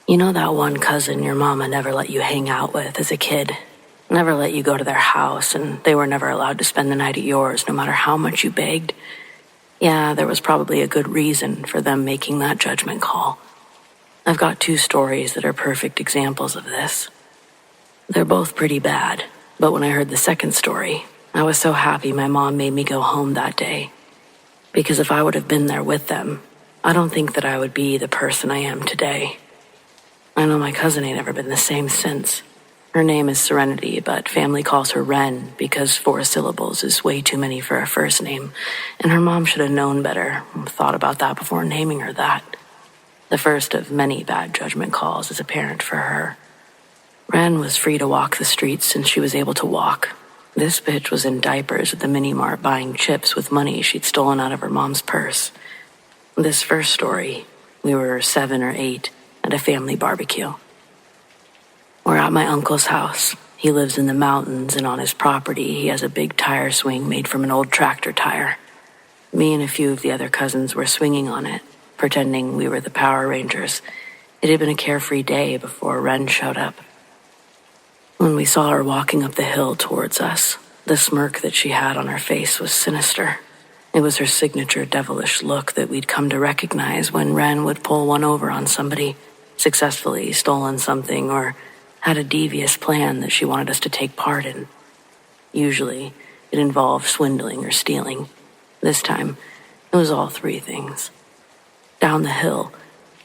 You know that one cousin your mama never let you hang out with as a kid? Never let you go to their house, and they were never allowed to spend the night at yours, no matter how much you begged? Yeah, there was probably a good reason for them making that judgment call. I've got 2 stories that are perfect examples of this. They're both pretty bad, but when I heard the second story, I was so happy my mom made me go home that day. Because if I would have been there with them, I don't think that I would be the person I am today. I know my cousin ain't ever been the same since. Her name is Serenity, but family calls her Ren because 4 syllables is way too many for a first name, and her mom should have known better, thought about that before naming her that. The first of many bad judgment calls as a parent for her. Ren was free to walk the streets since she was able to walk. This bitch was in diapers at the mini-mart buying chips with money she'd stolen out of her mom's purse. This first story, we were 7 or 8 at a family barbecue. We're at my uncle's house. He lives in the mountains, and on his property he has a big tire swing made from an old tractor tire. Me and a few of the other cousins were swinging on it, pretending we were the Power Rangers. It had been a carefree day before Ren showed up. When we saw her walking up the hill towards us, the smirk that she had on her face was sinister. It was her signature devilish look that we'd come to recognize when Ren would pull one over on somebody, successfully stolen something, or had a devious plan that she wanted us to take part in. Usually, it involved swindling or stealing. This time, it was all 3 things. Down the hill,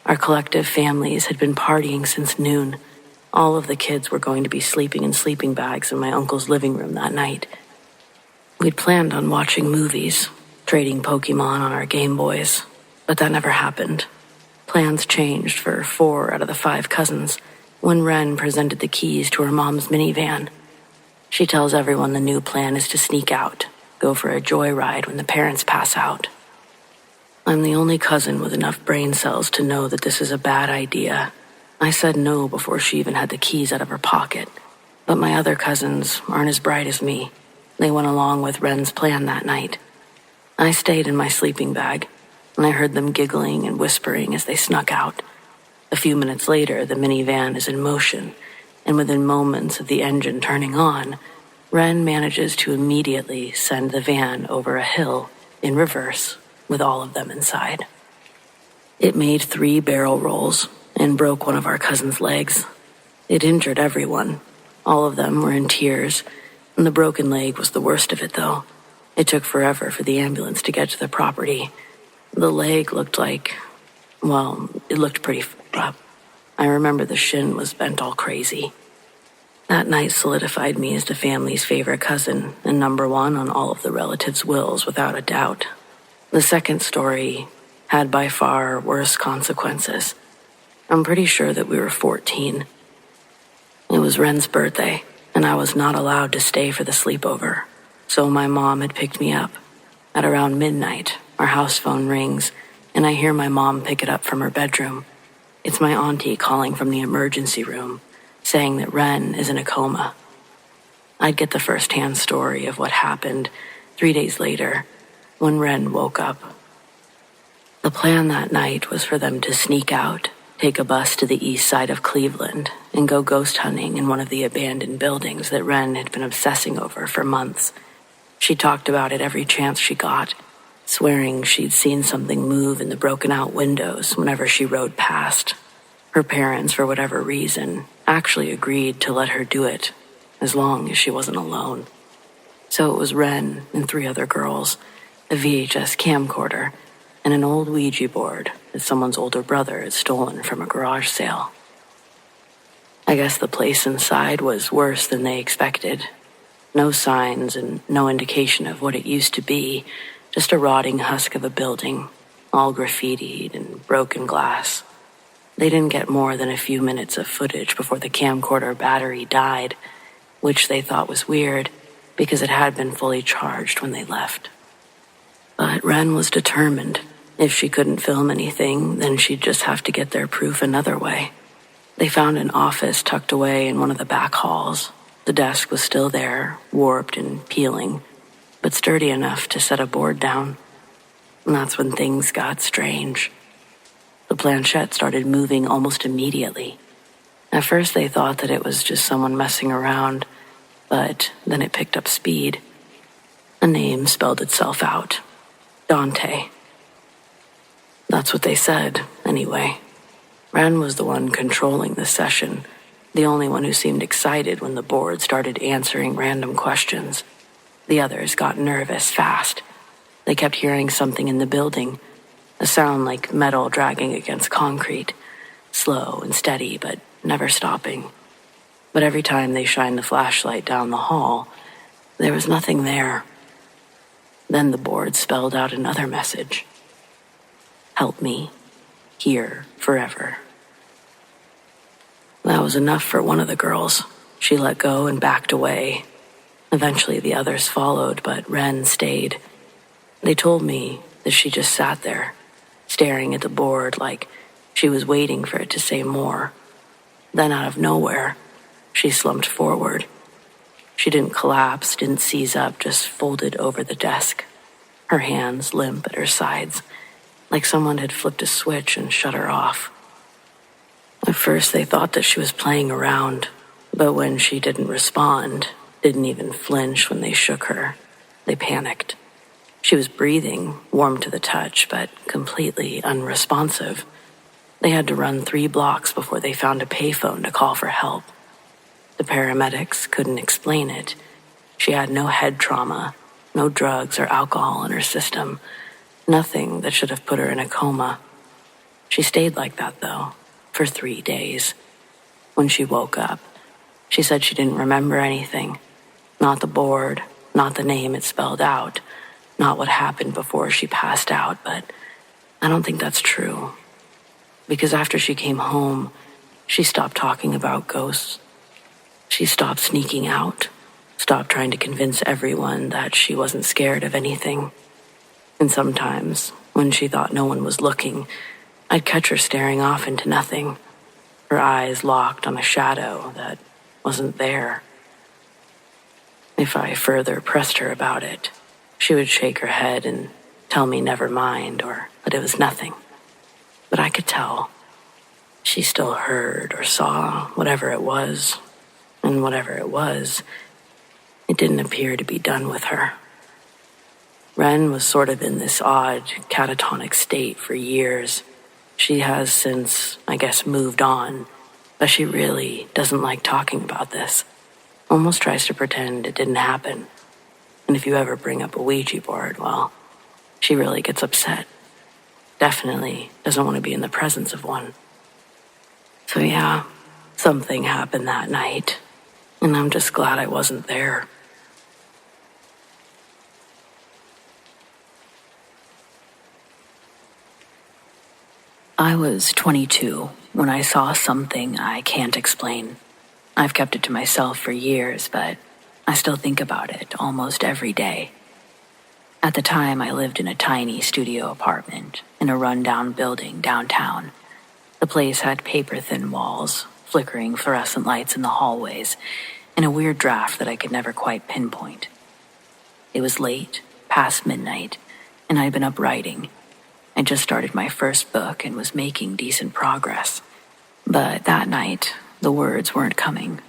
our collective families had been partying since noon. All of the kids were going to be sleeping in sleeping bags in my uncle's living room that night. We'd planned on watching movies, trading Pokemon on our Game Boys, but that never happened. Plans changed for 4 out of the 5 cousins when Ren presented the keys to her mom's minivan. She tells everyone the new plan is to sneak out, go for a joyride when the parents pass out. I'm the only cousin with enough brain cells to know that this is a bad idea. I said no before she even had the keys out of her pocket, but my other cousins aren't as bright as me. They went along with Ren's plan that night. I stayed in my sleeping bag, and I heard them giggling and whispering as they snuck out. A few minutes later, the minivan is in motion, and within moments of the engine turning on, Ren manages to immediately send the van over a hill in reverse with all of them inside. It made 3 barrel rolls and broke one of our cousins' legs. It injured everyone. All of them were in tears, and the broken leg was the worst of it, though. It took forever for the ambulance to get to the property. The leg looked like, well, it looked pretty fucked up. I remember the shin was bent all crazy. That night solidified me as the family's favorite cousin and number 1 on all of the relatives' wills without a doubt. The second story had by far worse consequences. I'm pretty sure that we were 14. It was Ren's birthday, and I was not allowed to stay for the sleepover, so my mom had picked me up. At around midnight, our house phone rings, and I hear my mom pick it up from her bedroom. It's my auntie calling from the emergency room, saying that Ren is in a coma. I'd get the first-hand story of what happened 3 days later, when Ren woke up. The plan that night was for them to sneak out, take a bus to the east side of Cleveland, and go ghost hunting in one of the abandoned buildings that Ren had been obsessing over for months. She talked about it every chance she got, swearing she'd seen something move in the broken-out windows whenever she rode past. Her parents, for whatever reason, actually agreed to let her do it, as long as she wasn't alone. So it was Ren and 3 other girls, a VHS camcorder, and an old Ouija board that someone's older brother had stolen from a garage sale. I guess the place inside was worse than they expected. No signs and no indication of what it used to be, just a rotting husk of a building, all graffitied and broken glass. They didn't get more than a few minutes of footage before the camcorder battery died, which they thought was weird because it had been fully charged when they left. But Ren was determined. If she couldn't film anything, then she'd just have to get their proof another way. They found an office tucked away in one of the back halls. The desk was still there, warped and peeling, but sturdy enough to set a board down. And that's when things got strange. The planchette started moving almost immediately. At first they thought that it was just someone messing around, but then it picked up speed. A name spelled itself out. Dante. That's what they said, anyway. Ren was the one controlling the session, the only one who seemed excited when the board started answering random questions. The others got nervous fast. They kept hearing something in the building, a sound like metal dragging against concrete, slow and steady, but never stopping. But every time they shined the flashlight down the hall, there was nothing there. Then the board spelled out another message. Help me, here forever. That was enough for one of the girls. She let go and backed away. Eventually the others followed, but Ren stayed. They told me that she just sat there, staring at the board like she was waiting for it to say more. Then out of nowhere, she slumped forward. She didn't collapse, didn't seize up, just folded over the desk, her hands limp at her sides, like someone had flipped a switch and shut her off. At first they thought that she was playing around, but when she didn't respond, didn't even flinch when they shook her, they panicked. She was breathing, warm to the touch, but completely unresponsive. They had to run 3 blocks before they found a payphone to call for help. The paramedics couldn't explain it. She had no head trauma, no drugs or alcohol in her system, nothing that should have put her in a coma. She stayed like that, though, for 3 days. When she woke up, she said she didn't remember anything. Not the board, not the name it spelled out, not what happened before she passed out, but I don't think that's true. Because after she came home, she stopped talking about ghosts. She stopped sneaking out, stopped trying to convince everyone that she wasn't scared of anything. And sometimes, when she thought no one was looking, I'd catch her staring off into nothing, her eyes locked on a shadow that wasn't there. If I further pressed her about it, she would shake her head and tell me never mind or that it was nothing. But I could tell. She still heard or saw whatever it was, and whatever it was, it didn't appear to be done with her. Ren was sort of in this odd, catatonic state for years. She has since, I guess, moved on, but she really doesn't like talking about this. Almost tries to pretend it didn't happen. And if you ever bring up a Ouija board, well, she really gets upset. Definitely doesn't want to be in the presence of one. So yeah, something happened that night, and I'm just glad I wasn't there. I was 22 when I saw something I can't explain. I've kept it to myself for years, but I still think about it almost every day. At the time, I lived in a tiny studio apartment in a run-down building downtown. The place had paper-thin walls, flickering fluorescent lights in the hallways, and a weird draft that I could never quite pinpoint. It was late, past midnight, and I'd been up writing. I just started my first book and was making decent progress. But that night, the words weren't coming.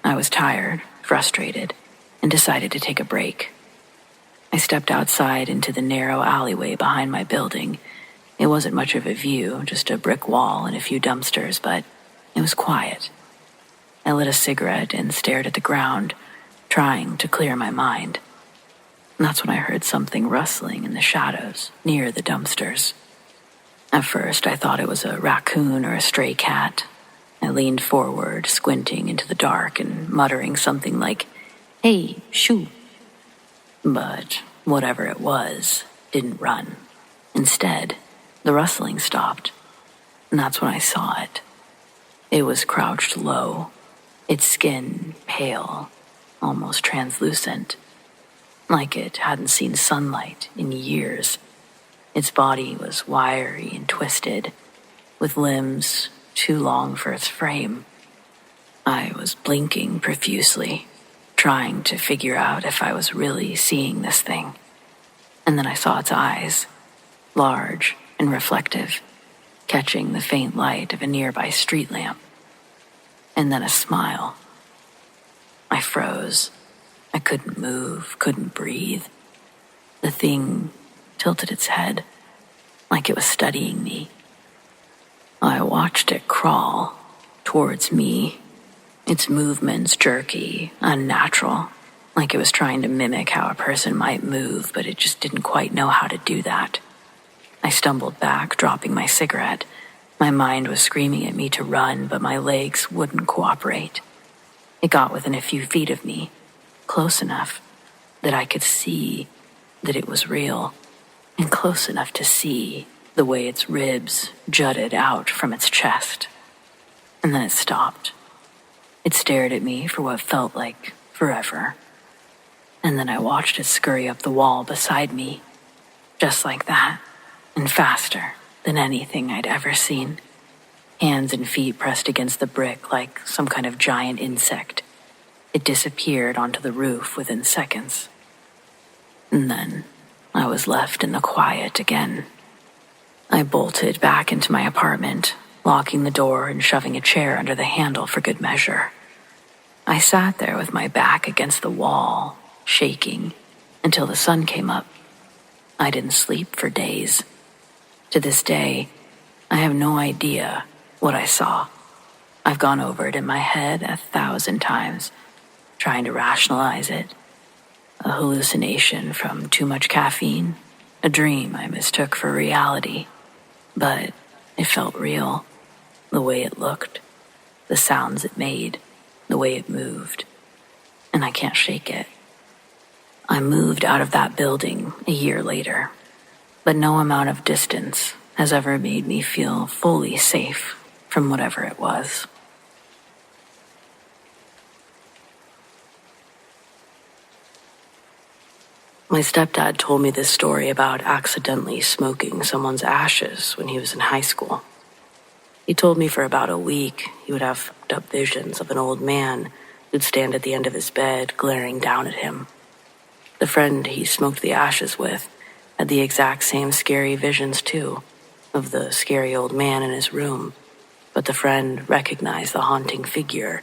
I was tired, frustrated, and decided to take a break. I stepped outside into the narrow alleyway behind my building. It wasn't much of a view, just a brick wall and a few dumpsters, but it was quiet. I lit a cigarette and stared at the ground, trying to clear my mind. And that's when I heard something rustling in the shadows near the dumpsters. At first, I thought it was a raccoon or a stray cat. I leaned forward, squinting into the dark and muttering something like, "Hey, shoo." But whatever it was didn't run. Instead, the rustling stopped, and that's when I saw it. It was crouched low, its skin pale, almost translucent, like it hadn't seen sunlight in years. Its body was wiry and twisted, with limbs too long for its frame. I was blinking profusely, trying to figure out if I was really seeing this thing. And then I saw its eyes, large and reflective, catching the faint light of a nearby street lamp. And then a smile. I froze. I couldn't move, couldn't breathe. The thing tilted its head, like it was studying me. I watched it crawl towards me, its movements jerky, unnatural, like it was trying to mimic how a person might move, but it just didn't quite know how to do that. I stumbled back, dropping my cigarette. My mind was screaming at me to run, but my legs wouldn't cooperate. It got within a few feet of me, close enough that I could see that it was real, and close enough to see the way its ribs jutted out from its chest. And then it stopped. It stared at me for what felt like forever. And then I watched it scurry up the wall beside me, just like that, and faster than anything I'd ever seen. Hands and feet pressed against the brick like some kind of giant insect. It disappeared onto the roof within seconds. And then I was left in the quiet again. I bolted back into my apartment, locking the door and shoving a chair under the handle for good measure. I sat there with my back against the wall, shaking, until the sun came up. I didn't sleep for days. To this day, I have no idea what I saw. I've gone over it in my head 1,000 times, trying to rationalize it. A hallucination from too much caffeine, a dream I mistook for reality. But it felt real, the way it looked, the sounds it made, the way it moved, and I can't shake it. I moved out of that building a year later, but no amount of distance has ever made me feel fully safe from whatever it was. My stepdad told me this story about accidentally smoking someone's ashes when he was in high school. He told me for about a week he would have fucked up visions of an old man who'd stand at the end of his bed glaring down at him. The friend he smoked the ashes with had the exact same scary visions too, of the scary old man in his room, but the friend recognized the haunting figure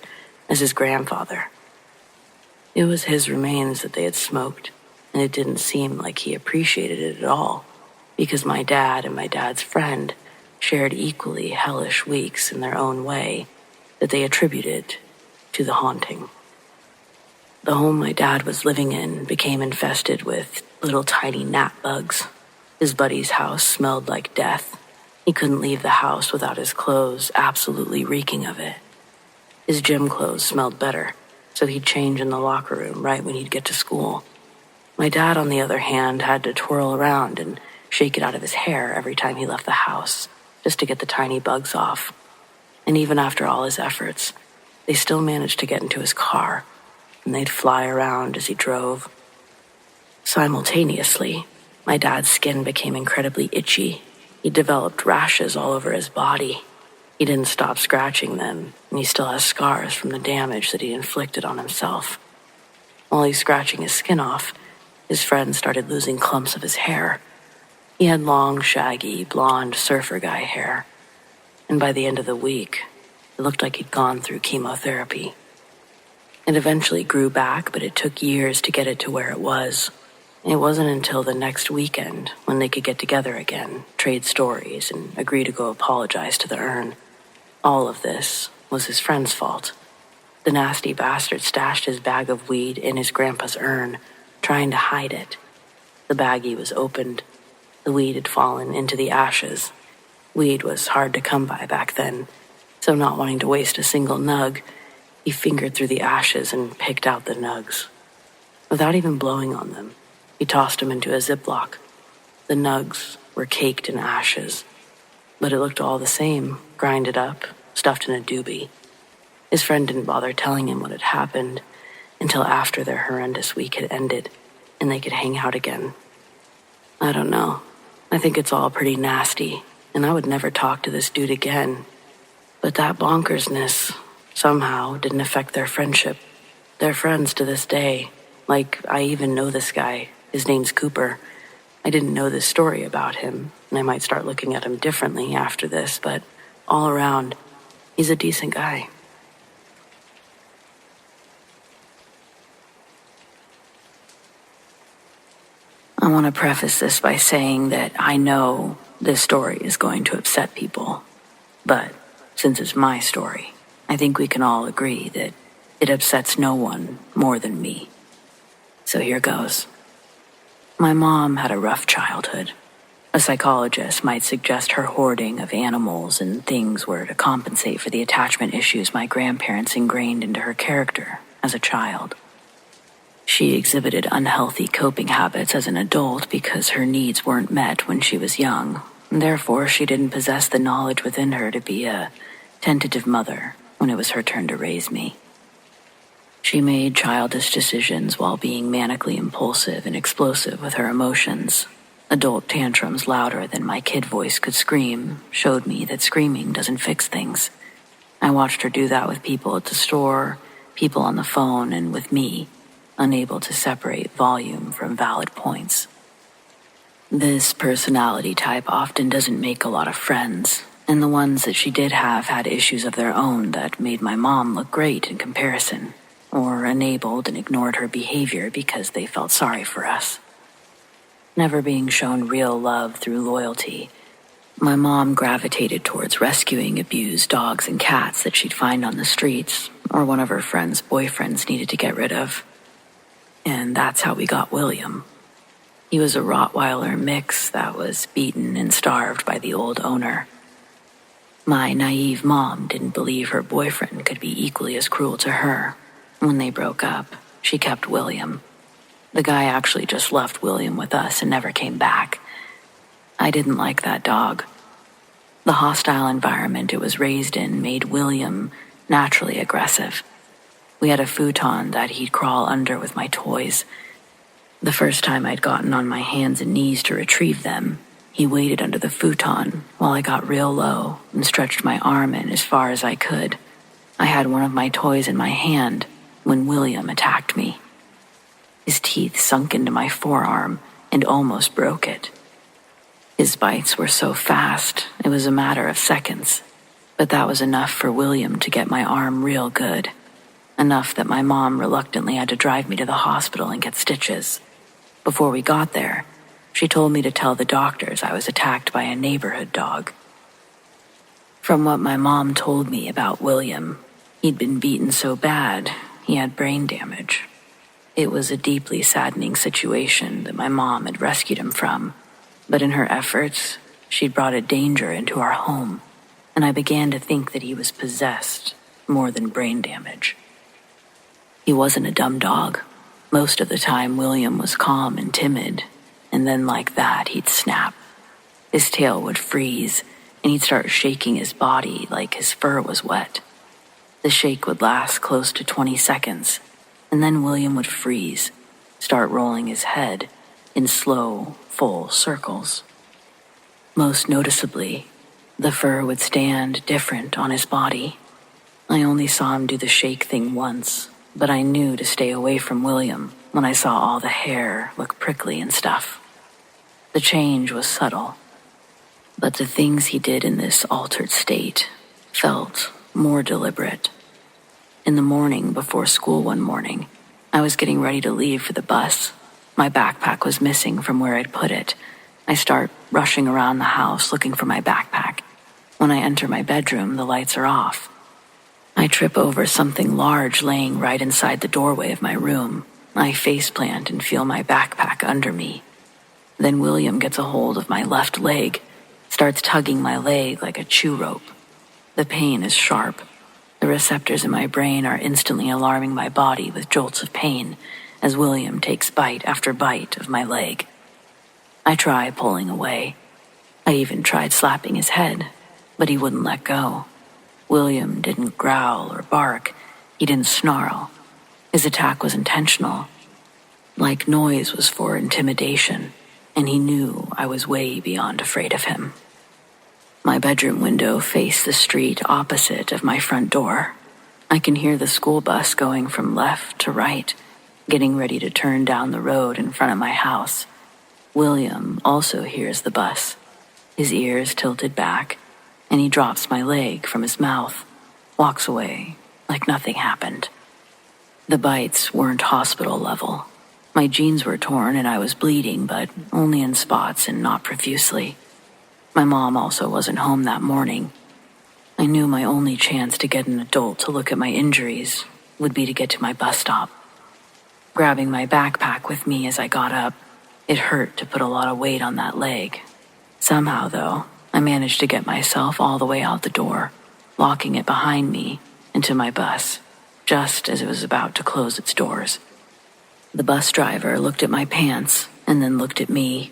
as his grandfather. It was his remains that they had smoked, and it didn't seem like he appreciated it at all, because my dad and my dad's friend shared equally hellish weeks in their own way that they attributed to the haunting. The home my dad was living in became infested with little tiny gnat bugs. His buddy's house smelled like death. He couldn't leave the house without his clothes absolutely reeking of it. His gym clothes smelled better, so he'd change in the locker room right when he'd get to school. My dad, on the other hand, had to twirl around and shake it out of his hair every time he left the house, just to get the tiny bugs off. And even after all his efforts, they still managed to get into his car, and they'd fly around as he drove. Simultaneously, my dad's skin became incredibly itchy. He developed rashes all over his body. He didn't stop scratching them, and he still has scars from the damage that he inflicted on himself. While he's scratching his skin off, his friend started losing clumps of his hair. He had long, shaggy, blonde surfer guy hair, and by the end of the week, it looked like he'd gone through chemotherapy. It eventually grew back, but it took years to get it to where it was. It wasn't until the next weekend when they could get together again, trade stories, and agree to go apologize to the urn. All of this was his friend's fault. The nasty bastard stashed his bag of weed in his grandpa's urn, trying to hide it. The baggie was opened. The weed had fallen into the ashes. Weed was hard to come by back then, so not wanting to waste a single nug, he fingered through the ashes and picked out the nugs. Without even blowing on them, he tossed them into a Ziploc. The nugs were caked in ashes, but it looked all the same, grinded up, stuffed in a doobie. His friend didn't bother telling him what had happened until after their horrendous week had ended and they could hang out again. I don't know. I think it's all pretty nasty, and I would never talk to this dude again. But that bonkersness somehow didn't affect their friendship. They're friends to this day. Like, I even know this guy. His name's Cooper. I didn't know this story about him, and I might start looking at him differently after this, but all around, he's a decent guy. I want to preface this by saying that I know this story is going to upset people, but since it's my story, I think we can all agree that it upsets no one more than me. So here goes. My mom had a rough childhood. A psychologist might suggest her hoarding of animals and things were to compensate for the attachment issues my grandparents ingrained into her character as a child. She exhibited unhealthy coping habits as an adult because her needs weren't met when she was young, and therefore she didn't possess the knowledge within her to be a tentative mother when it was her turn to raise me. She made childish decisions while being manically impulsive and explosive with her emotions. Adult tantrums louder than my kid voice could scream showed me that screaming doesn't fix things. I watched her do that with people at the store, people on the phone, and with me, unable to separate volume from valid points. This personality type often doesn't make a lot of friends, and the ones that she did have had issues of their own that made my mom look great in comparison, or enabled and ignored her behavior because they felt sorry for us. Never being shown real love through loyalty, my mom gravitated towards rescuing abused dogs and cats that she'd find on the streets, or one of her friends' boyfriends needed to get rid of. And that's how we got William. He was a Rottweiler mix that was beaten and starved by the old owner. My naive mom didn't believe her boyfriend could be equally as cruel to her. When they broke up, she kept William. The guy actually just left William with us and never came back. I didn't like that dog. The hostile environment it was raised in made William naturally aggressive. We had a futon that he'd crawl under with my toys. The first time I'd gotten on my hands and knees to retrieve them, he waited under the futon while I got real low and stretched my arm in as far as I could. I had one of my toys in my hand when William attacked me. His teeth sunk into my forearm and almost broke it. His bites were so fast, it was a matter of seconds, but that was enough for William to get my arm real good. Enough that my mom reluctantly had to drive me to the hospital and get stitches. Before we got there, she told me to tell the doctors I was attacked by a neighborhood dog. From what my mom told me about William, he'd been beaten so bad, he had brain damage. It was a deeply saddening situation that my mom had rescued him from, but in her efforts, she'd brought a danger into our home, and I began to think that he was possessed more than brain damage. He wasn't a dumb dog. Most of the time, William was calm and timid, and then like that, he'd snap. His tail would freeze, and he'd start shaking his body like his fur was wet. The shake would last close to 20 seconds, and then William would freeze, start rolling his head in slow, full circles. Most noticeably, the fur would stand different on his body. I only saw him do the shake thing once, but I knew to stay away from William when I saw all the hair look prickly and stuff. The change was subtle, but the things he did in this altered state felt more deliberate. In the morning before school one morning, I was getting ready to leave for the bus. My backpack was missing from where I'd put it. I start rushing around the house looking for my backpack. When I enter my bedroom, the lights are off. I trip over something large laying right inside the doorway of my room. I faceplant and feel my backpack under me. Then William gets a hold of my left leg, starts tugging my leg like a chew rope. The pain is sharp. The receptors in my brain are instantly alarming my body with jolts of pain as William takes bite after bite of my leg. I try pulling away. I even tried slapping his head, but he wouldn't let go. William didn't growl or bark. He didn't snarl. His attack was intentional. Like noise was for intimidation, and he knew I was way beyond afraid of him. My bedroom window faced the street opposite of my front door. I can hear the school bus going from left to right, getting ready to turn down the road in front of my house. William also hears the bus, his ears tilted back, and he drops my leg from his mouth, walks away like nothing happened. The bites weren't hospital level. My jeans were torn and I was bleeding, but only in spots and not profusely. My mom also wasn't home that morning. I knew my only chance to get an adult to look at my injuries would be to get to my bus stop. Grabbing my backpack with me as I got up, it hurt to put a lot of weight on that leg. Somehow, though, I managed to get myself all the way out the door, locking it behind me into my bus, just as it was about to close its doors. The bus driver looked at my pants and then looked at me.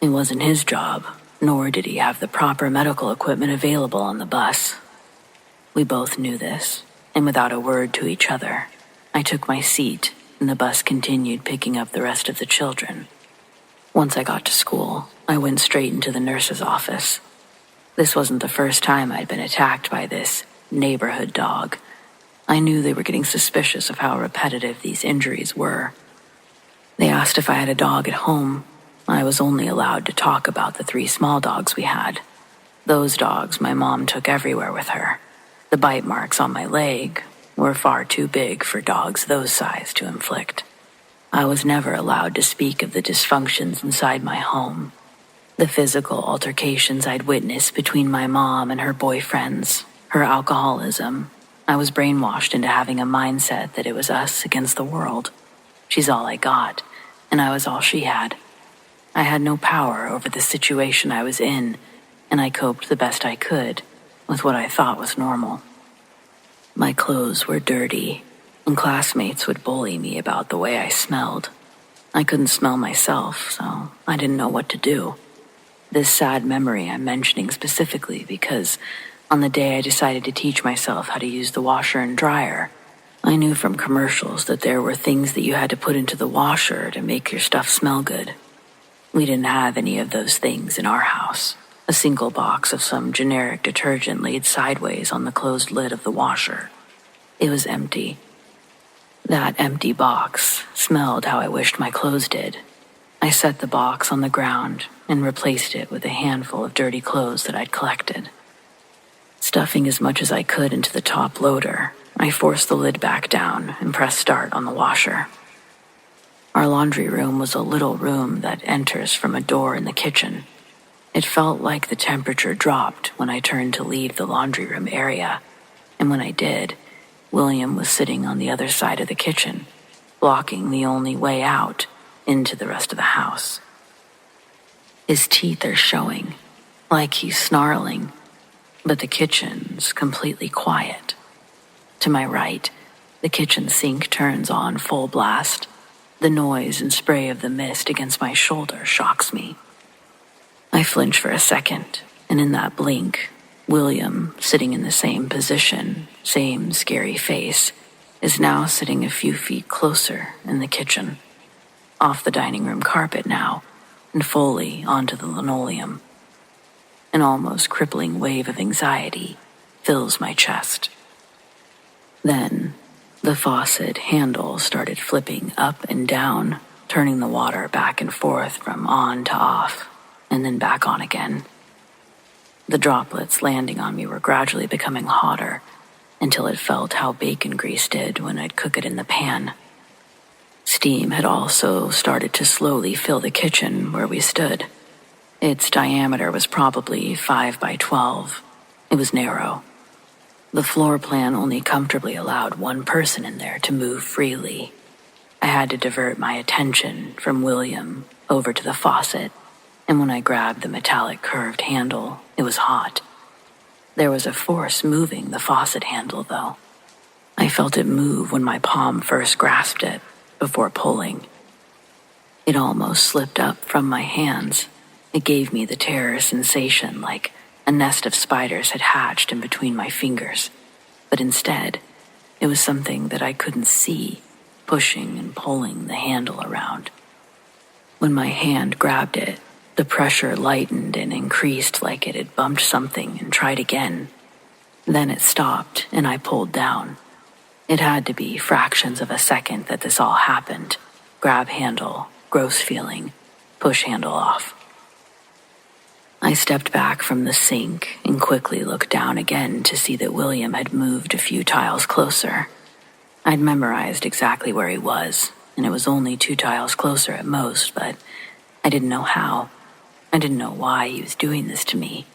It wasn't his job, nor did he have the proper medical equipment available on the bus. We both knew this, and without a word to each other, I took my seat and the bus continued picking up the rest of the children. Once I got to school, I went straight into the nurse's office. This wasn't the first time I'd been attacked by this neighborhood dog. I knew they were getting suspicious of how repetitive these injuries were. They asked if I had a dog at home. I was only allowed to talk about the 3 small dogs we had. Those dogs my mom took everywhere with her. The bite marks on my leg were far too big for dogs those size to inflict. I was never allowed to speak of the dysfunctions inside my home, the physical altercations I'd witnessed between my mom and her boyfriends, her alcoholism. I was brainwashed into having a mindset that it was us against the world. She's all I got, and I was all she had. I had no power over the situation I was in, and I coped the best I could with what I thought was normal. My clothes were dirty, and classmates would bully me about the way I smelled. I couldn't smell myself, so I didn't know what to do. This sad memory I'm mentioning specifically because on the day I decided to teach myself how to use the washer and dryer, I knew from commercials that there were things that you had to put into the washer to make your stuff smell good. We didn't have any of those things in our house. A single box of some generic detergent laid sideways on the closed lid of the washer. It was empty. That empty box smelled how I wished my clothes did. I set the box on the ground and replaced it with a handful of dirty clothes that I'd collected. Stuffing as much as I could into the top loader, I forced the lid back down and pressed start on the washer. Our laundry room was a little room that enters from a door in the kitchen. It felt like the temperature dropped when I turned to leave the laundry room area, and when I did, William was sitting on the other side of the kitchen, blocking the only way out into the rest of the house. His teeth are showing, like he's snarling, but the kitchen's completely quiet. To my right, the kitchen sink turns on full blast. The noise and spray of the mist against my shoulder shocks me. I flinch for a second, and in that blink, William, sitting in the same position, same scary face, is now sitting a few feet closer in the kitchen, off the dining room carpet now, and fully onto the linoleum. An almost crippling wave of anxiety fills my chest. Then, the faucet handle started flipping up and down, turning the water back and forth from on to off, and then back on again. The droplets landing on me were gradually becoming hotter until it felt how bacon grease did when I'd cook it in the pan. Steam had also started to slowly fill the kitchen where we stood. Its diameter was probably 5 by 12. It was narrow. The floor plan only comfortably allowed one person in there to move freely. I had to divert my attention from William over to the faucet, and when I grabbed the metallic curved handle, it was hot. There was a force moving the faucet handle, though. I felt it move when my palm first grasped it, before pulling. It almost slipped up from my hands. It gave me the terror sensation like a nest of spiders had hatched in between my fingers. But instead, it was something that I couldn't see, pushing and pulling the handle around. When my hand grabbed it, the pressure lightened and increased like it had bumped something and tried again. Then it stopped and I pulled down. It had to be fractions of a second that this all happened. Grab handle, gross feeling. push handle off. I stepped back from the sink and quickly looked down again to see that William had moved a few tiles closer. I'd memorized exactly where he was, and it was only 2 tiles closer at most, but I didn't know how. I didn't know why he was doing this to me.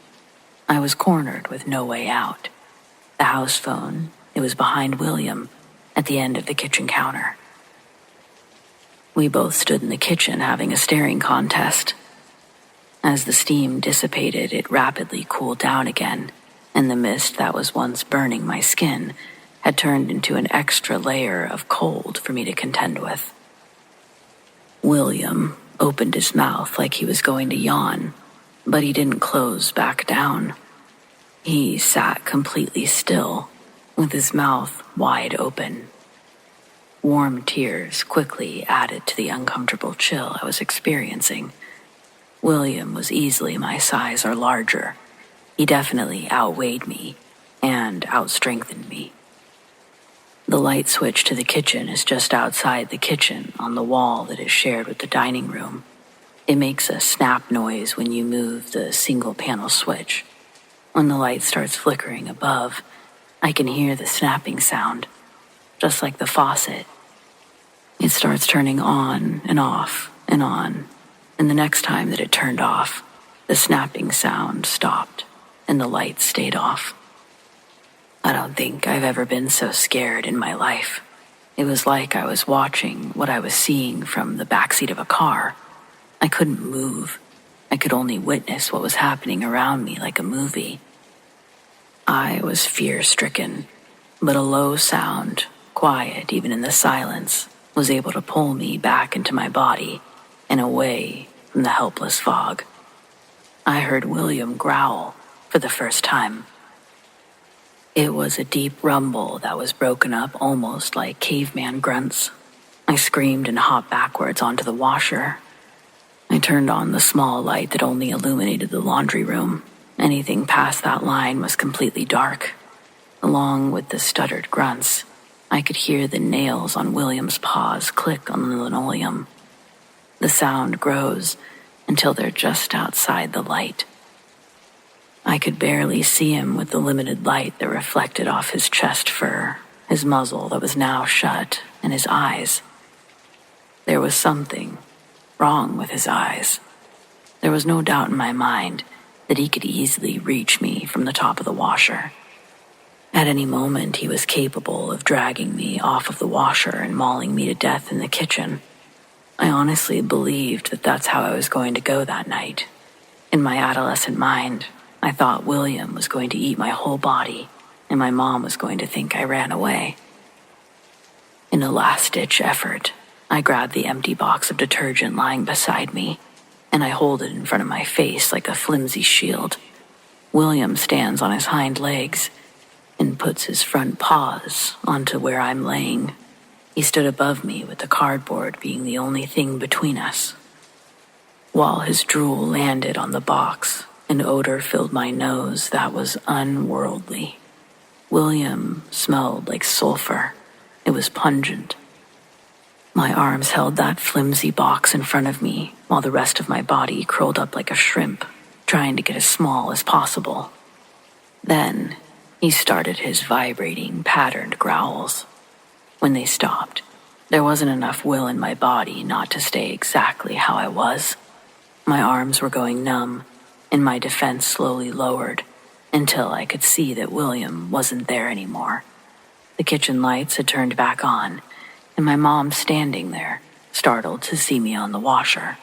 I was cornered with no way out. The house phone, it was behind William, at the end of the kitchen counter. We both stood in the kitchen having a staring contest. As the steam dissipated, it rapidly cooled down again, and the mist that was once burning my skin had turned into an extra layer of cold for me to contend with. William opened his mouth like he was going to yawn, but he didn't close back down. He sat completely still, with his mouth wide open. Warm tears quickly added to the uncomfortable chill I was experiencing. William was easily my size or larger. He definitely outweighed me and outstrengthened me. The light switch to the kitchen is just outside the kitchen on the wall that is shared with the dining room. It makes a snap noise when you move the single panel switch. When the light starts flickering above, I can hear the snapping sound, just like the faucet. It starts turning on and off and on, and the next time that it turned off, the snapping sound stopped and the light stayed off. I don't think I've ever been so scared in my life. It was like I was watching what I was seeing from the backseat of a car. I couldn't move. I could only witness what was happening around me like a movie. I was fear-stricken, but a low sound, quiet even in the silence, was able to pull me back into my body and away from the helpless fog. I heard William growl for the first time. It was a deep rumble that was broken up almost like caveman grunts. I screamed and hopped backwards onto the washer. I turned on the small light that only illuminated the laundry room. Anything past that line was completely dark. Along with the stuttered grunts, I could hear the nails on William's paws click on the linoleum. The sound grows until they're just outside the light. I could barely see him with the limited light that reflected off his chest fur, his muzzle that was now shut, and his eyes. There was something wrong with his eyes. There was no doubt in my mind that he could easily reach me from the top of the washer. At any moment, he was capable of dragging me off of the washer and mauling me to death in the kitchen. I honestly believed that that's how I was going to go that night. In my adolescent mind, I thought William was going to eat my whole body, and my mom was going to think I ran away. In a last-ditch effort, I grabbed the empty box of detergent lying beside me, and I hold it in front of my face like a flimsy shield. William stands on his hind legs and puts his front paws onto where I'm laying. He stood above me with the cardboard being the only thing between us. While his drool landed on the box, an odor filled my nose that was unworldly. William smelled like sulfur. It was pungent. My arms held that flimsy box in front of me while the rest of my body curled up like a shrimp, trying to get as small as possible. Then he started his vibrating, patterned growls. When they stopped, there wasn't enough will in my body not to stay exactly how I was. My arms were going numb, and my defense slowly lowered until I could see that William wasn't there anymore. The kitchen lights had turned back on, and my mom standing there, startled to see me on the washer.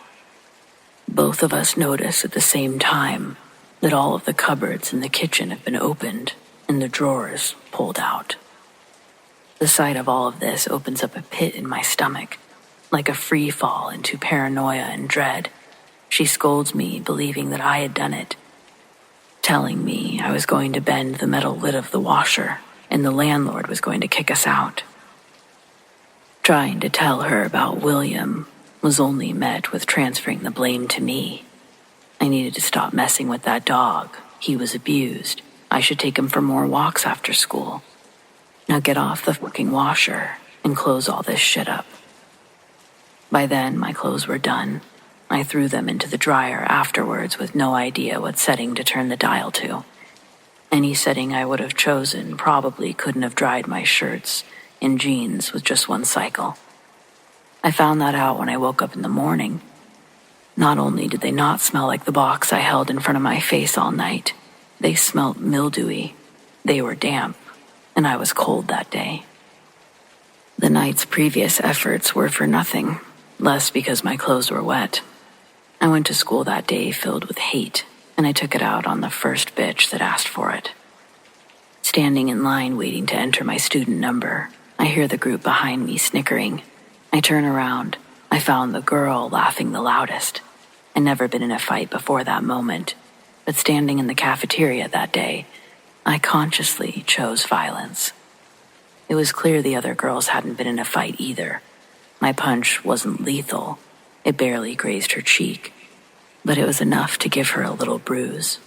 Both of us noticed at the same time that all of the cupboards in the kitchen had been opened and the drawers pulled out. The sight of all of this opens up a pit in my stomach, like a free fall into paranoia and dread. She scolds me, believing that I had done it, telling me I was going to bend the metal lid of the washer and the landlord was going to kick us out. Trying to tell her about William was only met with transferring the blame to me. I needed to stop messing with that dog. He was abused. I should take him for more walks after school. Now get off the fucking washer and close all this shit up. By then, my clothes were done. I threw them into the dryer afterwards with no idea what setting to turn the dial to. Any setting I would have chosen probably couldn't have dried my shirts and jeans with just one cycle. I found that out when I woke up in the morning. Not only did they not smell like the box I held in front of my face all night, they smelled mildewy. They were damp, and I was cold that day. The night's previous efforts were for nothing, less because my clothes were wet. I went to school that day filled with hate, and I took it out on the first bitch that asked for it. Standing in line waiting to enter my student number, I hear the group behind me snickering. I turn around. I found the girl laughing the loudest. I'd never been in a fight before that moment, but standing in the cafeteria that day, I consciously chose violence. It was clear the other girls hadn't been in a fight either. My punch wasn't lethal. It barely grazed her cheek, but it was enough to give her a little bruise.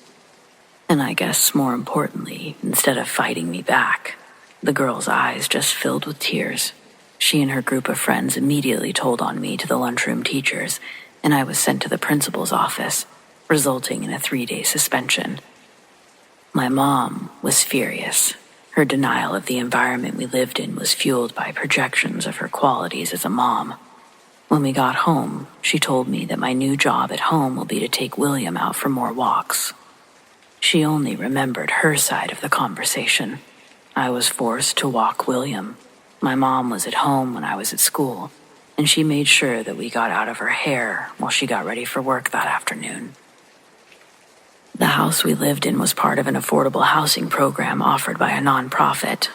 And I guess more importantly, instead of fighting me back, the girl's eyes just filled with tears. She and her group of friends immediately told on me to the lunchroom teachers, and I was sent to the principal's office, resulting in a 3-day suspension. My mom was furious. Her denial of the environment we lived in was fueled by projections of her qualities as a mom. When we got home, she told me that my new job at home will be to take William out for more walks. She only remembered her side of the conversation. I was forced to walk William. My mom was at home when I was at school, and she made sure that we got out of her hair while she got ready for work that afternoon. The house we lived in was part of an affordable housing program offered by a nonprofit.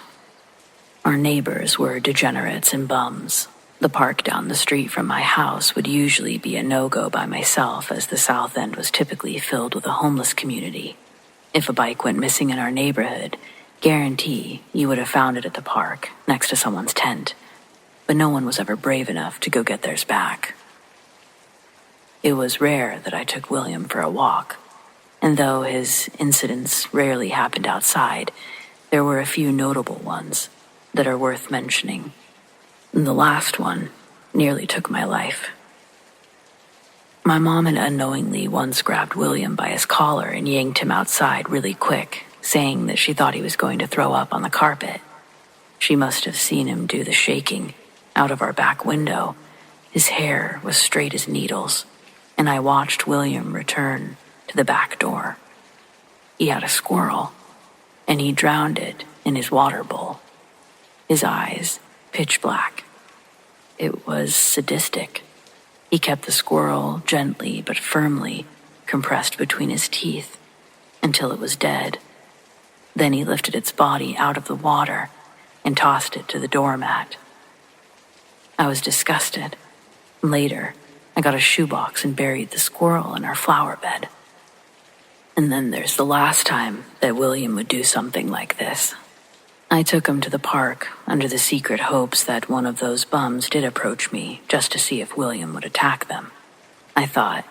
Our neighbors were degenerates and bums. The park down the street from my house would usually be a no-go by myself, as the South End was typically filled with a homeless community. If a bike went missing in our neighborhood, guarantee you would have found it at the park, next to someone's tent. But no one was ever brave enough to go get theirs back. It was rare that I took William for a walk, and though his incidents rarely happened outside, there were a few notable ones that are worth mentioning. The last one nearly took my life. My mom had unknowingly once grabbed William by his collar and yanked him outside really quick, saying that she thought he was going to throw up on the carpet. She must have seen him do the shaking out of our back window. His hair was straight as needles, and I watched William return to the back door. He had a squirrel, and he drowned it in his water bowl. His eyes pitch black. It was sadistic. He kept the squirrel gently but firmly compressed between his teeth until it was dead. Then he lifted its body out of the water and tossed it to the doormat. I was disgusted. Later, I got a shoebox and buried the squirrel in our flower bed. And then there's the last time that William would do something like this. I took him to the park under the secret hopes that one of those bums did approach me just to see if William would attack them. I thought,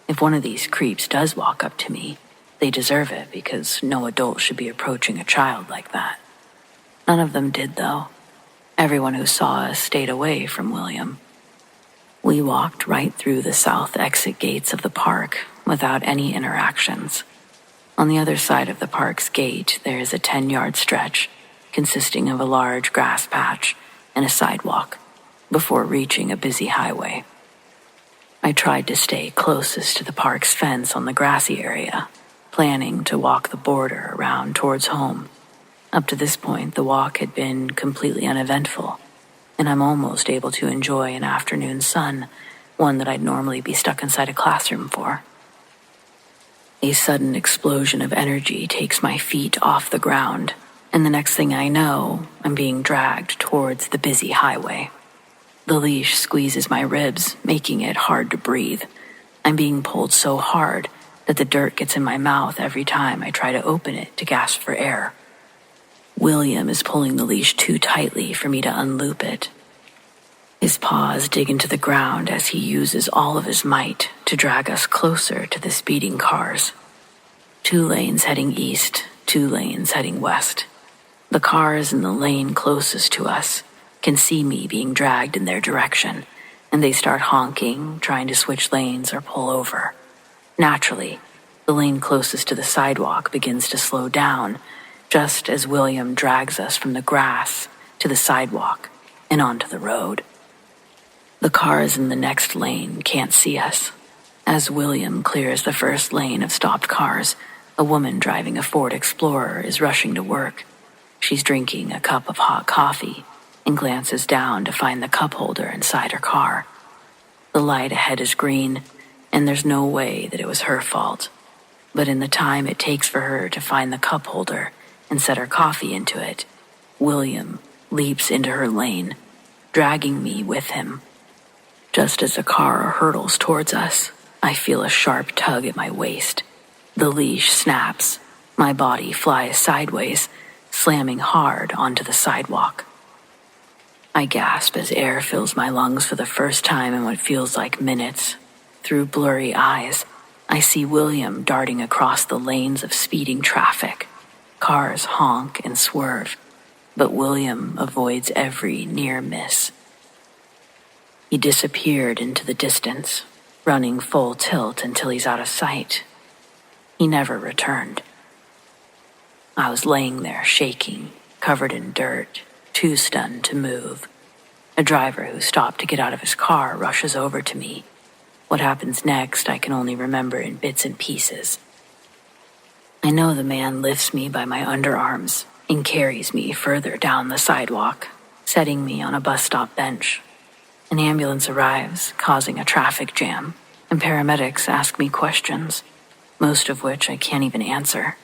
if one of these creeps does walk up to me, they deserve it because no adult should be approaching a child like that. None of them did, though. Everyone who saw us stayed away from William. We walked right through the south exit gates of the park without any interactions. On the other side of the park's gate, there is a 10-yard stretch consisting of a large grass patch and a sidewalk before reaching a busy highway. I tried to stay closest to the park's fence on the grassy area, planning to walk the border around towards home. Up to this point, the walk had been completely uneventful, and I'm almost able to enjoy an afternoon sun, one that I'd normally be stuck inside a classroom for. A sudden explosion of energy takes my feet off the ground, and the next thing I know, I'm being dragged towards the busy highway. The leash squeezes my ribs, making it hard to breathe. I'm being pulled so hard that the dirt gets in my mouth every time I try to open it to gasp for air. William is pulling the leash too tightly for me to unloop it. His paws dig into the ground as he uses all of his might to drag us closer to the speeding cars. 2 lanes heading east, 2 lanes heading west. The cars in the lane closest to us can see me being dragged in their direction, and they start honking, trying to switch lanes or pull over. Naturally, the lane closest to the sidewalk begins to slow down, just as William drags us from the grass to the sidewalk and onto the road. The cars in the next lane can't see us. As William clears the first lane of stopped cars, a woman driving a Ford Explorer is rushing to work. She's drinking a cup of hot coffee and glances down to find the cup holder inside her car. The light ahead is green, and there's no way that it was her fault. But in the time it takes for her to find the cup holder and set her coffee into it, William leaps into her lane, dragging me with him. Just as the car hurtles towards us, I feel a sharp tug at my waist. The leash snaps. My body flies sideways, slamming hard onto the sidewalk. I gasp as air fills my lungs for the first time in what feels like minutes. Through blurry eyes, I see William darting across the lanes of speeding traffic. Cars honk and swerve, but William avoids every near miss. He disappeared into the distance, running full tilt until he's out of sight. He never returned. I was laying there shaking, covered in dirt, too stunned to move. A driver who stopped to get out of his car rushes over to me. What happens next I can only remember in bits and pieces. I know the man lifts me by my underarms and carries me further down the sidewalk, setting me on a bus stop bench. An ambulance arrives, causing a traffic jam, and paramedics ask me questions, most of which I can't even answer.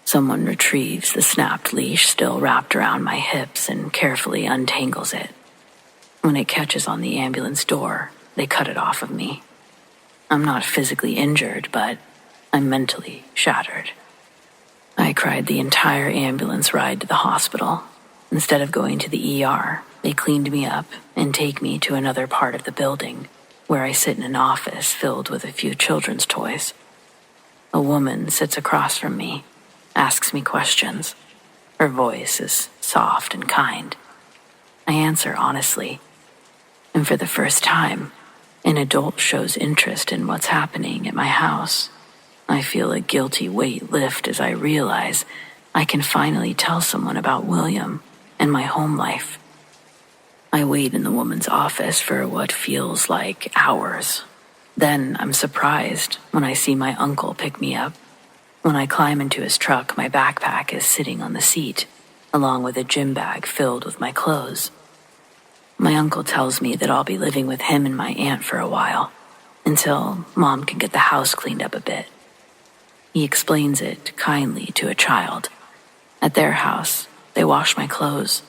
Someone retrieves the snapped leash still wrapped around my hips and carefully untangles it. When it catches on the ambulance door, they cut it off of me. I'm not physically injured, but I'm mentally shattered. I cried the entire ambulance ride to the hospital. Instead of going to the ER, they cleaned me up and take me to another part of the building, where I sit in an office filled with a few children's toys. A woman sits across from me, asks me questions. Her voice is soft and kind. I answer honestly, and for the first time, an adult shows interest in what's happening at my house. I feel a guilty weight lift as I realize I can finally tell someone about William and my home life. I wait in the woman's office for what feels like hours. Then I'm surprised when I see my uncle pick me up. When I climb into his truck, my backpack is sitting on the seat, along with a gym bag filled with my clothes. My uncle tells me that I'll be living with him and my aunt for a while, until Mom can get the house cleaned up a bit. He explains it kindly to a child. At their house, they wash my clothes.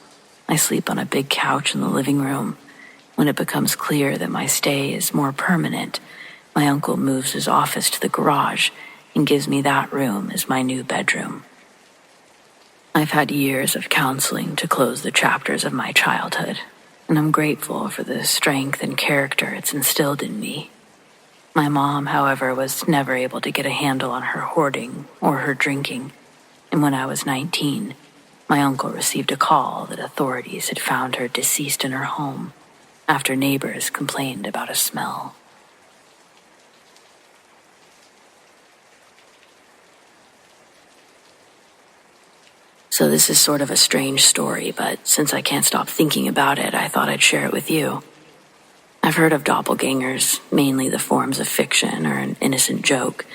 I sleep on a big couch in the living room. When it becomes clear that my stay is more permanent, my uncle moves his office to the garage and gives me that room as my new bedroom. I've had years of counseling to close the chapters of my childhood, and I'm grateful for the strength and character it's instilled in me. My mom, however, was never able to get a handle on her hoarding or her drinking, and when I was 19, my uncle received a call that authorities had found her deceased in her home after neighbors complained about a smell. So this is sort of a strange story, but since I can't stop thinking about it, I thought I'd share it with you. I've heard of doppelgangers, mainly the forms of fiction or an innocent joke.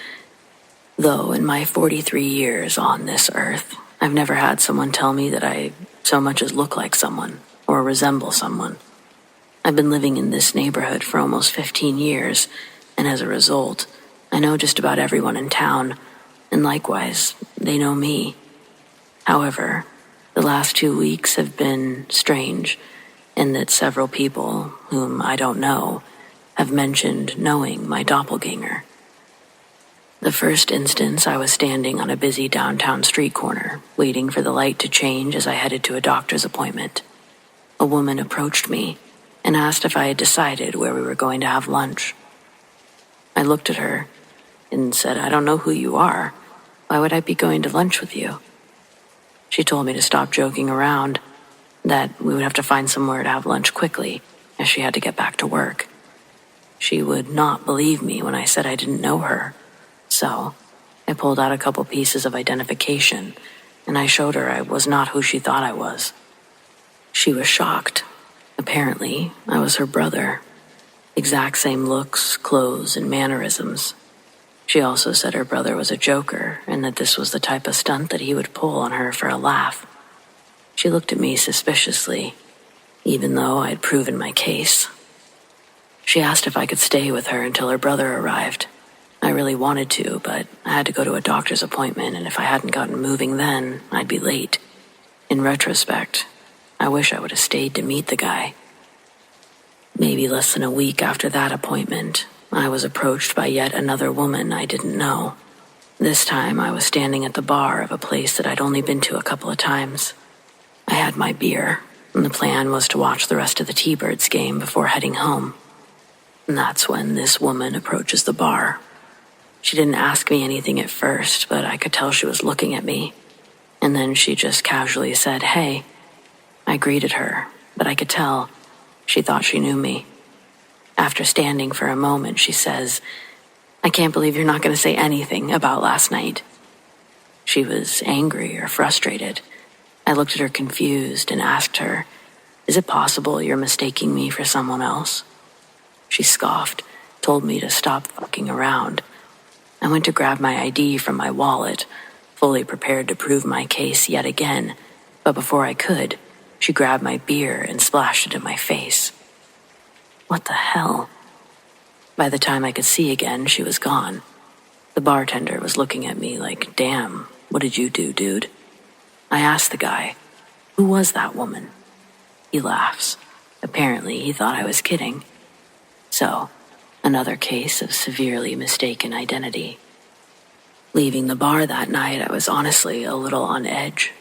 Though in my 43 years on this earth, I've never had someone tell me that I so much as look like someone or resemble someone. I've been living in this neighborhood for almost 15 years, and as a result, I know just about everyone in town, and likewise, they know me. However, the last 2 weeks have been strange in that several people, whom I don't know, have mentioned knowing my doppelganger. The first instance, I was standing on a busy downtown street corner, waiting for the light to change as I headed to a doctor's appointment. A woman approached me and asked if I had decided where we were going to have lunch. I looked at her and said, "I don't know who you are. Why would I be going to lunch with you?" She told me to stop joking around, that we would have to find somewhere to have lunch quickly, as she had to get back to work. She would not believe me when I said I didn't know her, so I pulled out a couple pieces of identification, and I showed her I was not who she thought I was. She was shocked. Apparently, I was her brother. Exact same looks, clothes, and mannerisms. She also said her brother was a joker, and that this was the type of stunt that he would pull on her for a laugh. She looked at me suspiciously, even though I'd proven my case. She asked if I could stay with her until her brother arrived. I really wanted to, but I had to go to a doctor's appointment, and if I hadn't gotten moving then, I'd be late. In retrospect, I wish I would have stayed to meet the guy. Maybe less than a week after that appointment, I was approached by yet another woman I didn't know. This time, I was standing at the bar of a place that I'd only been to a couple of times. I had my beer, and the plan was to watch the rest of the T-Birds game before heading home. And that's when this woman approaches the bar. She didn't ask me anything at first, but I could tell she was looking at me. And then she just casually said, "Hey." I greeted her, but I could tell she thought she knew me. After standing for a moment, she says, "I can't believe you're not going to say anything about last night." She was angry or frustrated. I looked at her confused and asked her, "Is it possible you're mistaking me for someone else?" She scoffed, told me to stop fucking around. I went to grab my ID from my wallet, fully prepared to prove my case yet again, but before I could, she grabbed my beer and splashed it in my face. What the hell? By the time I could see again, she was gone. The bartender was looking at me like, "Damn, what did you do, dude?" I asked the guy, "Who was that woman?" He laughs. Apparently, he thought I was kidding. So, another case of severely mistaken identity. Leaving the bar that night, I was honestly a little on edge.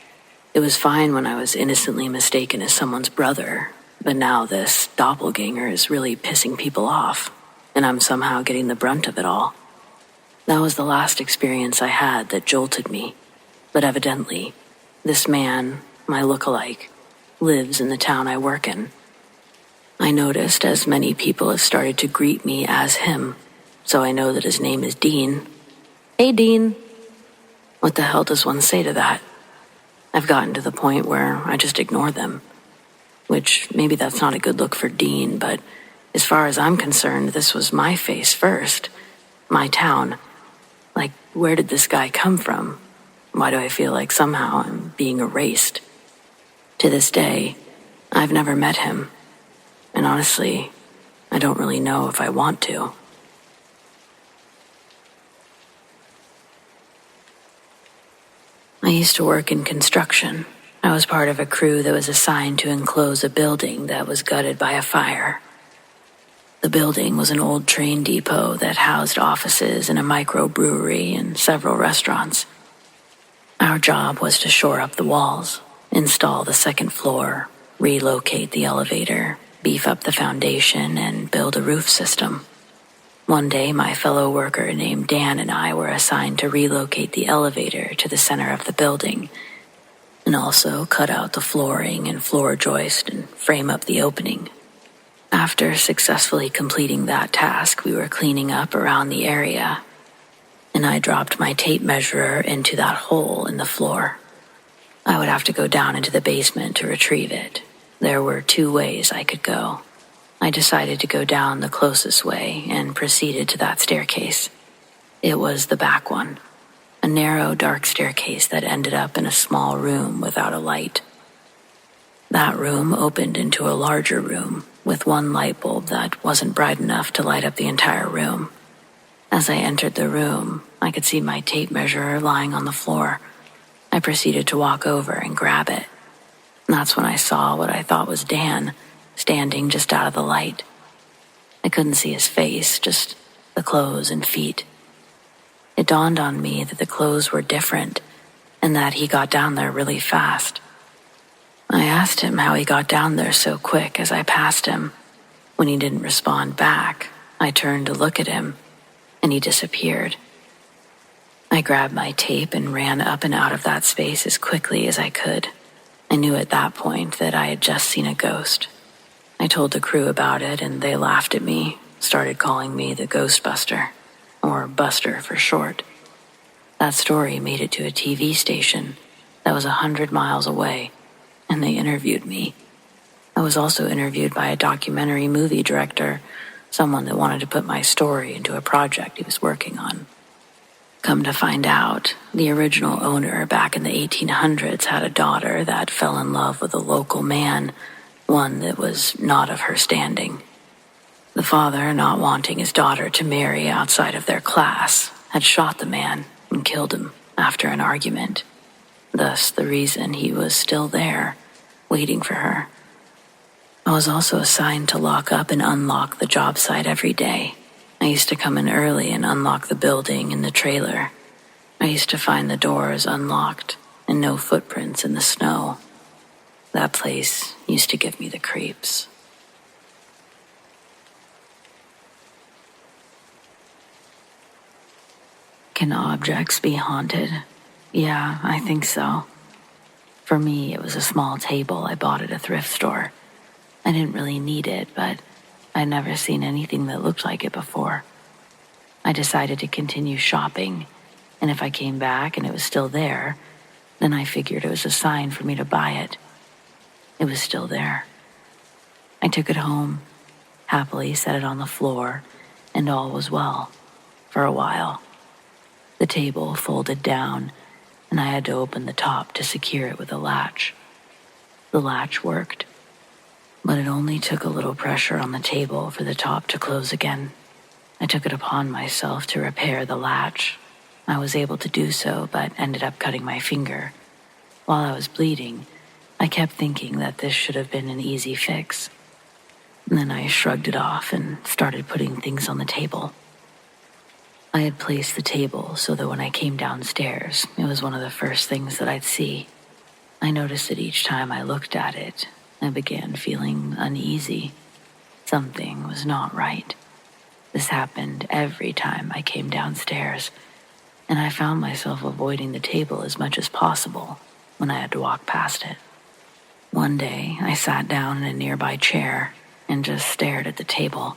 It was fine when I was innocently mistaken as someone's brother, but now this doppelganger is really pissing people off, and I'm somehow getting the brunt of it all. That was the last experience I had that jolted me, but evidently, this man, my look-alike, lives in the town I work in. I noticed as many people have started to greet me as him, so I know that his name is Dean. "Hey, Dean." What the hell does one say to that? I've gotten to the point where I just ignore them, which maybe that's not a good look for Dean, but as far as I'm concerned, this was my face first, my town. Like, where did this guy come from? Why do I feel like somehow I'm being erased? To this day, I've never met him, and honestly, I don't really know if I want to. I used to work in construction. I was part of a crew that was assigned to enclose a building that was gutted by a fire. The building was an old train depot that housed offices and a microbrewery and several restaurants. Our job was to shore up the walls, install the second floor, relocate the elevator, beef up the foundation, and build a roof system. One day, my fellow worker named Dan and I were assigned to relocate the elevator to the center of the building, and also cut out the flooring and floor joist and frame up the opening. After successfully completing that task, we were cleaning up around the area, and I dropped my tape measurer into that hole in the floor. I would have to go down into the basement to retrieve it. There were 2 ways I could go. I decided to go down the closest way and proceeded to that staircase. It was the back one, a narrow, dark staircase that ended up in a small room without a light. That room opened into a larger room with one light bulb that wasn't bright enough to light up the entire room. As I entered the room, I could see my tape measure lying on the floor. I proceeded to walk over and grab it. And that's when I saw what I thought was Dan, standing just out of the light. I couldn't see his face, just the clothes and feet. It dawned on me that the clothes were different and that he got down there really fast. I asked him how he got down there so quick as I passed him. When he didn't respond back, I turned to look at him, and he disappeared. I grabbed my tape and ran up and out of that space as quickly as I could. I knew at that point that I had just seen a ghost. I told the crew about it and they laughed at me, started calling me the Ghostbuster, or Buster for short. That story made it to a TV station that was 100 miles away, and they interviewed me. I was also interviewed by a documentary movie director, someone that wanted to put my story into a project he was working on. Come to find out, the original owner back in the 1800s had a daughter that fell in love with a local man, one that was not of her standing. The father, not wanting his daughter to marry outside of their class, had shot the man and killed him after an argument. Thus the reason he was still there, waiting for her. I was also assigned to lock up and unlock the job site every day. I used to come in early and unlock the building and the trailer. I used to find the doors unlocked and no footprints in the snow. That place used to give me the creeps. Can objects be haunted? Yeah, I think so. For me, it was a small table I bought at a thrift store. I didn't really need it, but I'd never seen anything that looked like it before. I decided to continue shopping, and if I came back and it was still there, then I figured it was a sign for me to buy it. It was still there. I took it home, happily set it on the floor, and all was well, for a while. The table folded down, and I had to open the top to secure it with a latch. The latch worked, but it only took a little pressure on the table for the top to close again. I took it upon myself to repair the latch. I was able to do so, but ended up cutting my finger. While I was bleeding, I kept thinking that this should have been an easy fix. And then I shrugged it off and started putting things on the table. I had placed the table so that when I came downstairs, it was one of the first things that I'd see. I noticed that each time I looked at it, I began feeling uneasy. Something was not right. This happened every time I came downstairs, and I found myself avoiding the table as much as possible when I had to walk past it. One day, I sat down in a nearby chair and just stared at the table.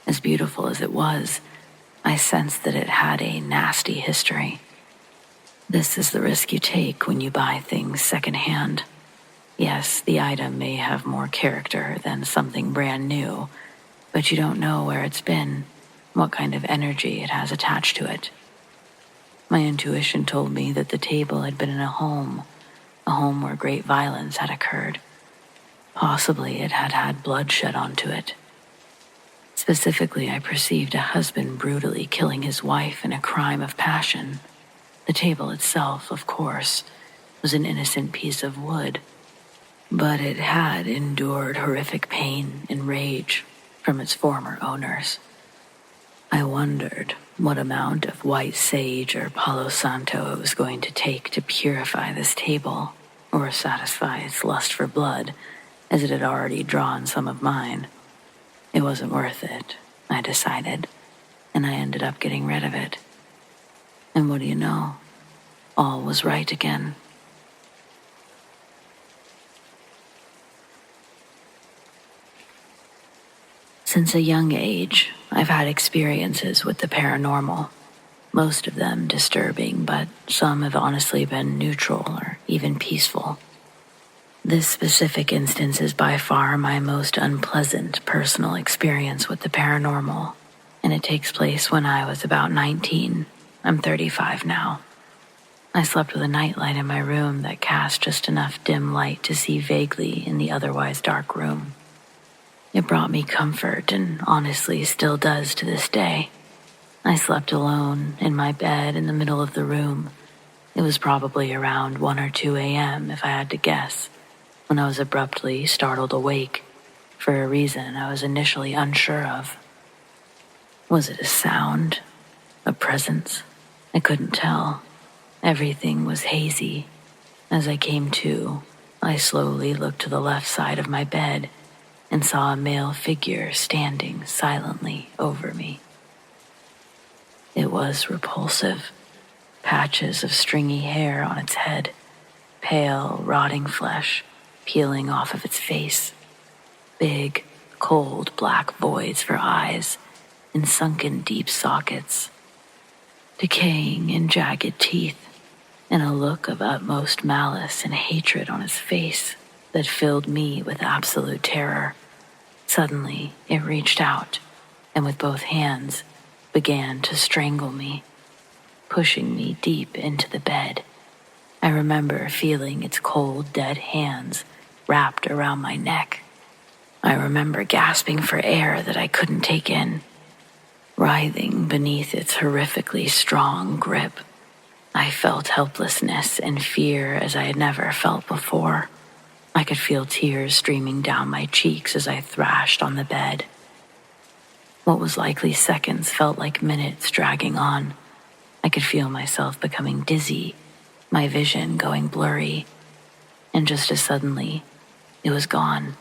As beautiful as it was, I sensed that it had a nasty history. This is the risk you take when you buy things secondhand. Yes, the item may have more character than something brand new, but you don't know where it's been, what kind of energy it has attached to it. My intuition told me that the table had been in a home where great violence had occurred. Possibly it had had blood shed onto it. Specifically, I perceived a husband brutally killing his wife in a crime of passion. The table itself, of course, was an innocent piece of wood, but it had endured horrific pain and rage from its former owners. I wondered what amount of white sage or Palo Santo it was going to take to purify this table or satisfy its lust for blood, as it had already drawn some of mine. It wasn't worth it, I decided, and I ended up getting rid of it. And what do you know? All was right again. Since a young age, I've had experiences with the paranormal. Most of them disturbing, but some have honestly been neutral or even peaceful. This specific instance is by far my most unpleasant personal experience with the paranormal, and it takes place when I was about 19. I'm 35 now. I slept with a nightlight in my room that cast just enough dim light to see vaguely in the otherwise dark room. It brought me comfort and honestly still does to this day. I slept alone in my bed in the middle of the room. It was probably around 1 or 2 a.m. if I had to guess, when I was abruptly startled awake for a reason I was initially unsure of. Was it a sound? A presence? I couldn't tell. Everything was hazy. As I came to, I slowly looked to the left side of my bed and saw a male figure standing silently over me. It was repulsive. Patches of stringy hair on its head, pale, rotting flesh peeling off of its face. big, cold black voids for eyes in sunken deep sockets, decaying and jagged teeth, and a look of utmost malice and hatred on his face that filled me with absolute terror. Suddenly, it reached out, and with both hands began to strangle me, pushing me deep into the bed. I remember feeling its cold, dead hands wrapped around my neck. I remember gasping for air that I couldn't take in, writhing beneath its horrifically strong grip. I felt helplessness and fear as I had never felt before. I could feel tears streaming down my cheeks as I thrashed on the bed. What was likely seconds felt like minutes dragging on. I could feel myself becoming dizzy, my vision going blurry, and just as suddenly, it was gone.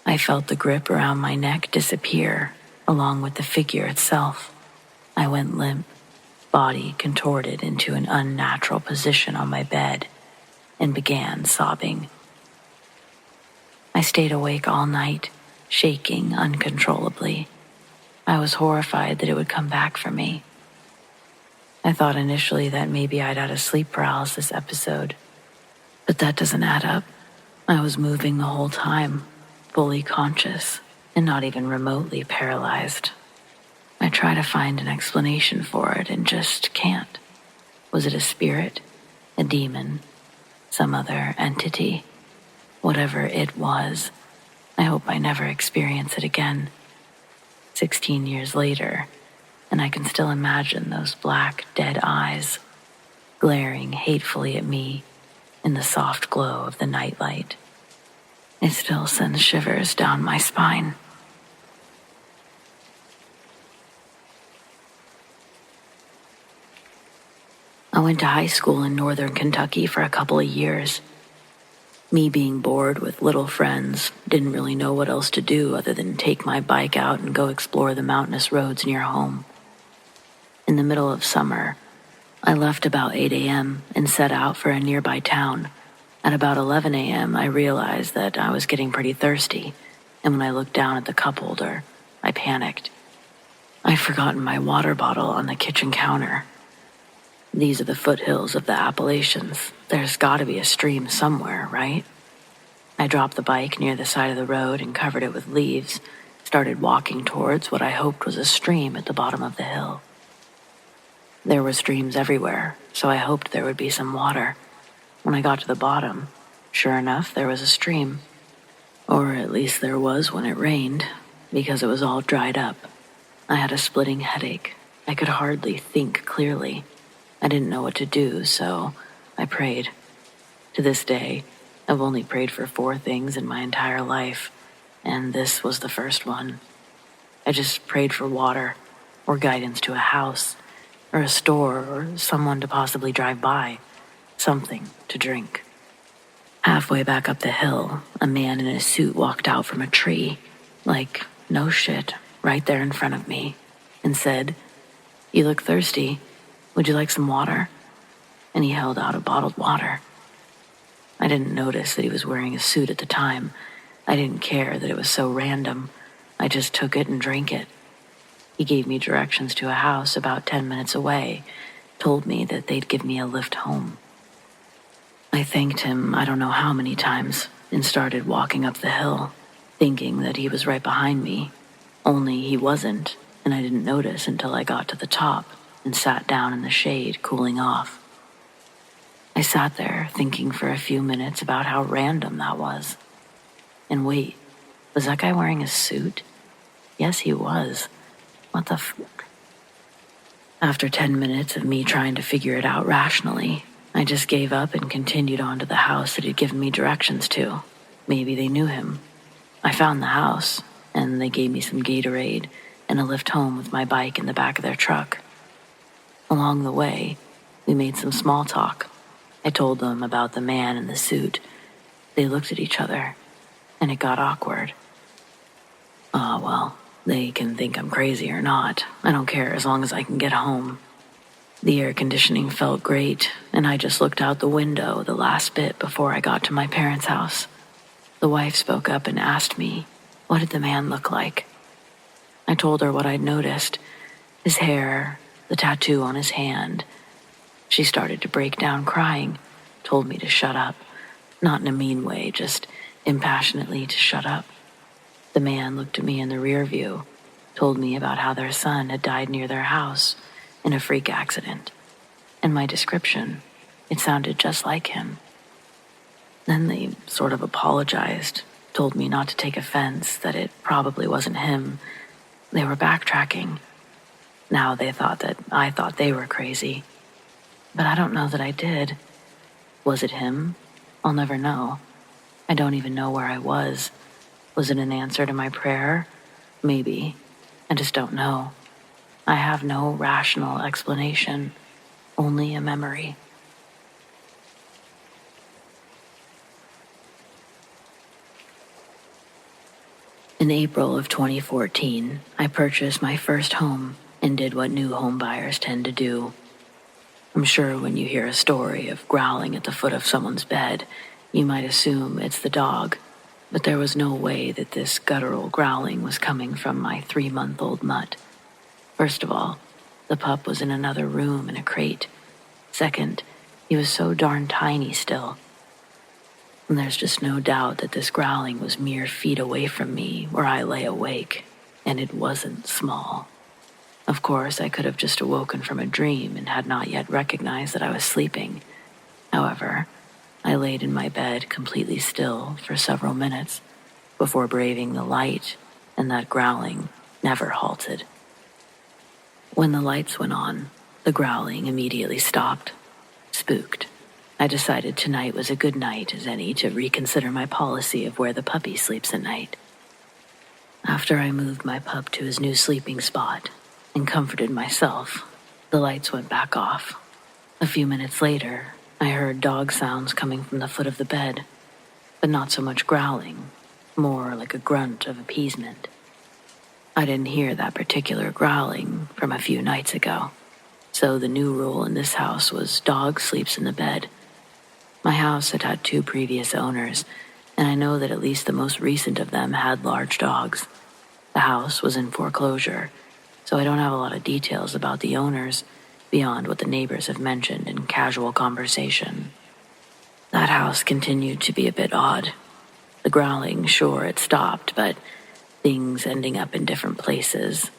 I felt the grip around my neck disappear, along with the figure itself. I went limp, body contorted into an unnatural position on my bed, and began sobbing. I stayed awake all night, shaking uncontrollably. I was horrified that it would come back for me. I thought initially that maybe I'd had a sleep paralysis episode, but that doesn't add up. I was moving the whole time, fully conscious, and not even remotely paralyzed. I try to find an explanation for it and just can't. Was it a spirit, a demon, some other entity? Whatever it was, I hope I never experience it again. 16 years later, and I can still imagine those black, dead eyes glaring hatefully at me in the soft glow of the nightlight. It still sends shivers down my spine. I went to high school in northern Kentucky for a couple of years. Me being bored with little friends, didn't really know what else to do other than take my bike out and go explore the mountainous roads near home. In the middle of summer, I left about 8 a.m. and set out for a nearby town. At about 11 a.m., I realized that I was getting pretty thirsty, and when I looked down at the cup holder, I panicked. I'd forgotten my water bottle on the kitchen counter. These are the foothills of the Appalachians. There's gotta be a stream somewhere, right? I dropped the bike near the side of the road and covered it with leaves, started walking towards what I hoped was a stream at the bottom of the hill. There were streams everywhere, so I hoped there would be some water. When I got to the bottom, sure enough, there was a stream. Or at least there was when it rained, because it was all dried up. I had a splitting headache. I could hardly think clearly. I didn't know what to do, so I prayed. To this day, I've only prayed for 4 things in my entire life, and this was the first one. I just prayed for water, or guidance to a house, or a store, or someone to possibly drive by, something to drink. Halfway back up the hill, a man in a suit walked out from a tree, like, no shit, right there in front of me, and said, "You look thirsty. Would you like some water?" And he held out a bottled water. I didn't notice that he was wearing a suit at the time. I didn't care that it was so random. I just took it and drank it. He gave me directions to a house about 10 minutes away, told me that they'd give me a lift home. I thanked him I don't know how many times and started walking up the hill, thinking that he was right behind me. Only he wasn't, and I didn't notice until I got to the top and sat down in the shade, cooling off. I sat there thinking for a few minutes about how random that was. And wait, was that guy wearing a suit? Yes, he was. What the fuck? After 10 minutes of me trying to figure it out rationally, I just gave up and continued on to the house that he'd given me directions to. Maybe they knew him. I found the house, and they gave me some Gatorade and a lift home with my bike in the back of their truck. Along the way, we made some small talk. I told them about the man in the suit. They looked at each other, and it got awkward. Well, they can think I'm crazy or not. I don't care as long as I can get home. The air conditioning felt great, and I just looked out the window the last bit before I got to my parents' house. The wife spoke up and asked me, what did the man look like? I told her what I'd noticed, his hair, the tattoo on his hand. She started to break down crying, told me to shut up, not in a mean way, just impassionately to shut up. The man looked at me in the rear view, told me about how their son had died near their house in a freak accident. And my description, it sounded just like him. Then they sort of apologized, told me not to take offense, that it probably wasn't him. They were backtracking. Now they thought that I thought they were crazy. But I don't know that I did. Was it him? I'll never know. I don't even know where I was. Was it an answer to my prayer? Maybe. I just don't know. I have no rational explanation, only a memory. In April of 2014, I purchased my first home and did what new home buyers tend to do. I'm sure when you hear a story of growling at the foot of someone's bed, you might assume it's the dog, but there was no way that this guttural growling was coming from my 3-month-old mutt. First of all, the pup was in another room in a crate. Second, he was so darn tiny still. And there's just no doubt that this growling was mere feet away from me where I lay awake, and it wasn't small. Of course, I could have just awoken from a dream and had not yet recognized that I was sleeping. However, I laid in my bed completely still for several minutes before braving the light, and that growling never halted. When the lights went on, the growling immediately stopped. Spooked, I decided tonight was a good night as any to reconsider my policy of where the puppy sleeps at night. After I moved my pup to his new sleeping spot and comforted myself, the lights went back off. A few minutes later, I heard dog sounds coming from the foot of the bed, but not so much growling, more like a grunt of appeasement. I didn't hear that particular growling from a few nights ago, so the new rule in this house was dog sleeps in the bed. My house had had 2 previous owners, and I know that at least the most recent of them had large dogs. The house was in foreclosure, so I don't have a lot of details about the owners beyond what the neighbors have mentioned in casual conversation. That house continued to be a bit odd. The growling, sure, it stopped, but things ending up in different places.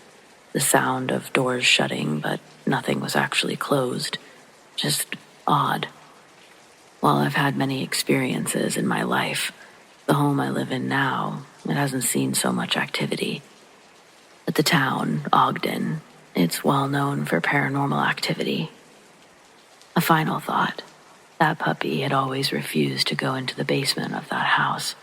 The sound of doors shutting, but nothing was actually closed. Just odd. While I've had many experiences in my life, the home I live in now, it hasn't seen so much activity. At the town, Ogden, it's well known for paranormal activity. A final thought. That puppy had always refused to go into the basement of that house.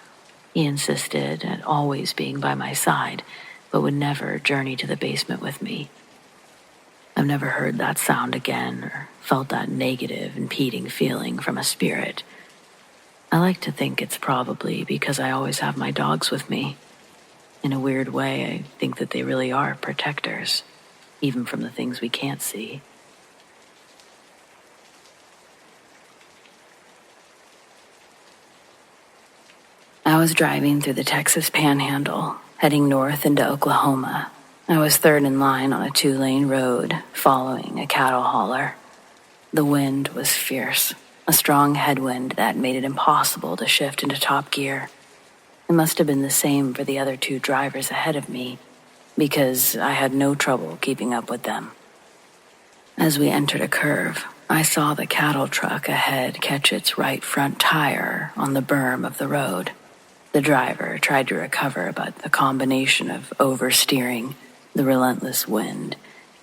He insisted at always being by my side, but would never journey to the basement with me. I've never heard that sound again or felt that negative, impeding feeling from a spirit. I like to think it's probably because I always have my dogs with me. In a weird way, I think that they really are protectors, even from the things we can't see. I was driving through the Texas Panhandle, heading north into Oklahoma. I was third in line on a 2-lane road, following a cattle hauler. The wind was fierce, a strong headwind that made it impossible to shift into top gear. It must have been the same for the other 2 drivers ahead of me, because I had no trouble keeping up with them. As we entered a curve, I saw the cattle truck ahead catch its right front tire on the berm of the road. The driver tried to recover, but the combination of oversteering, the relentless wind,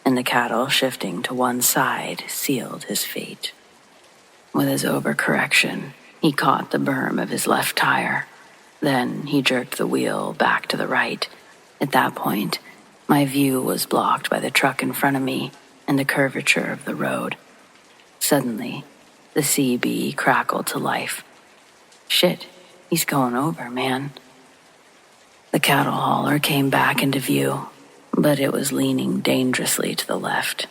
and the cattle shifting to one side sealed his fate. With his overcorrection, he caught the berm of his left tire. Then he jerked the wheel back to the right. At that point, my view was blocked by the truck in front of me and the curvature of the road. Suddenly, the CB crackled to life. Shit, he's going over, man. The cattle hauler came back into view, but it was leaning dangerously to the left.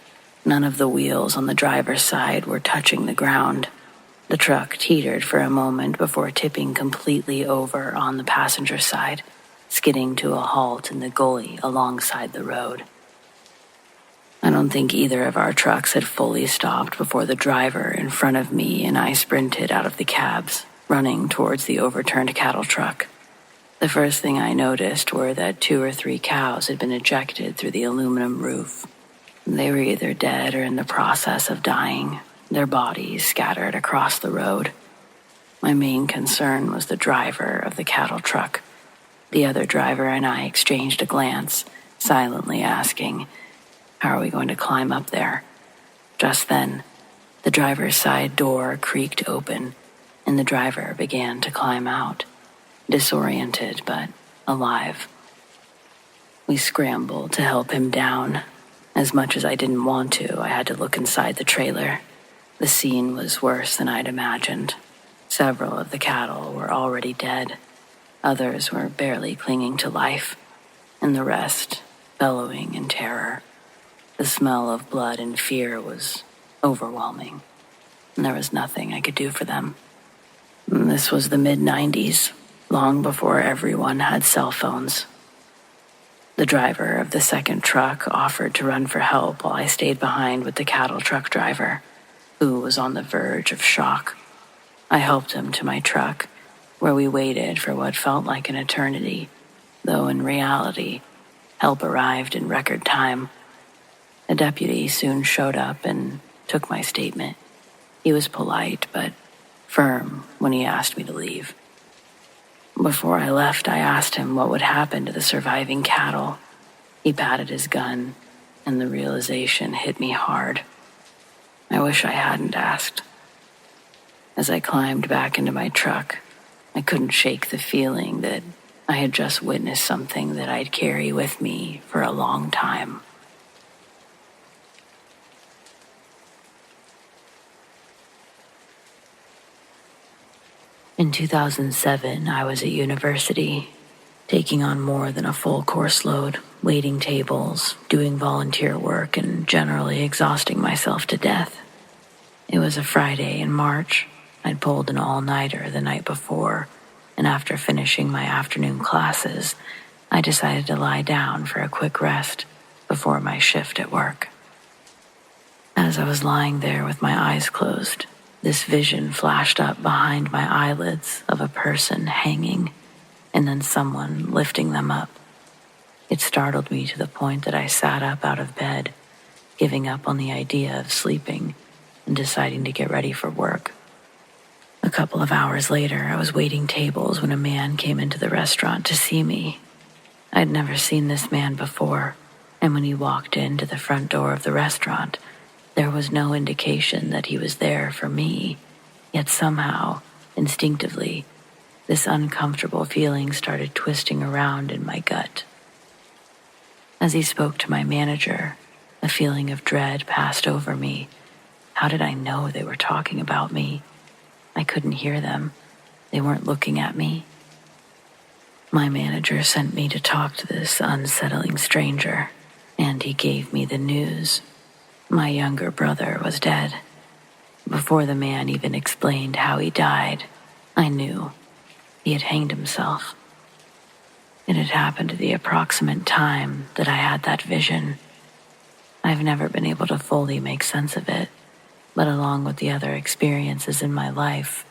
None of the wheels on the driver's side were touching the ground. The truck teetered for a moment before tipping completely over on the passenger side, skidding to a halt in the gully alongside the road. I don't think either of our trucks had fully stopped before the driver in front of me and I sprinted out of the cabs, running towards the overturned cattle truck. The first thing I noticed were that 2 or 3 cows had been ejected through the aluminum roof. They were either dead or in the process of dying, their bodies scattered across the road. My main concern was the driver of the cattle truck. The other driver and I exchanged a glance, silently asking, "How are we going to climb up there?" Just then, the driver's side door creaked open, and the driver began to climb out, disoriented but alive. We scrambled to help him down. As much as I didn't want to, I had to look inside the trailer. The scene was worse than I'd imagined. Several of the cattle were already dead. Others were barely clinging to life, and the rest bellowing in terror. The smell of blood and fear was overwhelming, and there was nothing I could do for them. This was the mid-90s, long before everyone had cell phones. The driver of the second truck offered to run for help while I stayed behind with the cattle truck driver, who was on the verge of shock. I helped him to my truck, where we waited for what felt like an eternity, though in reality, help arrived in record time. A deputy soon showed up and took my statement. He was polite but firm when he asked me to leave. Before I left, I asked him what would happen to the surviving cattle. He patted his gun, and the realization hit me hard. I wish I hadn't asked. As I climbed back into my truck, I couldn't shake the feeling that I had just witnessed something that I'd carry with me for a long time. In 2007, I was at university, taking on more than a full course load, waiting tables, doing volunteer work, and generally exhausting myself to death. It was a Friday in March. I'd pulled an all-nighter the night before, and after finishing my afternoon classes, I decided to lie down for a quick rest before my shift at work. As I was lying there with my eyes closed, this vision flashed up behind my eyelids of a person hanging, and then someone lifting them up. It startled me to the point that I sat up out of bed, giving up on the idea of sleeping and deciding to get ready for work. A couple of hours later, I was waiting tables when a man came into the restaurant to see me. I'd never seen this man before, and when he walked into the front door of the restaurant, there was no indication that he was there for me, yet somehow, instinctively, this uncomfortable feeling started twisting around in my gut. As he spoke to my manager, a feeling of dread passed over me. How did I know they were talking about me? I couldn't hear them. They weren't looking at me. My manager sent me to talk to this unsettling stranger, and he gave me the news. My younger brother was dead. Before the man even explained how he died, I knew he had hanged himself. It had happened at the approximate time that I had that vision. I've never been able to fully make sense of it, but along with the other experiences in my life,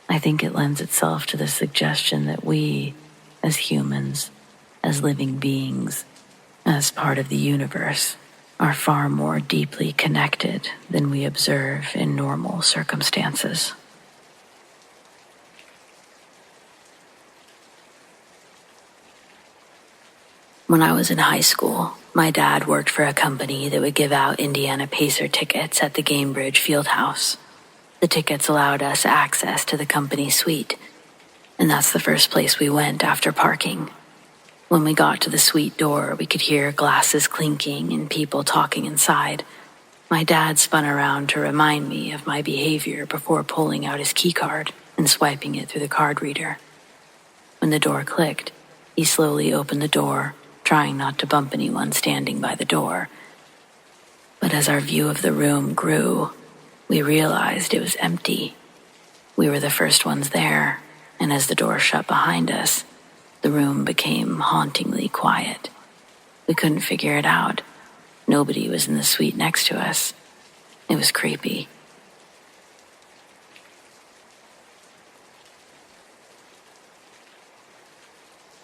I think it lends itself to the suggestion that we, as humans, as living beings, as part of the universe, are far more deeply connected than we observe in normal circumstances. When I was in high school, my dad worked for a company that would give out Indiana Pacer tickets at the Gamebridge Fieldhouse. The tickets allowed us access to the company suite, and that's the first place we went after parking. When we got to the suite door, we could hear glasses clinking and people talking inside. My dad spun around to remind me of my behavior before pulling out his keycard and swiping it through the card reader. When the door clicked, he slowly opened the door, trying not to bump anyone standing by the door. But as our view of the room grew, we realized it was empty. We were the first ones there, and as the door shut behind us, the room became hauntingly quiet. We couldn't figure it out. Nobody was in the suite next to us. It was creepy.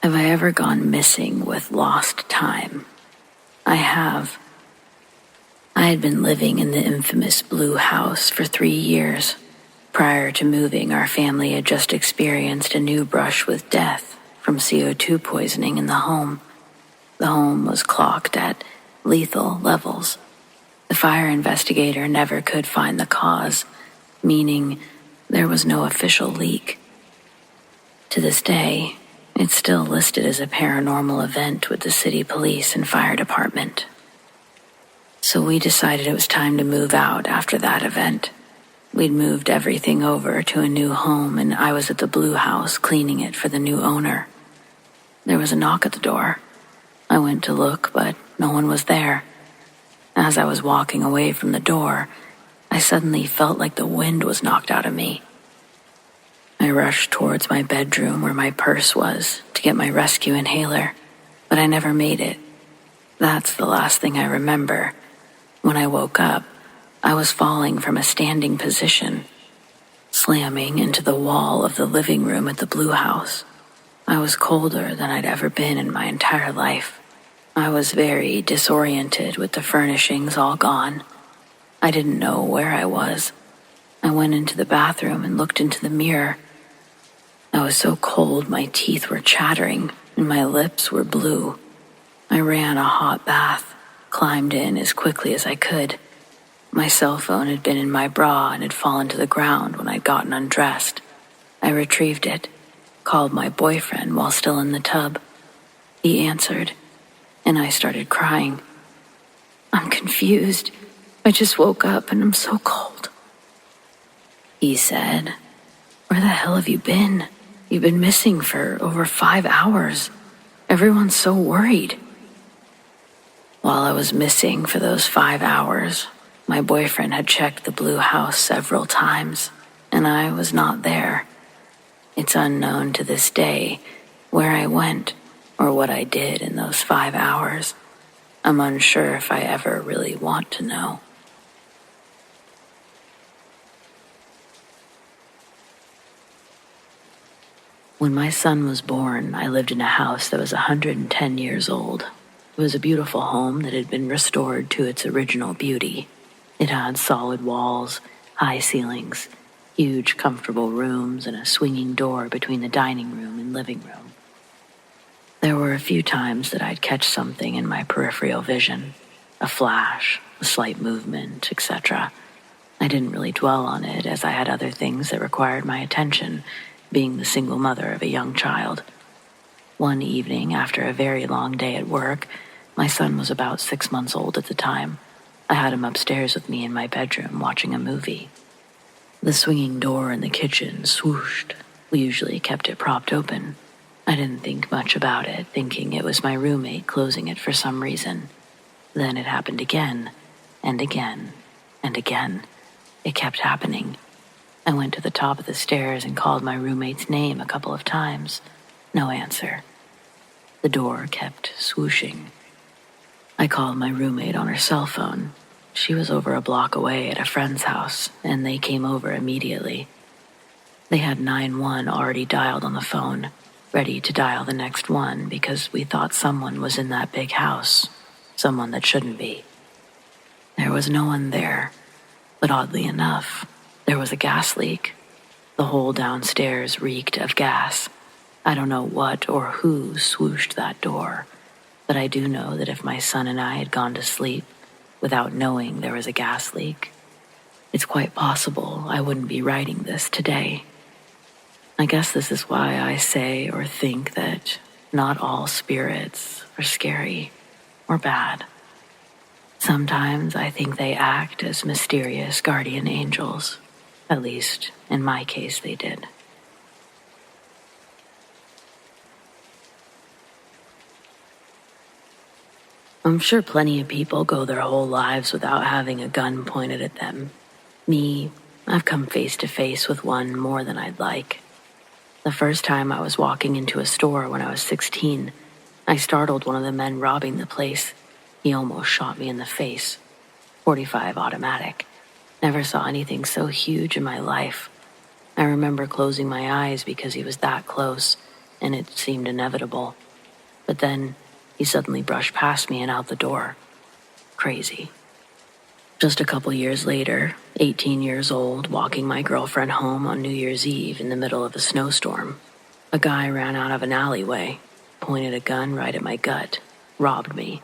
Have I ever gone missing with lost time? I have. I had been living in the infamous Blue House for 3 years. Prior to moving, our family had just experienced a new brush with death from CO2 poisoning in the home. The home was clocked at lethal levels. The fire investigator never could find the cause, meaning there was no official leak. To this day, it's still listed as a paranormal event with the city police and fire department. So we decided it was time to move out after that event. We'd moved everything over to a new home, and I was at the Blue House cleaning it for the new owner. There was a knock at the door. I went to look, but no one was there. As I was walking away from the door, I suddenly felt like the wind was knocked out of me. I rushed towards my bedroom where my purse was to get my rescue inhaler, but I never made it. That's the last thing I remember. When I woke up, I was falling from a standing position, slamming into the wall of the living room at the Blue House. I was colder than I'd ever been in my entire life. I was very disoriented with the furnishings all gone. I didn't know where I was. I went into the bathroom and looked into the mirror. I was so cold my teeth were chattering and my lips were blue. I ran a hot bath, climbed in as quickly as I could. My cell phone had been in my bra and had fallen to the ground when I'd gotten undressed. I retrieved it, called my boyfriend while still in the tub. He answered, and I started crying. "I'm confused. I just woke up and I'm so cold." He said, "Where the hell have you been? You've been missing for over 5 hours. Everyone's so worried." While I was missing for those 5 hours, my boyfriend had checked the Blue House several times, and I was not there. It's unknown to this day where I went or what I did in those 5 hours. I'm unsure if I ever really want to know. When my son was born, I lived in a house that was 110 years old. It was a beautiful home that had been restored to its original beauty. It had solid walls, high ceilings, huge comfortable rooms, and a swinging door between the dining room and living room. There were a few times that I'd catch something in my peripheral vision, a flash, a slight movement, etc. I didn't really dwell on it as I had other things that required my attention, being the single mother of a young child. One evening, after a very long day at work, my son was about 6 months old at the time. I had him upstairs with me in my bedroom watching a movie. The swinging door in the kitchen swooshed. We usually kept it propped open. I didn't think much about it, thinking it was my roommate closing it for some reason. Then it happened again, and again, and again. It kept happening. I went to the top of the stairs and called my roommate's name a couple of times. No answer. The door kept swooshing. I called my roommate on her cell phone. She was over a block away at a friend's house, and they came over immediately. They had 911 already dialed on the phone, ready to dial the next one because we thought someone was in that big house, someone that shouldn't be. There was no one there, but oddly enough, there was a gas leak. The whole downstairs reeked of gas. I don't know what or who swooshed that door, but I do know that if my son and I had gone to sleep without knowing there was a gas leak, it's quite possible I wouldn't be writing this today. I guess this is why I say or think that not all spirits are scary or bad. Sometimes I think they act as mysterious guardian angels. At least, in my case, they did. I'm sure plenty of people go their whole lives without having a gun pointed at them. Me, I've come face to face with one more than I'd like. The first time I was walking into a store when I was 16, I startled one of the men robbing the place. He almost shot me in the face. .45 automatic. Never saw anything so huge in my life. I remember closing my eyes because he was that close, and it seemed inevitable. But then, he suddenly brushed past me and out the door. Crazy. Just a couple years later, 18 years old, walking my girlfriend home on New Year's Eve in the middle of a snowstorm, a guy ran out of an alleyway, pointed a gun right at my gut, robbed me.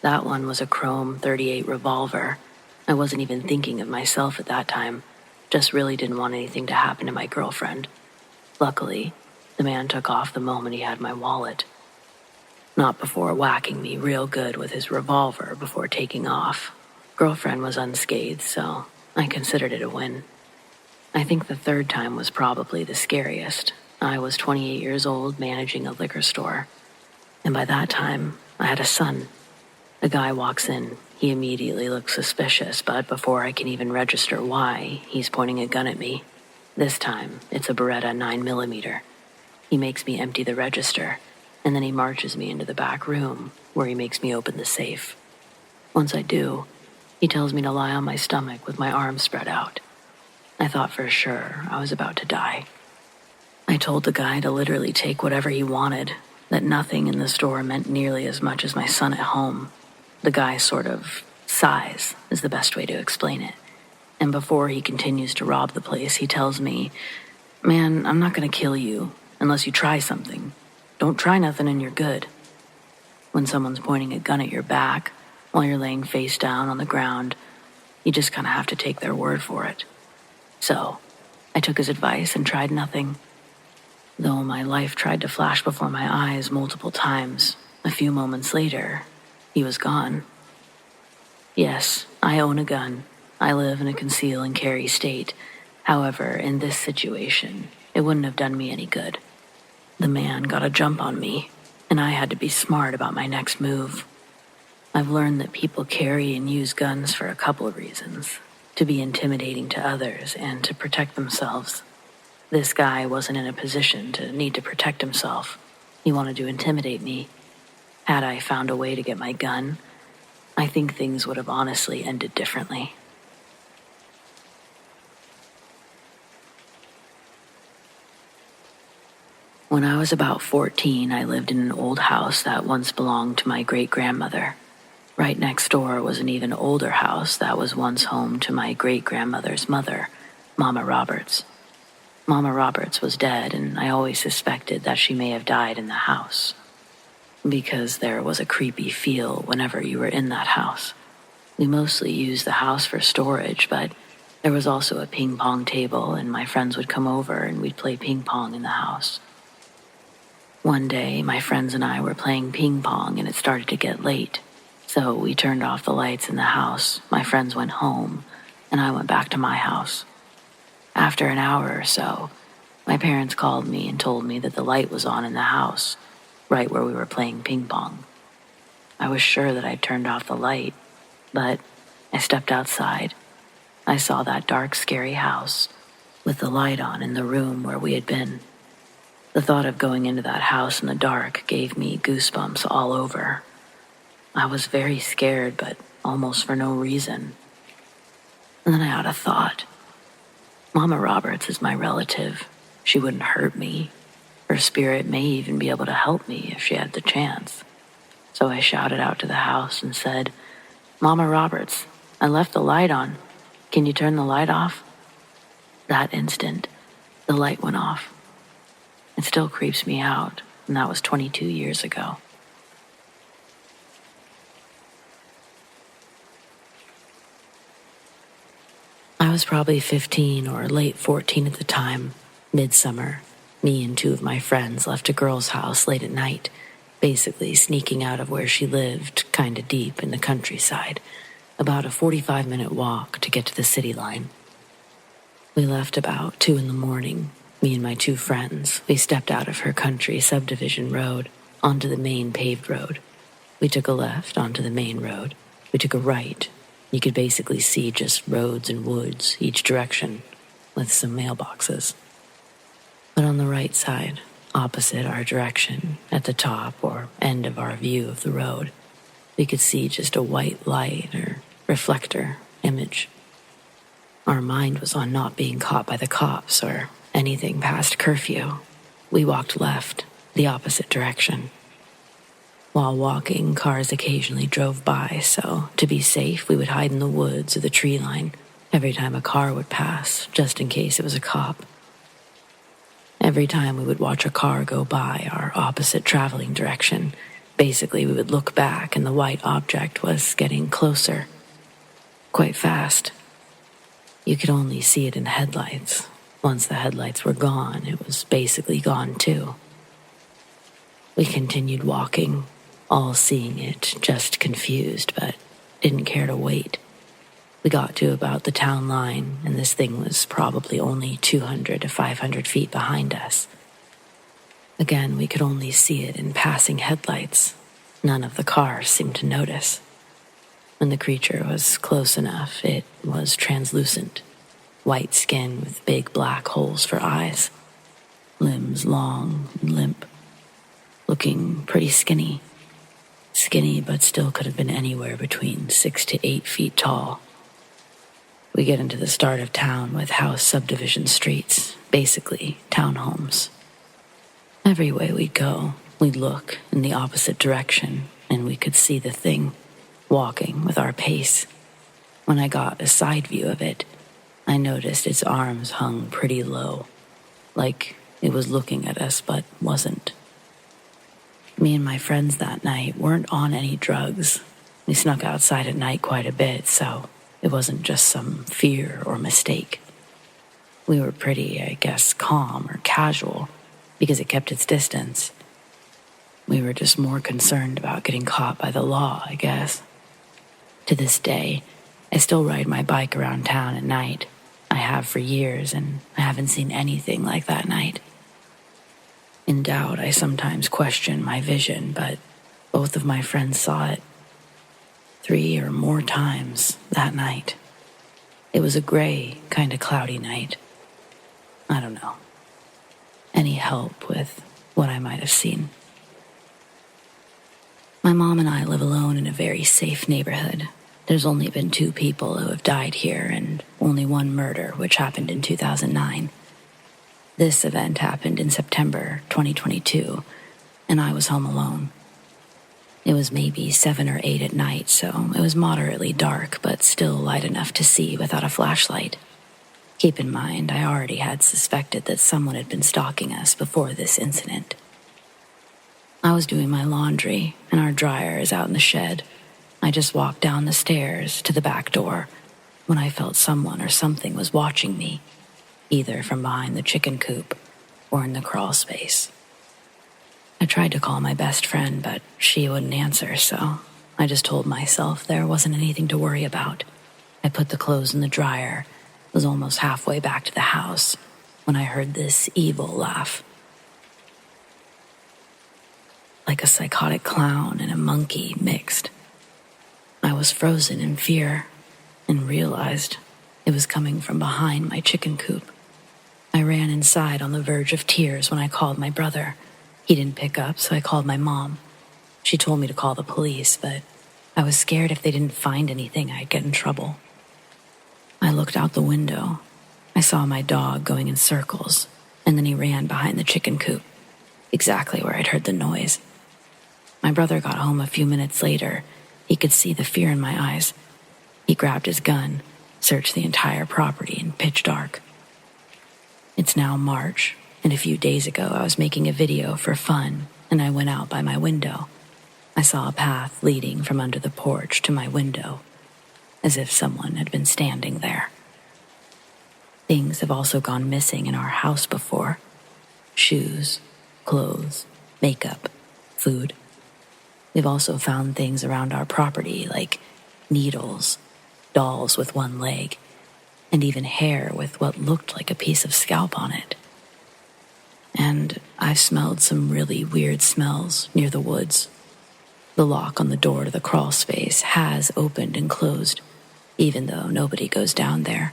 That one was a chrome .38 revolver. I wasn't even thinking of myself at that time, just really didn't want anything to happen to my girlfriend. Luckily, the man took off the moment he had my wallet. Not before whacking me real good with his revolver before taking off. Girlfriend was unscathed, so I considered it a win. I think the third time was probably the scariest. I was 28 years old managing a liquor store. And by that time, I had a son. A guy walks in. He immediately looks suspicious, but before I can even register why, he's pointing a gun at me. This time, it's a Beretta 9mm. He makes me empty the register, and then he marches me into the back room, where he makes me open the safe. Once I do, he tells me to lie on my stomach with my arms spread out. I thought for sure I was about to die. I told the guy to literally take whatever he wanted, that nothing in the store meant nearly as much as my son at home. The guy's sort of sighs is the best way to explain it. And before he continues to rob the place, he tells me, "Man, I'm not gonna kill you unless you try something. Don't try nothing and you're good." When someone's pointing a gun at your back while you're laying face down on the ground, you just kind of have to take their word for it. So, I took his advice and tried nothing. Though my life tried to flash before my eyes multiple times, a few moments later, he was gone. Yes, I own a gun. I live in a conceal and carry state. However, in this situation, it wouldn't have done me any good. The man got a jump on me, and I had to be smart about my next move. I've learned that people carry and use guns for a couple of reasons: to be intimidating to others and to protect themselves. This guy wasn't in a position to need to protect himself. He wanted to intimidate me. Had I found a way to get my gun, I think things would have honestly ended differently. When I was about 14, I lived in an old house that once belonged to my great-grandmother. Right next door was an even older house that was once home to my great-grandmother's mother, Mama Roberts. Mama Roberts was dead, and I always suspected that she may have died in the house, because there was a creepy feel whenever you were in that house. We mostly used the house for storage, but there was also a ping pong table, and my friends would come over and we'd play ping pong in the house. One day, my friends and I were playing ping pong and it started to get late. So we turned off the lights in the house, my friends went home, and I went back to my house. After an hour or so, my parents called me and told me that the light was on in the house, right where we were playing ping pong. I was sure that I'd turned off the light, but I stepped outside. I saw that dark, scary house with the light on in the room where we had been. The thought of going into that house in the dark gave me goosebumps all over. I was very scared, but almost for no reason. And then I had a thought. Mama Roberts is my relative. She wouldn't hurt me. Her spirit may even be able to help me if she had the chance. So I shouted out to the house and said, "Mama Roberts, I left the light on. Can you turn the light off?" That instant, the light went off. It still creeps me out, and that was 22 years ago. I was probably 15 or late 14 at the time, midsummer. Me and two of my friends left a girl's house late at night, basically sneaking out of where she lived, kinda deep in the countryside, about a 45-minute walk to get to the city line. We left about 2 in the morning. Me and my two friends, we stepped out of her country subdivision road onto the main paved road. We took a left onto the main road. We took a right, You could basically see just roads and woods each direction, with some mailboxes. But on the right side, opposite our direction, at the top or end of our view of the road, we could see just a white light or reflector image. Our mind was on not being caught by the cops or anything past curfew. We walked left, the opposite direction. While walking, cars occasionally drove by, so to be safe, we would hide in the woods or the tree line every time a car would pass, just in case it was a cop. Every time we would watch a car go by our opposite traveling direction, basically we would look back and the white object was getting closer, quite fast. You could only see it in headlights. Once the headlights were gone, it was basically gone too. We continued walking, all seeing it, just confused, but didn't care to wait. We got to about the town line, and this thing was probably only 200 to 500 feet behind us. Again, we could only see it in passing headlights. None of the cars seemed to notice. When the creature was close enough, it was translucent, white skin with big black holes for eyes, limbs long and limp, looking pretty skinny. Skinny, but still could have been anywhere between 6 to 8 feet tall. We get into the start of town with house subdivision streets, basically townhomes. Every way we'd go, we'd look in the opposite direction, and we could see the thing walking with our pace. When I got a side view of it, I noticed its arms hung pretty low, like it was looking at us but wasn't. Me and my friends that night weren't on any drugs. We snuck outside at night quite a bit, so it wasn't just some fear or mistake. We were pretty, I guess, calm or casual because it kept its distance. We were just more concerned about getting caught by the law, I guess. To this day, I still ride my bike around town at night. I have for years, and I haven't seen anything like that night. In doubt, I sometimes question my vision, but both of my friends saw it 3 or more times that night. It was a gray, kind of cloudy night. I don't know. Any help with what I might have seen? My mom and I live alone in a very safe neighborhood. There's only been 2 people who have died here and only 1 murder, which happened in 2009. This event happened in September 2022, and I was home alone. It was maybe 7 or 8 at night, so it was moderately dark, but still light enough to see without a flashlight. Keep in mind, I already had suspected that someone had been stalking us before this incident. I was doing my laundry, and our dryer is out in the shed. I just walked down the stairs to the back door when I felt someone or something was watching me, either from behind the chicken coop or in the crawl space. I tried to call my best friend, but she wouldn't answer, so I just told myself there wasn't anything to worry about. I put the clothes in the dryer, was almost halfway back to the house when I heard this evil laugh. Like a psychotic clown and a monkey mixed. I was frozen in fear and realized it was coming from behind my chicken coop. I ran inside on the verge of tears when I called my brother. He didn't pick up, so I called my mom. She told me to call the police, but I was scared if they didn't find anything, I'd get in trouble. I looked out the window. I saw my dog going in circles, and then he ran behind the chicken coop, exactly where I'd heard the noise. My brother got home a few minutes later. He could see the fear in my eyes. He grabbed his gun, searched the entire property in pitch dark. It's now March, and a few days ago I was making a video for fun, and I went out by my window. I saw a path leading from under the porch to my window, as if someone had been standing there. Things have also gone missing in our house before. Shoes, clothes, makeup, food. We've also found things around our property like needles, dolls with 1 leg, and even hair with what looked like a piece of scalp on it. And I've smelled some really weird smells near the woods. The lock on the door to the crawl space has opened and closed, even though nobody goes down there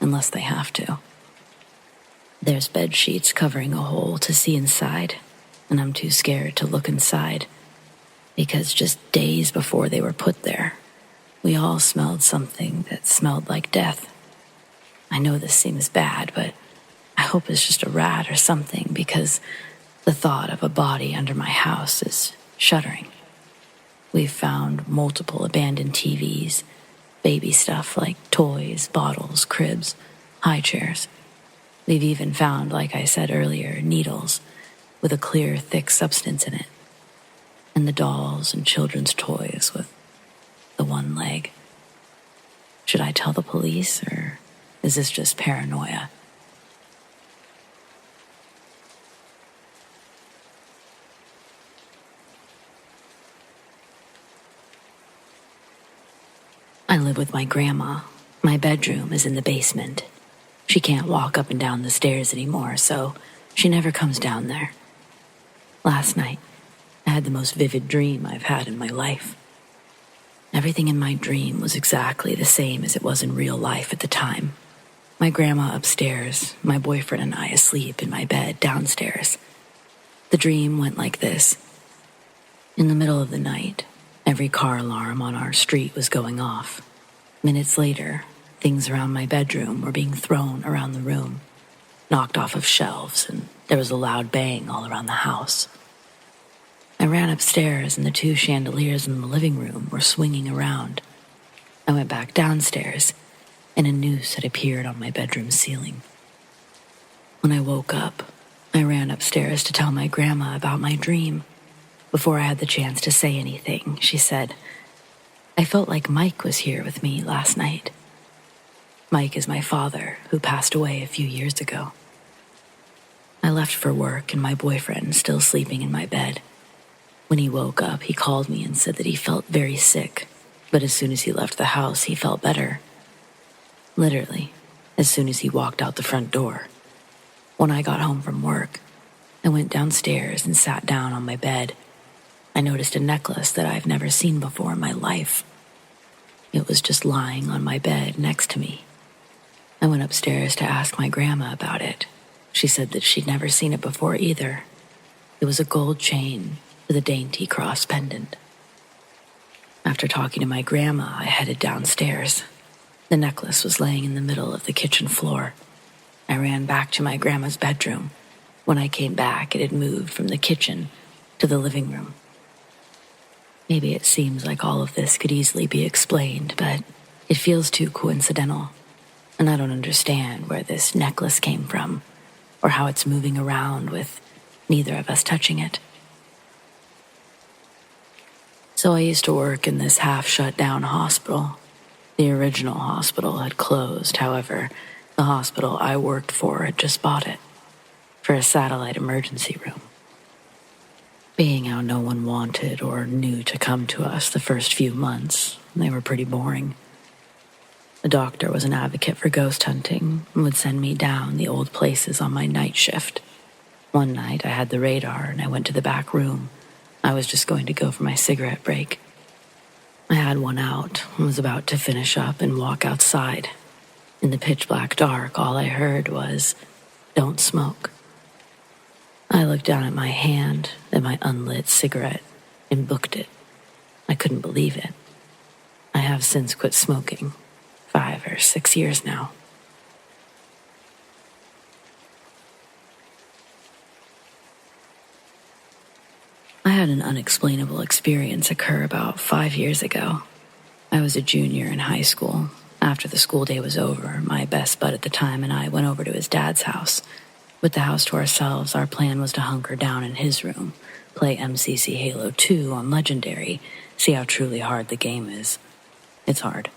unless they have to. There's bed sheets covering a hole to see inside, and I'm too scared to look inside because just days before they were put there, we all smelled something that smelled like death. I know this seems bad, but I hope it's just a rat or something because the thought of a body under my house is shuddering. We've found multiple abandoned TVs, baby stuff like toys, bottles, cribs, high chairs. We've even found, like I said earlier, needles with a clear, thick substance in it, and the dolls and children's toys with the one leg. Should I tell the police, or is this just paranoia? I live with my grandma. My bedroom is in the basement. She can't walk up and down the stairs anymore, so she never comes down there. Last night, I had the most vivid dream I've had in my life. Everything in my dream was exactly the same as it was in real life at the time. My grandma upstairs, my boyfriend and I asleep in my bed downstairs. The dream went like this. In the middle of the night, every car alarm on our street was going off. Minutes later, things around my bedroom were being thrown around the room, knocked off of shelves, and there was a loud bang all around the house. I ran upstairs, and the two chandeliers in the living room were swinging around. I went back downstairs, and a noose had appeared on my bedroom ceiling. When I woke up, I ran upstairs to tell my grandma about my dream. Before I had the chance to say anything, she said, "I felt like Mike was here with me last night." Mike is my father, who passed away a few years ago. I left for work, and my boyfriend still sleeping in my bed. When he woke up, he called me and said that he felt very sick, but as soon as he left the house, he felt better. Literally, as soon as he walked out the front door. When I got home from work, I went downstairs and sat down on my bed. I noticed a necklace that I've never seen before in my life. It was just lying on my bed next to me. I went upstairs to ask my grandma about it. She said that she'd never seen it before either. It was a gold chain with a dainty cross pendant. After talking to my grandma, I headed downstairs. The necklace was laying in the middle of the kitchen floor. I ran back to my grandma's bedroom. When I came back, it had moved from the kitchen to the living room. Maybe it seems like all of this could easily be explained, but it feels too coincidental. And I don't understand where this necklace came from, or how it's moving around with neither of us touching it. So I used to work in this half-shut-down hospital. The original hospital had closed. However, the hospital I worked for had just bought it for a satellite emergency room. Being how no one wanted or knew to come to us the first few months, they were pretty boring. The doctor was an advocate for ghost hunting and would send me down the old places on my night shift. One night I had the radar and I went to the back room. I was just going to go for my cigarette break. I had one out and was about to finish up and walk outside. In the pitch black dark, all I heard was, "Don't smoke." I looked down at my hand, at my unlit cigarette, and booked it. I couldn't believe it. I have since quit smoking, 5 or 6 years now. I had an unexplainable experience occur about 5 years ago. I was a junior in high school. After the school day was over, my best bud at the time and I went over to his dad's house. With the house to ourselves, our plan was to hunker down in his room, play MCC Halo 2 on Legendary, see how truly hard the game is. It's hard.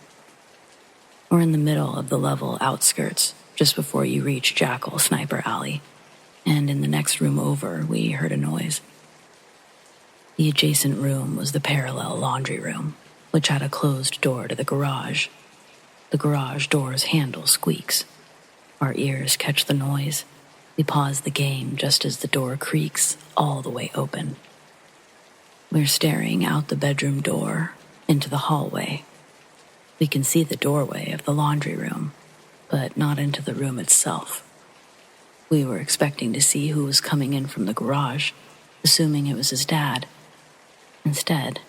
We're in the middle of the level outskirts, just before you reach Jackal Sniper Alley, and in the next room over, we heard a noise. The adjacent room was the parallel laundry room, which had a closed door to the garage. The garage door's handle squeaks. Our ears catch the noise. We pause the game just as the door creaks all the way open. We're staring out the bedroom door into the hallway. We can see the doorway of the laundry room, but not into the room itself. We were expecting to see who was coming in from the garage, assuming it was his dad. Instead,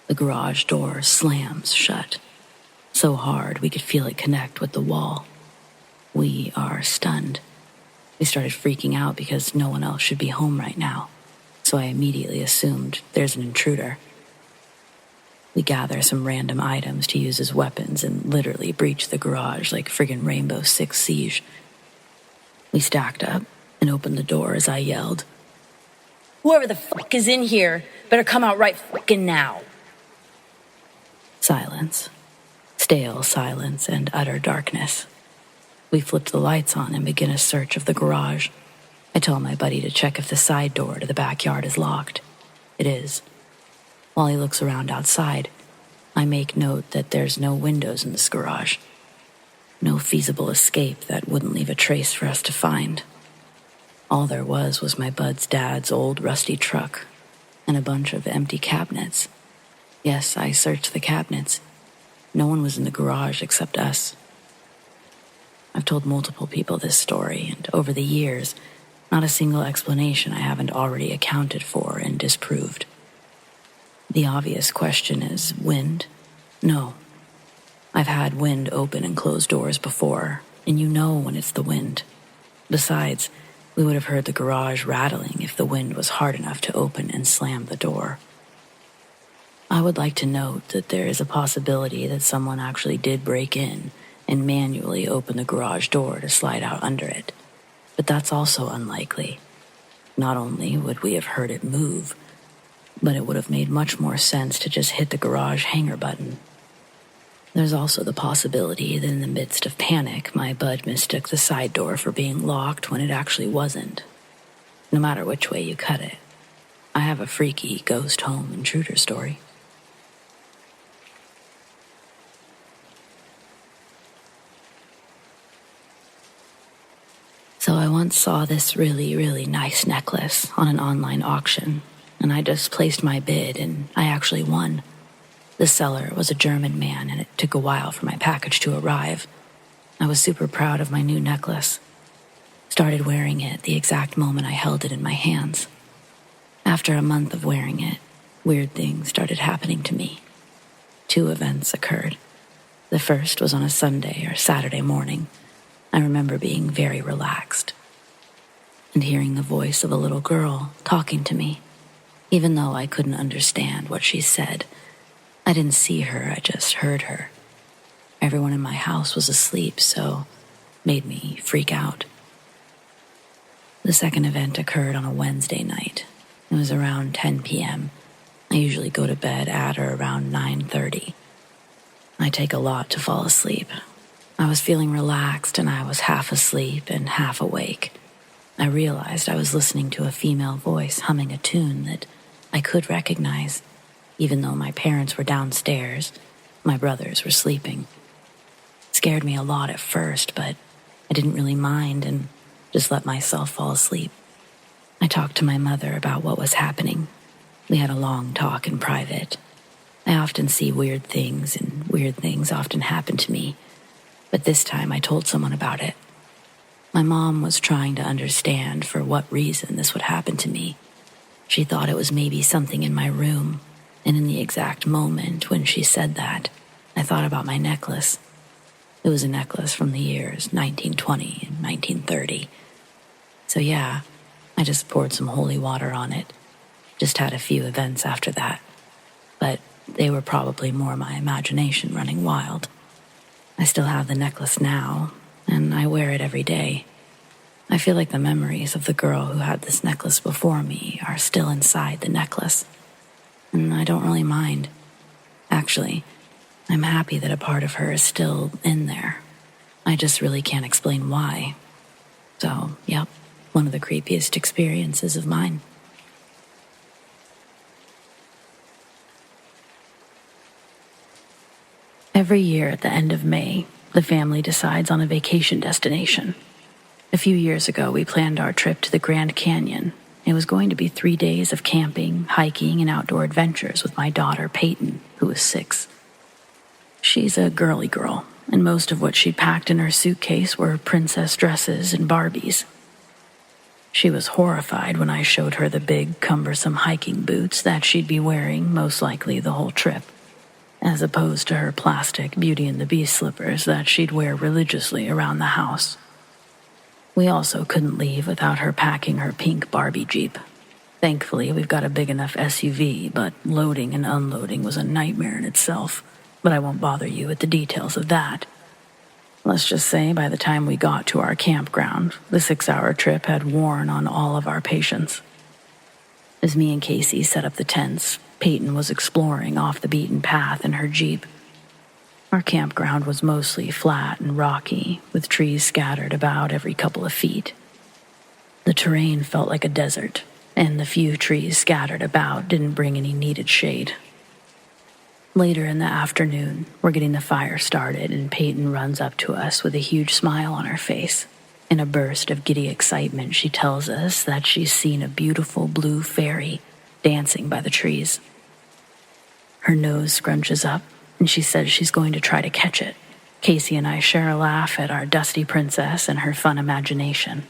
the garage door slams shut, so hard we could feel it connect with the wall. We are stunned. We started freaking out because no one else should be home right now, so I immediately assumed there's an intruder. We gather some random items to use as weapons and literally breach the garage like friggin' Rainbow Six Siege. We stacked up and opened the door as I yelled, "Whoever the fuck is in here better come out right fucking now." Silence. Stale silence and utter darkness. We flip the lights on and begin a search of the garage. I tell my buddy to check if the side door to the backyard is locked. It is. While he looks around outside, I make note that there's no windows in this garage. No feasible escape that wouldn't leave a trace for us to find. All there was my bud's dad's old rusty truck and a bunch of empty cabinets. Yes, I searched the cabinets. No one was in the garage except us. I've told multiple people this story, and over the years, not a single explanation I haven't already accounted for and disproved. The obvious question is wind? No. I've had wind open and close doors before, and you know when it's the wind. Besides, we would have heard the garage rattling if the wind was hard enough to open and slam the door. I would like to note that there is a possibility that someone actually did break in and manually open the garage door to slide out under it, but that's also unlikely. Not only would we have heard it move, but it would have made much more sense to just hit the garage hanger button. There's also the possibility that in the midst of panic, my bud mistook the side door for being locked when it actually wasn't. No matter which way you cut it, I have a freaky ghost home intruder story. So I once saw this really, really nice necklace on an online auction, and I just placed my bid and I actually won. The seller was a German man, and it took a while for my package to arrive. I was super proud of my new necklace. Started wearing it the exact moment I held it in my hands. After a month of wearing it, weird things started happening to me. 2 events occurred. The first was on a Sunday or Saturday morning. I remember being very relaxed and hearing the voice of a little girl talking to me, even though I couldn't understand what she said. I didn't see her, I just heard her. Everyone in my house was asleep, so it made me freak out. The second event occurred on a Wednesday night. It was around 10 p.m. I usually go to bed at or around 9:30. I take a lot to fall asleep. I was feeling relaxed and I was half asleep and half awake. I realized I was listening to a female voice humming a tune that I could recognize. Even though my parents were downstairs, my brothers were sleeping. It scared me a lot at first, but I didn't really mind and just let myself fall asleep. I talked to my mother about what was happening. We had a long talk in private. I often see weird things, and weird things often happen to me, but this time I told someone about it. My mom was trying to understand for what reason this would happen to me. She thought it was maybe something in my room. And in the exact moment when she said that, I thought about my necklace. It was a necklace from the years 1920 and 1930. So yeah, I just poured some holy water on it. Just had a few events after that. But they were probably more my imagination running wild. I still have the necklace now, and I wear it every day. I feel like the memories of the girl who had this necklace before me are still inside the necklace. And I don't really mind. Actually, I'm happy that a part of her is still in there. I just really can't explain why. So, yep, one of the creepiest experiences of mine. Every year at the end of May, the family decides on a vacation destination. A few years ago, we planned our trip to the Grand Canyon. It was going to be 3 days of camping, hiking, and outdoor adventures with my daughter, Peyton, who was 6. She's a girly girl, and most of what she'd packed in her suitcase were princess dresses and Barbies. She was horrified when I showed her the big, cumbersome hiking boots that she'd be wearing most likely the whole trip, as opposed to her plastic Beauty and the Beast slippers that she'd wear religiously around the house. We also couldn't leave without her packing her pink Barbie Jeep. Thankfully, we've got a big enough SUV, but loading and unloading was a nightmare in itself, but I won't bother you with the details of that. Let's just say by the time we got to our campground, the 6-hour trip had worn on all of our patience. As me and Casey set up the tents, Peyton was exploring off the beaten path in her Jeep. Our campground was mostly flat and rocky, with trees scattered about every couple of feet. The terrain felt like a desert, and the few trees scattered about didn't bring any needed shade. Later in the afternoon, we're getting the fire started, and Peyton runs up to us with a huge smile on her face. In a burst of giddy excitement, she tells us that she's seen a beautiful blue fairy dancing by the trees. Her nose scrunches up, and she says she's going to try to catch it. Casey and I share a laugh at our dusty princess and her fun imagination.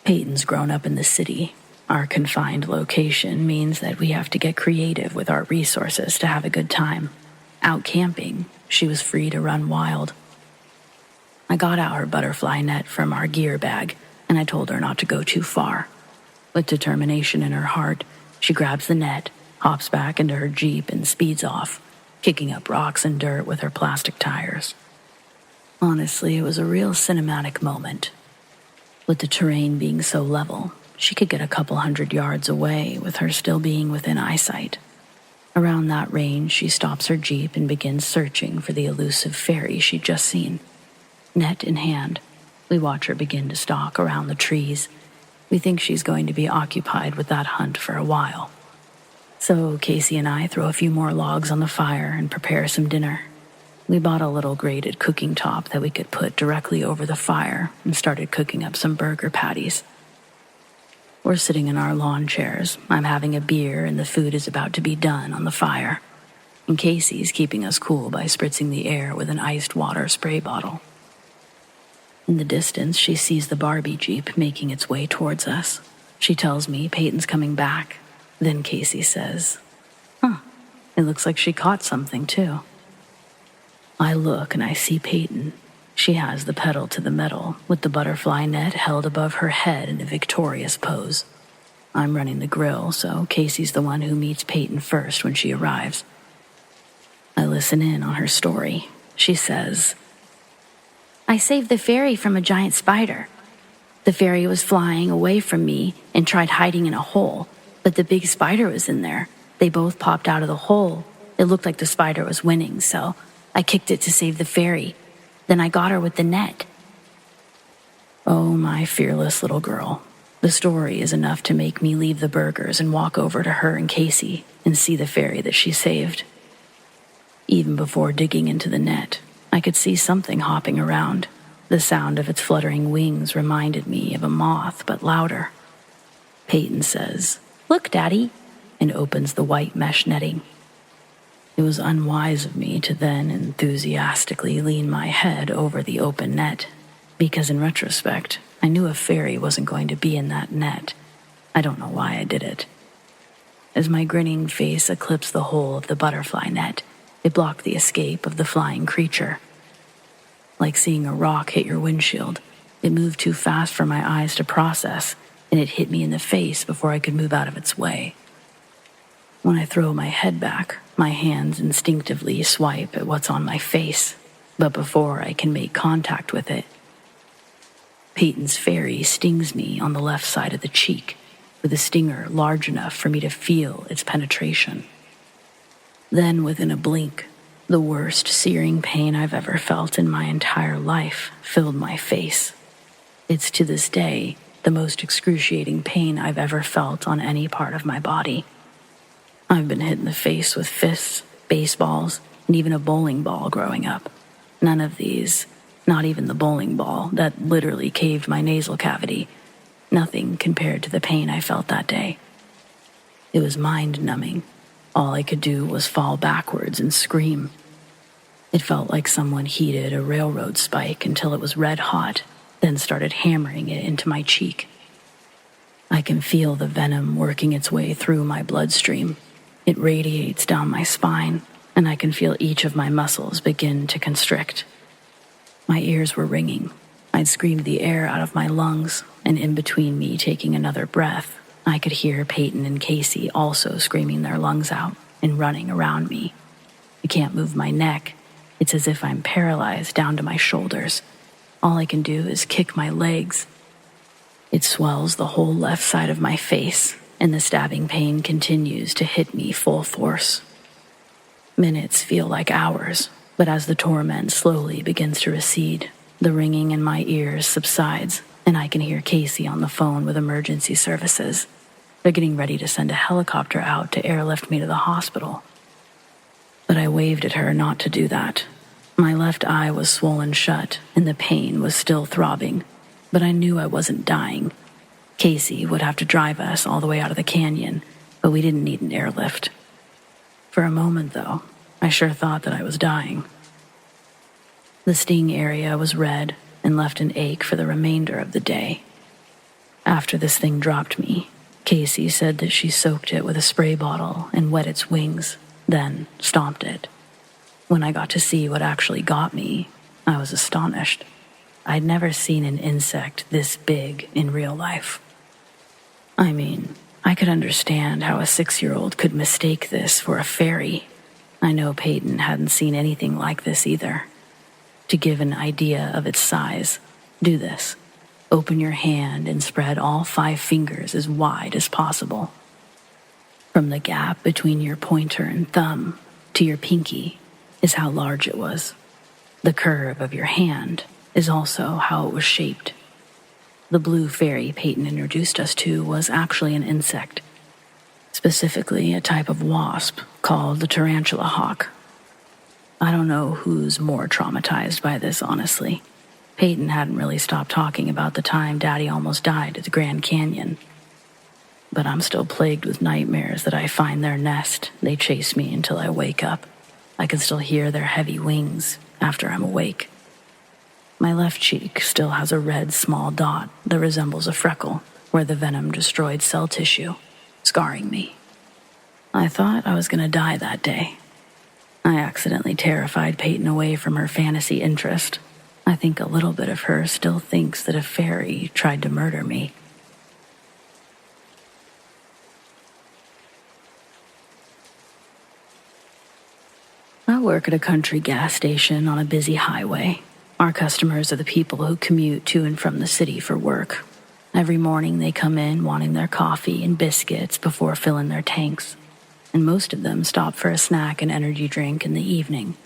Peyton's grown up in the city. Our confined location means that we have to get creative with our resources to have a good time. Out camping, she was free to run wild. I got out her butterfly net from our gear bag, and I told her not to go too far. With determination in her heart, she grabs the net, hops back into her Jeep, and speeds off, kicking up rocks and dirt with her plastic tires. Honestly, it was a real cinematic moment. With the terrain being so level, she could get a couple 100 yards away with her still being within eyesight. Around that range, she stops her Jeep and begins searching for the elusive fairy she'd just seen. Net in hand, we watch her begin to stalk around the trees. We think she's going to be occupied with that hunt for a while. So Casey and I throw a few more logs on the fire and prepare some dinner. We bought a little grated cooking top that we could put directly over the fire and started cooking up some burger patties. We're sitting in our lawn chairs. I'm having a beer and the food is about to be done on the fire. And Casey's keeping us cool by spritzing the air with an iced water spray bottle. In the distance, she sees the Barbie Jeep making its way towards us. She tells me Peyton's coming back. Then Casey says, it looks like she caught something too. I look and I see Peyton. She has the pedal to the metal, with the butterfly net held above her head in a victorious pose. I'm running the grill, so Casey's the one who meets Peyton first when she arrives. I listen in on her story. She says, I saved the fairy from a giant spider. The fairy was flying away from me and tried hiding in a hole, but the big spider was in there. They both popped out of the hole. It looked like the spider was winning, so I kicked it to save the fairy. Then I got her with the net. Oh, my fearless little girl. The story is enough to make me leave the burgers and walk over to her and Casey and see the fairy that she saved. Even before digging into the net, I could see something hopping around. The sound of its fluttering wings reminded me of a moth, but louder. Peyton says, Look, Daddy, and opens the white mesh netting. It was unwise of me to then enthusiastically lean my head over the open net, because in retrospect, I knew a fairy wasn't going to be in that net. I don't know why I did it. As my grinning face eclipsed the hole of the butterfly net, it blocked the escape of the flying creature. Like seeing a rock hit your windshield, it moved too fast for my eyes to process, and it hit me in the face before I could move out of its way. When I throw my head back, my hands instinctively swipe at what's on my face, but before I can make contact with it, Peyton's fairy stings me on the left side of the cheek with a stinger large enough for me to feel its penetration. Then, within a blink, the worst searing pain I've ever felt in my entire life filled my face. It's to this day the most excruciating pain I've ever felt on any part of my body. I've been hit in the face with fists, baseballs, and even a bowling ball growing up. None of these, not even the bowling ball that literally caved my nasal cavity, nothing compared to the pain I felt that day. It was mind-numbing. All I could do was fall backwards and scream. It felt like someone heated a railroad spike until it was red hot, then started hammering it into my cheek. I can feel the venom working its way through my bloodstream. It radiates down my spine, and I can feel each of my muscles begin to constrict. My ears were ringing. I'd screamed the air out of my lungs, and in between me taking another breath, I could hear Peyton and Casey also screaming their lungs out and running around me. I can't move my neck. It's as if I'm paralyzed down to my shoulders. All I can do is kick my legs. It swells the whole left side of my face, and the stabbing pain continues to hit me full force. Minutes feel like hours, but as the torment slowly begins to recede, the ringing in my ears subsides, and I can hear Casey on the phone with emergency services. They're getting ready to send a helicopter out to airlift me to the hospital. But I waved at her not to do that. My left eye was swollen shut, and the pain was still throbbing, but I knew I wasn't dying. Casey would have to drive us all the way out of the canyon, but we didn't need an airlift. For a moment, though, I sure thought that I was dying. The sting area was red and left an ache for the remainder of the day. After this thing dropped me, Casey said that she soaked it with a spray bottle and wet its wings, then stomped it. When I got to see what actually got me, I was astonished. I'd never seen an insect this big in real life. I mean, I could understand how a 6-year-old could mistake this for a fairy. I know Peyton hadn't seen anything like this either. To give an idea of its size, do this. Open your hand and spread all 5 fingers as wide as possible. From the gap between your pointer and thumb to your pinky is how large it was. The curve of your hand is also how it was shaped. The blue fairy Peyton introduced us to was actually an insect, specifically a type of wasp called the tarantula hawk. I don't know who's more traumatized by this, honestly. Peyton hadn't really stopped talking about the time Daddy almost died at the Grand Canyon. But I'm still plagued with nightmares that I find their nest. They chase me until I wake up. I can still hear their heavy wings after I'm awake. My left cheek still has a red small dot that resembles a freckle where the venom destroyed cell tissue, scarring me. I thought I was going to die that day. I accidentally terrified Peyton away from her fantasy interest. I think a little bit of her still thinks that a fairy tried to murder me. I work at a country gas station on a busy highway. Our customers are the people who commute to and from the city for work. Every morning they come in wanting their coffee and biscuits before filling their tanks, and most of them stop for a snack and energy drink in the evening.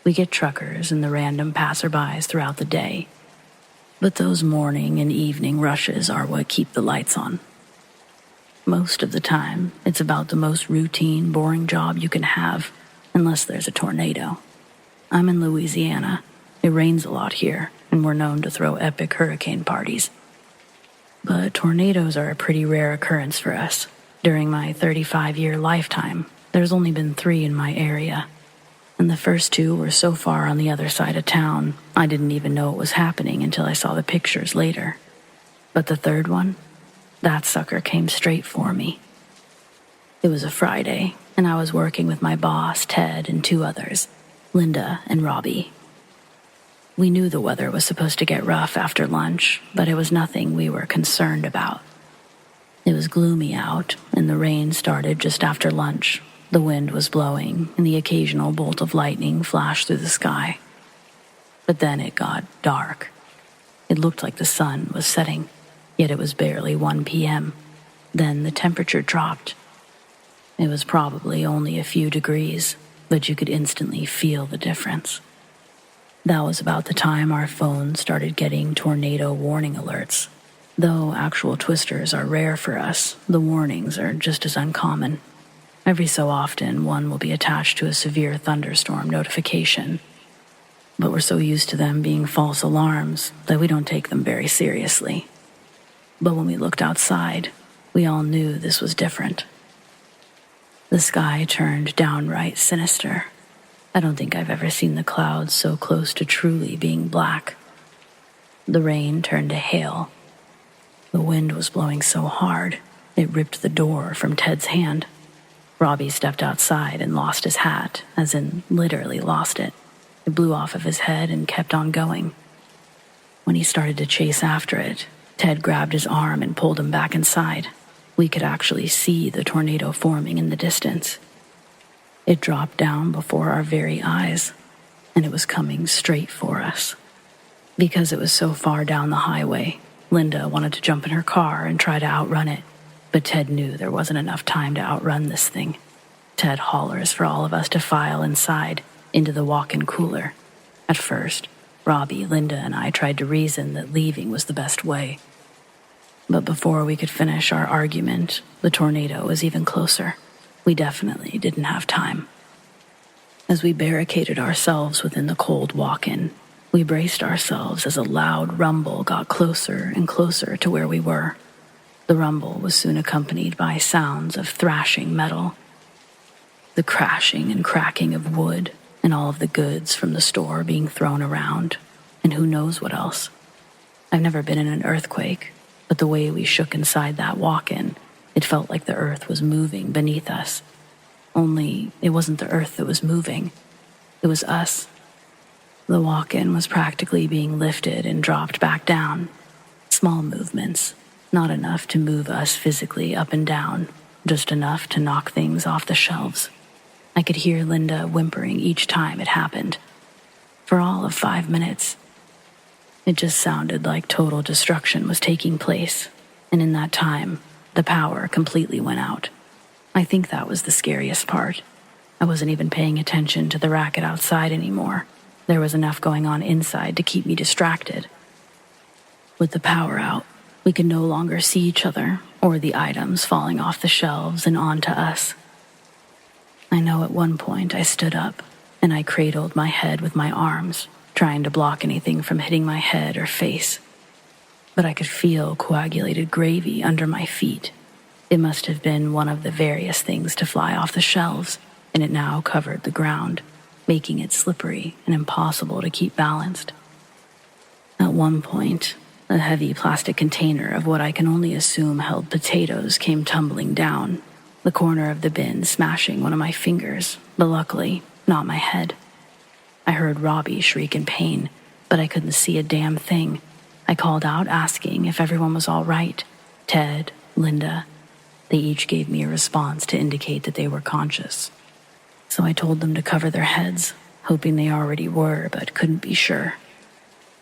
We get truckers and the random passerbys throughout the day, but those morning and evening rushes are what keep the lights on. Most of the time, it's about the most routine, boring job you can have, unless there's a tornado. I'm in Louisiana. It rains a lot here, and we're known to throw epic hurricane parties. But tornadoes are a pretty rare occurrence for us. During my 35-year lifetime, there's only been 3 in my area, and the first 2 were so far on the other side of town, I didn't even know it was happening until I saw the pictures later. But the third one, that sucker came straight for me. It was a Friday, and I was working with my boss, Ted, and 2 others, Linda and Robbie. We knew the weather was supposed to get rough after lunch, but it was nothing we were concerned about. It was gloomy out, and the rain started just after lunch. The wind was blowing, and the occasional bolt of lightning flashed through the sky. But then it got dark. It looked like the sun was setting, yet it was barely 1 p.m. Then the temperature dropped. It was probably only a few degrees, but you could instantly feel the difference. That was about the time our phones started getting tornado warning alerts. Though actual twisters are rare for us, the warnings are just as uncommon. Every so often, one will be attached to a severe thunderstorm notification. But we're so used to them being false alarms that we don't take them very seriously. But when we looked outside, we all knew this was different. The sky turned downright sinister. I don't think I've ever seen the clouds so close to truly being black. The rain turned to hail. The wind was blowing so hard, it ripped the door from Ted's hand. Robbie stepped outside and lost his hat, as in literally lost it. It blew off of his head and kept on going. When he started to chase after it, Ted grabbed his arm and pulled him back inside. We could actually see the tornado forming in the distance. It dropped down before our very eyes, and it was coming straight for us. Because it was so far down the highway, Linda wanted to jump in her car and try to outrun it, but Ted knew there wasn't enough time to outrun this thing. Ted hollers for all of us to file inside, into the walk-in cooler. At first, Robbie, Linda, and I tried to reason that leaving was the best way. But before we could finish our argument, the tornado was even closer. We definitely didn't have time. As we barricaded ourselves within the cold walk-in, we braced ourselves as a loud rumble got closer and closer to where we were. The rumble was soon accompanied by sounds of thrashing metal, the crashing and cracking of wood, and all of the goods from the store being thrown around, and who knows what else. I've never been in an earthquake, but the way we shook inside that walk-in, it felt like the earth was moving beneath us. Only it wasn't the earth that was moving. It was us. The walk-in was practically being lifted and dropped back down. Small movements, not enough to move us physically up and down, just enough to knock things off the shelves. I could hear Linda whimpering each time it happened. For all of 5 minutes, it just sounded like total destruction was taking place, and in that time, the power completely went out. I think that was the scariest part. I wasn't even paying attention to the racket outside anymore. There was enough going on inside to keep me distracted. With the power out, we could no longer see each other or the items falling off the shelves and onto us. I know at one point I stood up and I cradled my head with my arms, trying to block anything from hitting my head or face. But I could feel coagulated gravy under my feet. It must have been one of the various things to fly off the shelves, and it now covered the ground, making it slippery and impossible to keep balanced. At one point, a heavy plastic container of what I can only assume held potatoes came tumbling down, the corner of the bin smashing one of my fingers, but luckily, not my head. I heard Robbie shriek in pain, but I couldn't see a damn thing. I called out asking if everyone was all right. Ted, Linda, they each gave me a response to indicate that they were conscious. So I told them to cover their heads, hoping they already were, but couldn't be sure.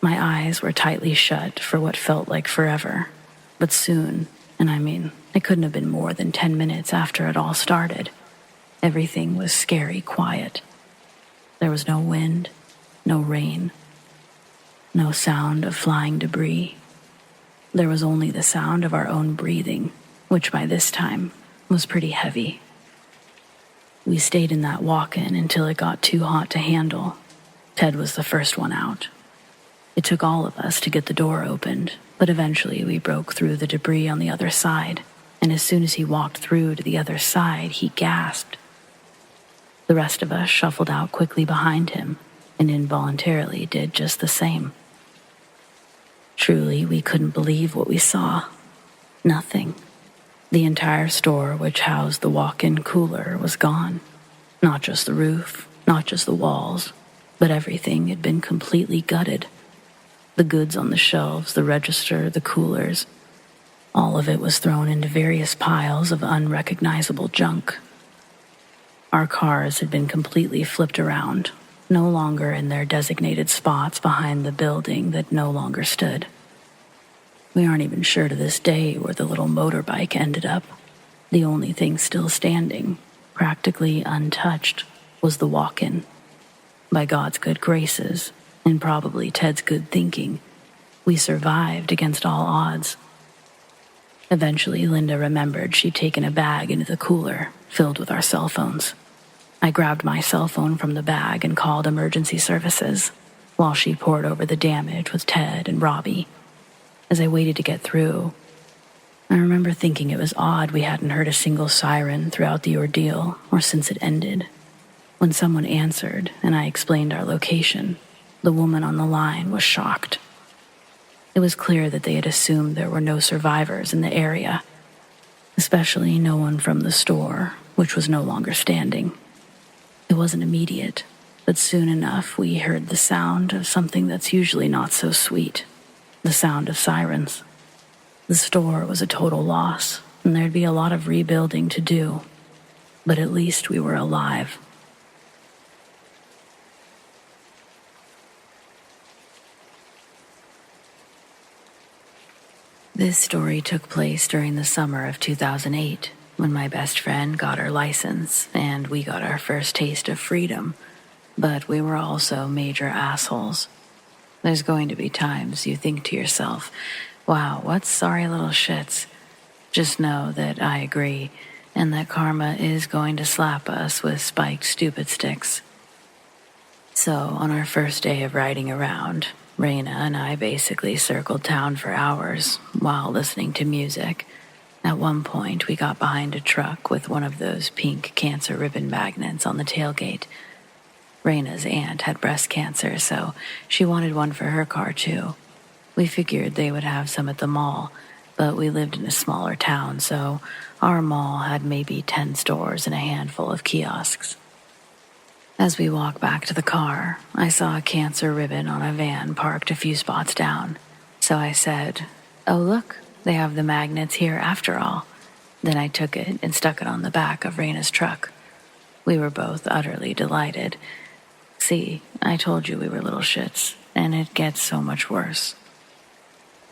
My eyes were tightly shut for what felt like forever, but soon, and I mean, it couldn't have been more than 10 minutes after it all started, everything was scary quiet. There was no wind, no rain, no sound of flying debris. There was only the sound of our own breathing, which by this time was pretty heavy. We stayed in that walk-in until it got too hot to handle. Ted was the first one out. It took all of us to get the door opened, but eventually we broke through the debris on the other side, and as soon as he walked through to the other side, he gasped. The rest of us shuffled out quickly behind him, and involuntarily did just the same. Truly, we couldn't believe what we saw. Nothing. The entire store, which housed the walk-in cooler, was gone. Not just the roof, not just the walls, but everything had been completely gutted. The goods on the shelves, the register, the coolers, all of it was thrown into various piles of unrecognizable junk. Our cars had been completely flipped around, no longer in their designated spots behind the building that no longer stood. We aren't even sure to this day where the little motorbike ended up. The only thing still standing, practically untouched, was the walk-in. By God's good graces, and probably Ted's good thinking, we survived against all odds. Eventually, Linda remembered she'd taken a bag into the cooler, filled with our cell phones. I grabbed my cell phone from the bag and called emergency services, while she poured over the damage with Ted and Robbie. As I waited to get through, I remember thinking it was odd we hadn't heard a single siren throughout the ordeal or since it ended. When someone answered and I explained our location, the woman on the line was shocked. It was clear that they had assumed there were no survivors in the area, especially no one from the store, which was no longer standing. It wasn't immediate, but soon enough we heard the sound of something that's usually not so sweet, the sound of sirens. The store was a total loss, and there'd be a lot of rebuilding to do, but at least we were alive. This story took place during the summer of 2008, when my best friend got her license and we got our first taste of freedom, but we were also major assholes. There's going to be times you think to yourself, wow, what sorry little shits. Just know that I agree, and that karma is going to slap us with spiked stupid sticks. So, on our first day of riding around, Raina and I basically circled town for hours while listening to music. At one point, we got behind a truck with one of those pink cancer ribbon magnets on the tailgate. Raina's aunt had breast cancer, so she wanted one for her car too. We figured they would have some at the mall, but we lived in a smaller town, so our mall had maybe 10 stores and a handful of kiosks. As we walked back to the car, I saw a cancer ribbon on a van parked a few spots down. So I said, "Oh look, they have the magnets here after all." Then I took it and stuck it on the back of Raina's truck. We were both utterly delighted. See, I told you we were little shits, and it gets so much worse.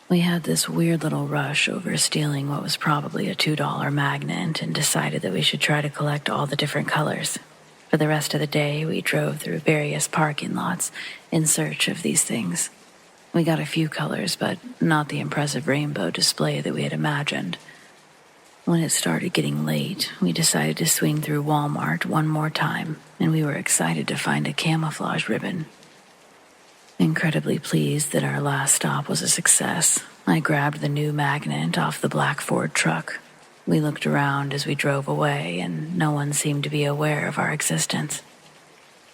We had this weird little rush over stealing what was probably a $2 magnet and decided that we should try to collect all the different colors. For the rest of the day, we drove through various parking lots in search of these things. We got a few colors, but not the impressive rainbow display that we had imagined. When it started getting late, we decided to swing through Walmart one more time, and we were excited to find a camouflage ribbon. Incredibly pleased that our last stop was a success, I grabbed the new magnet off the black Ford truck. We looked around as we drove away, and no one seemed to be aware of our existence.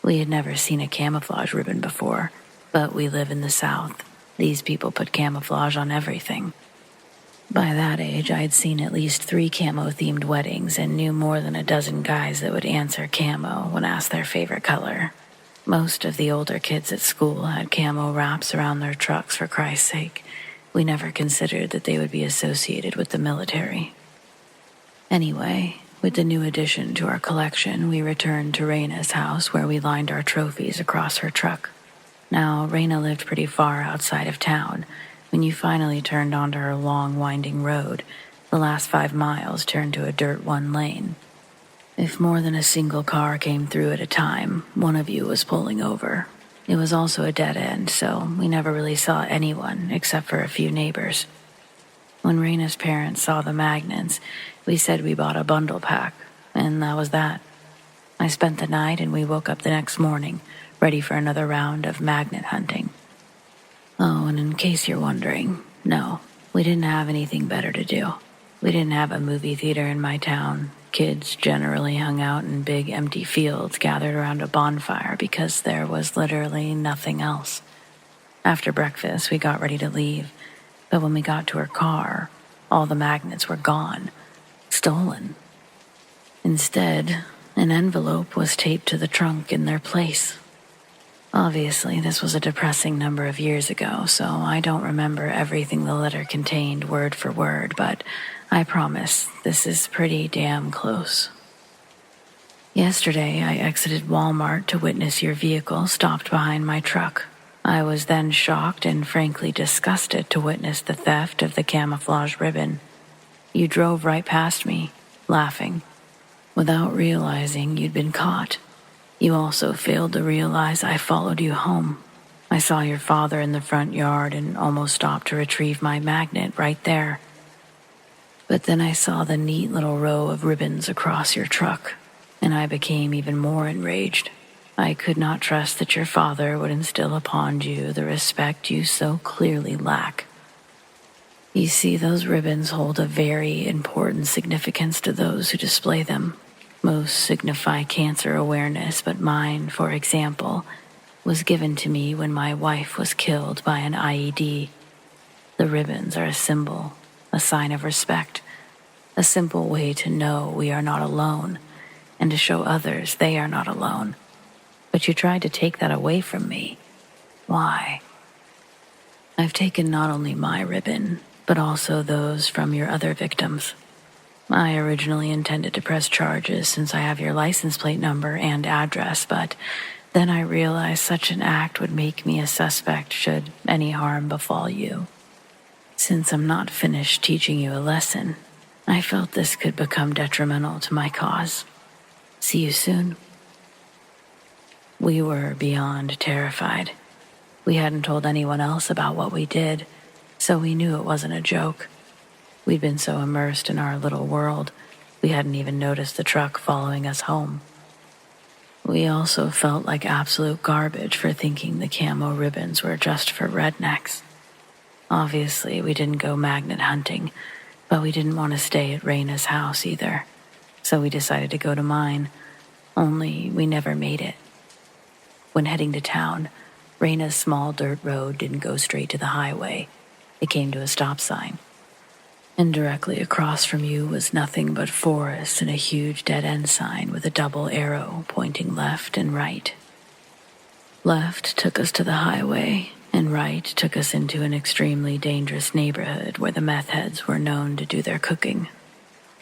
We had never seen a camouflage ribbon before, but we live in the South. These people put camouflage on everything. By that age, I had seen at least 3 camo-themed weddings and knew more than a dozen guys that would answer camo when asked their favorite color. Most of the older kids at school had camo wraps around their trucks for Christ's sake. We never considered that they would be associated with the military. Anyway, with the new addition to our collection, we returned to Raina's house where we lined our trophies across her truck. Now, Raina lived pretty far outside of town. When you finally turned onto her long, winding road, the last 5 miles turned to a dirt one lane. If more than a single car came through at a time, one of you was pulling over. It was also a dead end, so we never really saw anyone except for a few neighbors. When Raina's parents saw the magnets, we said we bought a bundle pack, and that was that. I spent the night and we woke up the next morning, ready for another round of magnet hunting. Oh, and in case you're wondering, no, we didn't have anything better to do. We didn't have a movie theater in my town. Kids generally hung out in big empty fields gathered around a bonfire because there was literally nothing else. After breakfast, we got ready to leave, but when we got to her car, all the magnets were gone. Stolen. Instead, an envelope was taped to the trunk in their place. Obviously, this was a depressing number of years ago, so I don't remember everything the letter contained word for word, but I promise this is pretty damn close. Yesterday, I exited Walmart to witness your vehicle stopped behind my truck. I was then shocked and frankly disgusted to witness the theft of the camouflage ribbon. You drove right past me, laughing, without realizing you'd been caught. You also failed to realize I followed you home. I saw your father in the front yard and almost stopped to retrieve my magnet right there. But then I saw the neat little row of ribbons across your truck, and I became even more enraged. I could not trust that your father would instill upon you the respect you so clearly lack. You see, those ribbons hold a very important significance to those who display them. Most signify cancer awareness, but mine, for example, was given to me when my wife was killed by an IED. The ribbons are a symbol, a sign of respect, a simple way to know we are not alone and to show others they are not alone. But you tried to take that away from me. Why? I've taken not only my ribbon, but also those from your other victims. I originally intended to press charges since I have your license plate number and address, but then I realized such an act would make me a suspect should any harm befall you. Since I'm not finished teaching you a lesson, I felt this could become detrimental to my cause. See you soon. We were beyond terrified. We hadn't told anyone else about what we did, so we knew it wasn't a joke. We'd been so immersed in our little world, we hadn't even noticed the truck following us home. We also felt like absolute garbage for thinking the camo ribbons were just for rednecks. Obviously, we didn't go magnet hunting, but we didn't want to stay at Raina's house either, so we decided to go to mine, only we never made it. When heading to town, Raina's small dirt road didn't go straight to the highway. It came to a stop sign. And directly across from you was nothing but forest and a huge dead-end sign with a double arrow pointing left and right. Left took us to the highway, and right took us into an extremely dangerous neighborhood where the meth heads were known to do their cooking.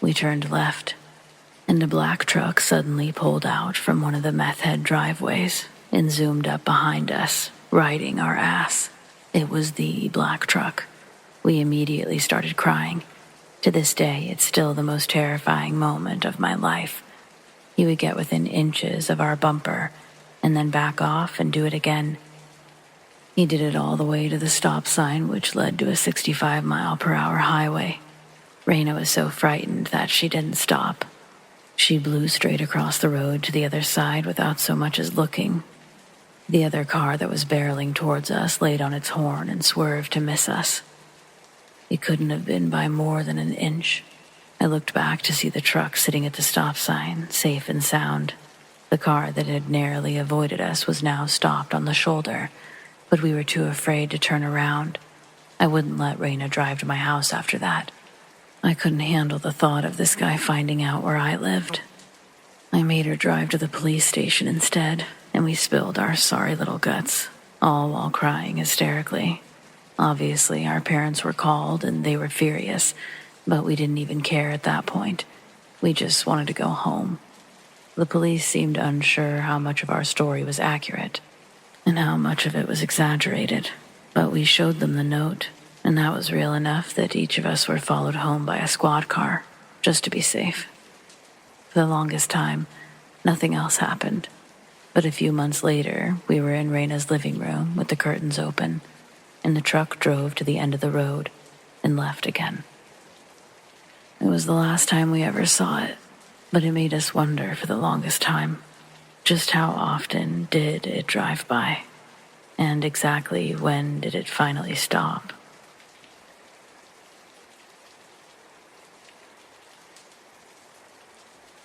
We turned left, and a black truck suddenly pulled out from one of the meth head driveways and zoomed up behind us, riding our ass. It was the black truck. We immediately started crying. To this day, it's still the most terrifying moment of my life. He would get within inches of our bumper and then back off and do it again. He did it all the way to the stop sign, which led to a 65-mile-per-hour highway. Raina was so frightened that she didn't stop. She blew straight across the road to the other side without so much as looking. The other car that was barreling towards us laid on its horn and swerved to miss us. It couldn't have been by more than an inch. I looked back to see the truck sitting at the stop sign, safe and sound. The car that had narrowly avoided us was now stopped on the shoulder, but we were too afraid to turn around. I wouldn't let Raina drive to my house after that. I couldn't handle the thought of this guy finding out where I lived. I made her drive to the police station instead, and we spilled our sorry little guts, all while crying hysterically. Obviously, our parents were called and they were furious, but we didn't even care at that point. We just wanted to go home. The police seemed unsure how much of our story was accurate and how much of it was exaggerated, but we showed them the note, and that was real enough that each of us were followed home by a squad car, just to be safe. For the longest time, nothing else happened. But a few months later, we were in Raina's living room with the curtains open, and the truck drove to the end of the road and left again. It was the last time we ever saw it, but it made us wonder for the longest time, just how often did it drive by, and exactly when did it finally stop?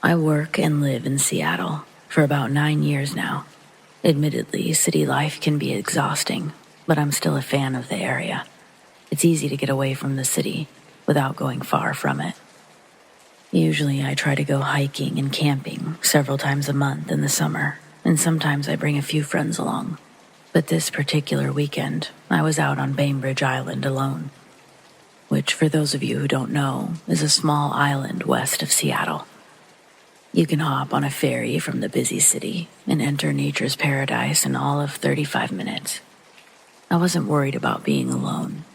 I work and live in Seattle for about 9 years now. Admittedly, city life can be exhausting, but I'm still a fan of the area. It's easy to get away from the city without going far from it. Usually I try to go hiking and camping several times a month in the summer, and sometimes I bring a few friends along. But this particular weekend, I was out on Bainbridge Island alone, which, for those of you who don't know, is a small island west of Seattle. You can hop on a ferry from the busy city and enter nature's paradise in all of 35 minutes. I wasn't worried about being alone.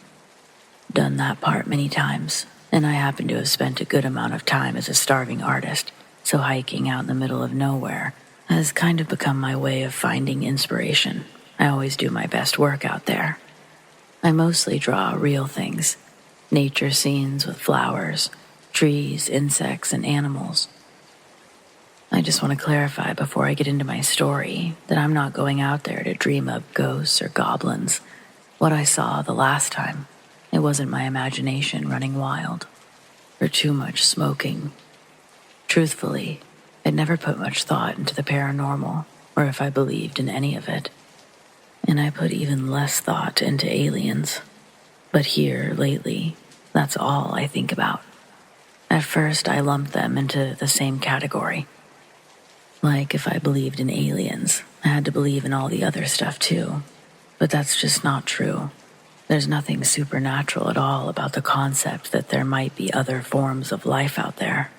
Done that part many times, and I happen to have spent a good amount of time as a starving artist, so hiking out in the middle of nowhere has kind of become my way of finding inspiration. I always do my best work out there. I mostly draw real things, nature scenes with flowers, trees, insects, and animals. I just want to clarify before I get into my story that I'm not going out there to dream up ghosts or goblins. What I saw the last time, it wasn't my imagination running wild or too much smoking. Truthfully, I'd never put much thought into the paranormal, or if I believed in any of it. And I put even less thought into aliens. But here, lately, that's all I think about. At first, I lumped them into the same category. Like if I believed in aliens, I had to believe in all the other stuff too. But that's just not true. There's nothing supernatural at all about the concept that there might be other forms of life out there.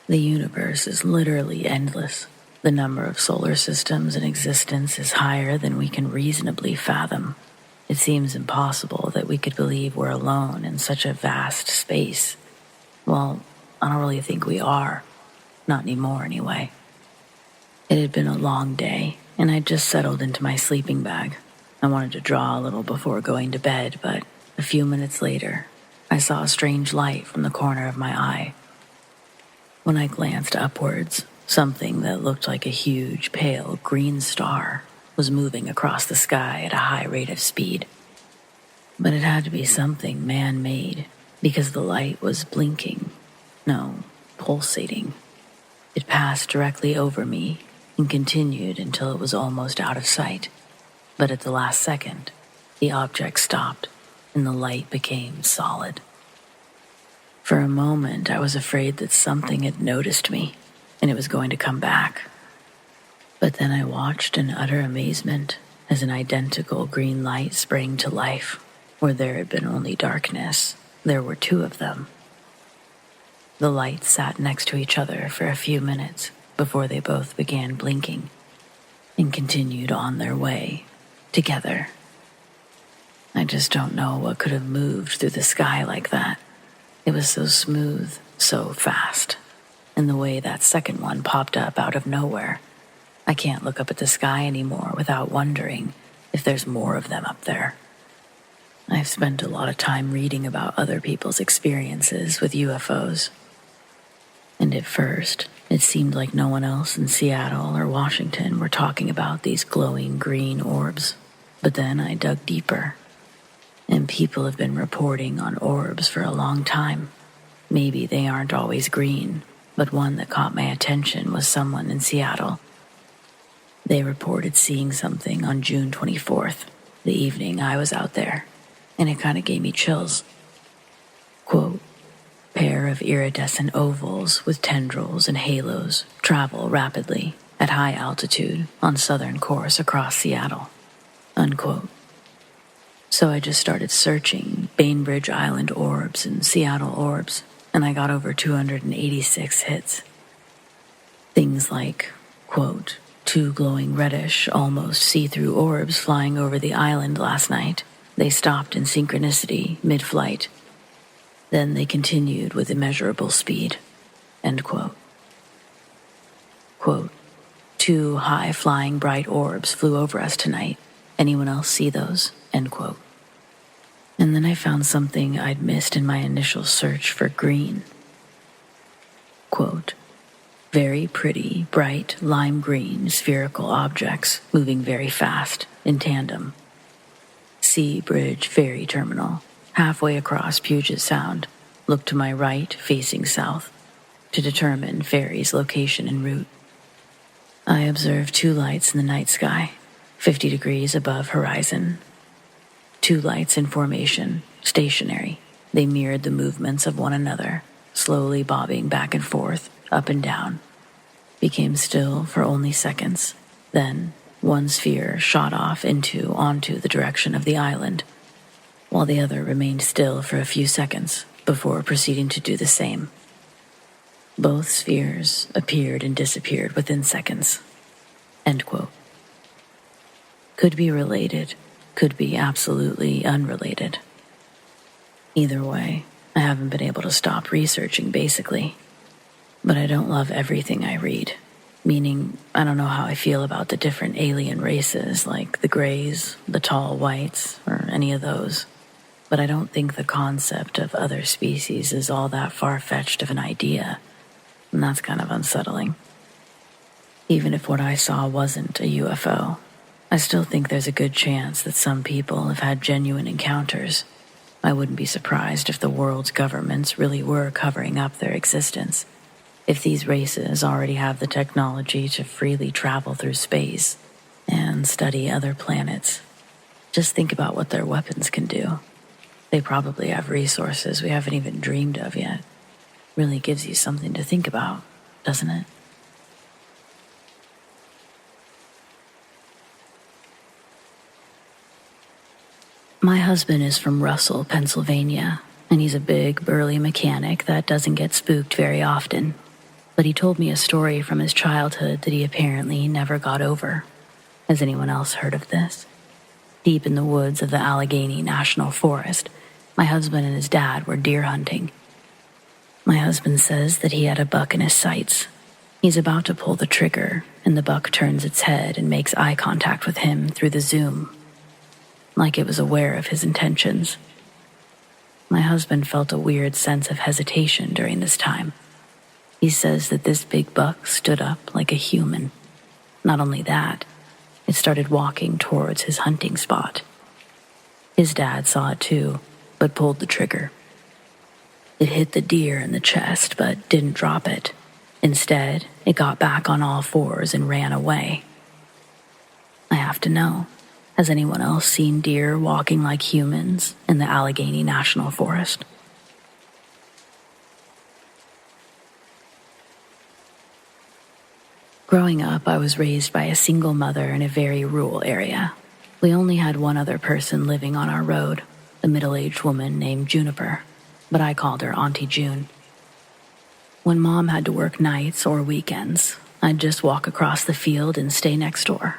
The universe is literally endless. The number of solar systems in existence is higher than we can reasonably fathom. It seems impossible that we could believe we're alone in such a vast space. Well, I don't really think we are. Not anymore, anyway. It had been a long day, and I'd just settled into my sleeping bag. I wanted to draw a little before going to bed, but a few minutes later, I saw a strange light from the corner of my eye. When I glanced upwards, something that looked like a huge, pale green star was moving across the sky at a high rate of speed. But it had to be something man-made, because the light was blinking. No, pulsating. It passed directly over me and continued until it was almost out of sight. But at the last second, the object stopped and the light became solid. For a moment, I was afraid that something had noticed me and it was going to come back. But then I watched in utter amazement as an identical green light sprang to life. Where there had been only darkness, there were two of them. The lights sat next to each other for a few minutes before they both began blinking and continued on their way, together. I just don't know what could have moved through the sky like that. It was so smooth, so fast, and the way that second one popped up out of nowhere. I can't look up at the sky anymore without wondering if there's more of them up there. I've spent a lot of time reading about other people's experiences with UFOs. And at first, it seemed like no one else in Seattle or Washington were talking about these glowing green orbs. But then I dug deeper. And people have been reporting on orbs for a long time. Maybe they aren't always green, but one that caught my attention was someone in Seattle. They reported seeing something on June 24th, the evening I was out there, and it kind of gave me chills. Quote, pair of iridescent ovals with tendrils and halos travel rapidly at high altitude on southern course across Seattle. Unquote. So I just started searching Bainbridge Island orbs and Seattle orbs, and I got over 286 hits. Things like, quote, 2 glowing reddish, almost see-through orbs flying over the island last night. They stopped in synchronicity mid-flight. Then they continued with immeasurable speed. End quote. Quote, 2 high-flying bright orbs flew over us tonight. Anyone else see those? End quote. And then I found something I'd missed in my initial search for green. Quote, very pretty, bright, lime green, spherical objects moving very fast, in tandem. Sea Bridge Ferry Terminal, halfway across Puget Sound. Look to my right, facing south, to determine ferry's location en route. I observed 2 lights in the night sky, 50 degrees above horizon. 2 lights in formation, stationary. They mirrored the movements of one another, slowly bobbing back and forth, up and down. Became still for only seconds. Then, one sphere shot off onto the direction of the island, while the other remained still for a few seconds before proceeding to do the same. Both spheres appeared and disappeared within seconds. End quote. Could be related, could be absolutely unrelated. Either way, I haven't been able to stop researching, basically. But I don't love everything I read, meaning I don't know how I feel about the different alien races like the Greys, the tall whites, or any of those. But I don't think the concept of other species is all that far-fetched of an idea, and that's kind of unsettling. Even if what I saw wasn't a UFO, I still think there's a good chance that some people have had genuine encounters. I wouldn't be surprised if the world's governments really were covering up their existence. If these races already have the technology to freely travel through space and study other planets, just think about what their weapons can do. They probably have resources we haven't even dreamed of yet. Really gives you something to think about, doesn't it? My husband is from Russell, Pennsylvania, and he's a big, burly mechanic that doesn't get spooked very often. But he told me a story from his childhood that he apparently never got over. Has anyone else heard of this? Deep in the woods of the Allegheny National Forest, my husband and his dad were deer hunting. My husband says that he had a buck in his sights. He's about to pull the trigger, and the buck turns its head and makes eye contact with him through the zoom, like it was aware of his intentions. My husband felt a weird sense of hesitation during this time. He says that this big buck stood up like a human. Not only that, it started walking towards his hunting spot. His dad saw it too, but pulled the trigger. It hit the deer in the chest, but didn't drop it. Instead, it got back on all fours and ran away. I have to know, has anyone else seen deer walking like humans in the Allegheny National Forest? Growing up, I was raised by a single mother in a very rural area. We only had one other person living on our road, a middle-aged woman named Juniper, but I called her Auntie June. When Mom had to work nights or weekends, I'd just walk across the field and stay next door.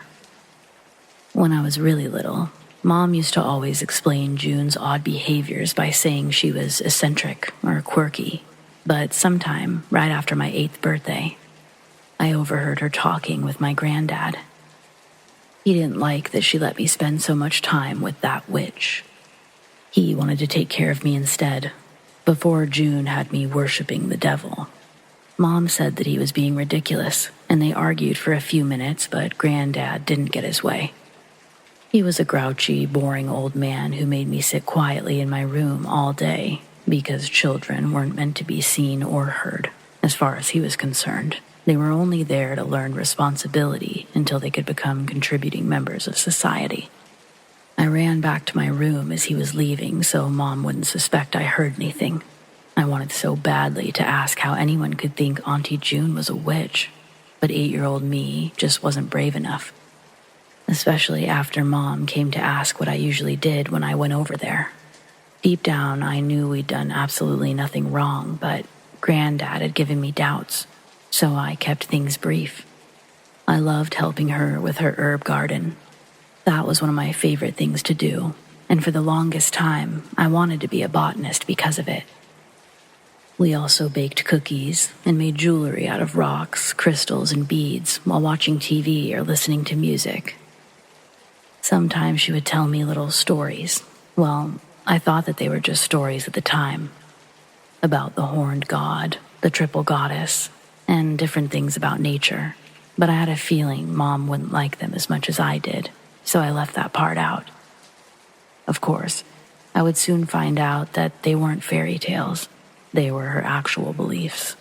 When I was really little, Mom used to always explain June's odd behaviors by saying she was eccentric or quirky, but sometime right after my 8th birthday, I overheard her talking with my granddad. He didn't like that she let me spend so much time with that witch. He wanted to take care of me instead, before June had me worshiping the devil. Mom said that he was being ridiculous, and they argued for a few minutes, but Granddad didn't get his way. He was a grouchy, boring old man who made me sit quietly in my room all day because children weren't meant to be seen or heard, as far as he was concerned. They were only there to learn responsibility until they could become contributing members of society. I ran back to my room as he was leaving so Mom wouldn't suspect I heard anything. I wanted so badly to ask how anyone could think Auntie June was a witch, but 8-year-old me just wasn't brave enough. Especially after Mom came to ask what I usually did when I went over there. Deep down, I knew we'd done absolutely nothing wrong, but Granddad had given me doubts, so I kept things brief. I loved helping her with her herb garden. That was one of my favorite things to do, and for the longest time, I wanted to be a botanist because of it. We also baked cookies and made jewelry out of rocks, crystals, and beads while watching TV or listening to music. Sometimes she would tell me little stories. Well, I thought that they were just stories at the time. About the horned god, the triple goddess, and different things about nature. But I had a feeling Mom wouldn't like them as much as I did, so I left that part out. Of course, I would soon find out that they weren't fairy tales. They were her actual beliefs.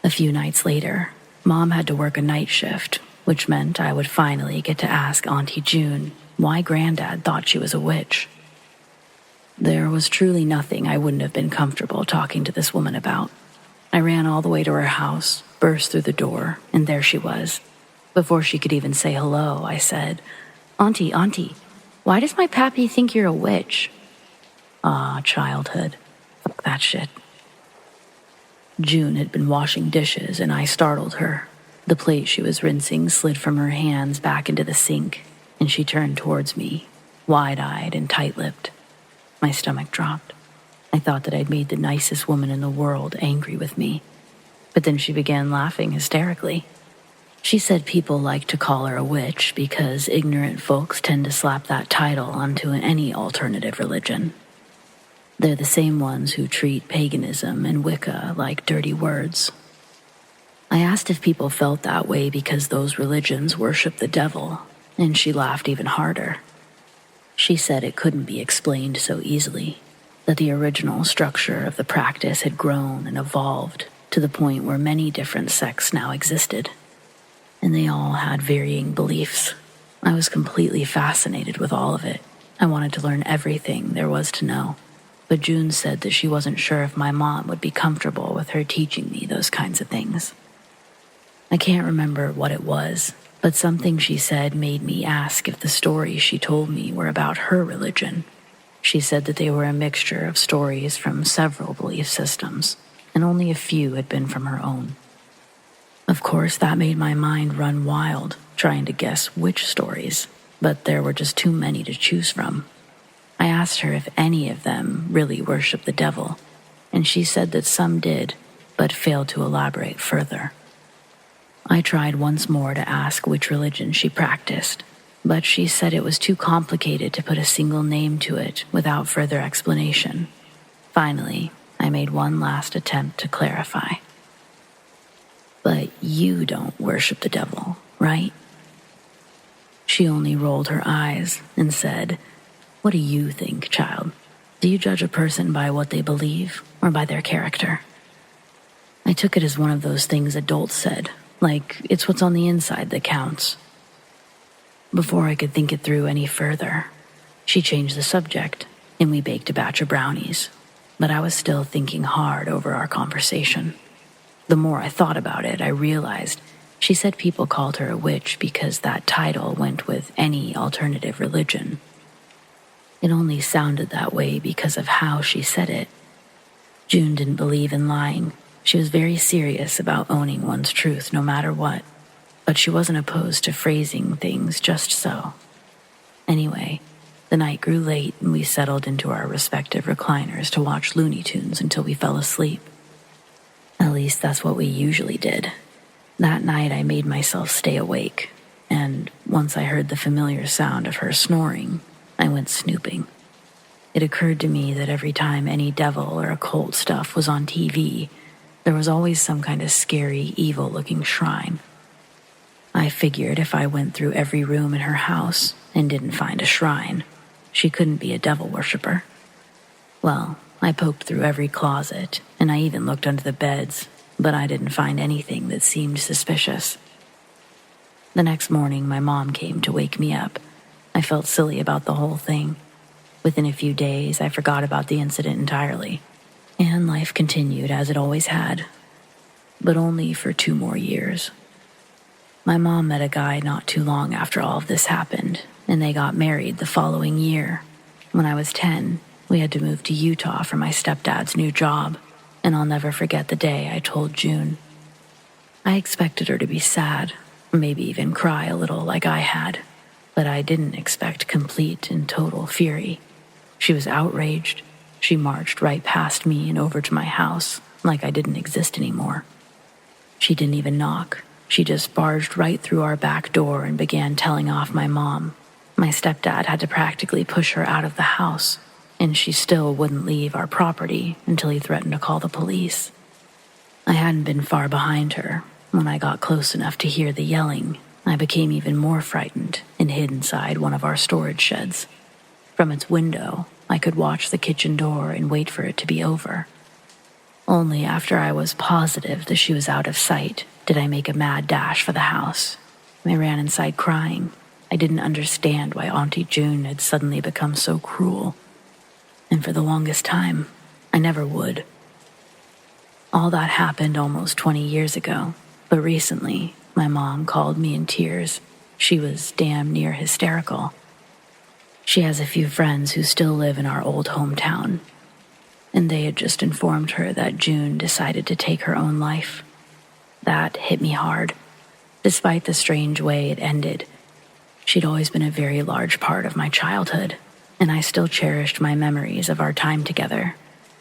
A few nights later, Mom had to work a night shift, which meant I would finally get to ask Auntie June why Granddad thought she was a witch. There was truly nothing I wouldn't have been comfortable talking to this woman about. I ran all the way to her house, burst through the door, and there she was. Before she could even say hello, I said, Auntie, why does my pappy think you're a witch?" Ah, childhood. Fuck that shit. June had been washing dishes and I startled her. The plate she was rinsing slid from her hands back into the sink, and she turned towards me, wide-eyed and tight-lipped. My stomach dropped. I thought that I'd made the nicest woman in the world angry with me. But then she began laughing hysterically. She said people like to call her a witch because ignorant folks tend to slap that title onto any alternative religion. They're the same ones who treat paganism and Wicca like dirty words. I asked if people felt that way because those religions worship the devil, and she laughed even harder. She said it couldn't be explained so easily, that the original structure of the practice had grown and evolved, to the point where many different sects now existed, and they all had varying beliefs. I was completely fascinated with all of it. I wanted to learn everything there was to know, but June said that she wasn't sure if my mom would be comfortable with her teaching me those kinds of things. I can't remember what it was, but something she said made me ask if the stories she told me were about her religion. She said that they were a mixture of stories from several belief systems, and only a few had been from her own. Of course, that made my mind run wild, trying to guess which stories, but there were just too many to choose from. I asked her if any of them really worshiped the devil, and she said that some did, but failed to elaborate further. I tried once more to ask which religion she practiced, but she said it was too complicated to put a single name to it without further explanation. Finally, I made one last attempt to clarify. But you don't worship the devil, right? She only rolled her eyes and said, "What do you think, child? Do you judge a person by what they believe or by their character?" I took it as one of those things adults said, like it's what's on the inside that counts. Before I could think it through any further, she changed the subject and we baked a batch of brownies, but I was still thinking hard over our conversation. The more I thought about it, I realized she said people called her a witch because that title went with any alternative religion. It only sounded that way because of how she said it. June didn't believe in lying. She was very serious about owning one's truth no matter what, but she wasn't opposed to phrasing things just so. Anyway, the night grew late and we settled into our respective recliners to watch Looney Tunes until we fell asleep. At least that's what we usually did. That night I made myself stay awake, and once I heard the familiar sound of her snoring, I went snooping. It occurred to me that every time any devil or occult stuff was on TV, there was always some kind of scary, evil-looking shrine. I figured if I went through every room in her house and didn't find a shrine, she couldn't be a devil worshiper. Well, I poked through every closet, and I even looked under the beds, but I didn't find anything that seemed suspicious. The next morning, my mom came to wake me up. I felt silly about the whole thing. Within a few days, I forgot about the incident entirely, and life continued as it always had, but only for 2 more years. My mom met a guy not too long after all of this happened, and they got married the following year. When I was 10, we had to move to Utah for my stepdad's new job, and I'll never forget the day I told June. I expected her to be sad, or maybe even cry a little like I had, but I didn't expect complete and total fury. She was outraged. She marched right past me and over to my house like I didn't exist anymore. She didn't even knock. She just barged right through our back door and began telling off my mom. My stepdad had to practically push her out of the house, and she still wouldn't leave our property until he threatened to call the police. I hadn't been far behind her. When I got close enough to hear the yelling, I became even more frightened and hid inside one of our storage sheds. From its window, I could watch the kitchen door and wait for it to be over. Only after I was positive that she was out of sight did I make a mad dash for the house. I ran inside crying. I didn't understand why Auntie June had suddenly become so cruel. And for the longest time, I never would. All that happened almost 20 years ago, but recently, my mom called me in tears. She was damn near hysterical. She has a few friends who still live in our old hometown, and they had just informed her that June decided to take her own life. That hit me hard. Despite the strange way it ended, she'd always been a very large part of my childhood, and I still cherished my memories of our time together.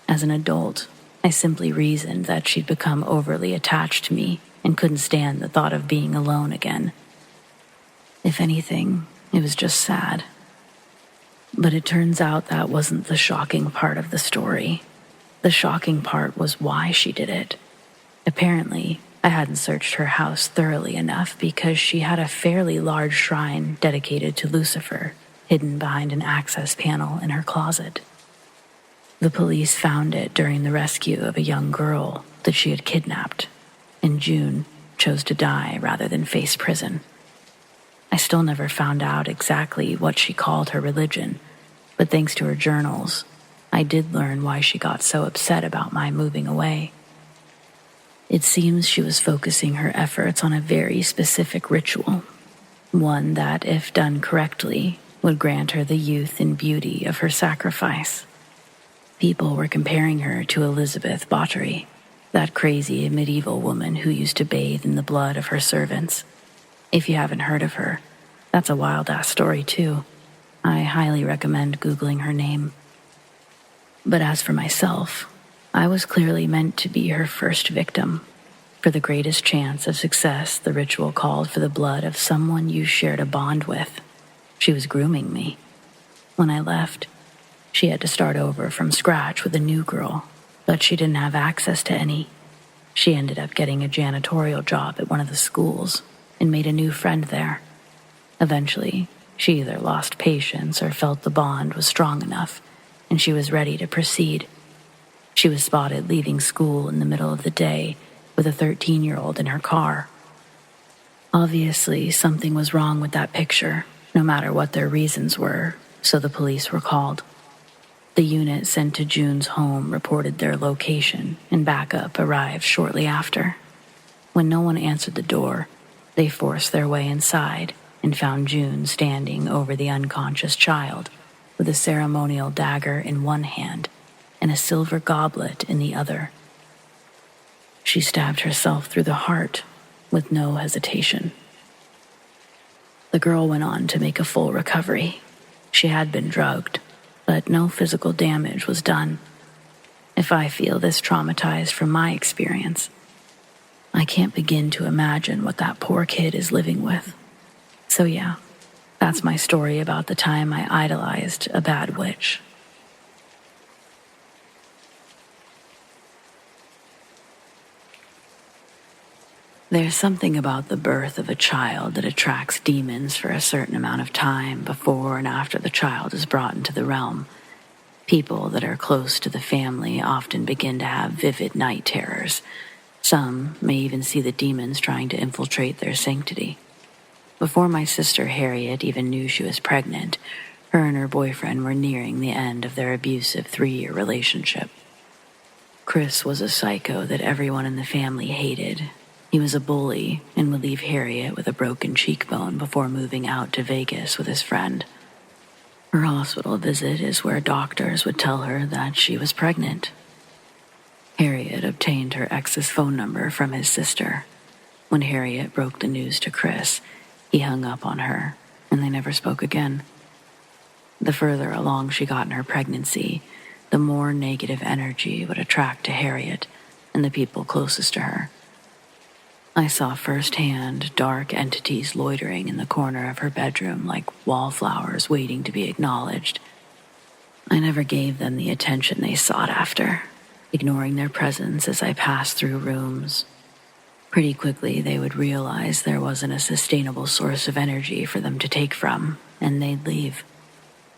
As an adult, I simply reasoned that she'd become overly attached to me and couldn't stand the thought of being alone again. If anything, it was just sad. But it turns out that wasn't the shocking part of the story. The shocking part was why she did it. Apparently, I hadn't searched her house thoroughly enough because she had a fairly large shrine dedicated to Lucifer, hidden behind an access panel in her closet. The police found it during the rescue of a young girl that she had kidnapped, and June chose to die rather than face prison. I still never found out exactly what she called her religion, but thanks to her journals, I did learn why she got so upset about my moving away. It seems she was focusing her efforts on a very specific ritual, one that, if done correctly, would grant her the youth and beauty of her sacrifice. People were comparing her to Elizabeth Báthory, that crazy medieval woman who used to bathe in the blood of her servants. If you haven't heard of her, that's a wild-ass story too. I highly recommend Googling her name. But as for myself, I was clearly meant to be her first victim. For the greatest chance of success, the ritual called for the blood of someone you shared a bond with. She was grooming me. When I left, she had to start over from scratch with a new girl, but she didn't have access to any. She ended up getting a janitorial job at one of the schools and made a new friend there. Eventually, she either lost patience or felt the bond was strong enough, and she was ready to proceed. She was spotted leaving school in the middle of the day with a 13-year-old in her car. Obviously, something was wrong with that picture, no matter what their reasons were, so the police were called. The unit sent to June's home reported their location, and backup arrived shortly after. When no one answered the door, they forced their way inside and found June standing over the unconscious child with a ceremonial dagger in one hand and a silver goblet in the other. She stabbed herself through the heart with no hesitation. The girl went on to make a full recovery. She had been drugged, but no physical damage was done. If I feel this traumatized from my experience, I can't begin to imagine what that poor kid is living with. So yeah, that's my story about the time I idolized a bad witch. There's something about the birth of a child that attracts demons for a certain amount of time before and after the child is brought into the realm. People that are close to the family often begin to have vivid night terrors. Some may even see the demons trying to infiltrate their sanctity. Before my sister Harriet even knew she was pregnant, her and her boyfriend were nearing the end of their abusive 3-year relationship. Chris was a psycho that everyone in the family hated. He was a bully and would leave Harriet with a broken cheekbone before moving out to Vegas with his friend. Her hospital visit is where doctors would tell her that she was pregnant. Harriet obtained her ex's phone number from his sister. When Harriet broke the news to Chris, he hung up on her, and they never spoke again. The further along she got in her pregnancy, the more negative energy would attract to Harriet and the people closest to her. I saw firsthand dark entities loitering in the corner of her bedroom like wallflowers waiting to be acknowledged. I never gave them the attention they sought after, ignoring their presence as I passed through rooms. Pretty quickly, they would realize there wasn't a sustainable source of energy for them to take from, and they'd leave.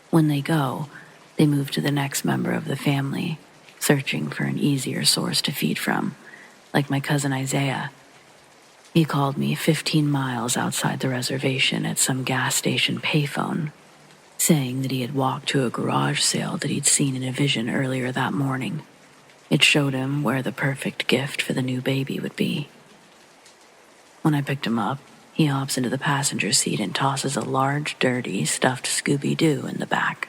When they go, they move to the next member of the family, searching for an easier source to feed from, like my cousin Isaiah. He called me 15 miles outside the reservation at some gas station payphone, saying that he had walked to a garage sale that he'd seen in a vision earlier that morning. It showed him where the perfect gift for the new baby would be. When I picked him up, he hops into the passenger seat and tosses a large, dirty, stuffed Scooby-Doo in the back.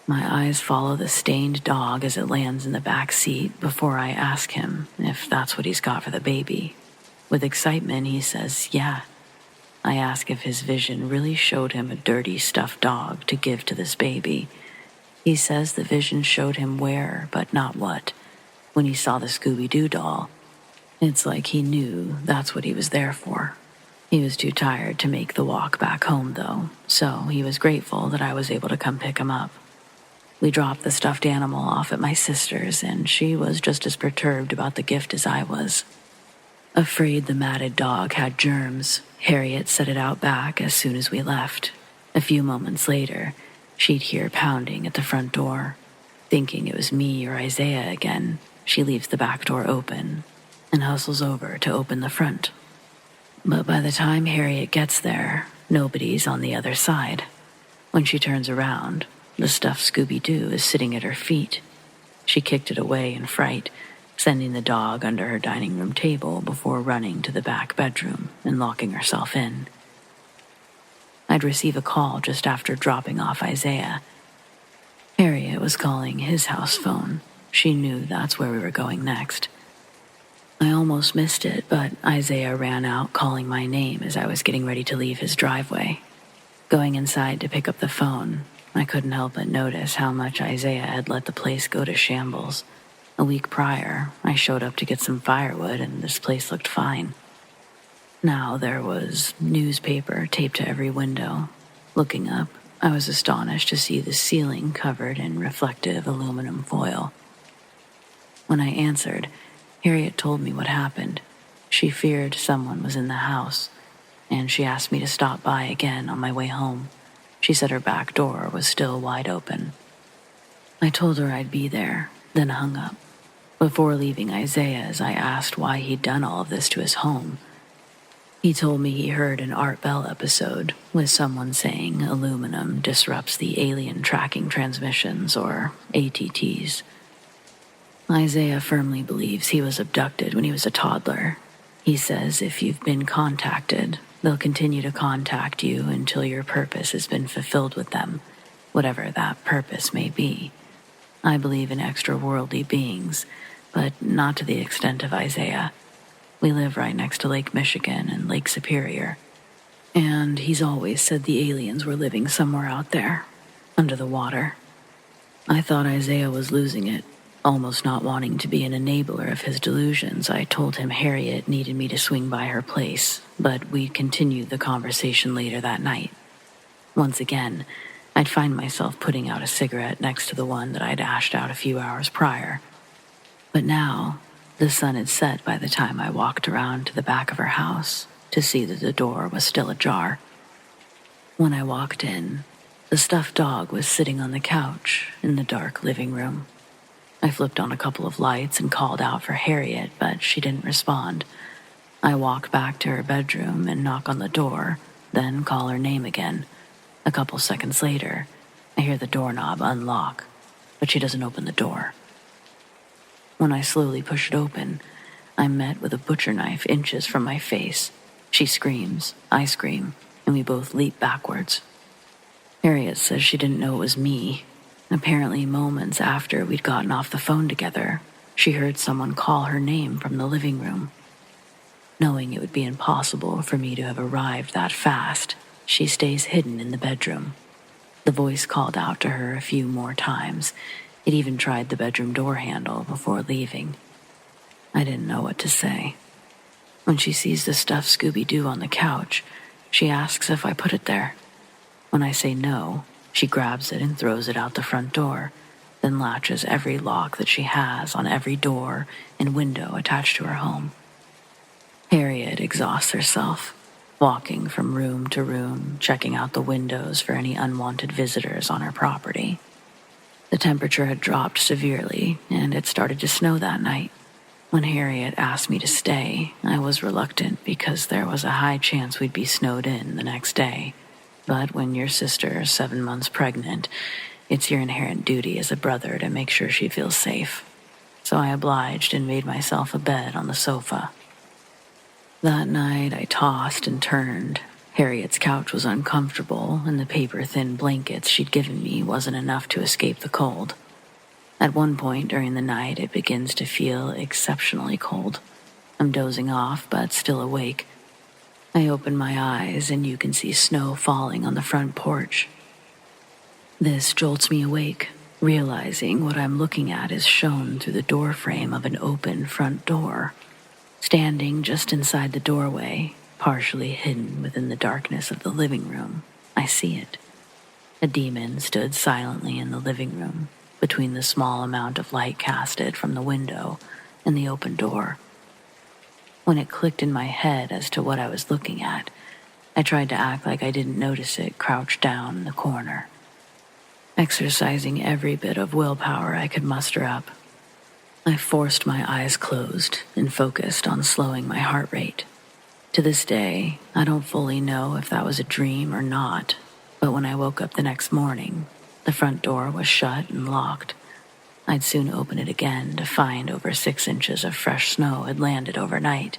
My eyes follow the stained dog as it lands in the back seat before I ask him if that's what he's got for the baby. With excitement, he says, yeah. I ask if his vision really showed him a dirty stuffed dog to give to this baby. He says the vision showed him where, but not what. When he saw the Scooby-Doo doll, it's like he knew that's what he was there for. He was too tired to make the walk back home, though, so he was grateful that I was able to come pick him up. We dropped the stuffed animal off at my sister's, and she was just as perturbed about the gift as I was. Afraid the matted dog had germs, Harriet set it out back as soon as we left. A few moments later, she'd hear pounding at the front door. Thinking it was me or Isaiah again, she leaves the back door open and hustles over to open the front. But by the time Harriet gets there, nobody's on the other side. When she turns around, the stuffed Scooby-Doo is sitting at her feet. She kicked it away in fright, sending the dog under her dining room table before running to the back bedroom and locking herself in. I'd receive a call just after dropping off Isaiah. Harriet was calling his house phone. She knew that's where we were going next. I almost missed it, but Isaiah ran out calling my name as I was getting ready to leave his driveway. Going inside to pick up the phone, I couldn't help but notice how much Isaiah had let the place go to shambles. A week prior, I showed up to get some firewood and this place looked fine. Now there was newspaper taped to every window. Looking up, I was astonished to see the ceiling covered in reflective aluminum foil. When I answered, Harriet told me what happened. She feared someone was in the house, and she asked me to stop by again on my way home. She said her back door was still wide open. I told her I'd be there, then hung up. Before leaving Isaiah's, I asked why he'd done all of this to his home. He told me he heard an Art Bell episode with someone saying aluminum disrupts the alien tracking transmissions, or ATTs. Isaiah firmly believes he was abducted when he was a toddler. He says if you've been contacted, they'll continue to contact you until your purpose has been fulfilled with them, whatever that purpose may be. I believe in extra-worldly beings, but not to the extent of Isaiah. We live right next to Lake Michigan and Lake Superior, and he's always said the aliens were living somewhere out there, under the water. I thought Isaiah was losing it. Almost not wanting to be an enabler of his delusions, I told him Harriet needed me to swing by her place, but we'd continue the conversation later that night. Once again, I'd find myself putting out a cigarette next to the one that I'd ashed out a few hours prior. But now, the sun had set by the time I walked around to the back of her house to see that the door was still ajar. When I walked in, the stuffed dog was sitting on the couch in the dark living room. I flipped on a couple of lights and called out for Harriet, but she didn't respond. I walk back to her bedroom and knock on the door, then call her name again. A couple seconds later, I hear the doorknob unlock, but she doesn't open the door. When I slowly push it open, I'm met with a butcher knife inches from my face. She screams, I scream, and we both leap backwards. Harriet says she didn't know it was me. Apparently, moments after we'd gotten off the phone together, she heard someone call her name from the living room. Knowing it would be impossible for me to have arrived that fast, she stays hidden in the bedroom. The voice called out to her a few more times. It even tried the bedroom door handle before leaving. I didn't know what to say. When she sees the stuffed Scooby-Doo on the couch, she asks if I put it there. When I say no, she grabs it and throws it out the front door, then latches every lock that she has on every door and window attached to her home. Harriet exhausts herself, walking from room to room, checking out the windows for any unwanted visitors on her property. The temperature had dropped severely, and it started to snow that night. When Harriet asked me to stay, I was reluctant because there was a high chance we'd be snowed in the next day. But when your sister is 7 months pregnant, it's your inherent duty as a brother to make sure she feels safe. So I obliged and made myself a bed on the sofa. That night, I tossed and turned. Harriet's couch was uncomfortable, and the paper-thin blankets she'd given me wasn't enough to escape the cold. At one point during the night, it begins to feel exceptionally cold. I'm dozing off, but still awake. I open my eyes, and you can see snow falling on the front porch. This jolts me awake, realizing what I'm looking at is shown through the door frame of an open front door. Standing just inside the doorway, partially hidden within the darkness of the living room, I see it. A demon stood silently in the living room, between the small amount of light casted from the window and the open door. When it clicked in my head as to what I was looking at, I tried to act like I didn't notice it crouched down in the corner. Exercising every bit of willpower I could muster up, I forced my eyes closed and focused on slowing my heart rate. To this day, I don't fully know if that was a dream or not, but when I woke up the next morning, the front door was shut and locked. I'd soon open it again to find over 6 inches of fresh snow had landed overnight.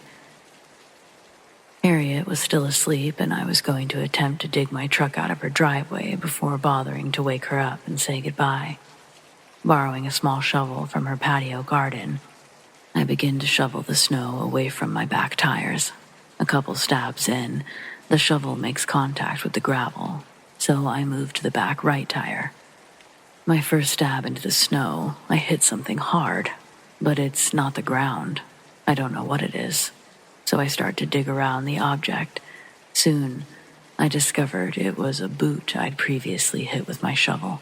Harriet was still asleep, and I was going to attempt to dig my truck out of her driveway before bothering to wake her up and say goodbye. Borrowing a small shovel from her patio garden, I begin to shovel the snow away from my back tires. A couple stabs in, the shovel makes contact with the gravel, so I move to the back right tire. My first stab into the snow, I hit something hard, but it's not the ground. I don't know what it is, so I start to dig around the object. Soon, I discovered it was a boot I'd previously hit with my shovel.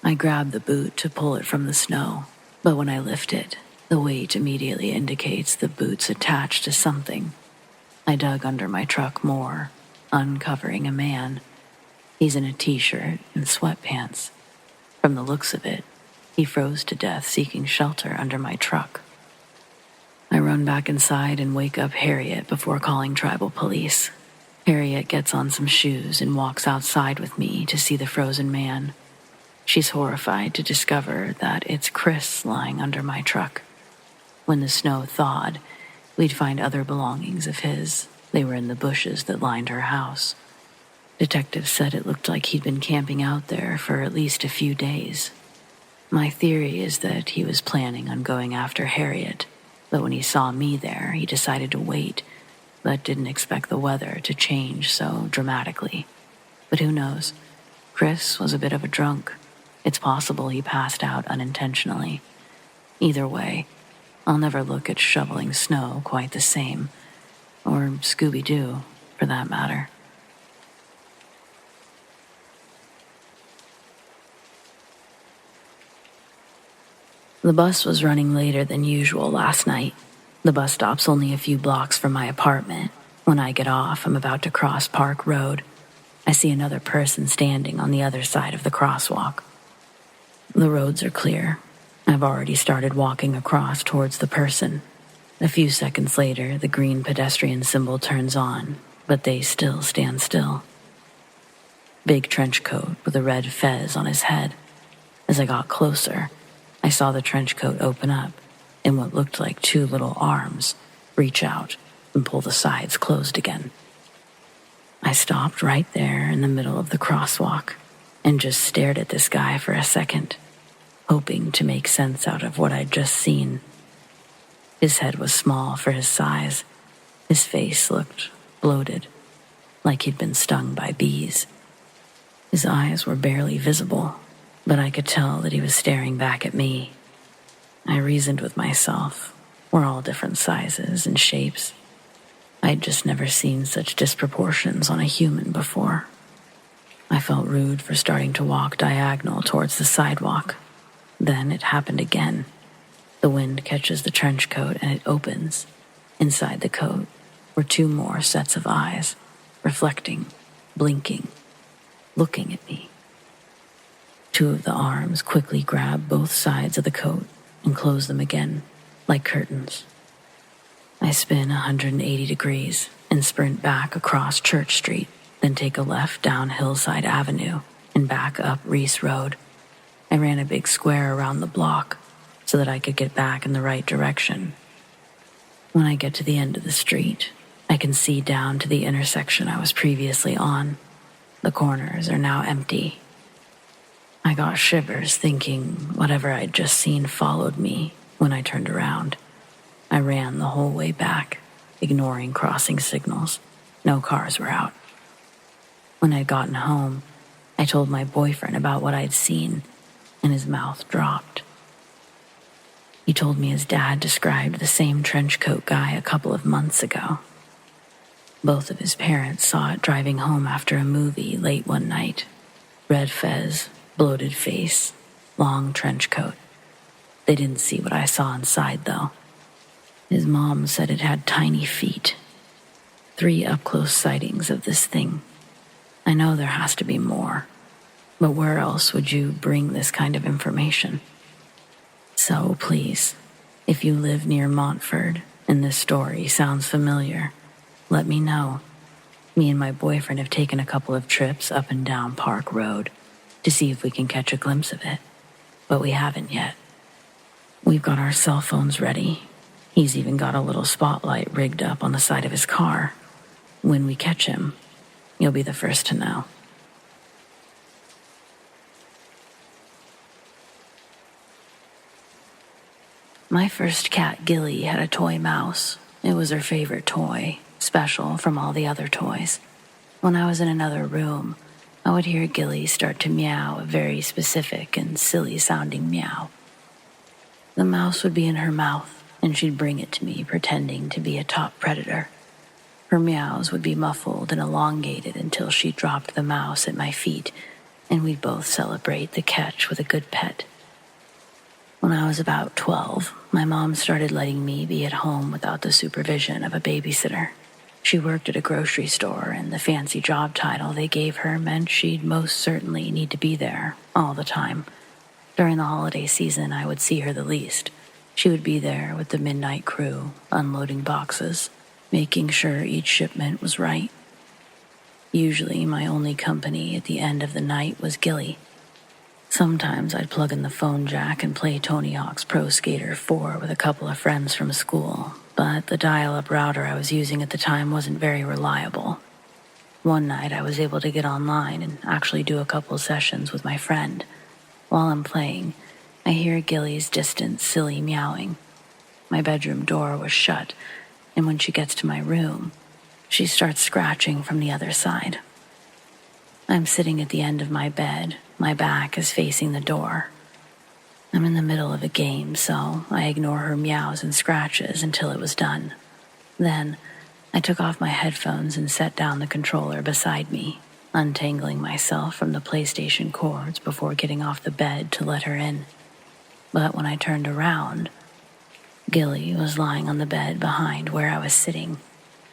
I grab the boot to pull it from the snow, but when I lift it, the weight immediately indicates the boot's attached to something. I dug under my truck more, uncovering a man. He's in a t-shirt and sweatpants. From the looks of it, he froze to death seeking shelter under my truck. I run back inside and wake up Harriet before calling tribal police. Harriet gets on some shoes and walks outside with me to see the frozen man. She's horrified to discover that it's Chris lying under my truck. When the snow thawed, we'd find other belongings of his. They were in the bushes that lined her house. Detectives said it looked like he'd been camping out there for at least a few days. My theory is that he was planning on going after Harriet, but when he saw me there, he decided to wait, but didn't expect the weather to change so dramatically. But who knows? Chris was a bit of a drunk. It's possible he passed out unintentionally. Either way, I'll never look at shoveling snow quite the same, or Scooby-Doo, for that matter. The bus was running later than usual last night. The bus stop's only a few blocks from my apartment. When I get off, I'm about to cross Park Road. I see another person standing on the other side of the crosswalk. The roads are clear. I've already started walking across towards the person. A few seconds later, the green pedestrian symbol turns on, but they still stand still. Big trench coat with a red fez on his head. As I got closer, I saw the trench coat open up and what looked like 2 little arms reach out and pull the sides closed again. I stopped right there in the middle of the crosswalk and just stared at this guy for a second, hoping to make sense out of what I'd just seen. His head was small for his size. His face looked bloated, like he'd been stung by bees. His eyes were barely visible, but I could tell that he was staring back at me. I reasoned with myself. We're all different sizes and shapes. I'd just never seen such disproportions on a human before. I felt rude for starting to walk diagonal towards the sidewalk. Then it happened again. The wind catches the trench coat and it opens. Inside the coat were 2 more sets of eyes, reflecting, blinking, looking at me. 2 of the arms quickly grab both sides of the coat and close them again, like curtains. I spin 180 degrees and sprint back across Church Street, then take a left down Hillside Avenue and back up Reese Road. I ran a big square around the block so that I could get back in the right direction. When I get to the end of the street, I can see down to the intersection I was previously on. The corners are now empty. I got shivers thinking whatever I'd just seen followed me when I turned around. I ran the whole way back, ignoring crossing signals. No cars were out. When I'd gotten home, I told my boyfriend about what I'd seen, and his mouth dropped. He told me his dad described the same trench coat guy a couple of months ago. Both of his parents saw it driving home after a movie late one night. Red fez, bloated face, long trench coat. They didn't see what I saw inside, though. His mom said it had tiny feet. 3 up-close sightings of this thing. I know there has to be more, but where else would you bring this kind of information? So please, if you live near Montford and this story sounds familiar, let me know. Me and my boyfriend have taken a couple of trips up and down Park Road to see if we can catch a glimpse of it, but we haven't yet. We've got our cell phones ready. He's even got a little spotlight rigged up on the side of his car. When we catch him, you'll be the first to know. My first cat, Gilly, had a toy mouse. It was her favorite toy, special from all the other toys. When I was in another room, I would hear Gilly start to meow a very specific and silly-sounding meow. The mouse would be in her mouth, and she'd bring it to me pretending to be a top predator. Her meows would be muffled and elongated until she dropped the mouse at my feet, and we'd both celebrate the catch with a good pet. When I was about 12, my mom started letting me be at home without the supervision of a babysitter. She worked at a grocery store, and the fancy job title they gave her meant she'd most certainly need to be there all the time. During the holiday season, I would see her the least. She would be there with the midnight crew, unloading boxes, making sure each shipment was right. Usually, my only company at the end of the night was Gilly. Sometimes I'd plug in the phone jack and play Tony Hawk's Pro Skater 4 with a couple of friends from school, but the dial-up router I was using at the time wasn't very reliable. One night I was able to get online and actually do a couple sessions with my friend. While I'm playing, I hear Gilly's distant, silly meowing. My bedroom door was shut, and when she gets to my room, she starts scratching from the other side. I'm sitting at the end of my bed. My back is facing the door. I'm in the middle of a game, so I ignore her meows and scratches until it was done. Then, I took off my headphones and set down the controller beside me, untangling myself from the PlayStation cords before getting off the bed to let her in. But when I turned around, Gilly was lying on the bed behind where I was sitting.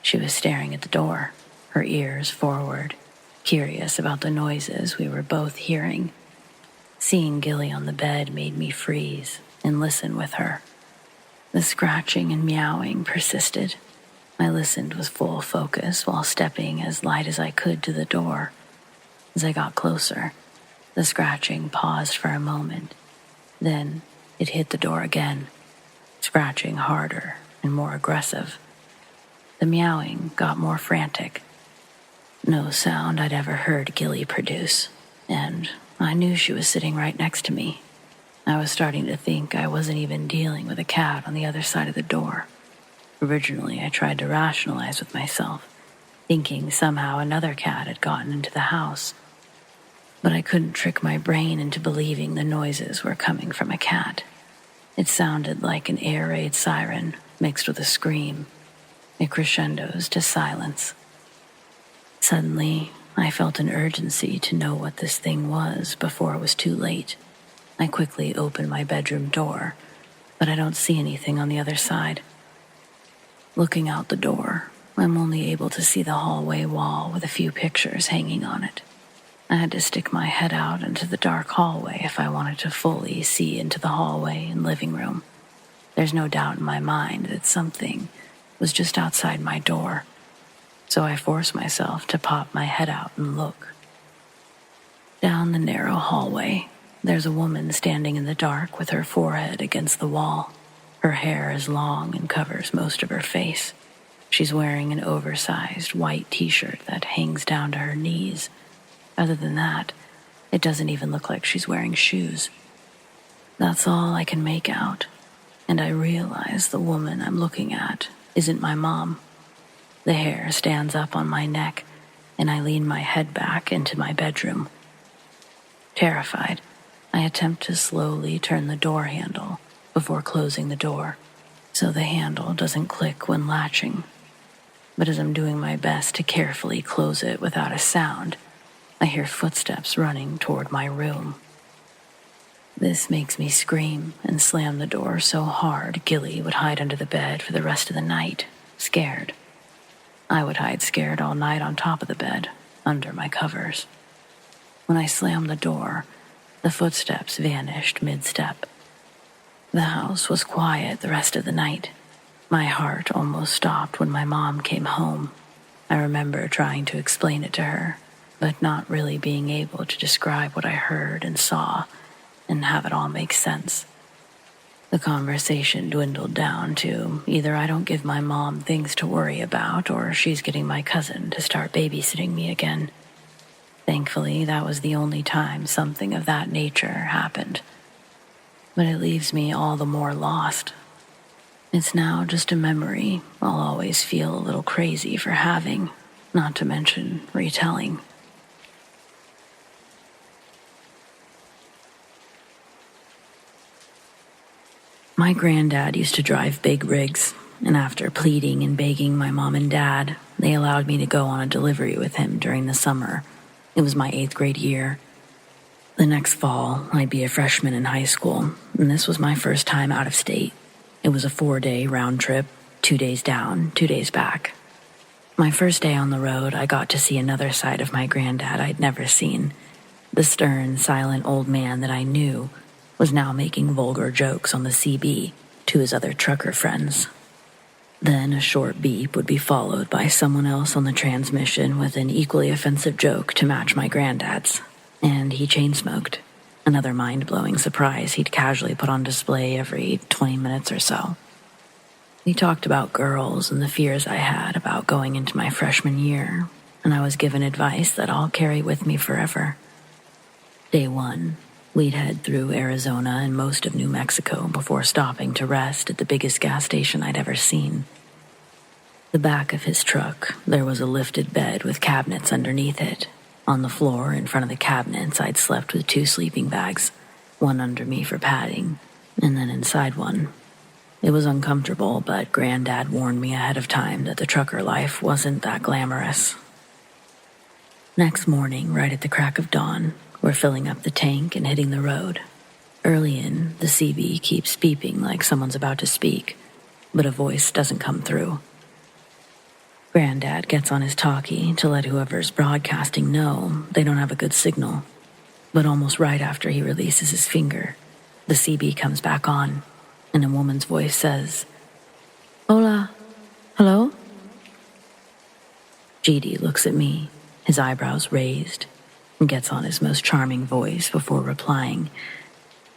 She was staring at the door, her ears forward, curious about the noises we were both hearing. Seeing Gilly on the bed made me freeze and listen with her. The scratching and meowing persisted. I listened with full focus while stepping as light as I could to the door. As I got closer, the scratching paused for a moment. Then it hit the door again, scratching harder and more aggressive. The meowing got more frantic. No sound I'd ever heard Gilly produce, and I knew she was sitting right next to me. I was starting to think I wasn't even dealing with a cat on the other side of the door. Originally, I tried to rationalize with myself, thinking somehow another cat had gotten into the house. But I couldn't trick my brain into believing the noises were coming from a cat. It sounded like an air raid siren mixed with a scream. It crescendos to silence. Suddenly, I felt an urgency to know what this thing was before it was too late. I quickly opened my bedroom door, but I don't see anything on the other side. Looking out the door, I'm only able to see the hallway wall with a few pictures hanging on it. I had to stick my head out into the dark hallway if I wanted to fully see into the hallway and living room. There's no doubt in my mind that something was just outside my door, so I forced myself to pop my head out and look. Down the narrow hallway, there's a woman standing in the dark with her forehead against the wall. Her hair is long and covers most of her face. She's wearing an oversized white t-shirt that hangs down to her knees. Other than that, it doesn't even look like she's wearing shoes. That's all I can make out, and I realize the woman I'm looking at isn't my mom. The hair stands up on my neck, and I lean my head back into my bedroom. Terrified, I attempt to slowly turn the door handle before closing the door, so the handle doesn't click when latching. But as I'm doing my best to carefully close it without a sound, I hear footsteps running toward my room. This makes me scream and slam the door so hard Gilly would hide under the bed for the rest of the night, scared. I would hide scared all night on top of the bed, under my covers. When I slammed the door, the footsteps vanished mid-step. The house was quiet the rest of the night. My heart almost stopped when my mom came home. I remember trying to explain it to her, but not really being able to describe what I heard and saw and have it all make sense. The conversation dwindled down to either I don't give my mom things to worry about or she's getting my cousin to start babysitting me again. Thankfully, that was the only time something of that nature happened. But it leaves me all the more lost. It's now just a memory I'll always feel a little crazy for having, not to mention retelling. My granddad used to drive big rigs, and after pleading and begging my mom and dad, they allowed me to go on a delivery with him during the summer. It was my 8th grade year. The next fall, I'd be a freshman in high school, and this was my first time out of state. It was a 4-day round trip, 2 days down, 2 days back. My first day on the road, I got to see another side of my granddad I'd never seen. The stern, silent old man that I knew was now making vulgar jokes on the CB to his other trucker friends. Then a short beep would be followed by someone else on the transmission with an equally offensive joke to match my granddad's. And he chain-smoked, another mind-blowing surprise he'd casually put on display every 20 minutes or so. We talked about girls and the fears I had about going into my freshman year, and I was given advice that I'll carry with me forever. Day 1, we'd head through Arizona and most of New Mexico before stopping to rest at the biggest gas station I'd ever seen. The back of his truck, there was a lifted bed with cabinets underneath it. On the floor in front of the cabinets, I'd slept with 2 sleeping bags, one under me for padding, and then inside one. It was uncomfortable, but Granddad warned me ahead of time that the trucker life wasn't that glamorous. Next morning, right at the crack of dawn, we're filling up the tank and hitting the road. Early in, the CB keeps beeping like someone's about to speak, but a voice doesn't come through. Granddad gets on his talkie to let whoever's broadcasting know they don't have a good signal. But almost right after he releases his finger, the CB comes back on, and a woman's voice says, "Hola, hello?" GD looks at me, his eyebrows raised, and gets on his most charming voice before replying,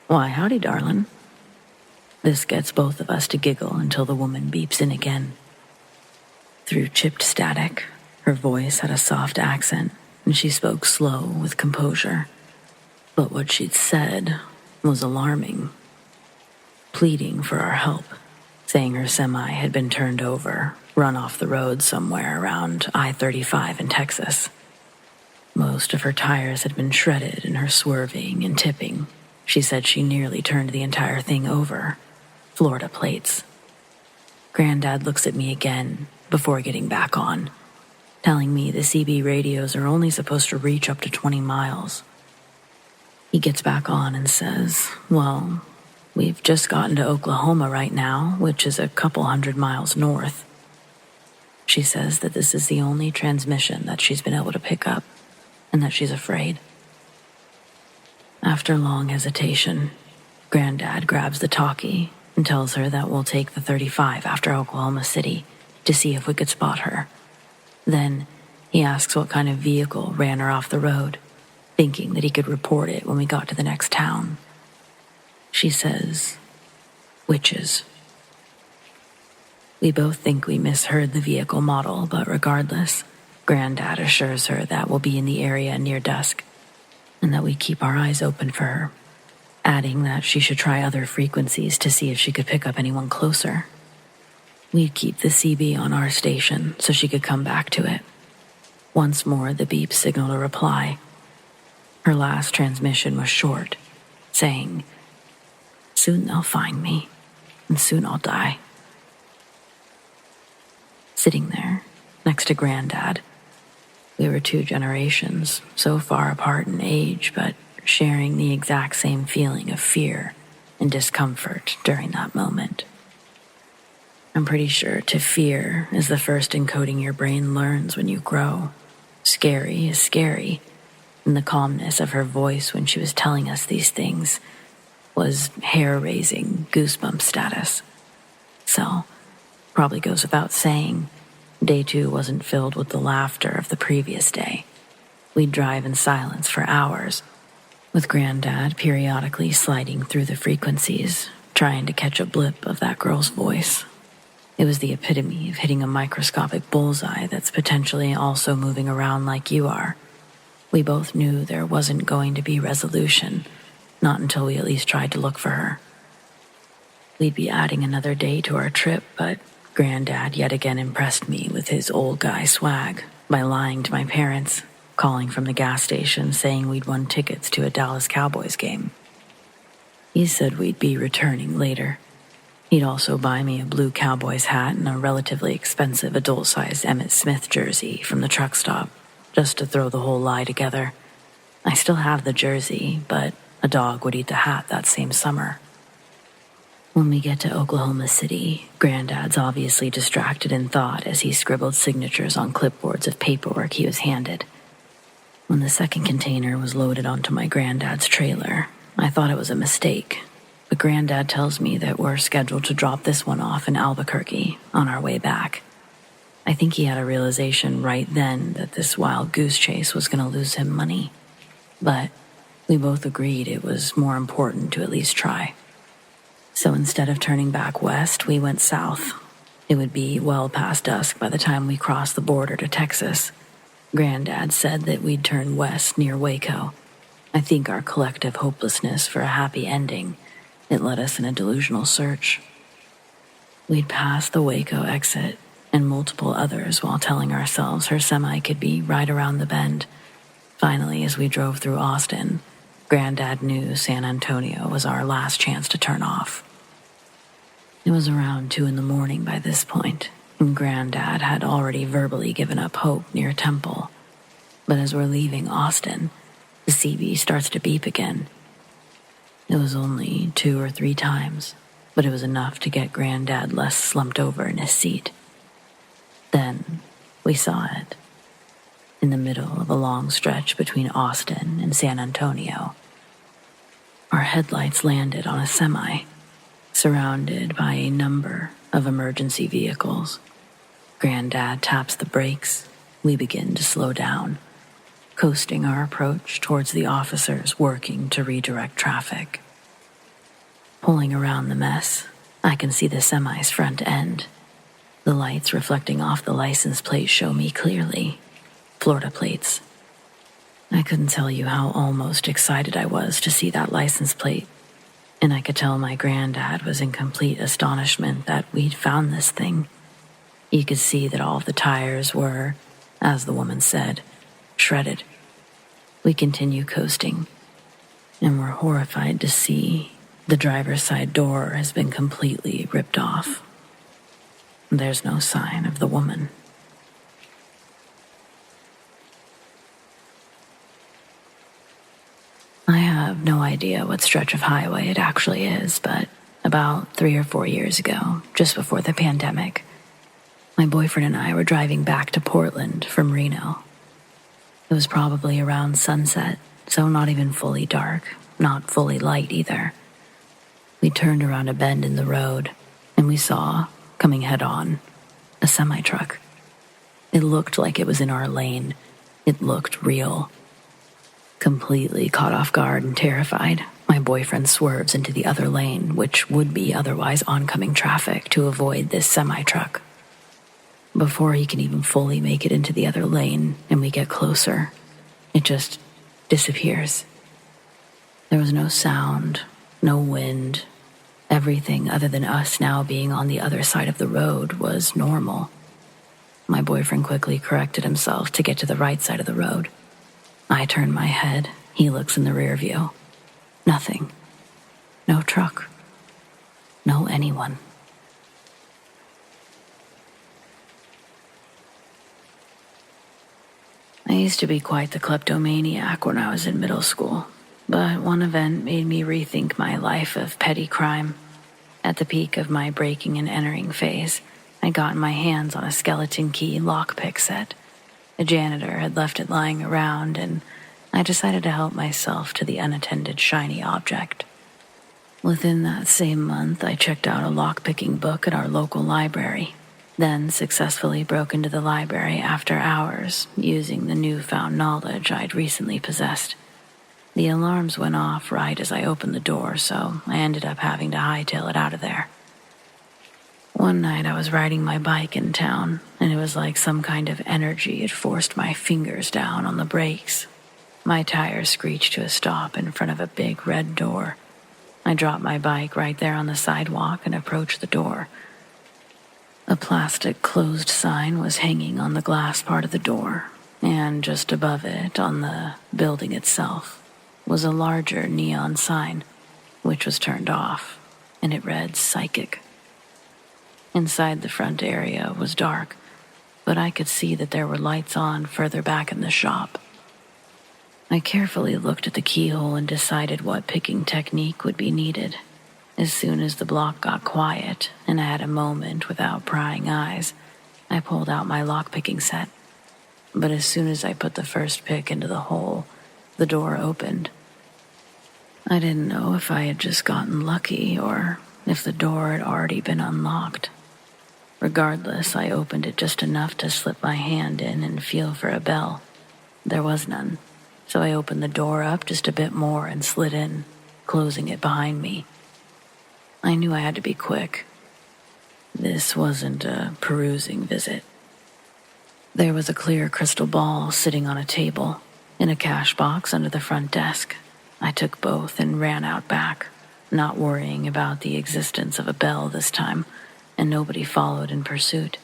"Why, howdy, darlin'." This gets both of us to giggle until the woman beeps in again. Through chipped static, her voice had a soft accent, and she spoke slow with composure. But what she'd said was alarming. Pleading for our help, saying her semi had been turned over, run off the road somewhere around I-35 in Texas. Most of her tires had been shredded in her swerving and tipping. She said she nearly turned the entire thing over. Florida plates. Granddad looks at me again before getting back on, telling me the CB radios are only supposed to reach up to 20 miles. He gets back on and says, "Well, we've just gotten to Oklahoma right now, which is a couple 100 miles north." She says that this is the only transmission that she's been able to pick up, and that she's afraid. After long hesitation, Granddad grabs the talkie and tells her that we'll take the 35 after Oklahoma City to see if we could spot her. Then he asks what kind of vehicle ran her off the road, thinking that he could report it when we got to the next town. She says, "Witches." We both think we misheard the vehicle model, but regardless, Granddad assures her that we'll be in the area near dusk, and that we keep our eyes open for her, adding that she should try other frequencies to see if she could pick up anyone closer. We'd keep the CB on our station so she could come back to it. Once more, the beep signaled a reply. Her last transmission was short, saying, "Soon they'll find me, and soon I'll die." Sitting there, next to Granddad, we were 2 generations, so far apart in age, but sharing the exact same feeling of fear and discomfort during that moment. I'm pretty sure to fear is the first encoding your brain learns when you grow. Scary is scary, and the calmness of her voice when she was telling us these things was hair-raising goosebump status. So, probably goes without saying, day 2 wasn't filled with the laughter of the previous day. We'd drive in silence for hours, with Granddad periodically sliding through the frequencies, trying to catch a blip of that girl's voice. It was the epitome of hitting a microscopic bullseye that's potentially also moving around like you are. We both knew there wasn't going to be resolution, not until we at least tried to look for her. We'd be adding another day to our trip, but Granddad yet again impressed me with his old guy swag by lying to my parents, calling from the gas station saying we'd won tickets to a Dallas Cowboys game. He said we'd be returning later. He'd also buy me a blue Cowboys hat and a relatively expensive adult-sized Emmitt Smith jersey from the truck stop, just to throw the whole lie together. I still have the jersey, but a dog would eat the hat that same summer. When we get to Oklahoma City, Granddad's obviously distracted in thought as he scribbled signatures on clipboards of paperwork he was handed. When the second container was loaded onto my granddad's trailer, I thought it was a mistake, but Granddad tells me that we're scheduled to drop this one off in Albuquerque on our way back. I think he had a realization right then that this wild goose chase was going to lose him money, but we both agreed it was more important to at least try. So instead of turning back west, we went south. It would be well past dusk by the time we crossed the border to Texas. Granddad said that we'd turn west near Waco. I think our collective hopelessness for a happy ending, it led us in a delusional search. We'd passed the Waco exit and multiple others while telling ourselves her semi could be right around the bend. Finally, as we drove through Austin, Granddad knew San Antonio was our last chance to turn off. It was around 2 a.m. by this point, and Granddad had already verbally given up hope near Temple. But as we're leaving Austin, the CB starts to beep again. It was only 2 or 3 times, but it was enough to get Granddad less slumped over in his seat. Then we saw it. In the middle of a long stretch between Austin and San Antonio, our headlights landed on a semi, surrounded by a number of emergency vehicles. Granddad taps the brakes. We begin to slow down, coasting our approach towards the officers working to redirect traffic. Pulling around the mess, I can see the semi's front end. The lights reflecting off the license plate show me clearly. Florida plates. I couldn't tell you how almost excited I was to see that license plate, and I could tell my granddad was in complete astonishment that we'd found this thing. You could see that all of the tires were, as the woman said, shredded. We continue coasting, and we're horrified to see the driver's side door has been completely ripped off. There's no sign of the woman. I have no idea what stretch of highway it actually is, but about 3 or 4 years ago, just before the pandemic, my boyfriend and I were driving back to Portland from Reno. It was probably around sunset, so not even fully dark, not fully light either. We turned around a bend in the road, and we saw, coming head-on, a semi-truck. It looked like it was in our lane. It looked real. Completely caught off guard and terrified, my boyfriend swerves into the other lane, which would be otherwise oncoming traffic, to avoid this semi-truck. Before he can even fully make it into the other lane and we get closer, it just disappears. There was no sound, no wind. Everything other than us now being on the other side of the road was normal. My boyfriend quickly corrected himself to get to the right side of the road. I turn my head. He looks in the rear view. Nothing. No truck. No anyone. I used to be quite the kleptomaniac when I was in middle school, but one event made me rethink my life of petty crime. At the peak of my breaking and entering phase, I'd gotten my hands on a skeleton key lockpick set. A janitor had left it lying around, and I decided to help myself to the unattended shiny object. Within that same month, I checked out a lockpicking book at our local library, then successfully broke into the library after hours using the newfound knowledge I'd recently possessed. The alarms went off right as I opened the door, so I ended up having to hightail it out of there. One night I was riding my bike in town, and it was like some kind of energy had forced my fingers down on the brakes. My tires screeched to a stop in front of a big red door. I dropped my bike right there on the sidewalk and approached the door. A plastic closed sign was hanging on the glass part of the door, and just above it, on the building itself, was a larger neon sign, which was turned off, and it read Psychic. Inside the front area was dark, but I could see that there were lights on further back in the shop. I carefully looked at the keyhole and decided what picking technique would be needed. As soon as the block got quiet and I had a moment without prying eyes, I pulled out my lockpicking set. But as soon as I put the first pick into the hole, the door opened. I didn't know if I had just gotten lucky or if the door had already been unlocked. Regardless, I opened it just enough to slip my hand in and feel for a bell. There was none. So I opened the door up just a bit more and slid in, closing it behind me. I knew I had to be quick. This wasn't a perusing visit. There was a clear crystal ball sitting on a table, in a cash box under the front desk. I took both and ran out back, not worrying about the existence of a bell this time, and nobody followed in pursuit.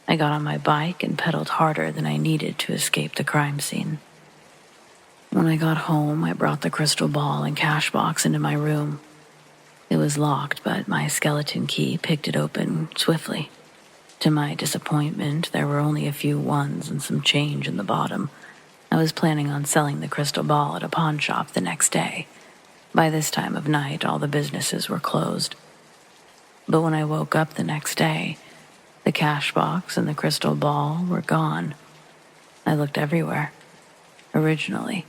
I got on my bike and pedaled harder than I needed to escape the crime scene. When I got home, I brought the crystal ball and cash box into my room. It was locked, but my skeleton key picked it open swiftly. To my disappointment, there were only a few ones and some change in the bottom. I was planning on selling the crystal ball at a pawn shop the next day. By this time of night, all the businesses were closed. But when I woke up the next day, the cash box and the crystal ball were gone. I looked everywhere. Originally,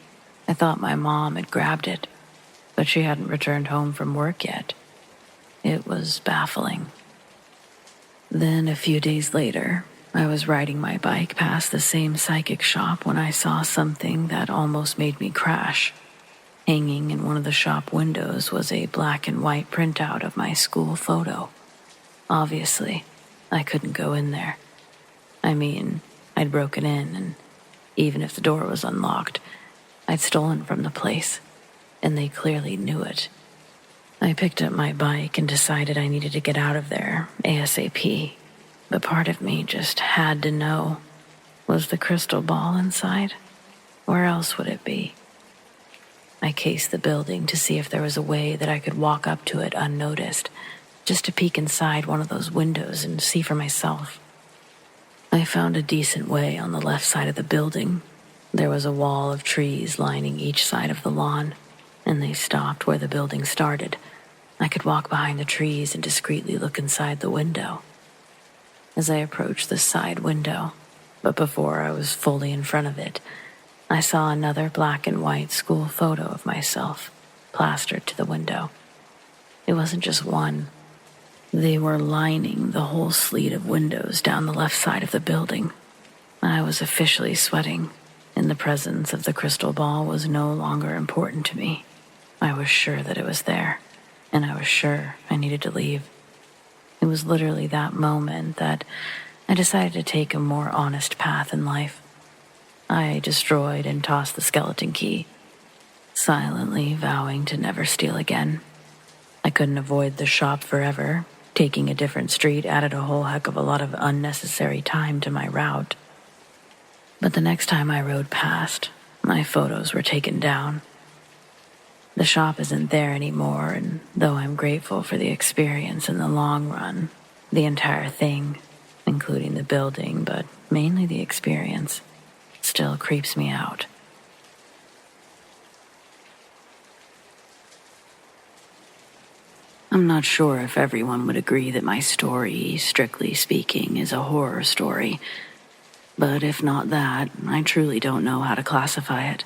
I thought my mom had grabbed it, but she hadn't returned home from work yet. It was baffling. Then, a few days later, I was riding my bike past the same psychic shop when I saw something that almost made me crash. Hanging in one of the shop windows was a black and white printout of my school photo. Obviously, I couldn't go in there. I mean, I'd broken in, and even if the door was unlocked, I'd stolen from the place, and they clearly knew it. I picked up my bike and decided I needed to get out of there ASAP, but part of me just had to know. Was the crystal ball inside? Where else would it be? I cased the building to see if there was a way that I could walk up to it unnoticed, just to peek inside one of those windows and see for myself. I found a decent way on the left side of the building. There was a wall of trees lining each side of the lawn, and they stopped where the building started. I could walk behind the trees and discreetly look inside the window. As I approached the side window, but before I was fully in front of it, I saw another black and white school photo of myself plastered to the window. It wasn't just one. They were lining the whole sleet of windows down the left side of the building. I was officially sweating, and the presence of the crystal ball was no longer important to me. I was sure that it was there, and I was sure I needed to leave. It was literally that moment that I decided to take a more honest path in life. I destroyed and tossed the skeleton key, silently vowing to never steal again. I couldn't avoid the shop forever. Taking a different street added a whole heck of a lot of unnecessary time to my route. But the next time I rode past, my photos were taken down. The shop isn't there anymore, and though I'm grateful for the experience in the long run, the entire thing, including the building, but mainly the experience, still creeps me out. I'm not sure if everyone would agree that my story, strictly speaking, is a horror story. But if not that, I truly don't know how to classify it.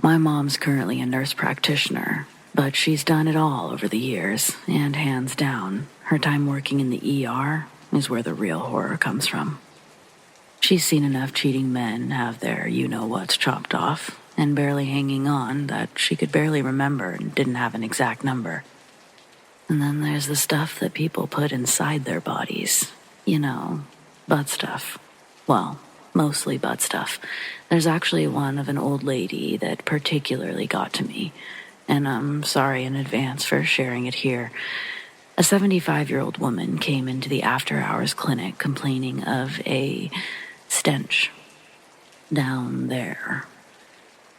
My mom's currently a nurse practitioner, But she's done it all over the years, and hands down, her time working in the ER is where the real horror comes from. She's seen enough cheating men have their you-know-whats chopped off, and barely hanging on that she could barely remember and didn't have an exact number. And then there's the stuff that people put inside their bodies. Butt stuff. Well, mostly butt stuff. There's actually one of an old lady that particularly got to me, and I'm sorry in advance for sharing it here. A 75-year-old woman came into the after-hours clinic complaining of a stench down there.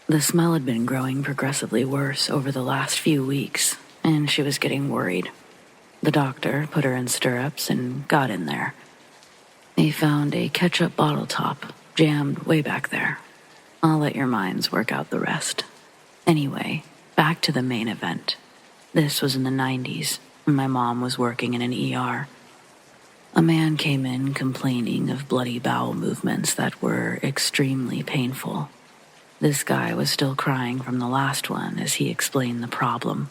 The smell had been growing progressively worse over the last few weeks, and she was getting worried. The doctor put her in stirrups and got in there. They found a ketchup bottle top jammed way back there. I'll let your minds work out the rest. Anyway, back to the main event. This was in the 90s, and my mom was working in an ER. A man came in complaining of bloody bowel movements that were extremely painful. This guy was still crying from the last one as he explained the problem.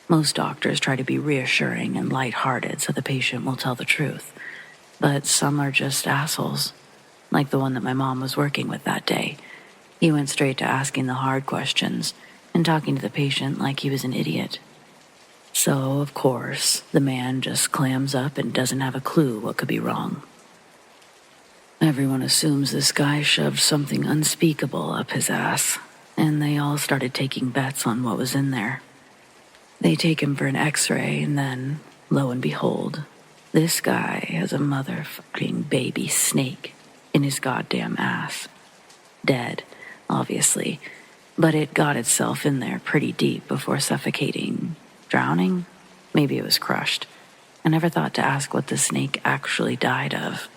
Most doctors try to be reassuring and lighthearted so the patient will tell the truth, but some are just assholes, like the one that my mom was working with that day. He went straight to asking the hard questions and talking to the patient like he was an idiot. So, of course, the man just clams up and doesn't have a clue what could be wrong. Everyone assumes this guy shoved something unspeakable up his ass, and they all started taking bets on what was in there. They take him for an x-ray, and then, lo and behold, this guy has a motherfucking baby snake in his goddamn ass. Dead, obviously, but it got itself in there pretty deep before suffocating. Drowning? Maybe it was crushed. I never thought to ask what the snake actually died of.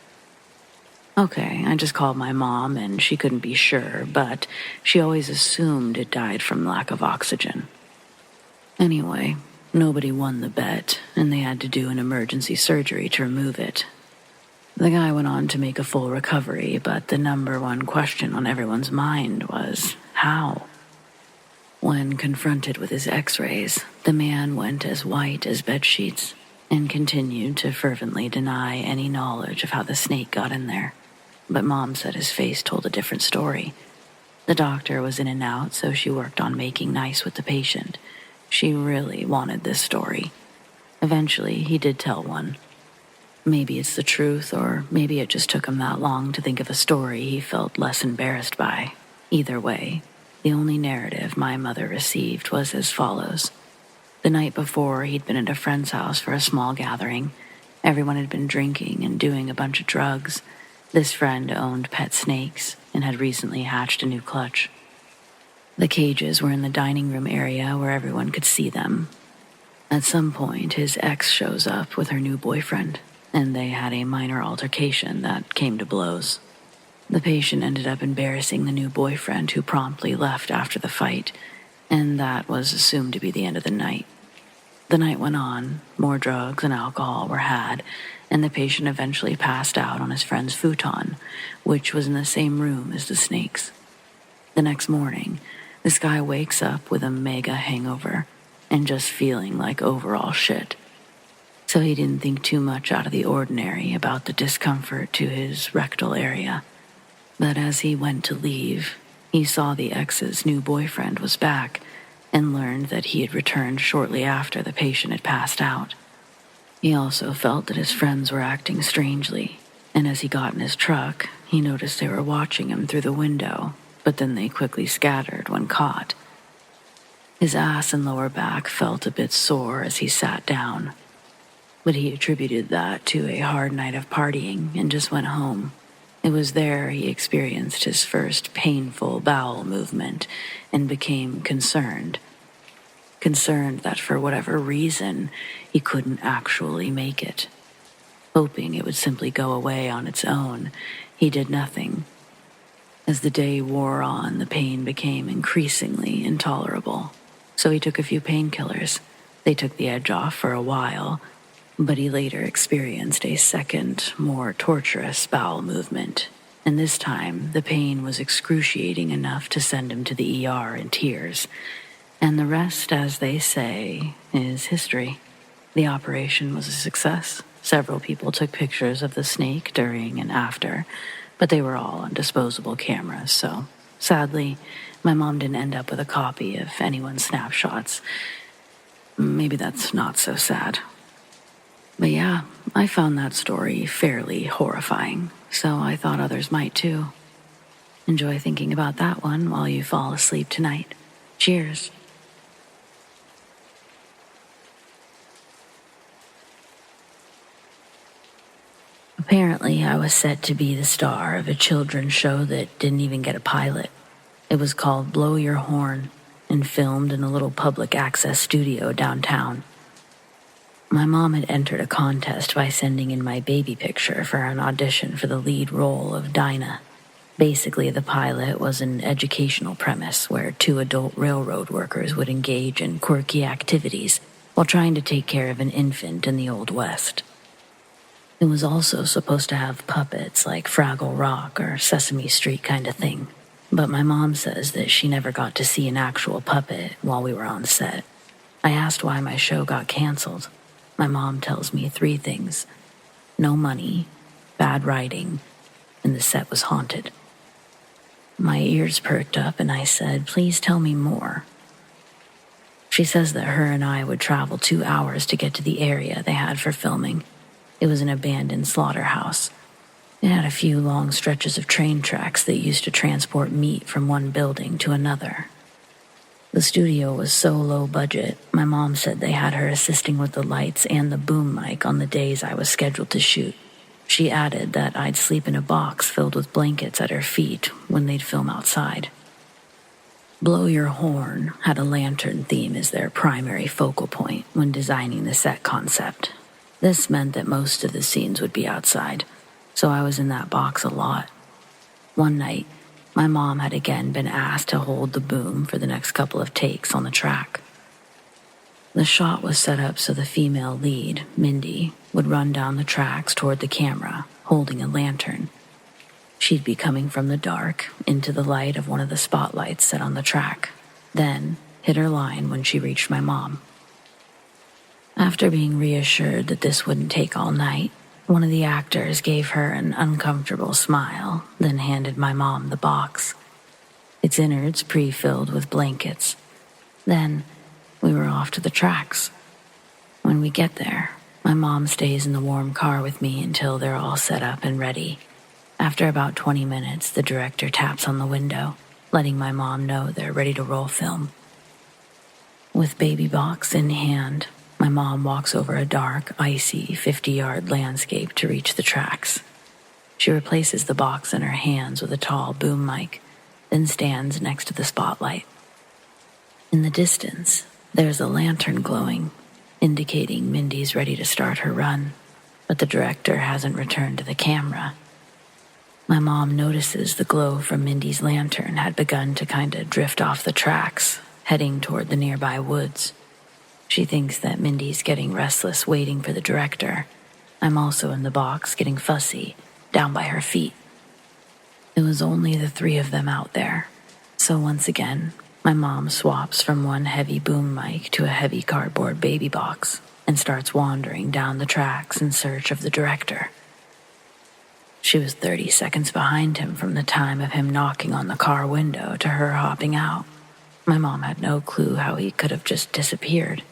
Okay, I just called my mom and she couldn't be sure, but she always assumed it died from lack of oxygen. Anyway, nobody won the bet, and they had to do an emergency surgery to remove it. The guy went on to make a full recovery, but the number one question on everyone's mind was, how? When confronted with his x-rays, the man went as white as bedsheets and continued to fervently deny any knowledge of how the snake got in there. But Mom said his face told a different story. The doctor was in and out, so she worked on making nice with the patient. She really wanted this story. Eventually, he did tell one. Maybe it's the truth, or maybe it just took him that long to think of a story he felt less embarrassed by. Either way, the only narrative my mother received was as follows. The night before, he'd been at a friend's house for a small gathering. Everyone had been drinking and doing a bunch of drugs. This friend owned pet snakes and had recently hatched a new clutch. The cages were in the dining room area where everyone could see them. At some point, his ex shows up with her new boyfriend, and they had a minor altercation that came to blows. The patient ended up embarrassing the new boyfriend, who promptly left after the fight, and that was assumed to be the end of the night. The night went on, more drugs and alcohol were had, and the patient eventually passed out on his friend's futon, which was in the same room as the snakes. The next morning, this guy wakes up with a mega hangover and just feeling like overall shit. So he didn't think too much out of the ordinary about the discomfort to his rectal area. But as he went to leave, he saw the ex's new boyfriend was back and learned that he had returned shortly after the patient had passed out. He also felt that his friends were acting strangely, and as he got in his truck, he noticed they were watching him through the window, but then they quickly scattered when caught. His ass and lower back felt a bit sore as he sat down, but he attributed that to a hard night of partying and just went home. It was there he experienced his first painful bowel movement and became concerned. Concerned that for whatever reason, he couldn't actually make it. Hoping it would simply go away on its own, he did nothing. As the day wore on, the pain became increasingly intolerable. So he took a few painkillers. They took the edge off for a while, but he later experienced a second, more torturous bowel movement. And this time, the pain was excruciating enough to send him to the ER in tears. And the rest, as they say, is history. The operation was a success. Several people took pictures of the snake during and after, but they were all on disposable cameras, so sadly, my mom didn't end up with a copy of anyone's snapshots. Maybe that's not so sad. But yeah, I found that story fairly horrifying, so I thought others might too. Enjoy thinking about that one while you fall asleep tonight. Cheers. Apparently, I was set to be the star of a children's show that didn't even get a pilot. It was called Blow Your Horn and filmed in a little public access studio downtown. My mom had entered a contest by sending in my baby picture for an audition for the lead role of Dinah. Basically, the pilot was an educational premise where 2 adult railroad workers would engage in quirky activities while trying to take care of an infant in the Old West. It was also supposed to have puppets like Fraggle Rock or Sesame Street kind of thing, but my mom says that she never got to see an actual puppet while we were on set. I asked why my show got canceled. My mom tells me 3 things: no money, bad writing, and the set was haunted. My ears perked up and I said, "Please tell me more." She says that her and I would travel 2 hours to get to the area they had for filming. It was an abandoned slaughterhouse. It had a few long stretches of train tracks that used to transport meat from one building to another. The studio was so low budget, my mom said they had her assisting with the lights and the boom mic on the days I was scheduled to shoot. She added that I'd sleep in a box filled with blankets at her feet when they'd film outside. Blow Your Horn had a lantern theme as their primary focal point when designing the set concept. This meant that most of the scenes would be outside, so I was in that box a lot. One night, my mom had again been asked to hold the boom for the next couple of takes on the track. The shot was set up so the female lead, Mindy, would run down the tracks toward the camera, holding a lantern. She'd be coming from the dark into the light of one of the spotlights set on the track, then hit her line when she reached my mom. After being reassured that this wouldn't take all night, one of the actors gave her an uncomfortable smile, then handed my mom the box. Its innards pre-filled with blankets. Then, we were off to the tracks. When we get there, my mom stays in the warm car with me until they're all set up and ready. After about 20 minutes, the director taps on the window, letting my mom know they're ready to roll film. With baby box in hand, my mom walks over a dark, icy 50-yard landscape to reach the tracks. She replaces the box in her hands with a tall boom mic, then stands next to the spotlight. In the distance, there's a lantern glowing, indicating Mindy's ready to start her run, but the director hasn't returned to the camera. My mom notices the glow from Mindy's lantern had begun to kinda drift off the tracks, heading toward the nearby woods. She thinks that Mindy's getting restless waiting for the director. I'm also in the box getting fussy, down by her feet. It was only the 3 of them out there, so once again, my mom swaps from one heavy boom mic to a heavy cardboard baby box and starts wandering down the tracks in search of the director. She was 30 seconds behind him from the time of him knocking on the car window to her hopping out. My mom had no clue how he could have just disappeared.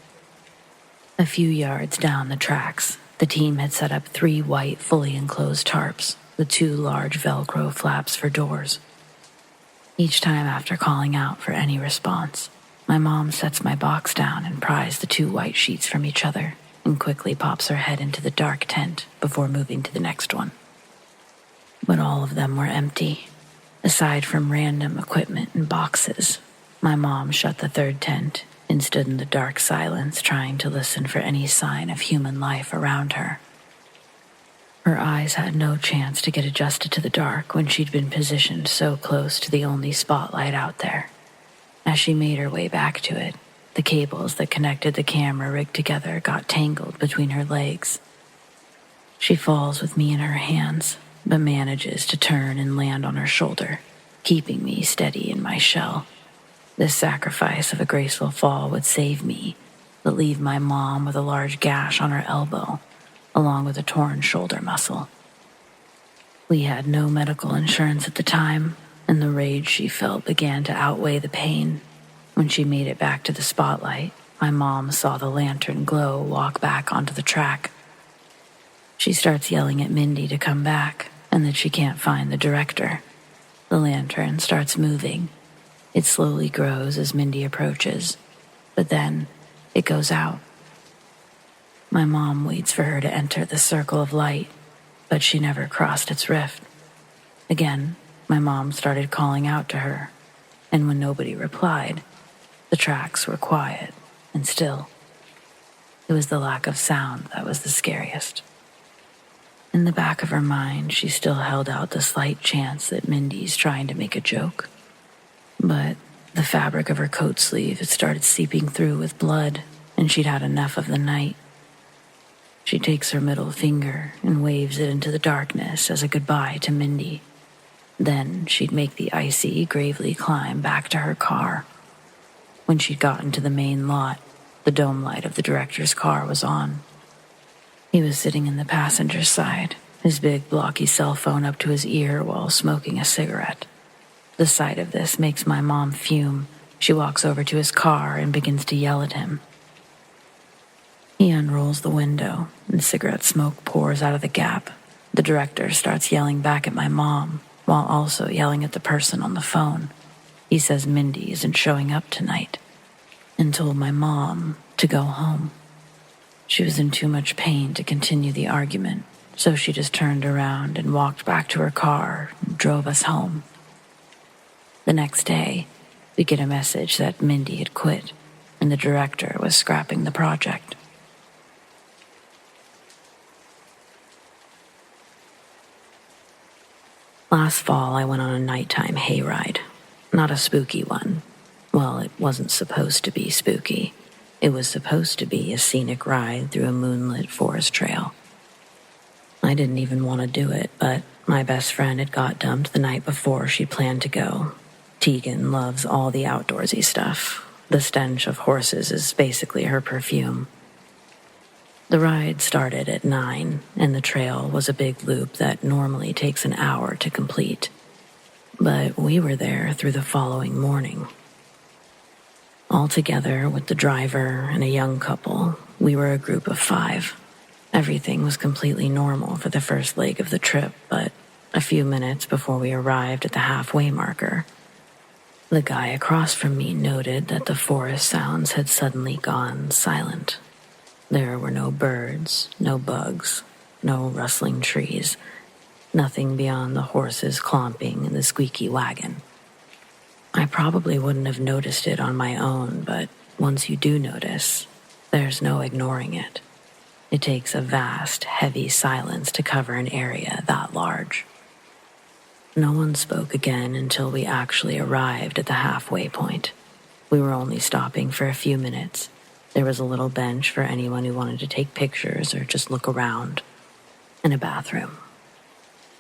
A few yards down the tracks, the team had set up 3 white, fully enclosed tarps with 2 large Velcro flaps for doors. Each time after calling out for any response, my mom sets my box down and pries the 2 white sheets from each other and quickly pops her head into the dark tent before moving to the next one. But all of them were empty. Aside from random equipment and boxes, my mom shut the 3rd tent and stood in the dark silence trying to listen for any sign of human life around her. Her eyes had no chance to get adjusted to the dark when she'd been positioned so close to the only spotlight out there. As she made her way back to it, the cables that connected the camera rig together got tangled between her legs. She falls with me in her hands, but manages to turn and land on her shoulder, keeping me steady in my shell. This sacrifice of a graceful fall would save me, but leave my mom with a large gash on her elbow, along with a torn shoulder muscle. We had no medical insurance at the time, and the rage she felt began to outweigh the pain. When she made it back to the spotlight, my mom saw the lantern glow walk back onto the track. She starts yelling at Mindy to come back and that she can't find the director. The lantern starts moving. It slowly grows as Mindy approaches, but then it goes out. My mom waits for her to enter the circle of light, but she never crossed its rift. Again, my mom started calling out to her, and when nobody replied, the tracks were quiet and still. It was the lack of sound that was the scariest. In the back of her mind, she still held out the slight chance that Mindy's trying to make a joke. But the fabric of her coat sleeve had started seeping through with blood, and she'd had enough of the night. She takes her middle finger and waves it into the darkness as a goodbye to Mindy. Then she'd make the icy, gravely climb back to her car. When she'd gotten to the main lot, the dome light of the director's car was on. He was sitting in the passenger side, his big blocky cell phone up to his ear while smoking a cigarette. The sight of this makes my mom fume. She walks over to his car and begins to yell at him. He unrolls the window, and cigarette smoke pours out of the gap. The director starts yelling back at my mom, while also yelling at the person on the phone. He says Mindy isn't showing up tonight, and told my mom to go home. She was in too much pain to continue the argument, so she just turned around and walked back to her car and drove us home. The next day, we get a message that Mindy had quit, and the director was scrapping the project. Last fall, I went on a nighttime hayride. Not a spooky one. Well, it wasn't supposed to be spooky. It was supposed to be a scenic ride through a moonlit forest trail. I didn't even want to do it, but my best friend had got dumped the night before she planned to go. Tegan loves all the outdoorsy stuff. The stench of horses is basically her perfume. The ride started at 9, and the trail was a big loop that normally takes an hour to complete. But we were there through the following morning. All together with the driver and a young couple, we were a group of 5. Everything was completely normal for the first leg of the trip, but a few minutes before we arrived at the halfway marker, the guy across from me noted that the forest sounds had suddenly gone silent. There were no birds, no bugs, no rustling trees, nothing beyond the horses clomping in the squeaky wagon. I probably wouldn't have noticed it on my own, but once you do notice, there's no ignoring it. It takes a vast, heavy silence to cover an area that large. No one spoke again until we actually arrived at the halfway point. We were only stopping for a few minutes. There was a little bench for anyone who wanted to take pictures or just look around, and a bathroom.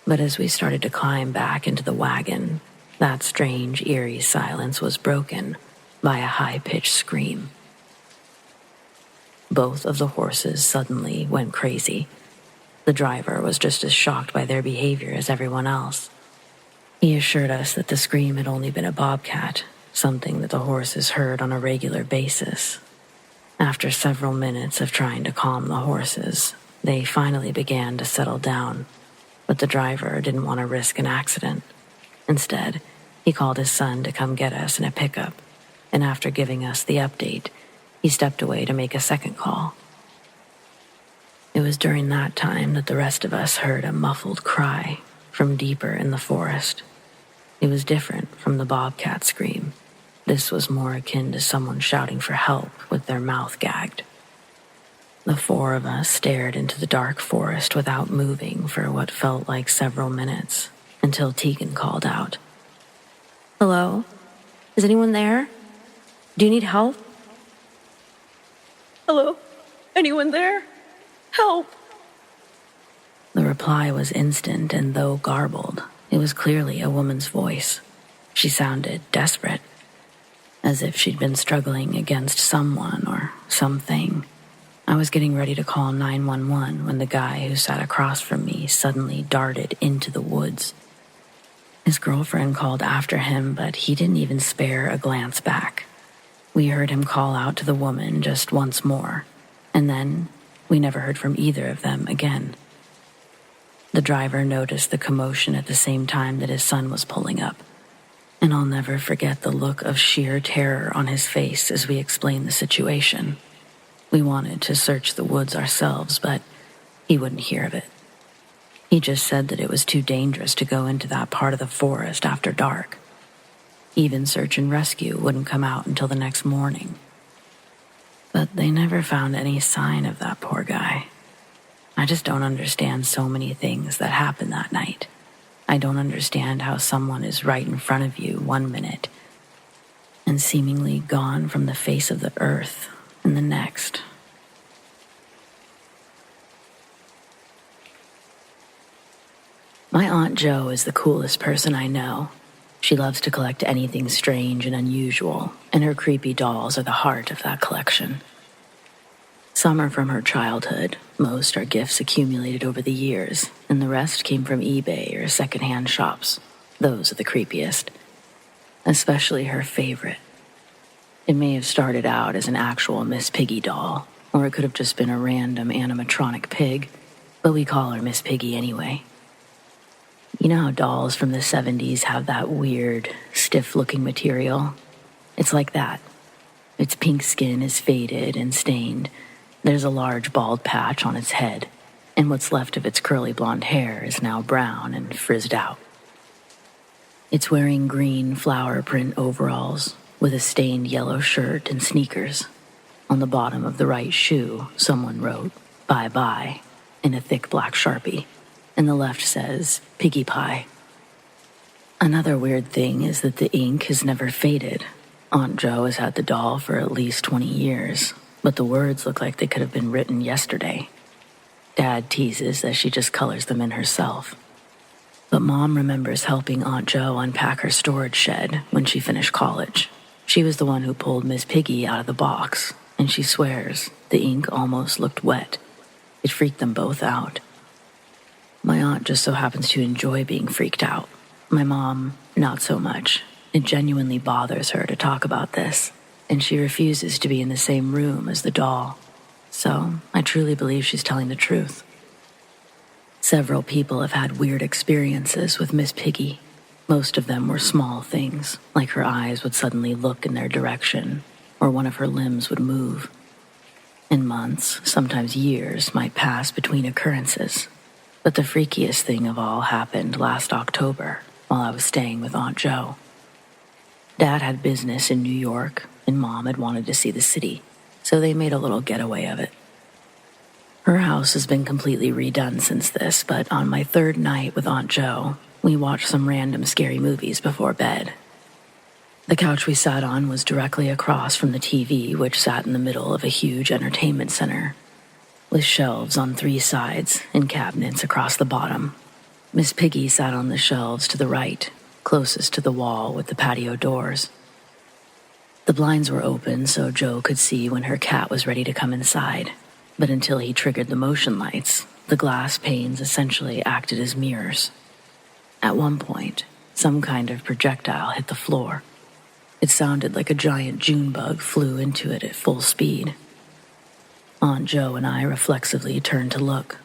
But as we started to climb back into the wagon, that strange, eerie silence was broken by a high-pitched scream. Both of the horses suddenly went crazy. The driver was just as shocked by their behavior as everyone else. He assured us that the scream had only been a bobcat, something that the horses heard on a regular basis. After several minutes of trying to calm the horses, they finally began to settle down, but the driver didn't want to risk an accident. Instead, he called his son to come get us in a pickup, and after giving us the update, he stepped away to make a second call. It was during that time that the rest of us heard a muffled cry from deeper in the forest. It was different from the bobcat scream. This was more akin to someone shouting for help with their mouth gagged. The 4 of us stared into the dark forest without moving for what felt like several minutes, until Tegan called out, "Hello? Is anyone there? Do you need help?" "Hello? Anyone there? Help!" The reply was instant, and though garbled, it was clearly a woman's voice. She sounded desperate. as if she'd been struggling against someone or something. I was getting ready to call 911 when the guy who sat across from me suddenly darted into the woods. His girlfriend called after him, but he didn't even spare a glance back. We heard him call out to the woman just once more, and then we never heard from either of them again. The driver noticed the commotion at the same time that his son was pulling up, and I'll never forget the look of sheer terror on his face as we explained the situation. We wanted to search the woods ourselves, but he wouldn't hear of it. He just said that it was too dangerous to go into that part of the forest after dark. Even search and rescue wouldn't come out until the next morning. But they never found any sign of that poor guy. I just don't understand so many things that happened that night. I don't understand how someone is right in front of you one minute and seemingly gone from the face of the earth in the next. My Aunt Jo is the coolest person I know. She loves to collect anything strange and unusual, and her creepy dolls are the heart of that collection. Some are from her childhood, most are gifts accumulated over the years, and the rest came from eBay or secondhand shops. Those are the creepiest. Especially her favorite. It may have started out as an actual Miss Piggy doll, or it could have just been a random animatronic pig, but we call her Miss Piggy anyway. You know how dolls from the 70s have that weird, stiff-looking material? It's like that. Its pink skin is faded and stained. There's a large bald patch on its head, and what's left of its curly blonde hair is now brown and frizzed out. It's wearing green flower print overalls with a stained yellow shirt and sneakers. On the bottom of the right shoe, someone wrote, "Bye-bye," in a thick black Sharpie, and the left says, "Piggy Pie." Another weird thing is that the ink has never faded. Aunt Jo has had the doll for at least 20 years, but the words look like they could have been written yesterday. Dad teases that she just colors them in herself. But Mom remembers helping Aunt Jo unpack her storage shed when she finished college. She was the one who pulled Miss Piggy out of the box, and she swears the ink almost looked wet. It freaked them both out. My aunt just so happens to enjoy being freaked out. My mom, not so much. It genuinely bothers her to talk about this, and she refuses to be in the same room as the doll. So I truly believe she's telling the truth. Several people have had weird experiences with Miss Piggy. Most of them were small things, like her eyes would suddenly look in their direction, or one of her limbs would move. And months, sometimes years, might pass between occurrences. But the freakiest thing of all happened last October while I was staying with Aunt Jo. Dad had business in New York, and Mom had wanted to see the city, so they made a little getaway of it. Her house has been completely redone since this, but on my third night with Aunt Jo, we watched some random scary movies before bed. The couch we sat on was directly across from the TV, which sat in the middle of a huge entertainment center, with shelves on 3 sides and cabinets across the bottom. Miss Piggy sat on the shelves to the right, closest to the wall with the patio doors. The blinds were open so Joe could see when her cat was ready to come inside, but until he triggered the motion lights, the glass panes essentially acted as mirrors. At one point, some kind of projectile hit the floor. It sounded like a giant June bug flew into it at full speed. Aunt Jo and I reflexively turned to look,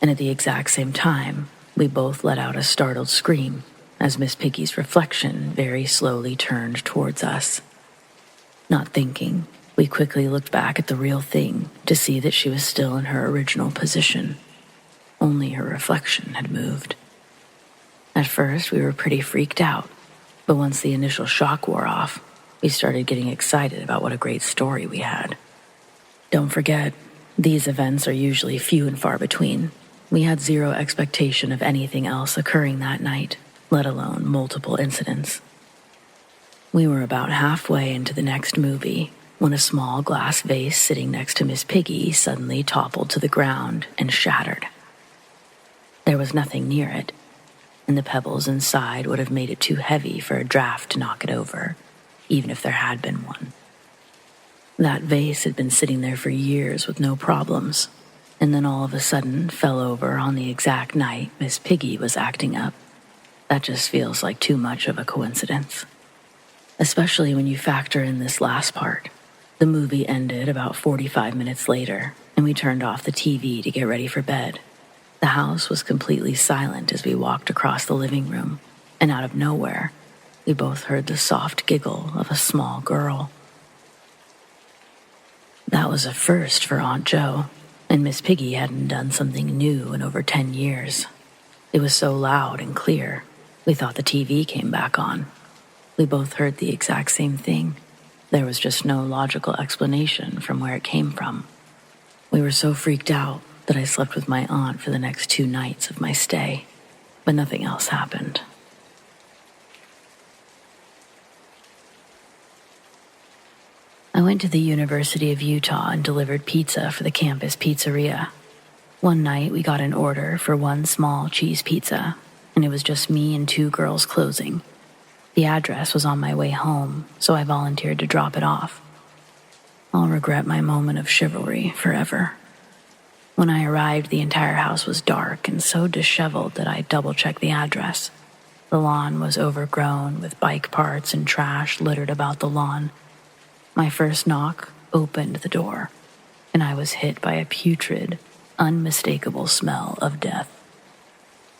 and at the exact same time, we both let out a startled scream as Miss Piggy's reflection very slowly turned towards us. Not thinking, we quickly looked back at the real thing to see that she was still in her original position. Only her reflection had moved. At first, we were pretty freaked out, but once the initial shock wore off, we started getting excited about what a great story we had. Don't forget, these events are usually few and far between. We had zero expectation of anything else occurring that night, let alone multiple incidents. We were about halfway into the next movie when a small glass vase sitting next to Miss Piggy suddenly toppled to the ground and shattered. There was nothing near it, and the pebbles inside would have made it too heavy for a draft to knock it over. even if there had been one. That vase had been sitting there for years with no problems, and then all of a sudden fell over on the exact night Miss Piggy was acting up. That just feels like too much of a coincidence. Especially when you factor in this last part. The movie ended about 45 minutes later, and we turned off the TV to get ready for bed. The house was completely silent as we walked across the living room, and out of nowhere, we both heard the soft giggle of a small girl. That was a first for Aunt Jo, and Miss Piggy hadn't done something new in over 10 years. It was so loud and clear, we thought the TV came back on. We both heard the exact same thing. There was just no logical explanation from where it came from. We were so freaked out that I slept with my aunt for the next 2 nights of my stay, but nothing else happened. I went to the University of Utah and delivered pizza for the campus pizzeria. One night we got an order for 1 small cheese pizza, and it was just me and 2 girls closing. The address was on my way home, so I volunteered to drop it off. I'll regret my moment of chivalry forever. When I arrived, the entire house was dark and so disheveled that I double-checked the address. The lawn was overgrown with bike parts and trash littered about the lawn. My first knock opened the door, and I was hit by a putrid, unmistakable smell of death.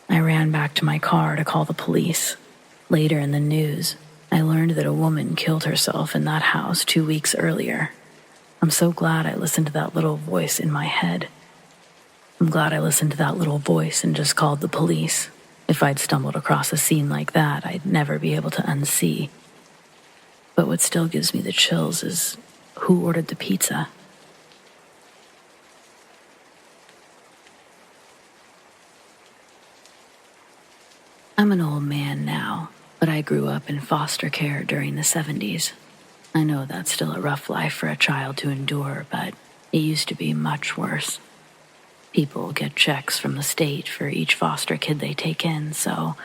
I ran back to my car to call the police. Later in the news, I learned that a woman killed herself in that house 2 weeks earlier. I'm so glad I listened to that little voice in my head. I'm glad I listened to that little voice and just called the police. If I'd stumbled across a scene like that, I'd never be able to unsee. But what still gives me the chills is who ordered the pizza. I'm an old man now, but I grew up in foster care during the 70s. I know that's still a rough life for a child to endure, but it used to be much worse. People get checks from the state for each foster kid they take in, so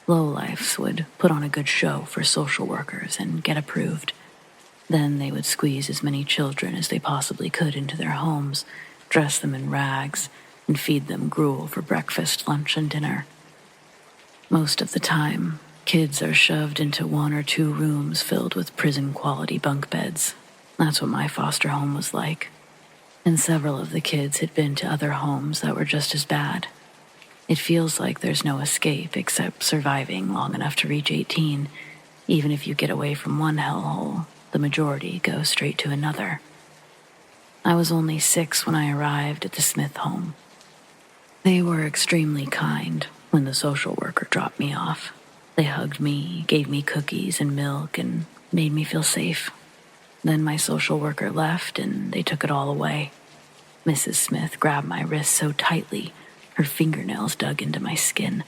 lowlifes would put on a good show for social workers and get approved. Then they would squeeze as many children as they possibly could into their homes, dress them in rags, and feed them gruel for breakfast, lunch, and dinner. Most of the time, kids are shoved into 1 or 2 rooms filled with prison-quality bunk beds. That's what my foster home was like. And several of the kids had been to other homes that were just as bad. It feels like there's no escape except surviving long enough to reach 18. Even if you get away from one hellhole, the majority go straight to another. I was only 6 when I arrived at the Smith home. They were extremely kind when the social worker dropped me off. They hugged me, gave me cookies and milk, and made me feel safe. Then my social worker left, and they took it all away. Mrs. Smith grabbed my wrist so tightly, her fingernails dug into my skin.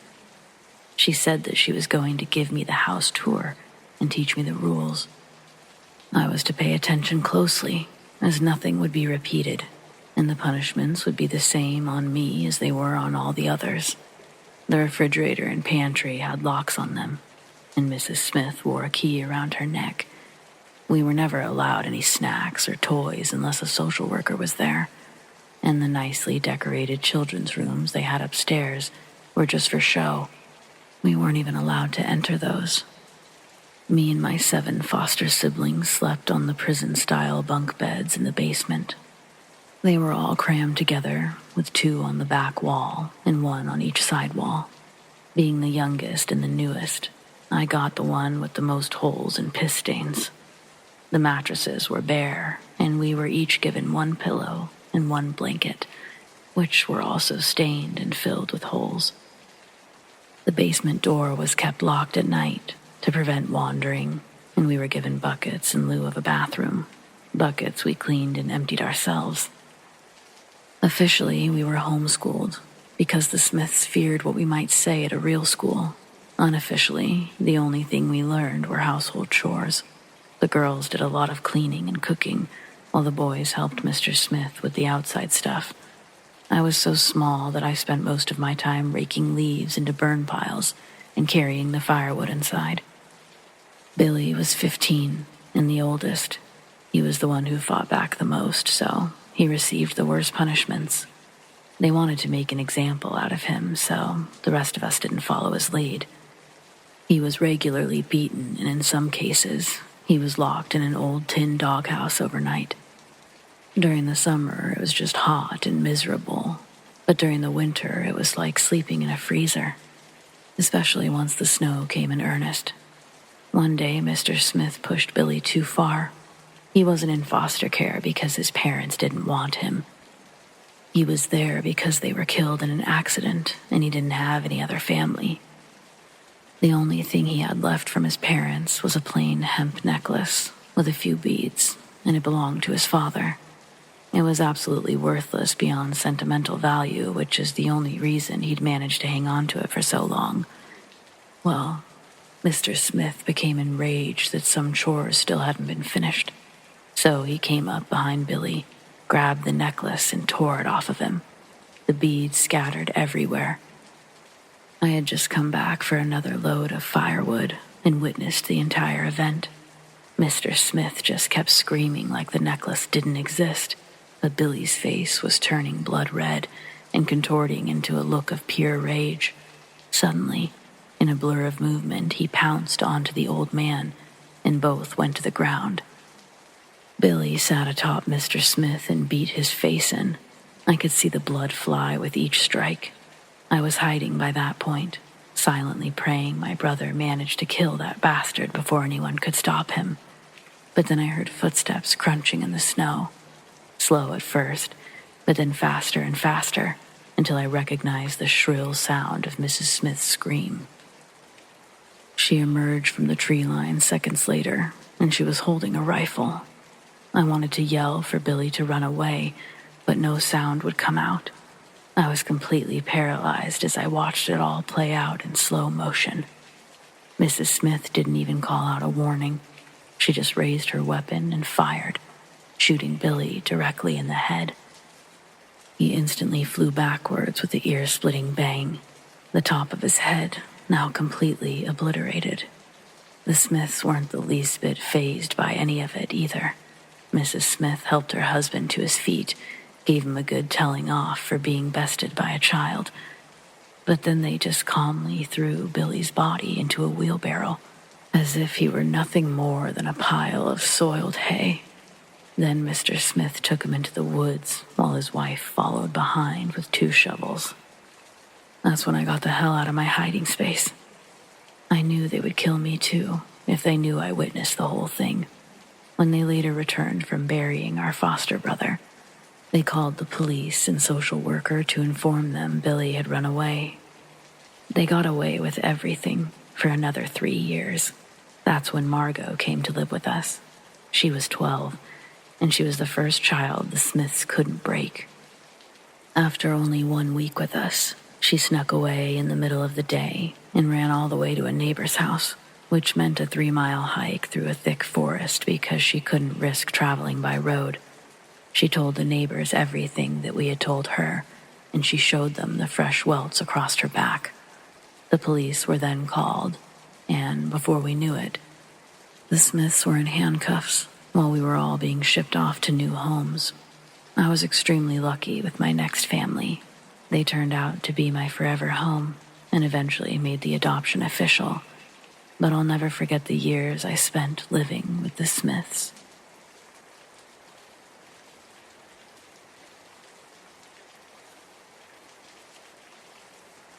She said that she was going to give me the house tour and teach me the rules. I was to pay attention closely, as nothing would be repeated, and the punishments would be the same on me as they were on all the others. The refrigerator and pantry had locks on them, and Mrs. Smith wore a key around her neck. We were never allowed any snacks or toys unless a social worker was there, and the nicely decorated children's rooms they had upstairs were just for show. We weren't even allowed to enter those. Me and my 7 foster siblings slept on the prison-style bunk beds in the basement. They were all crammed together, with 2 on the back wall and 1 on each side wall. Being the youngest and the newest, I got the one with the most holes and piss stains. The mattresses were bare, and we were each given 1 pillow and 1 blanket, which were also stained and filled with holes. The basement door was kept locked at night to prevent wandering, and we were given buckets in lieu of a bathroom, buckets we cleaned and emptied ourselves. Officially, we were homeschooled because the Smiths feared what we might say at a real school. Unofficially, the only thing we learned were household chores. The girls did a lot of cleaning and cooking, while the boys helped Mr. Smith with the outside stuff. I was so small that I spent most of my time raking leaves into burn piles and carrying the firewood inside. Billy was 15, and the oldest. He was the one who fought back the most, so he received the worst punishments. They wanted to make an example out of him, so the rest of us didn't follow his lead. He was regularly beaten, and in some cases, he was locked in an old tin doghouse overnight. During the summer, it was just hot and miserable, but during the winter, it was like sleeping in a freezer, especially once the snow came in earnest. One day, Mr. Smith pushed Billy too far. He wasn't in foster care because his parents didn't want him. He was there because they were killed in an accident, and he didn't have any other family. The only thing he had left from his parents was a plain hemp necklace with a few beads, and it belonged to his father. It was absolutely worthless beyond sentimental value, which is the only reason he'd managed to hang on to it for so long. Well, Mr. Smith became enraged that some chores still hadn't been finished. So he came up behind Billy, grabbed the necklace, and tore it off of him. The beads scattered everywhere. I had just come back for another load of firewood and witnessed the entire event. Mr. Smith just kept screaming like the necklace didn't exist, but Billy's face was turning blood red and contorting into a look of pure rage. Suddenly, in a blur of movement, he pounced onto the old man, and both went to the ground. Billy sat atop Mr. Smith and beat his face in. I could see the blood fly with each strike. I was hiding by that point, silently praying my brother managed to kill that bastard before anyone could stop him. But then I heard footsteps crunching in the snow. Slow at first, but then faster and faster, until I recognized the shrill sound of Mrs. Smith's scream. She emerged from the tree line seconds later, and she was holding a rifle. I wanted to yell for Billy to run away, but no sound would come out. I was completely paralyzed as I watched it all play out in slow motion. Mrs. Smith didn't even call out a warning. She just raised her weapon and fired, shooting Billy directly in the head. He instantly flew backwards with the ear-splitting bang, the top of his head now completely obliterated. The Smiths weren't the least bit fazed by any of it either. Mrs. Smith helped her husband to his feet, gave him a good telling off for being bested by a child, but then they just calmly threw Billy's body into a wheelbarrow, as if he were nothing more than a pile of soiled hay. Then Mr. Smith took him into the woods while his wife followed behind with 2 shovels. That's when I got the hell out of my hiding space. I knew they would kill me too, if they knew I witnessed the whole thing. When they later returned from burying our foster brother, they called the police and social worker to inform them Billy had run away. They got away with everything for another 3 years. That's when Margot came to live with us. She was 12, and she was the first child the Smiths couldn't break. After only 1 week with us, she snuck away in the middle of the day and ran all the way to a neighbor's house, which meant a 3-mile hike through a thick forest because she couldn't risk traveling by road. She told the neighbors everything that we had told her, and she showed them the fresh welts across her back. The police were then called, and before we knew it, the Smiths were in handcuffs while we were all being shipped off to new homes. I was extremely lucky with my next family. They turned out to be my forever home and eventually made the adoption official. But I'll never forget the years I spent living with the Smiths.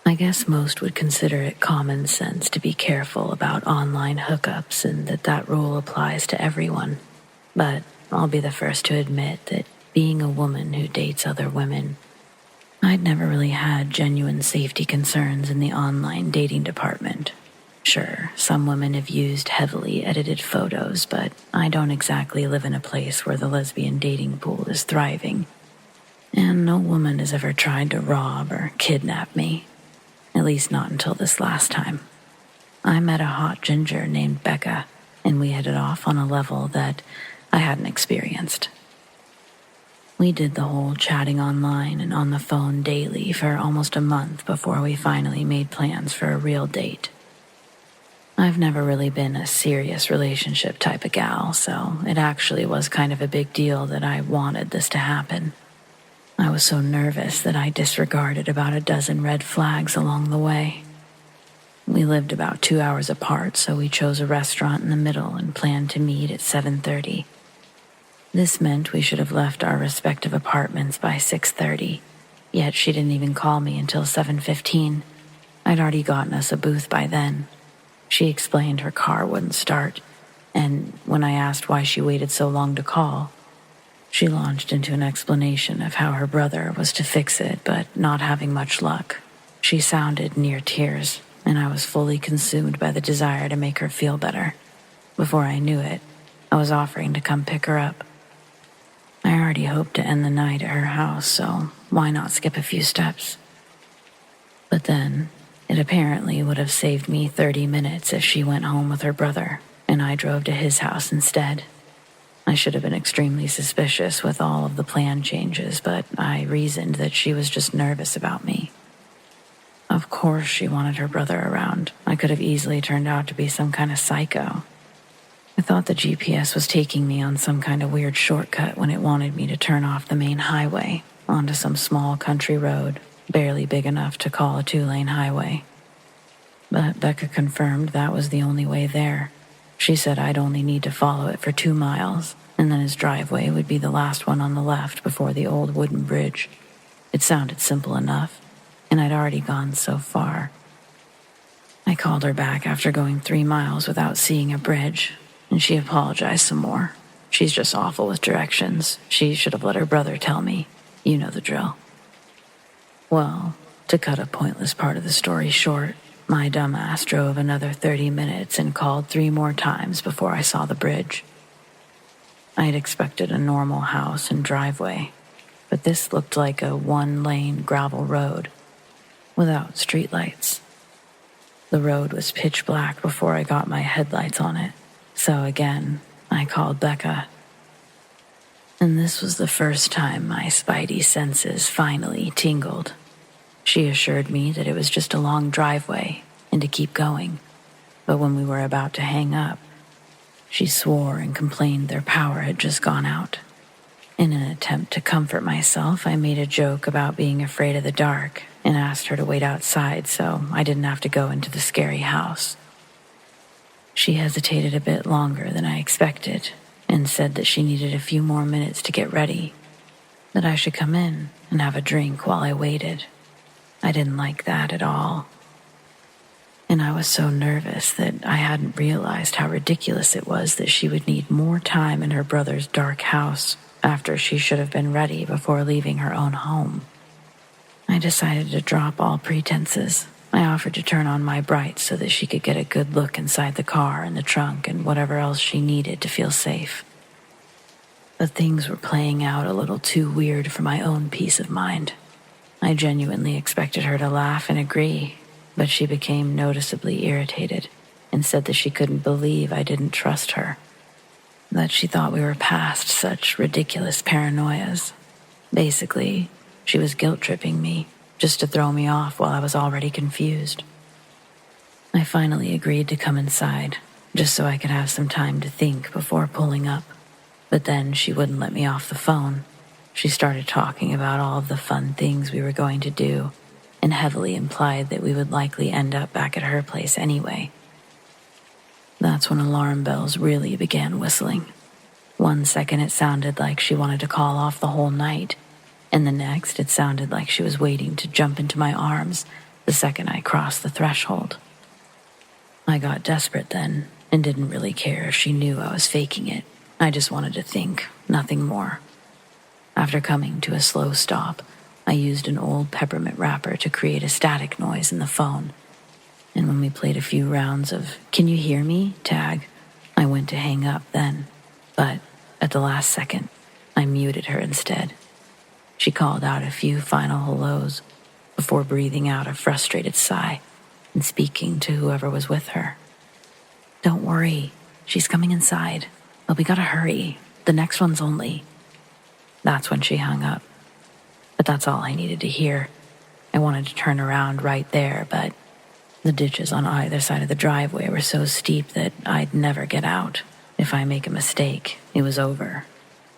I guess most would consider it common sense to be careful about online hookups and that rule applies to everyone. But I'll be the first to admit that being a woman who dates other women, I'd never really had genuine safety concerns in the online dating department. Sure, some women have used heavily edited photos, but I don't exactly live in a place where the lesbian dating pool is thriving. And no woman has ever tried to rob or kidnap me. At least not until this last time. I met a hot ginger named Becca, and we hit it off on a level that I hadn't experienced. We did the whole chatting online and on the phone daily for almost a month before we finally made plans for a real date. I've never really been a serious relationship type of gal, so it actually was kind of a big deal that I wanted this to happen. I was so nervous that I disregarded about a dozen red flags along the way. We lived about 2 hours apart, so we chose a restaurant in the middle and planned to meet at 7:30. This meant we should have left our respective apartments by 6:30, yet she didn't even call me until 7:15. I'd already gotten us a booth by then. She explained her car wouldn't start, and when I asked why she waited so long to call, she launched into an explanation of how her brother was to fix it, but not having much luck. She sounded near tears, and I was fully consumed by the desire to make her feel better. Before I knew it, I was offering to come pick her up. I already hoped to end the night at her house, so why not skip a few steps? But then, it apparently would have saved me 30 minutes if she went home with her brother, and I drove to his house instead. I should have been extremely suspicious with all of the plan changes, but I reasoned that she was just nervous about me. Of course she wanted her brother around. I could have easily turned out to be some kind of psycho. I thought the GPS was taking me on some kind of weird shortcut when it wanted me to turn off the main highway onto some small country road, barely big enough to call a 2-lane highway. But Becca confirmed that was the only way there. She said I'd only need to follow it for 2 miles, and then his driveway would be the last one on the left before the old wooden bridge. It sounded simple enough, and I'd already gone so far. I called her back after going 3 miles without seeing a bridge, and she apologized some more. She's just awful with directions. She should have let her brother tell me. You know the drill. Well, to cut a pointless part of the story short, my dumbass drove another 30 minutes and called 3 more times before I saw the bridge. I had expected a normal house and driveway, but this looked like a 1-lane gravel road without streetlights. The road was pitch black before I got my headlights on it, so again, I called Becca. And this was the first time my spidey senses finally tingled. She assured me that it was just a long driveway and to keep going, but when we were about to hang up, she swore and complained their power had just gone out. In an attempt to comfort myself, I made a joke about being afraid of the dark and asked her to wait outside so I didn't have to go into the scary house. She hesitated a bit longer than I expected and said that she needed a few more minutes to get ready, that I should come in and have a drink while I waited. I didn't like that at all. And I was so nervous that I hadn't realized how ridiculous it was that she would need more time in her brother's dark house after she should have been ready before leaving her own home. I decided to drop all pretenses. I offered to turn on my brights so that she could get a good look inside the car and the trunk and whatever else she needed to feel safe. But things were playing out a little too weird for my own peace of mind. I genuinely expected her to laugh and agree, but she became noticeably irritated and said that she couldn't believe I didn't trust her, that she thought we were past such ridiculous paranoias. Basically, she was guilt-tripping me just to throw me off while I was already confused. I finally agreed to come inside, just so I could have some time to think before pulling up. But then she wouldn't let me off the phone. She started talking about all of the fun things we were going to do, and heavily implied that we would likely end up back at her place anyway. That's when alarm bells really began whistling. 1 second it sounded like she wanted to call off the whole night, and the next it sounded like she was waiting to jump into my arms the second I crossed the threshold. I got desperate then and didn't really care if she knew I was faking it. I just wanted to think, nothing more. After coming to a slow stop, I used an old peppermint wrapper to create a static noise in the phone. And when we played a few rounds of "Can you hear me?" tag, I went to hang up then. But at the last second, I muted her instead. She called out a few final hellos before breathing out a frustrated sigh and speaking to whoever was with her. "Don't worry, she's coming inside, but we gotta hurry. The next one's only..." That's when she hung up. But that's all I needed to hear. I wanted to turn around right there, but The ditches on either side of the driveway were so steep that I'd never get out. If I make a mistake, it was over.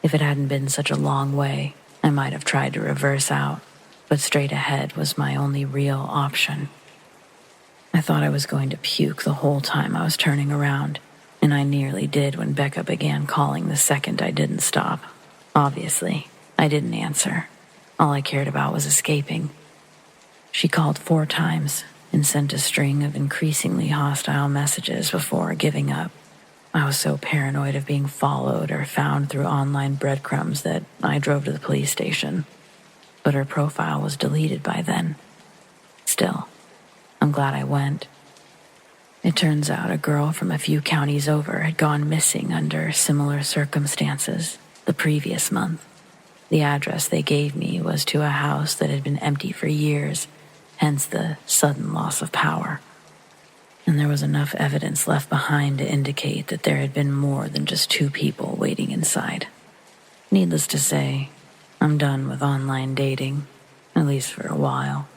If it hadn't been such a long way, I might have tried to reverse out, but straight ahead was my only real option. I thought I was going to puke the whole time I was turning around, and I nearly did when Becca began calling the second I didn't stop. Obviously, I didn't answer. All I cared about was escaping. She called 4 times and sent a string of increasingly hostile messages before giving up. I was so paranoid of being followed or found through online breadcrumbs that I drove to the police station. But her profile was deleted by then. Still, I'm glad I went. It turns out a girl from a few counties over had gone missing under similar circumstances the previous month. The address they gave me was to a house that had been empty for years, hence the sudden loss of power. And there was enough evidence left behind to indicate that there had been more than just 2 people waiting inside. Needless to say, I'm done with online dating, at least for a while.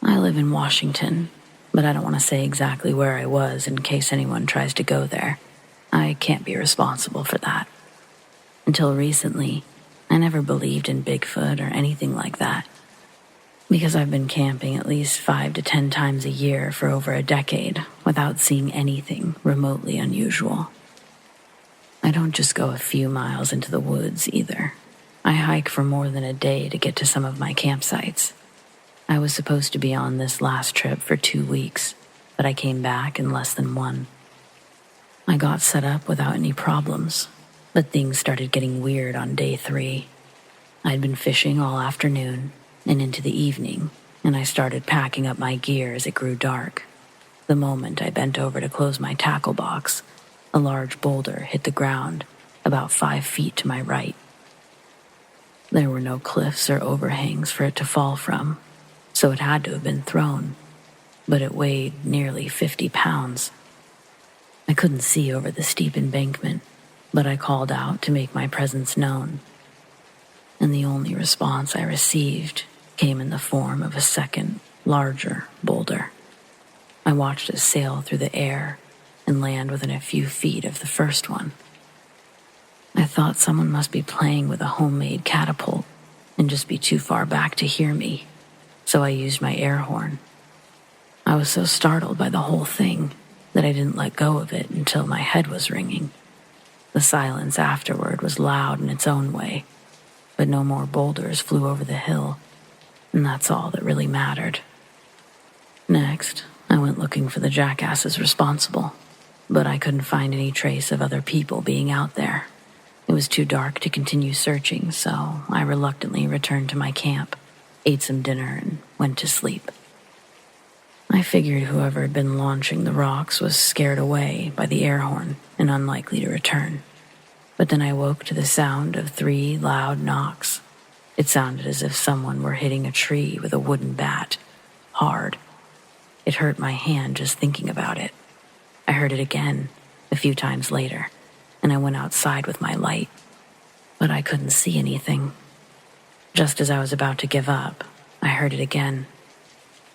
I live in Washington, but I don't want to say exactly where I was in case anyone tries to go there. I can't be responsible for that. Until recently, I never believed in Bigfoot or anything like that, because I've been camping at least 5 to 10 times a year for over a decade without seeing anything remotely unusual. I don't just go a few miles into the woods either. I hike for more than a day to get to some of my campsites. I was supposed to be on this last trip for 2 weeks, but I came back in less than 1. I got set up without any problems, but things started getting weird on day 3. I'd been fishing all afternoon and into the evening, and I started packing up my gear as it grew dark. The moment I bent over to close my tackle box, a large boulder hit the ground about 5 feet to my right. There were no cliffs or overhangs for it to fall from, so it had to have been thrown, but it weighed nearly 50 pounds. I couldn't see over the steep embankment, but I called out to make my presence known, and the only response I received came in the form of a second, larger boulder. I watched it sail through the air and land within a few feet of the first one. I thought someone must be playing with a homemade catapult and just be too far back to hear me, so I used my air horn. I was so startled by the whole thing that I didn't let go of it until my head was ringing. The silence afterward was loud in its own way, but no more boulders flew over the hill, and that's all that really mattered. Next, I went looking for the jackasses responsible, but I couldn't find any trace of other people being out there. It was too dark to continue searching, so I reluctantly returned to my camp, ate some dinner, and went to sleep. I figured whoever had been launching the rocks was scared away by the air horn and unlikely to return. But then I woke to the sound of 3 loud knocks. It sounded as if someone were hitting a tree with a wooden bat, hard. It hurt my hand just thinking about it. I heard it again, a few times later, and I went outside with my light. But I couldn't see anything. Just as I was about to give up, I heard it again.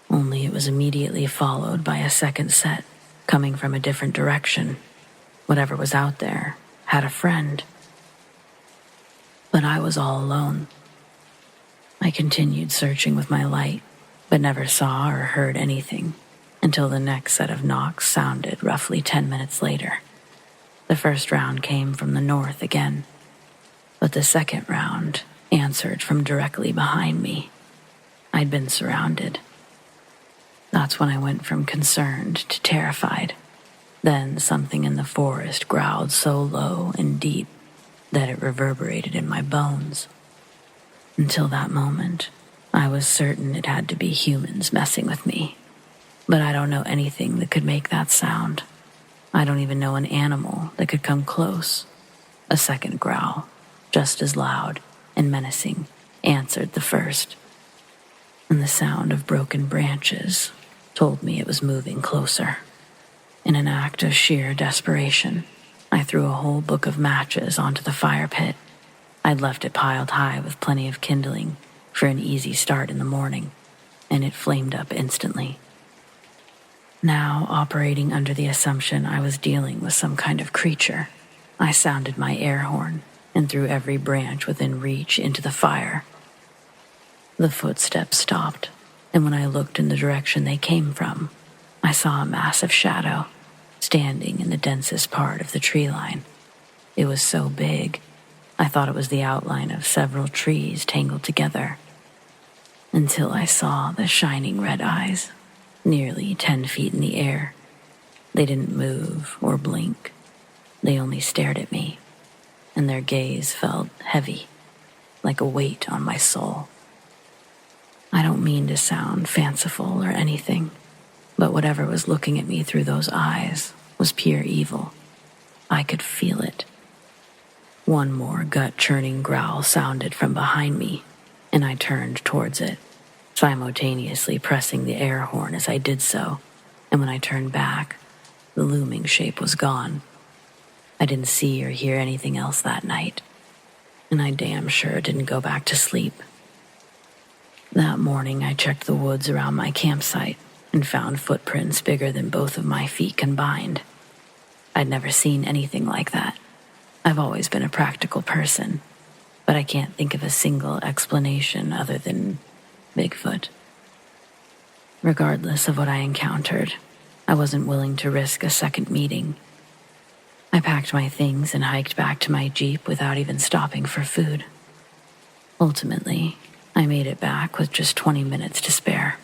Only it was immediately followed by a second set, coming from a different direction. Whatever was out there had a friend. But I was all alone. I continued searching with my light, but never saw or heard anything until the next set of knocks sounded roughly 10 minutes later. The first round came from the north again, but the second round answered from directly behind me. I'd been surrounded. That's when I went from concerned to terrified. Then something in the forest growled so low and deep that it reverberated in my bones. Until that moment, I was certain it had to be humans messing with me. But I don't know anything that could make that sound. I don't even know an animal that could come close. A second growl, just as loud and menacing, answered the first. And the sound of broken branches told me it was moving closer. In an act of sheer desperation, I threw a whole book of matches onto the fire pit. I'd left it piled high with plenty of kindling for an easy start in the morning, and it flamed up instantly. Now, operating under the assumption I was dealing with some kind of creature, I sounded my air horn and threw every branch within reach into the fire. The footsteps stopped, and when I looked in the direction they came from, I saw a massive shadow standing in the densest part of the tree line. It was so big, I thought it was the outline of several trees tangled together, until I saw the shining red eyes, nearly 10 feet in the air. They didn't move or blink. They only stared at me, and their gaze felt heavy, like a weight on my soul. I don't mean to sound fanciful or anything, but whatever was looking at me through those eyes was pure evil. I could feel it. One more gut-churning growl sounded from behind me, and I turned towards it, simultaneously pressing the air horn as I did so, and when I turned back, the looming shape was gone. I didn't see or hear anything else that night, and I damn sure didn't go back to sleep. That morning, I checked the woods around my campsite and found footprints bigger than both of my feet combined. I'd never seen anything like that. I've always been a practical person, but I can't think of a single explanation other than Bigfoot. Regardless of what I encountered, I wasn't willing to risk a second meeting. I packed my things and hiked back to my Jeep without even stopping for food. Ultimately, I made it back with just 20 minutes to spare,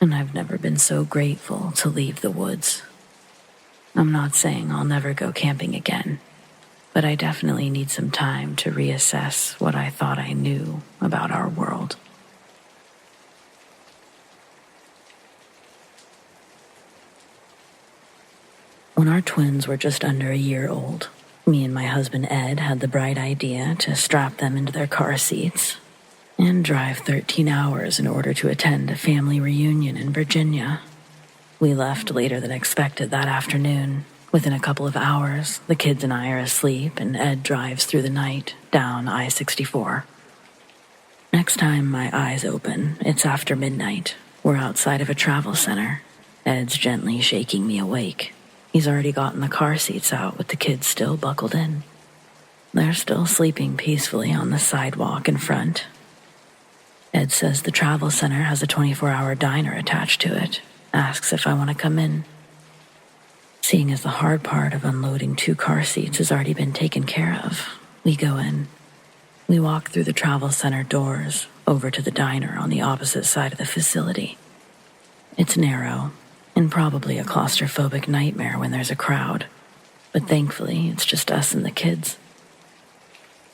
and I've never been so grateful to leave the woods. I'm not saying I'll never go camping again, but I definitely need some time to reassess what I thought I knew about our world. When our twins were just under a year old, me and my husband Ed had the bright idea to strap them into their car seats and drive 13 hours in order to attend a family reunion in Virginia. We left later than expected that afternoon. Within a couple of hours, the kids and I are asleep, and Ed drives through the night down I-64. Next time my eyes open, it's after midnight. We're outside of a travel center. Ed's gently shaking me awake. He's already gotten the car seats out with the kids still buckled in. They're still sleeping peacefully on the sidewalk in front. Ed says the travel center has a 24-hour diner attached to it, asks if I want to come in. Seeing as the hard part of unloading 2 car seats has already been taken care of, we go in. We walk through the travel center doors over to the diner on the opposite side of the facility. It's narrow and probably a claustrophobic nightmare when there's a crowd, but thankfully it's just us and the kids.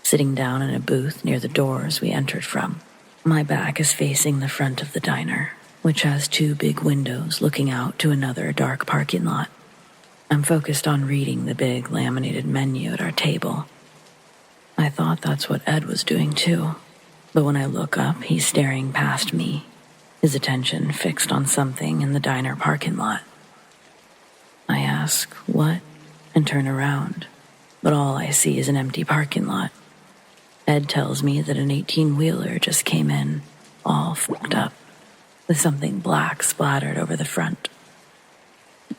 Sitting down in a booth near the doors we entered from, my back is facing the front of the diner, which has 2 big windows looking out to another dark parking lot. I'm focused on reading the big laminated menu at our table. I thought that's what Ed was doing too, but when I look up, he's staring past me, his attention fixed on something in the diner parking lot. I ask, "What?" and turn around, but all I see is an empty parking lot. Ed tells me that an 18-wheeler just came in, all fucked up, with something black splattered over the front.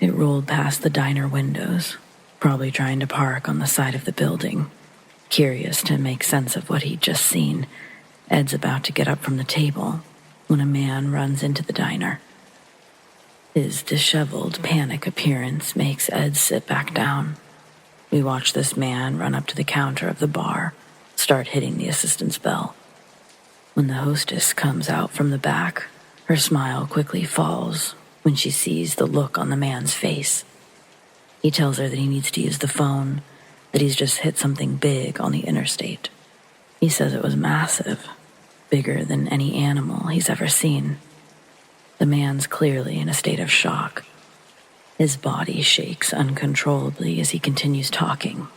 It rolled past the diner windows, probably trying to park on the side of the building. Curious to make sense of what he'd just seen, Ed's about to get up from the table when a man runs into the diner. His disheveled, panic appearance makes Ed sit back down. We watch this man run up to the counter of the bar, start hitting the assistant's bell. When the hostess comes out from the back, her smile quickly falls when she sees the look on the man's face. He tells her that he needs to use the phone, that he's just hit something big on the interstate. He says it was massive, bigger than any animal he's ever seen. The man's clearly in a state of shock. His body shakes uncontrollably as he continues talking.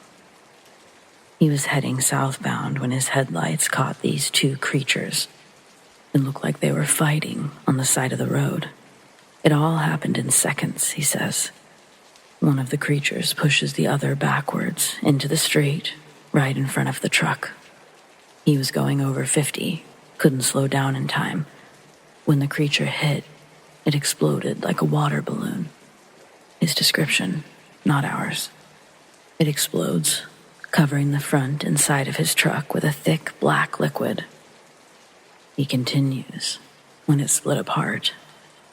He was heading southbound when his headlights caught these 2 creatures. It looked like they were fighting on the side of the road. It all happened in seconds, he says. One of the creatures pushes the other backwards into the street, right in front of the truck. He was going over 50, couldn't slow down in time. When the creature hit, it exploded like a water balloon. His description, not ours. It explodes, covering the front and side of his truck with a thick black liquid. He continues. When it split apart,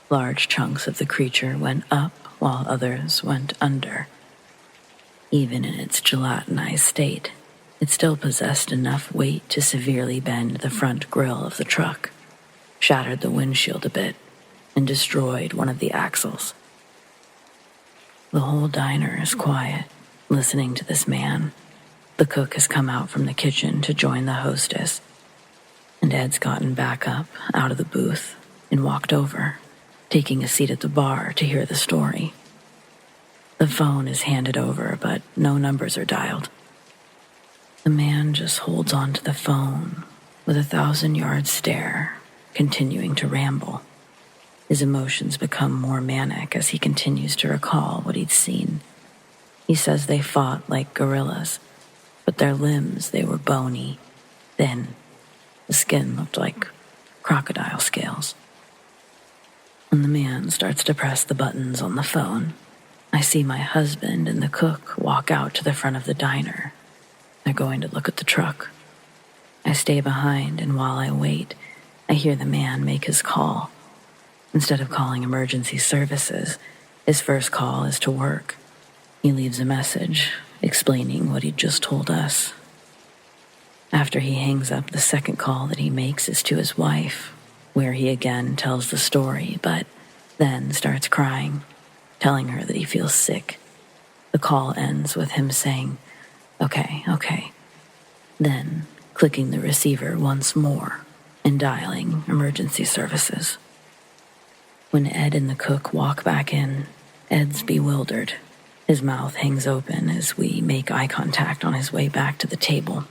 large chunks of the creature went up while others went under. Even in its gelatinized state, it still possessed enough weight to severely bend the front grille of the truck, shattered the windshield a bit, and destroyed one of the axles. The whole diner is quiet, listening to this man. The cook has come out from the kitchen to join the hostess, and Ed's gotten back up out of the booth and walked over, taking a seat at the bar to hear the story. The phone is handed over, but no numbers are dialed. The man just holds onto the phone with a 1,000-yard stare, continuing to ramble. His emotions become more manic as he continues to recall what he'd seen. He says they fought like gorillas, but their limbs, they were bony, thin. The skin looked like crocodile scales. When the man starts to press the buttons on the phone, I see my husband and the cook walk out to the front of the diner. They're going to look at the truck. I stay behind, and while I wait, I hear the man make his call. Instead of calling emergency services, his first call is to work. He leaves a message explaining what he'd just told us. After he hangs up, the second call that he makes is to his wife, where he again tells the story, but then starts crying, telling her that he feels sick. The call ends with him saying, okay, then clicking the receiver once more and dialing emergency services. When Ed and the cook walk back in, Ed's bewildered. His mouth hangs open as we make eye contact on his way back to the table.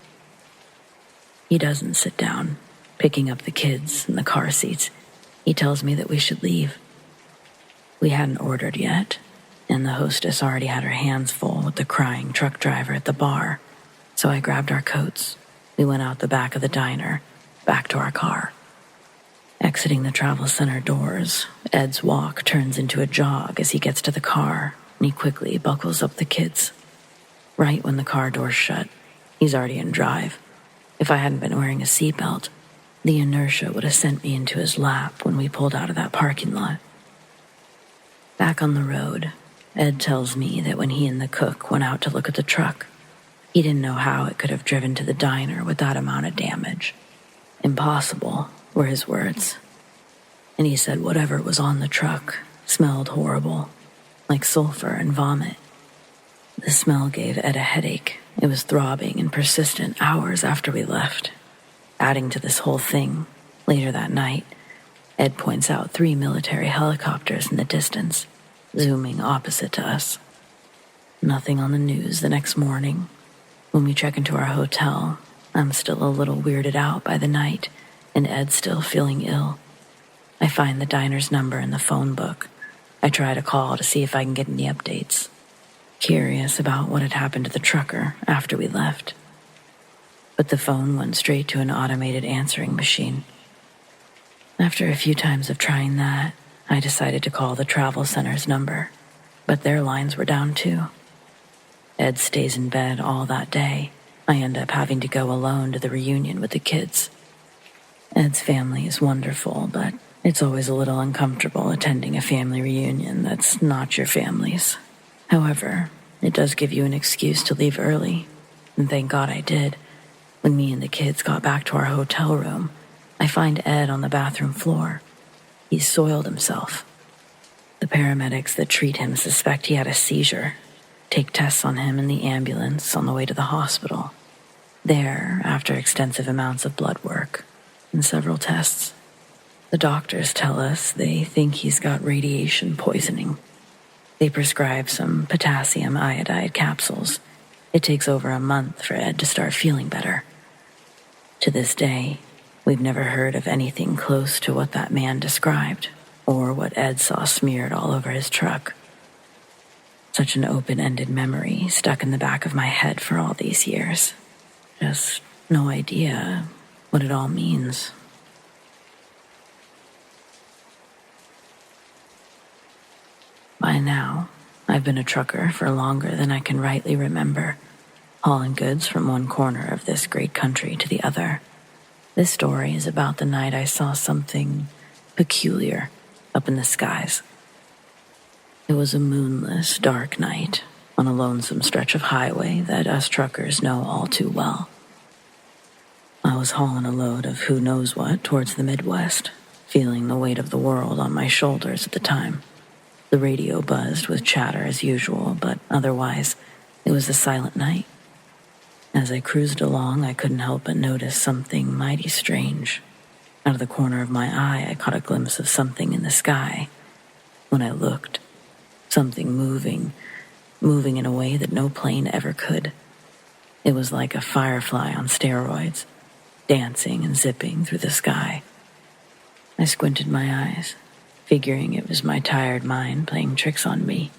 He doesn't sit down, picking up the kids in the car seats. He tells me that we should leave. We hadn't ordered yet, and the hostess already had her hands full with the crying truck driver at the bar, so I grabbed our coats. We went out the back of the diner, back to our car. Exiting the travel center doors, Ed's walk turns into a jog as he gets to the car, and he quickly buckles up the kids. Right when the car doors shut, he's already in drive. If I hadn't been wearing a seatbelt, the inertia would have sent me into his lap when we pulled out of that parking lot. Back on the road, Ed tells me that when he and the cook went out to look at the truck, he didn't know how it could have driven to the diner with that amount of damage. Impossible, were his words. And he said whatever was on the truck smelled horrible, like sulfur and vomit. The smell gave Ed a headache. It was throbbing and persistent hours after we left. Adding to this whole thing, later that night, Ed points out 3 military helicopters in the distance, zooming opposite to us. Nothing on the news the next morning. When we check into our hotel, I'm still a little weirded out by the night, and Ed's still feeling ill. I find the diner's number in the phone book. I try to call to see if I can get any updates. Curious about what had happened to the trucker after we left. But the phone went straight to an automated answering machine. After a few times of trying that, I decided to call the travel center's number, but their lines were down too. Ed stays in bed all that day. I end up having to go alone to the reunion with the kids. Ed's family is wonderful, but it's always a little uncomfortable attending a family reunion that's not your family's. However, it does give you an excuse to leave early, and thank God I did. When me and the kids got back to our hotel room, I find Ed on the bathroom floor. He's soiled himself. The paramedics that treat him suspect he had a seizure, take tests on him in the ambulance on the way to the hospital. There, after extensive amounts of blood work and several tests, the doctors tell us they think he's got radiation poisoning. They prescribe some potassium iodide capsules. It takes over a month for Ed to start feeling better. To this day, we've never heard of anything close to what that man described, or what Ed saw smeared all over his truck. Such an open-ended memory stuck in the back of my head for all these years. Just no idea what it all means. By now, I've been a trucker for longer than I can rightly remember, hauling goods from one corner of this great country to the other. This story is about the night I saw something peculiar up in the skies. It was a moonless, dark night on a lonesome stretch of highway that us truckers know all too well. I was hauling a load of who knows what towards the Midwest, feeling the weight of the world on my shoulders at the time. The radio buzzed with chatter as usual, but otherwise, it was a silent night. As I cruised along, I couldn't help but notice something mighty strange. Out of the corner of my eye, I caught a glimpse of something in the sky. When I looked, something moving in a way that no plane ever could. It was like a firefly on steroids, dancing and zipping through the sky. I squinted my eyes, figuring it was my tired mind playing tricks on me.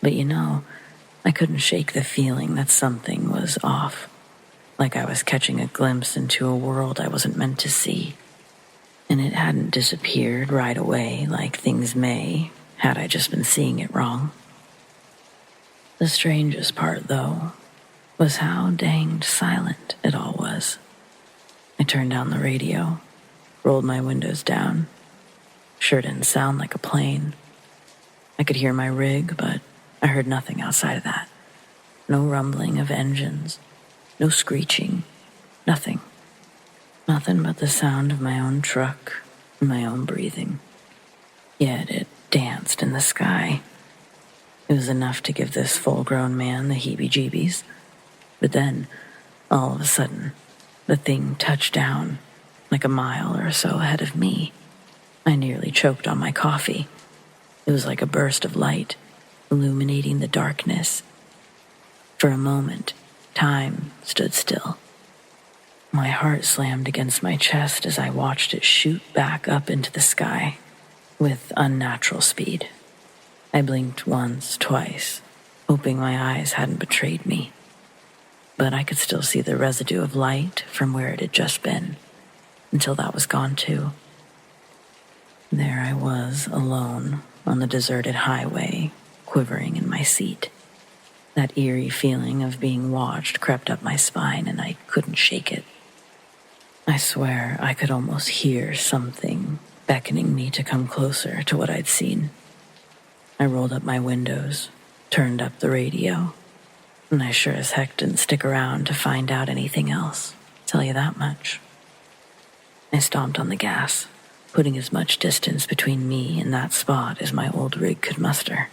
But I couldn't shake the feeling that something was off, like I was catching a glimpse into a world I wasn't meant to see. And it hadn't disappeared right away like things may, had I just been seeing it wrong. The strangest part, though, was how danged silent it all was. I turned down the radio, rolled my windows down. Sure didn't sound like a plane. I could hear my rig, but I heard nothing outside of that. No rumbling of engines, no screeching, nothing. Nothing but the sound of my own truck and my own breathing. Yet it danced in the sky. It was enough to give this full-grown man the heebie-jeebies. But then, all of a sudden, the thing touched down, like a mile or so ahead of me. I nearly choked on my coffee. It was like a burst of light, illuminating the darkness. For a moment, time stood still. My heart slammed against my chest as I watched it shoot back up into the sky with unnatural speed. I blinked once, twice, hoping my eyes hadn't betrayed me. But I could still see the residue of light from where it had just been, until that was gone too. There I was, alone, on the deserted highway, quivering in my seat. That eerie feeling of being watched crept up my spine, and I couldn't shake it. I swear I could almost hear something beckoning me to come closer to what I'd seen. I rolled up my windows, turned up the radio, and I sure as heck didn't stick around to find out anything else, tell you that much. I stomped on the gas, putting as much distance between me and that spot as my old rig could muster.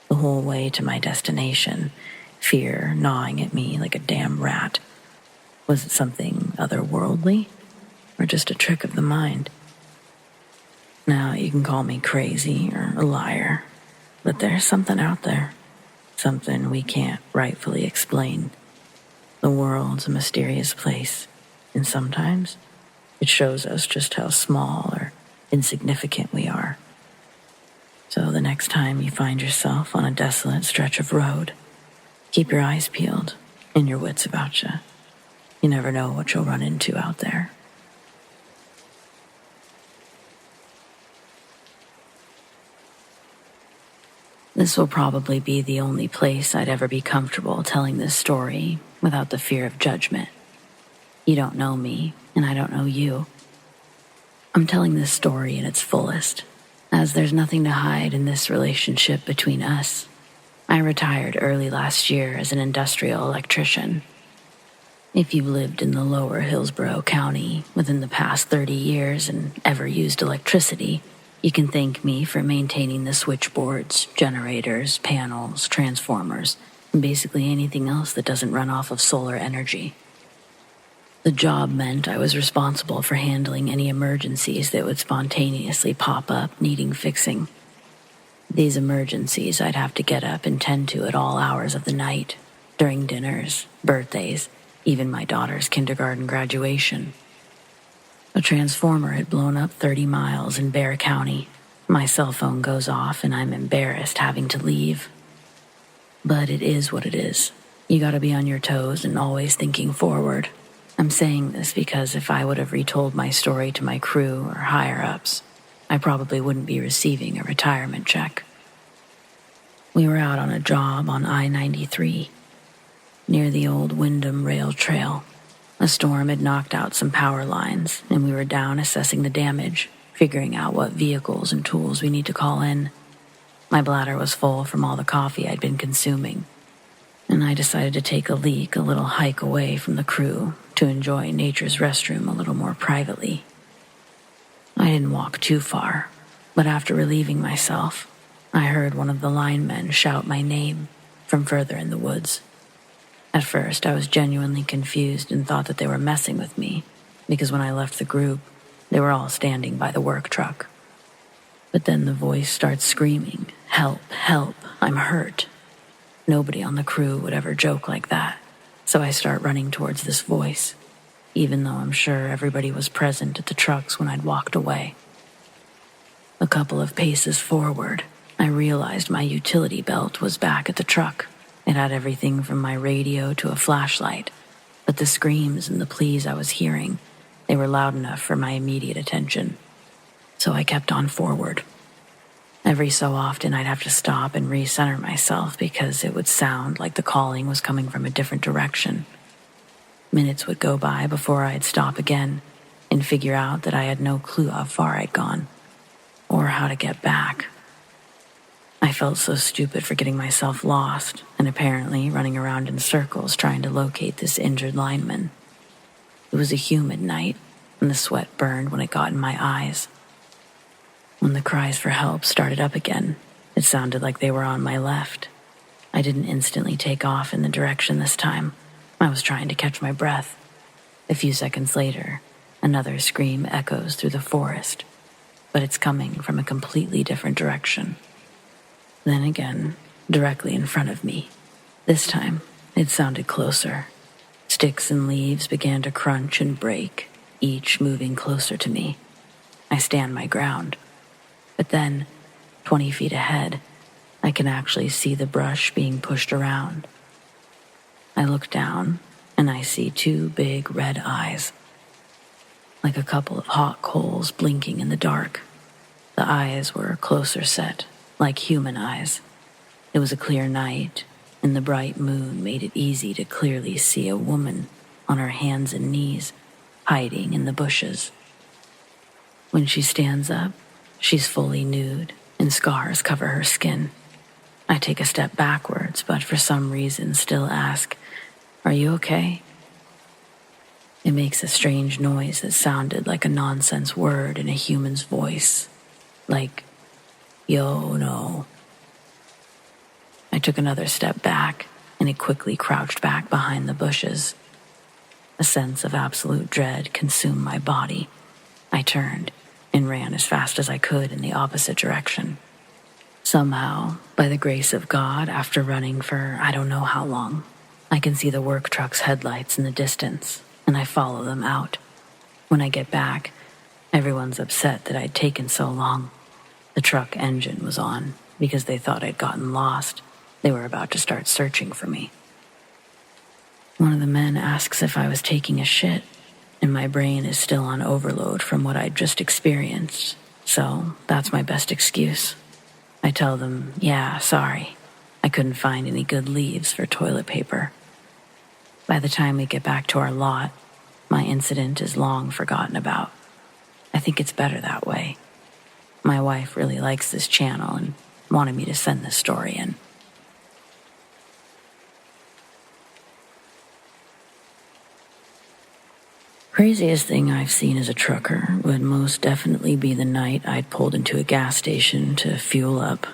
The whole way to my destination, fear gnawing at me like a damn rat. Was it something otherworldly, or just a trick of the mind? Now, you can call me crazy or a liar, but there's something out there, something we can't rightfully explain. The world's a mysterious place, and sometimes it shows us just how small or insignificant we are. So the next time you find yourself on a desolate stretch of road, keep your eyes peeled and your wits about you. You never know what you'll run into out there. This will probably be the only place I'd ever be comfortable telling this story without the fear of judgment. You don't know me, and I don't know you. I'm telling this story in its fullest, as there's nothing to hide in this relationship between us. I retired early last year as an industrial electrician. If you've lived in the lower Hillsborough County within the past 30 years and ever used electricity, you can thank me for maintaining the switchboards, generators, panels, transformers, and basically anything else that doesn't run off of solar energy. The job meant I was responsible for handling any emergencies that would spontaneously pop up needing fixing. These emergencies I'd have to get up and tend to at all hours of the night, during dinners, birthdays, even my daughter's kindergarten graduation. A transformer had blown up 30 miles in Bexar County. My cell phone goes off and I'm embarrassed having to leave. But it is what it is. You gotta be on your toes and always thinking forward. I'm saying this because if I would have retold my story to my crew or higher-ups, I probably wouldn't be receiving a retirement check. We were out on a job on I-93, near the old Wyndham Rail Trail. A storm had knocked out some power lines, and we were down assessing the damage, figuring out what vehicles and tools we need to call in. My bladder was full from all the coffee I'd been consuming, and I decided to take a leak a little hike away from the crew to enjoy nature's restroom a little more privately. I didn't walk too far, but after relieving myself, I heard one of the linemen shout my name from further in the woods. At first, I was genuinely confused and thought that they were messing with me, because when I left the group, they were all standing by the work truck. But then the voice starts screaming, "Help, help, I'm hurt." Nobody on the crew would ever joke like that, so I start running towards this voice, even though I'm sure everybody was present at the trucks when I'd walked away. A couple of paces forward, I realized my utility belt was back at the truck. It had everything from my radio to a flashlight, but the screams and the pleas I was hearing, they were loud enough for my immediate attention. So I kept on forward. Every so often I'd have to stop and recenter myself because it would sound like the calling was coming from a different direction. Minutes would go by before I'd stop again and figure out that I had no clue how far I'd gone or how to get back. I felt so stupid for getting myself lost and apparently running around in circles trying to locate this injured lineman. It was a humid night, and the sweat burned when it got in my eyes. When the cries for help started up again, it sounded like they were on my left. I didn't instantly take off in the direction this time. I was trying to catch my breath. A few seconds later, another scream echoes through the forest, but it's coming from a completely different direction. Then again, directly in front of me. This time, it sounded closer. Sticks and leaves began to crunch and break, each moving closer to me. I stand my ground. But then, 20 feet ahead, I can actually see the brush being pushed around. I look down, and I see two big red eyes, like a couple of hot coals blinking in the dark. The eyes were closer set, like human eyes. It was a clear night, and the bright moon made it easy to clearly see a woman on her hands and knees, hiding in the bushes. When she stands up, she's fully nude, and scars cover her skin. I take a step backwards, but for some reason still ask, "Are you okay?" It makes a strange noise that sounded like a nonsense word in a human's voice, like, "Yo, no." I took another step back, and it quickly crouched back behind the bushes. A sense of absolute dread consumed my body. I turned and ran as fast as I could in the opposite direction. Somehow, by the grace of God, after running for I don't know how long, I can see the work truck's headlights in the distance, and I follow them out. When I get back, everyone's upset that I'd taken so long. The truck engine was on because they thought I'd gotten lost. They were about to start searching for me. One of the men asks if I was taking a shit, and my brain is still on overload from what I'd just experienced, so that's my best excuse. I tell them, yeah, sorry. I couldn't find any good leaves for toilet paper. By the time we get back to our lot, my incident is long forgotten about. I think it's better that way. My wife really likes this channel and wanted me to send this story in. Craziest thing I've seen as a trucker would most definitely be the night I'd pulled into a gas station to fuel up.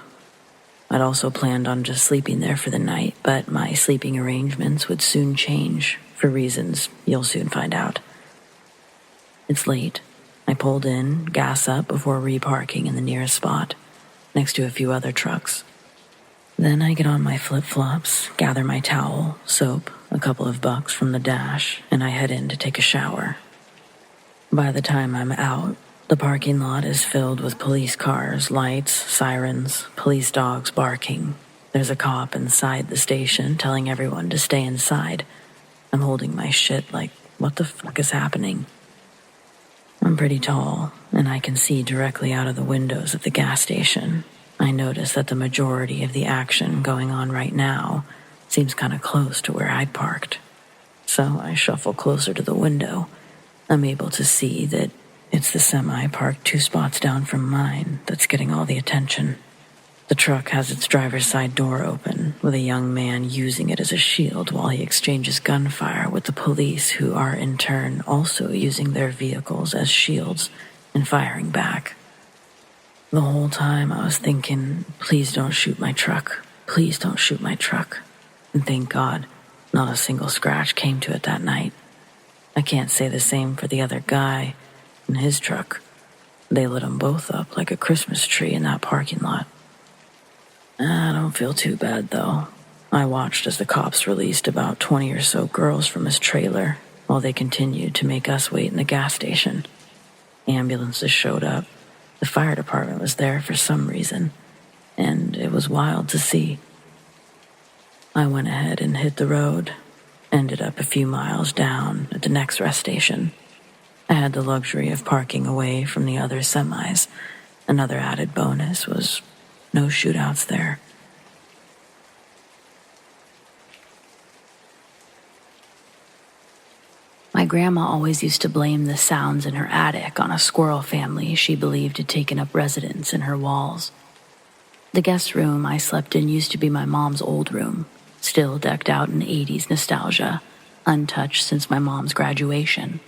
I'd also planned on just sleeping there for the night, but my sleeping arrangements would soon change for reasons you'll soon find out. It's late. I pulled in, gas up before reparking in the nearest spot, next to a few other trucks. Then I get on my flip-flops, gather my towel, soap, a couple of bucks from the dash, and I head in to take a shower. By the time I'm out, the parking lot is filled with police cars, lights, sirens, police dogs barking. There's a cop inside the station telling everyone to stay inside. I'm holding my shit like, what the fuck is happening? I'm pretty tall, and I can see directly out of the windows of the gas station. I notice that the majority of the action going on right now seems kind of close to where I'd parked. So I shuffle closer to the window. I'm able to see that it's the semi parked 2 spots down from mine that's getting all the attention. The truck has its driver's side door open, with a young man using it as a shield while he exchanges gunfire with the police, who are in turn also using their vehicles as shields and firing back. The whole time I was thinking, please don't shoot my truck. Please don't shoot my truck. And thank God, not a single scratch came to it that night. I can't say the same for the other guy and his truck. They lit them both up like a Christmas tree in that parking lot. I don't feel too bad, though. I watched as the cops released about 20 or so girls from his trailer while they continued to make us wait in the gas station. Ambulances showed up. The fire department was there for some reason, and it was wild to see. I went ahead and hit the road, ended up a few miles down at the next rest station. I had the luxury of parking away from the other semis. Another added bonus was no shootouts there. My grandma always used to blame the sounds in her attic on a squirrel family she believed had taken up residence in her walls. The guest room I slept in used to be my mom's old room, still decked out in 80s nostalgia, untouched since my mom's graduation.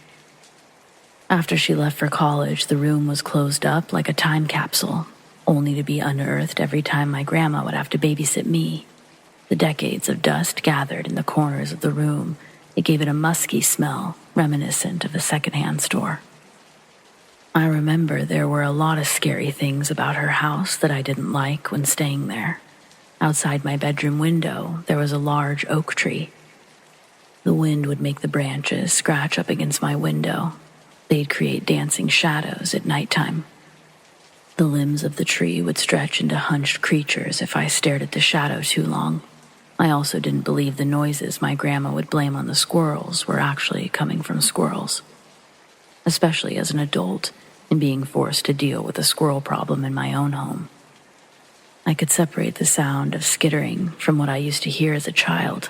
After she left for college, the room was closed up like a time capsule, only to be unearthed every time my grandma would have to babysit me. The decades of dust gathered in the corners of the room. It gave it a musky smell, reminiscent of a secondhand store. I remember there were a lot of scary things about her house that I didn't like when staying there. Outside my bedroom window, there was a large oak tree. The wind would make the branches scratch up against my window. They'd create dancing shadows at nighttime. The limbs of the tree would stretch into hunched creatures if I stared at the shadow too long. I also didn't believe the noises my grandma would blame on the squirrels were actually coming from squirrels. Especially as an adult and being forced to deal with a squirrel problem in my own home. I could separate the sound of skittering from what I used to hear as a child.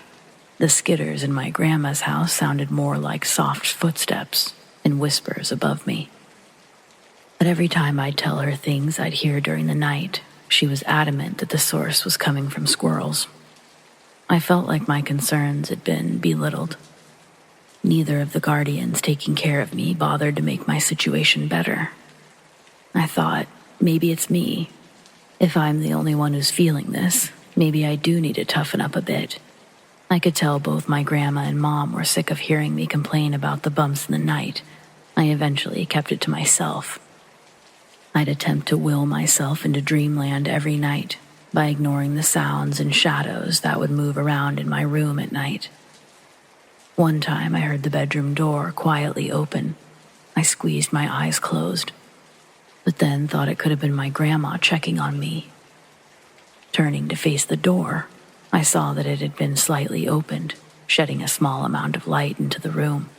The skitters in my grandma's house sounded more like soft footsteps and whispers above me. But every time I'd tell her things I'd hear during the night, she was adamant that the source was coming from squirrels. I felt like my concerns had been belittled. Neither of the guardians taking care of me bothered to make my situation better. I thought, maybe it's me. If I'm the only one who's feeling this, maybe I do need to toughen up a bit. I could tell both my grandma and mom were sick of hearing me complain about the bumps in the night. I eventually kept it to myself. I'd attempt to will myself into dreamland every night by ignoring the sounds and shadows that would move around in my room at night. One time I heard the bedroom door quietly open. I squeezed my eyes closed, but then thought it could have been my grandma checking on me. Turning to face the door, I saw that it had been slightly opened, shedding a small amount of light into the room.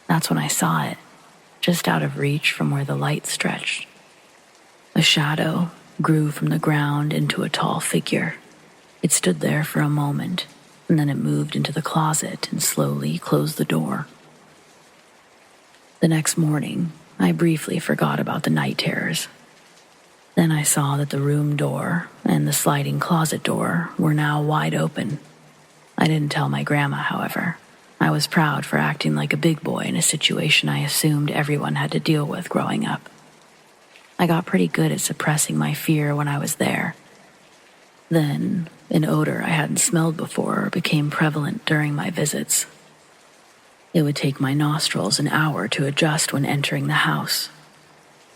That's when I saw it, just out of reach from where the light stretched. A shadow grew from the ground into a tall figure. It stood there for a moment, and then it moved into the closet and slowly closed the door. The next morning, I briefly forgot about the night terrors. Then I saw that the room door and the sliding closet door were now wide open. I didn't tell my grandma, however. I was proud for acting like a big boy in a situation I assumed everyone had to deal with growing up. I got pretty good at suppressing my fear when I was there. Then, an odor I hadn't smelled before became prevalent during my visits. It would take my nostrils an hour to adjust when entering the house.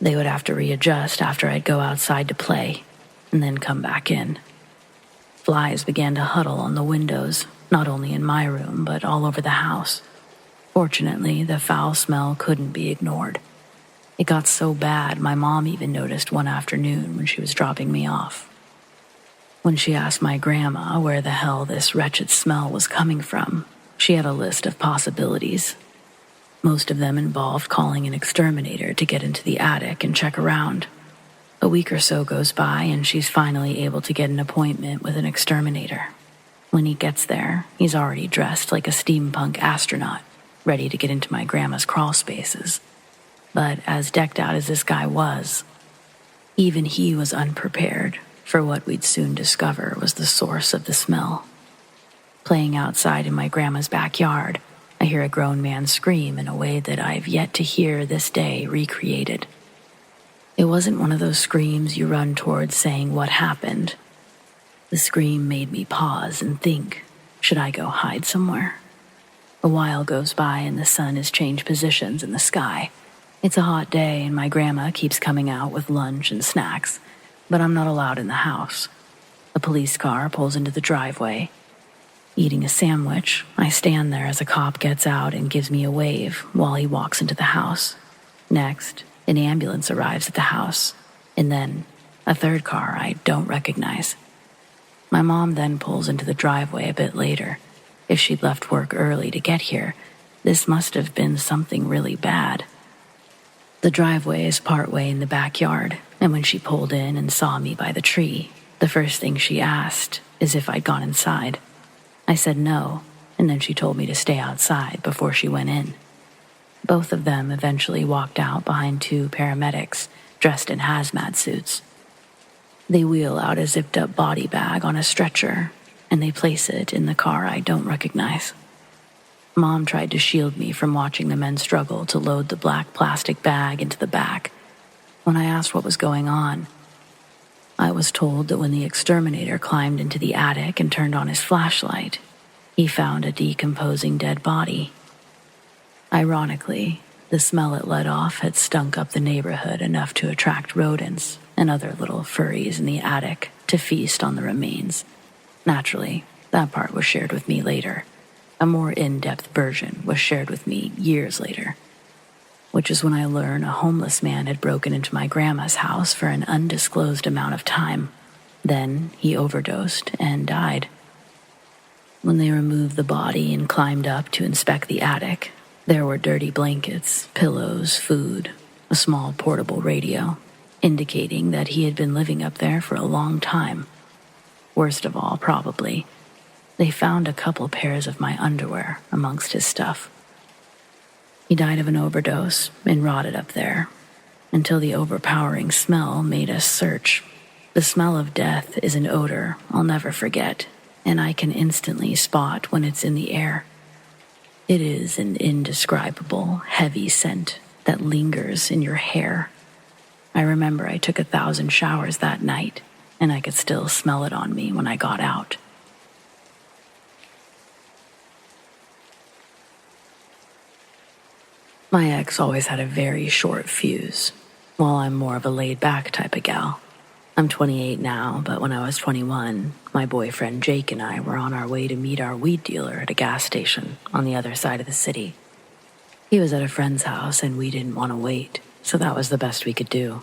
They would have to readjust after I'd go outside to play, and then come back in. Flies began to huddle on the windows, not only in my room, but all over the house. Fortunately, the foul smell couldn't be ignored. It got so bad, my mom even noticed one afternoon when she was dropping me off. When she asked my grandma where the hell this wretched smell was coming from, she had a list of possibilities. Most of them involved calling an exterminator to get into the attic and check around. A week or so goes by and she's finally able to get an appointment with an exterminator. When he gets there, he's already dressed like a steampunk astronaut, ready to get into my grandma's crawl spaces. But as decked out as this guy was, even he was unprepared for what we'd soon discover was the source of the smell. Playing outside in my grandma's backyard, I hear a grown man scream in a way that I've yet to hear this day recreated. It wasn't one of those screams you run towards saying what happened. The scream made me pause and think, should I go hide somewhere? A while goes by and the sun has changed positions in the sky. It's a hot day and my grandma keeps coming out with lunch and snacks, but I'm not allowed in the house. A police car pulls into the driveway. Eating a sandwich, I stand there as a cop gets out and gives me a wave while he walks into the house. Next, an ambulance arrives at the house, and then a third car I don't recognize. My mom then pulls into the driveway a bit later. If she'd left work early to get here, this must have been something really bad. The driveway is partway in the backyard, and when she pulled in and saw me by the tree, the first thing she asked is if I'd gone inside. I said no, and then she told me to stay outside before she went in. Both of them eventually walked out behind two paramedics dressed in hazmat suits. They wheel out a zipped-up body bag on a stretcher, and they place it in the car I don't recognize. Mom tried to shield me from watching the men struggle to load the black plastic bag into the back. When I asked what was going on, I was told that when the exterminator climbed into the attic and turned on his flashlight, he found a decomposing dead body. Ironically, the smell it let off had stunk up the neighborhood enough to attract rodents and other little furries in the attic to feast on the remains. Naturally, that part was shared with me later. A more in-depth version was shared with me years later, which is when I learned a homeless man had broken into my grandma's house for an undisclosed amount of time. Then he overdosed and died. When they removed the body and climbed up to inspect the attic, there were dirty blankets, pillows, food, a small portable radio, indicating that he had been living up there for a long time. Worst of all, probably, they found a couple pairs of my underwear amongst his stuff. He died of an overdose and rotted up there, until the overpowering smell made us search. The smell of death is an odor I'll never forget, and I can instantly spot when it's in the air. It is an indescribable, heavy scent that lingers in your hair. I remember I took 1,000 showers that night, and I could still smell it on me when I got out. My ex always had a very short fuse, while I'm more of a laid-back type of gal. I'm 28 now, but when I was 21, my boyfriend Jake and I were on our way to meet our weed dealer at a gas station on the other side of the city. He was at a friend's house and we didn't want to wait, so that was the best we could do.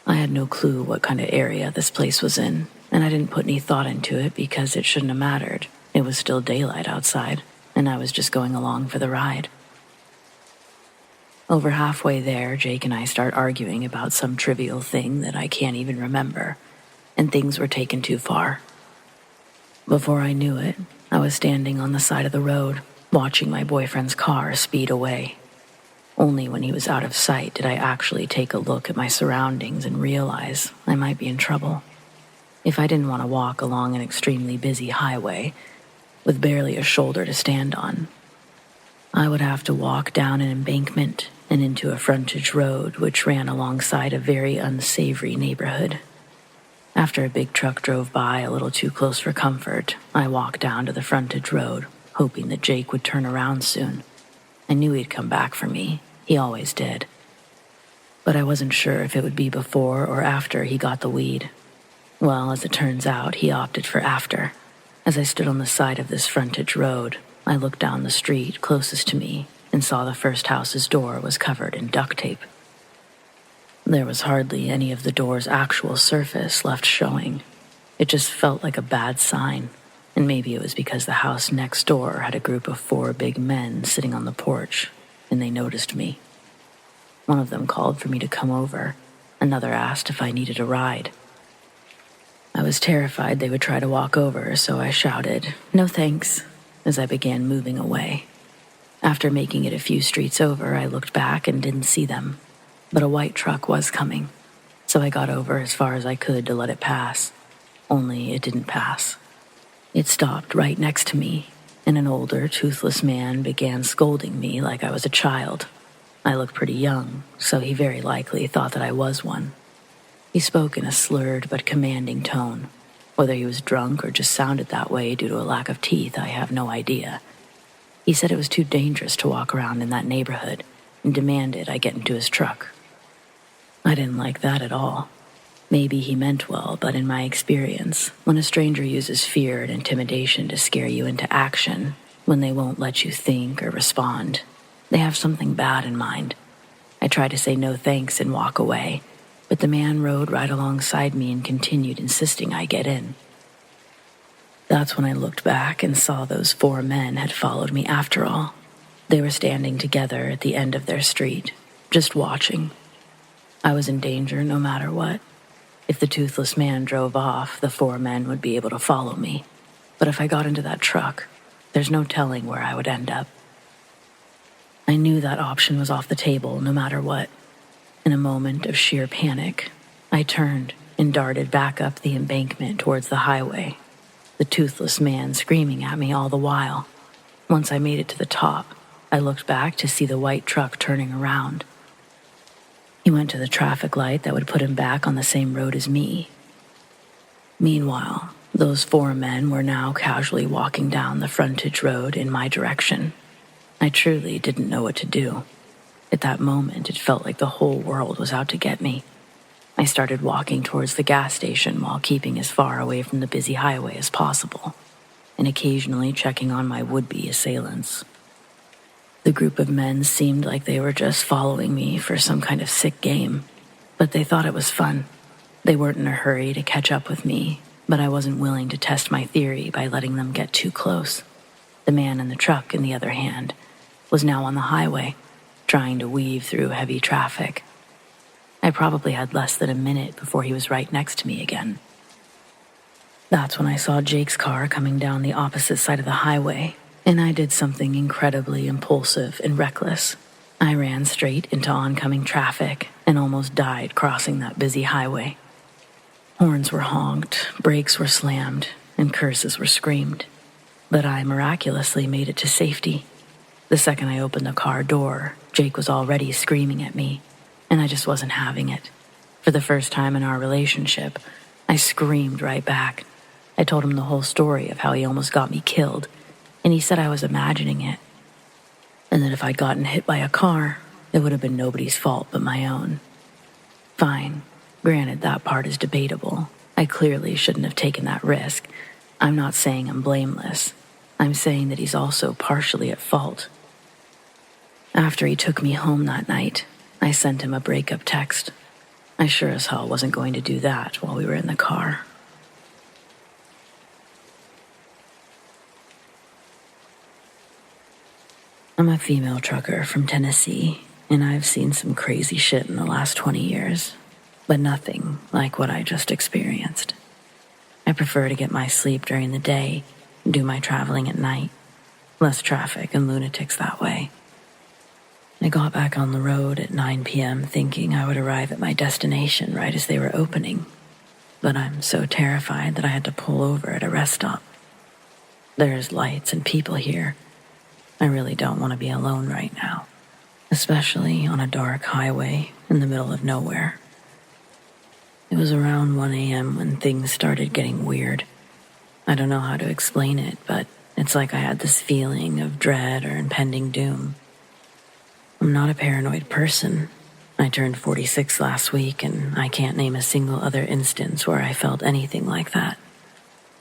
I had no clue what kind of area this place was in, and I didn't put any thought into it because it shouldn't have mattered. It was still daylight outside, and I was just going along for the ride. Over halfway there, Jake and I start arguing about some trivial thing that I can't even remember, and things were taken too far. Before I knew it, I was standing on the side of the road, watching my boyfriend's car speed away. Only when he was out of sight did I actually take a look at my surroundings and realize I might be in trouble. If I didn't want to walk along an extremely busy highway with barely a shoulder to stand on, I would have to walk down an embankment and into a frontage road which ran alongside a very unsavory neighborhood. After a big truck drove by a little too close for comfort, I walked down to the frontage road, hoping that Jake would turn around soon. I knew he'd come back for me. He always did. But I wasn't sure if it would be before or after he got the weed. Well, as it turns out, he opted for after. As I stood on the side of this frontage road, I looked down the street closest to me and saw the first house's door was covered in duct tape. There was hardly any of the door's actual surface left showing. It just felt like a bad sign, and maybe it was because the house next door had a group of 4 big men sitting on the porch, and they noticed me. One of them called for me to come over. Another asked if I needed a ride. I was terrified they would try to walk over, so I shouted, "No thanks," as I began moving away. After making it a few streets over, I looked back and didn't see them, but a white truck was coming, so I got over as far as I could to let it pass. Only it didn't pass. It stopped right next to me, and an older, toothless man began scolding me like I was a child. I looked pretty young, so he very likely thought that I was one. He spoke in a slurred but commanding tone. Whether he was drunk or just sounded that way due to a lack of teeth, I have no idea. He said it was too dangerous to walk around in that neighborhood and demanded I get into his truck. I didn't like that at all. Maybe he meant well, but in my experience, when a stranger uses fear and intimidation to scare you into action, when they won't let you think or respond, they have something bad in mind. I tried to say no thanks and walk away, but the man rode right alongside me and continued insisting I get in. That's when I looked back and saw those 4 men had followed me after all. They were standing together at the end of their street, just watching. I was in danger no matter what. If the toothless man drove off, the 4 men would be able to follow me. But if I got into that truck, there's no telling where I would end up. I knew that option was off the table no matter what. In a moment of sheer panic, I turned and darted back up the embankment towards the highway, the toothless man screaming at me all the while. Once I made it to the top, I looked back to see the white truck turning around. He went to the traffic light that would put him back on the same road as me. Meanwhile, those 4 men were now casually walking down the frontage road in my direction. I truly didn't know what to do. At that moment, it felt like the whole world was out to get me. I started walking towards the gas station while keeping as far away from the busy highway as possible, and occasionally checking on my would-be assailants. The group of men seemed like they were just following me for some kind of sick game, but they thought it was fun. They weren't in a hurry to catch up with me, but I wasn't willing to test my theory by letting them get too close. The man in the truck, on the other hand, was now on the highway, trying to weave through heavy traffic. I probably had less than a minute before he was right next to me again. That's when I saw Jake's car coming down the opposite side of the highway, and I did something incredibly impulsive and reckless. I ran straight into oncoming traffic and almost died crossing that busy highway. Horns were honked, brakes were slammed, and curses were screamed. But I miraculously made it to safety. The second I opened the car door, Jake was already screaming at me, and I just wasn't having it. For the first time in our relationship, I screamed right back. I told him the whole story of how he almost got me killed, and he said I was imagining it, and that if I'd gotten hit by a car, it would have been nobody's fault but my own. Fine. Granted, that part is debatable. I clearly shouldn't have taken that risk. I'm not saying I'm blameless. I'm saying that he's also partially at fault. After he took me home that night, I sent him a breakup text. I sure as hell wasn't going to do that while we were in the car. I'm a female trucker from Tennessee, and I've seen some crazy shit in the last 20 years, but nothing like what I just experienced. I prefer to get my sleep during the day and do my traveling at night. Less traffic and lunatics that way. I got back on the road at 9 p.m. thinking I would arrive at my destination right as they were opening, but I'm so terrified that I had to pull over at a rest stop. There's lights and people here. I really don't want to be alone right now, especially on a dark highway in the middle of nowhere. It was around 1 a.m. when things started getting weird. I don't know how to explain it, but it's like I had this feeling of dread or impending doom. I'm not a paranoid person. I turned 46 last week, and I can't name a single other instance where I felt anything like that.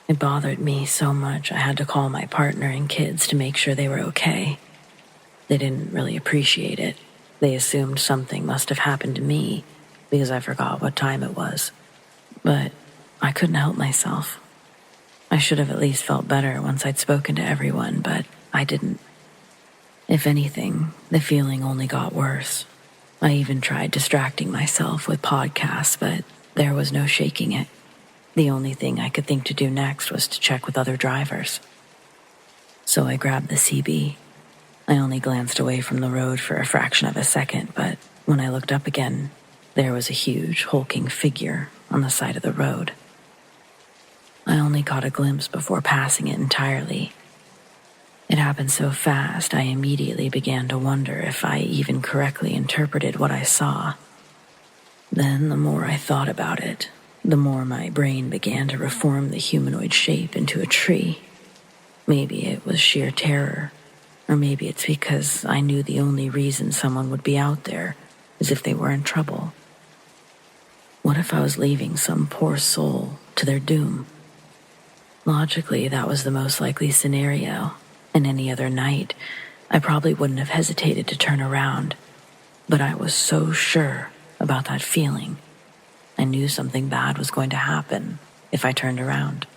It bothered me so much I had to call my partner and kids to make sure they were okay. They didn't really appreciate it. They assumed something must have happened to me because I forgot what time it was. But I couldn't help myself. I should have at least felt better once I'd spoken to everyone, but I didn't. If anything, the feeling only got worse. I even tried distracting myself with podcasts, but there was no shaking it. The only thing I could think to do next was to check with other drivers. So I grabbed the CB. I only glanced away from the road for a fraction of a second, but when I looked up again, there was a huge, hulking figure on the side of the road. I only caught a glimpse before passing it entirely. It happened so fast, I immediately began to wonder if I even correctly interpreted what I saw. Then, the more I thought about it, the more my brain began to reform the humanoid shape into a tree. Maybe it was sheer terror, or maybe it's because I knew the only reason someone would be out there is if they were in trouble. What if I was leaving some poor soul to their doom? Logically, that was the most likely scenario, and any other night, I probably wouldn't have hesitated to turn around. But I was so sure about that feeling. I knew something bad was going to happen if I turned around.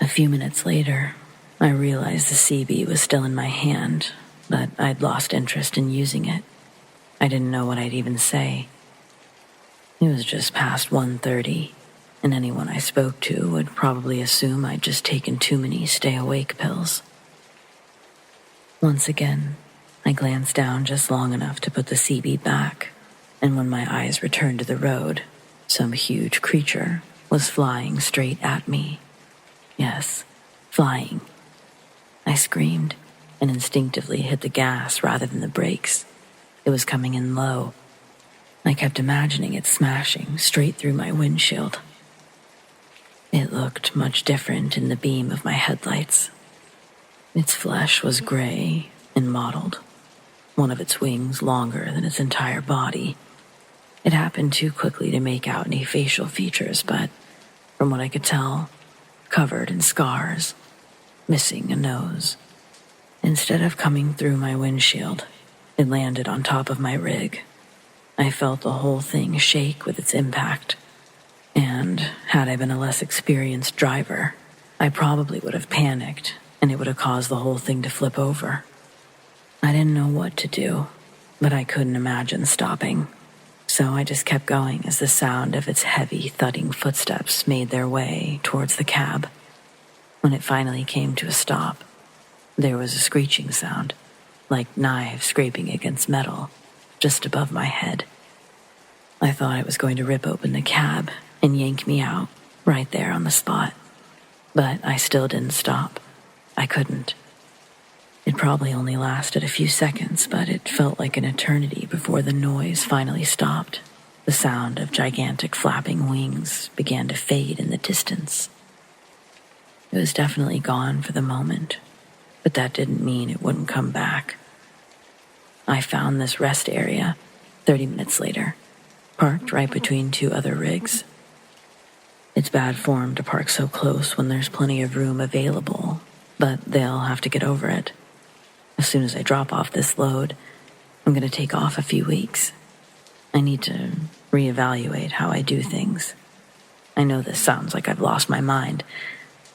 A few minutes later, I realized the CB was still in my hand, but I'd lost interest in using it. I didn't know what I'd even say. It was just past 1:30, and anyone I spoke to would probably assume I'd just taken too many stay-awake pills. Once again, I glanced down just long enough to put the CB back, and when my eyes returned to the road, some huge creature was flying straight at me. Yes, flying. I screamed and instinctively hit the gas rather than the brakes. It was coming in low. I kept imagining it smashing straight through my windshield. It looked much different in the beam of my headlights. Its flesh was gray and mottled, one of its wings longer than its entire body. It happened too quickly to make out any facial features, but from what I could tell, covered in scars, missing a nose. Instead of coming through my windshield, it landed on top of my rig. I felt the whole thing shake with its impact. And had I been a less experienced driver, I probably would have panicked, and it would have caused the whole thing to flip over. I didn't know what to do, but I couldn't imagine stopping. So I just kept going as the sound of its heavy, thudding footsteps made their way towards the cab. When it finally came to a stop, there was a screeching sound, like knives scraping against metal, just above my head. I thought it was going to rip open the cab and yank me out right there on the spot. But I still didn't stop. I couldn't. It probably only lasted a few seconds, but it felt like an eternity before the noise finally stopped. The sound of gigantic flapping wings began to fade in the distance. It was definitely gone for the moment, but that didn't mean it wouldn't come back. I found this rest area 30 minutes later, parked right between two other rigs. It's bad form to park so close when there's plenty of room available, but they'll have to get over it. As soon as I drop off this load, I'm going to take off a few weeks. I need to reevaluate how I do things. I know this sounds like I've lost my mind.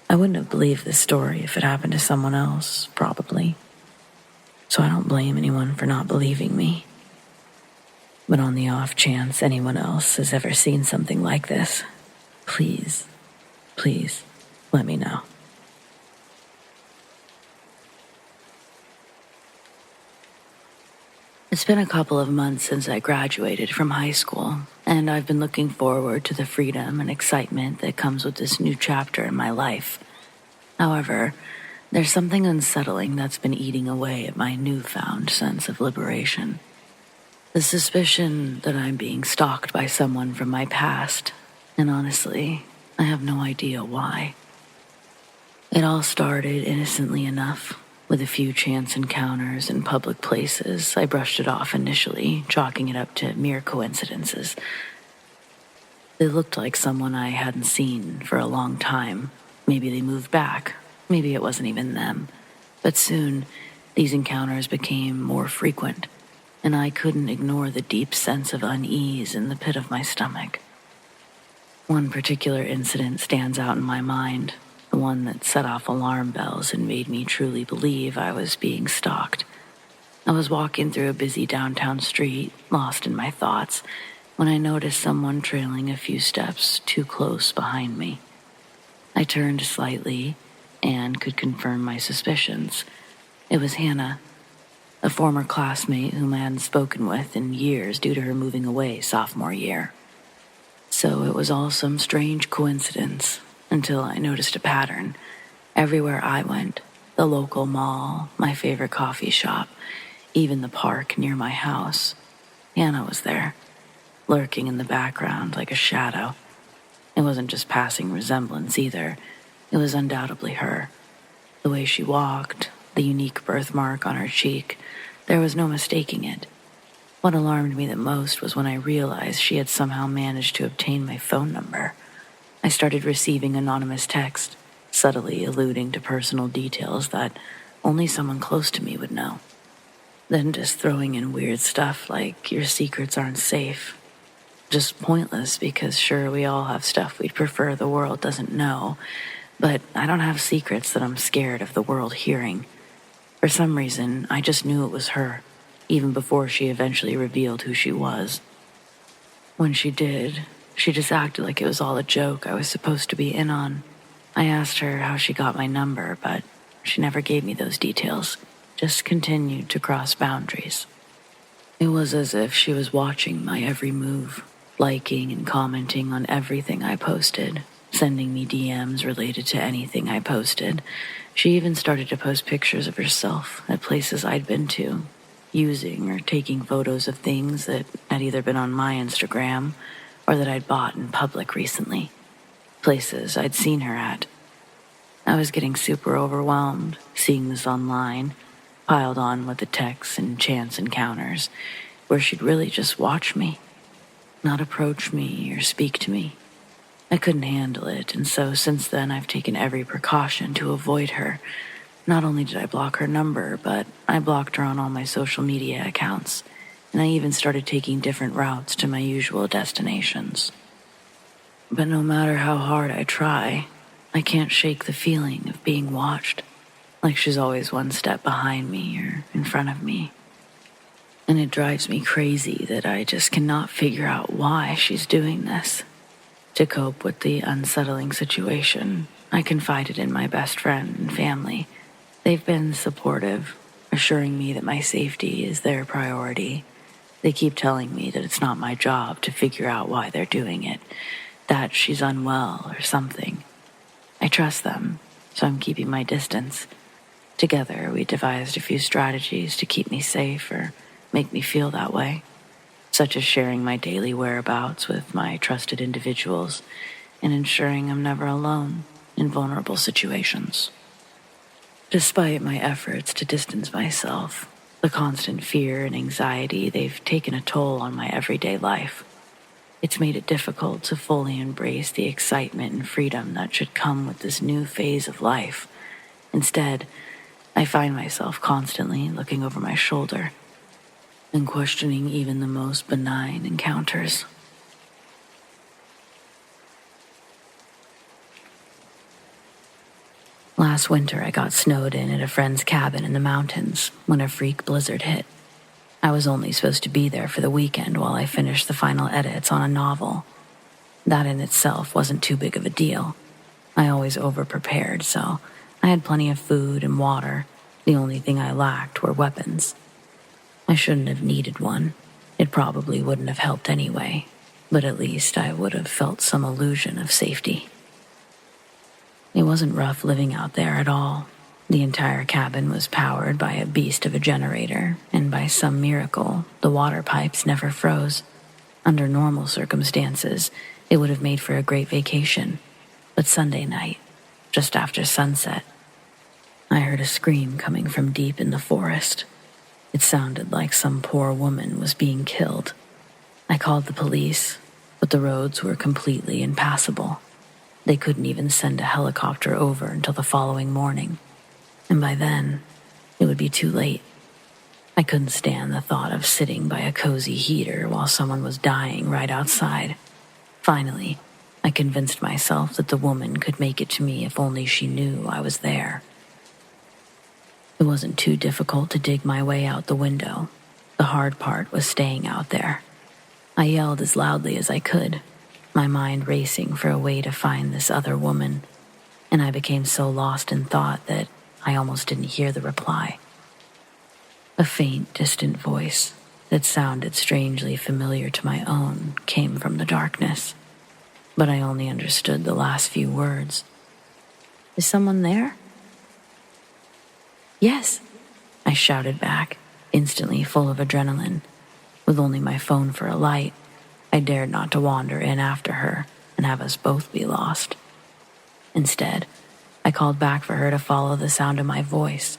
I wouldn't have believed this story if it happened to someone else, probably. So I don't blame anyone for not believing me. But on the off chance anyone else has ever seen something like this, please, please let me know. It's been a couple of months since I graduated from high school, and I've been looking forward to the freedom and excitement that comes with this new chapter in my life. However, there's something unsettling that's been eating away at my newfound sense of liberation. The suspicion that I'm being stalked by someone from my past, and honestly, I have no idea why. It all started innocently enough. With a few chance encounters in public places, I brushed it off initially, chalking it up to mere coincidences. They looked like someone I hadn't seen for a long time. Maybe they moved back. Maybe it wasn't even them. But soon, these encounters became more frequent, and I couldn't ignore the deep sense of unease in the pit of my stomach. One particular incident stands out in my mind, the one that set off alarm bells and made me truly believe I was being stalked. I was walking through a busy downtown street, lost in my thoughts, when I noticed someone trailing a few steps too close behind me. I turned slightly and could confirm my suspicions. It was Hannah, a former classmate whom I hadn't spoken with in years due to her moving away sophomore year. So it was all some strange coincidence until I noticed a pattern. Everywhere I went, the local mall, my favorite coffee shop, even the park near my house, Hannah was there, lurking in the background like a shadow. It wasn't just passing resemblance either. It was undoubtedly her. The way she walked, the unique birthmark on her cheek, there was no mistaking it. What alarmed me the most was when I realized she had somehow managed to obtain my phone number. I started receiving anonymous text, subtly alluding to personal details that only someone close to me would know. Then just throwing in weird stuff like your secrets aren't safe. Just pointless because sure, we all have stuff we'd prefer the world doesn't know, but I don't have secrets that I'm scared of the world hearing. For some reason, I just knew it was her, even before she eventually revealed who she was. When she did, she just acted like it was all a joke I was supposed to be in on. I asked her how she got my number, but she never gave me those details, just continued to cross boundaries. It was as if she was watching my every move, liking and commenting on everything I posted, sending me DMs related to anything I posted. She even started to post pictures of herself at places I'd been to, using or taking photos of things that had either been on my Instagram or that I'd bought in public recently, places I'd seen her at. I was getting super overwhelmed seeing this online, piled on with the texts and chance encounters, where she'd really just watch me, not approach me or speak to me. I couldn't handle it, and so since then I've taken every precaution to avoid her. Not only did I block her number, but I blocked her on all my social media accounts, and I even started taking different routes to my usual destinations. But no matter how hard I try, I can't shake the feeling of being watched, like she's always one step behind me or in front of me. And it drives me crazy that I just cannot figure out why she's doing this. To cope with the unsettling situation, I confided in my best friend and family. They've been supportive, assuring me that my safety is their priority. They keep telling me that it's not my job to figure out why they're doing it, that she's unwell or something. I trust them, so I'm keeping my distance. Together, we devised a few strategies to keep me safe or make me feel that way, such as sharing my daily whereabouts with my trusted individuals and ensuring I'm never alone in vulnerable situations. Despite my efforts to distance myself, the constant fear and anxiety, they've taken a toll on my everyday life. It's made it difficult to fully embrace the excitement and freedom that should come with this new phase of life. Instead, I find myself constantly looking over my shoulder and questioning even the most benign encounters. Last winter, I got snowed in at a friend's cabin in the mountains when a freak blizzard hit. I was only supposed to be there for the weekend while I finished the final edits on a novel. That in itself wasn't too big of a deal. I always over-prepared, so I had plenty of food and water. The only thing I lacked were weapons. I shouldn't have needed one. It probably wouldn't have helped anyway, but at least I would have felt some illusion of safety. It wasn't rough living out there at all. The entire cabin was powered by a beast of a generator, and by some miracle, the water pipes never froze. Under normal circumstances, it would have made for a great vacation. But Sunday night, just after sunset, I heard a scream coming from deep in the forest. It sounded like some poor woman was being killed. I called the police, but the roads were completely impassable. They couldn't even send a helicopter over until the following morning. And by then, it would be too late. I couldn't stand the thought of sitting by a cozy heater while someone was dying right outside. Finally, I convinced myself that the woman could make it to me if only she knew I was there. It wasn't too difficult to dig my way out the window. The hard part was staying out there. I yelled as loudly as I could, my mind racing for a way to find this other woman, and I became so lost in thought that I almost didn't hear the reply. A faint, distant voice that sounded strangely familiar to my own came from the darkness, but I only understood the last few words. "Is someone there?" "Yes," I shouted back, instantly full of adrenaline. With only my phone for a light, I dared not to wander in after her and have us both be lost. Instead, I called back for her to follow the sound of my voice.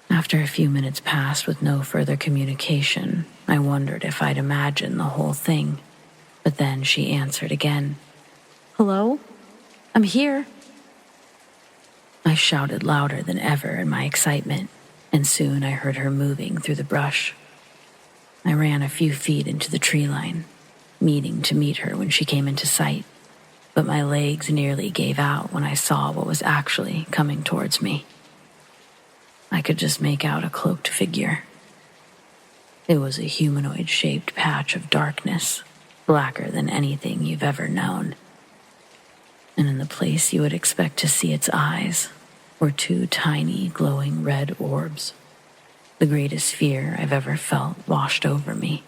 After a few minutes passed with no further communication, I wondered if I'd imagined the whole thing. But then she answered again. "Hello? I'm here." I shouted louder than ever in my excitement, and soon I heard her moving through the brush. I ran a few feet into the tree line, meaning to meet her when she came into sight, but my legs nearly gave out when I saw what was actually coming towards me. I could just make out a cloaked figure. It was a humanoid-shaped patch of darkness, blacker than anything you've ever known. And in the place you would expect to see its eyes were two tiny, glowing red orbs. The greatest fear I've ever felt washed over me,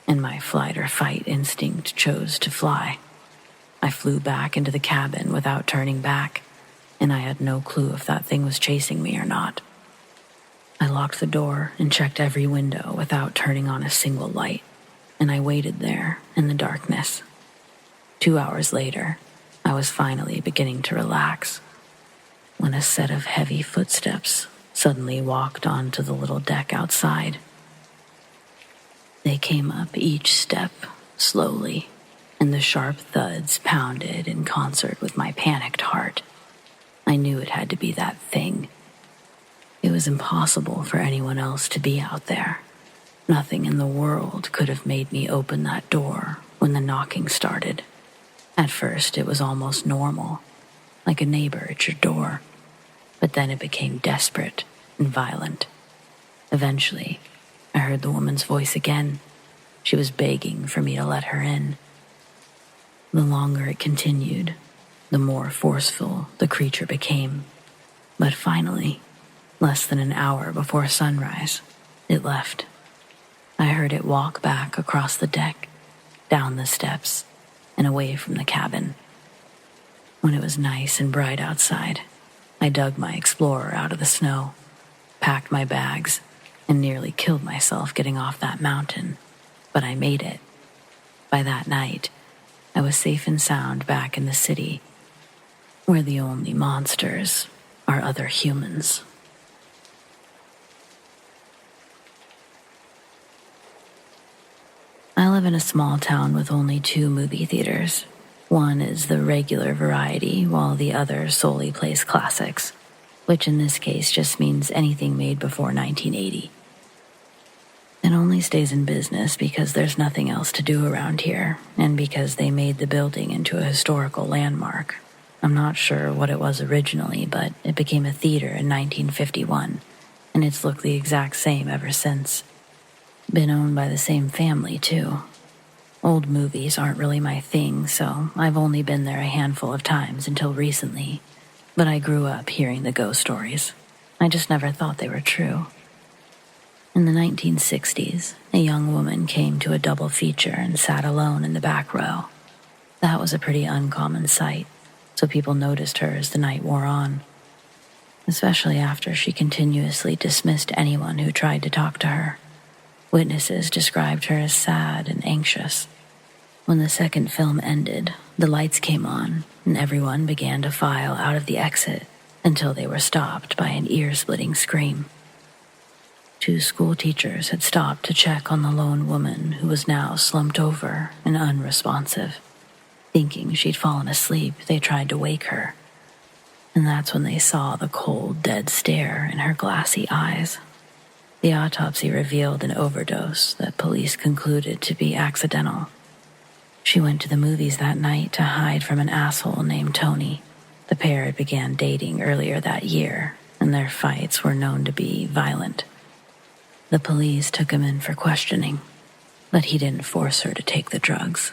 and my flight or fight instinct chose to fly. I flew back into the cabin without turning back, and I had no clue if that thing was chasing me or not. I locked the door and checked every window without turning on a single light, and I waited there in the darkness. 2 hours later, I was finally beginning to relax when a set of heavy footsteps suddenly walked onto the little deck outside. They came up each step slowly, and the sharp thuds pounded in concert with my panicked heart. I knew it had to be that thing. It was impossible for anyone else to be out there. Nothing in the world could have made me open that door when the knocking started. At first, it was almost normal, like a neighbor at your door. But then it became desperate and violent. Eventually, I heard the woman's voice again. She was begging for me to let her in. The longer it continued, the more forceful the creature became. But finally, less than an hour before sunrise, it left. I heard it walk back across the deck, down the steps, and away from the cabin. When it was nice and bright outside, I dug my Explorer out of the snow, packed my bags, and nearly killed myself getting off that mountain. But I made it. By that night, I was safe and sound back in the city, where the only monsters are other humans. I live in a small town with only 2 movie theaters. One is the regular variety, while the other solely plays classics, which in this case just means anything made before 1980. It only stays in business because there's nothing else to do around here, and because they made the building into a historical landmark. I'm not sure what it was originally, but it became a theater in 1951, and it's looked the exact same ever since. Been owned by the same family, too. Old movies aren't really my thing, so I've only been there a handful of times until recently. But I grew up hearing the ghost stories. I just never thought they were true. In the 1960s, a young woman came to a double feature and sat alone in the back row. That was a pretty uncommon sight, so people noticed her as the night wore on, especially after she continuously dismissed anyone who tried to talk to her. Witnesses described her as sad and anxious. When the second film ended, the lights came on, and everyone began to file out of the exit until they were stopped by an ear-splitting scream. 2 school teachers had stopped to check on the lone woman who was now slumped over and unresponsive. Thinking she'd fallen asleep, they tried to wake her. And that's when they saw the cold, dead stare in her glassy eyes. The autopsy revealed an overdose that police concluded to be accidental. She went to the movies that night to hide from an asshole named Tony. The pair had began dating earlier that year, and their fights were known to be violent. The police took him in for questioning, but he didn't force her to take the drugs,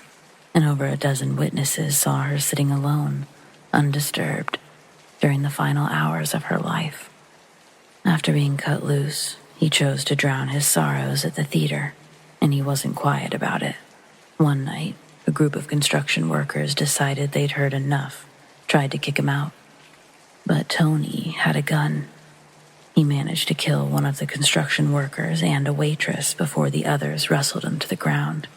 and over a dozen witnesses saw her sitting alone, undisturbed, during the final hours of her life. After being cut loose, he chose to drown his sorrows at the theater, and he wasn't quiet about it. One night, a group of construction workers decided they'd heard enough, tried to kick him out. But Tony had a gun. He managed to kill one of the construction workers and a waitress before the others wrestled him to the ground.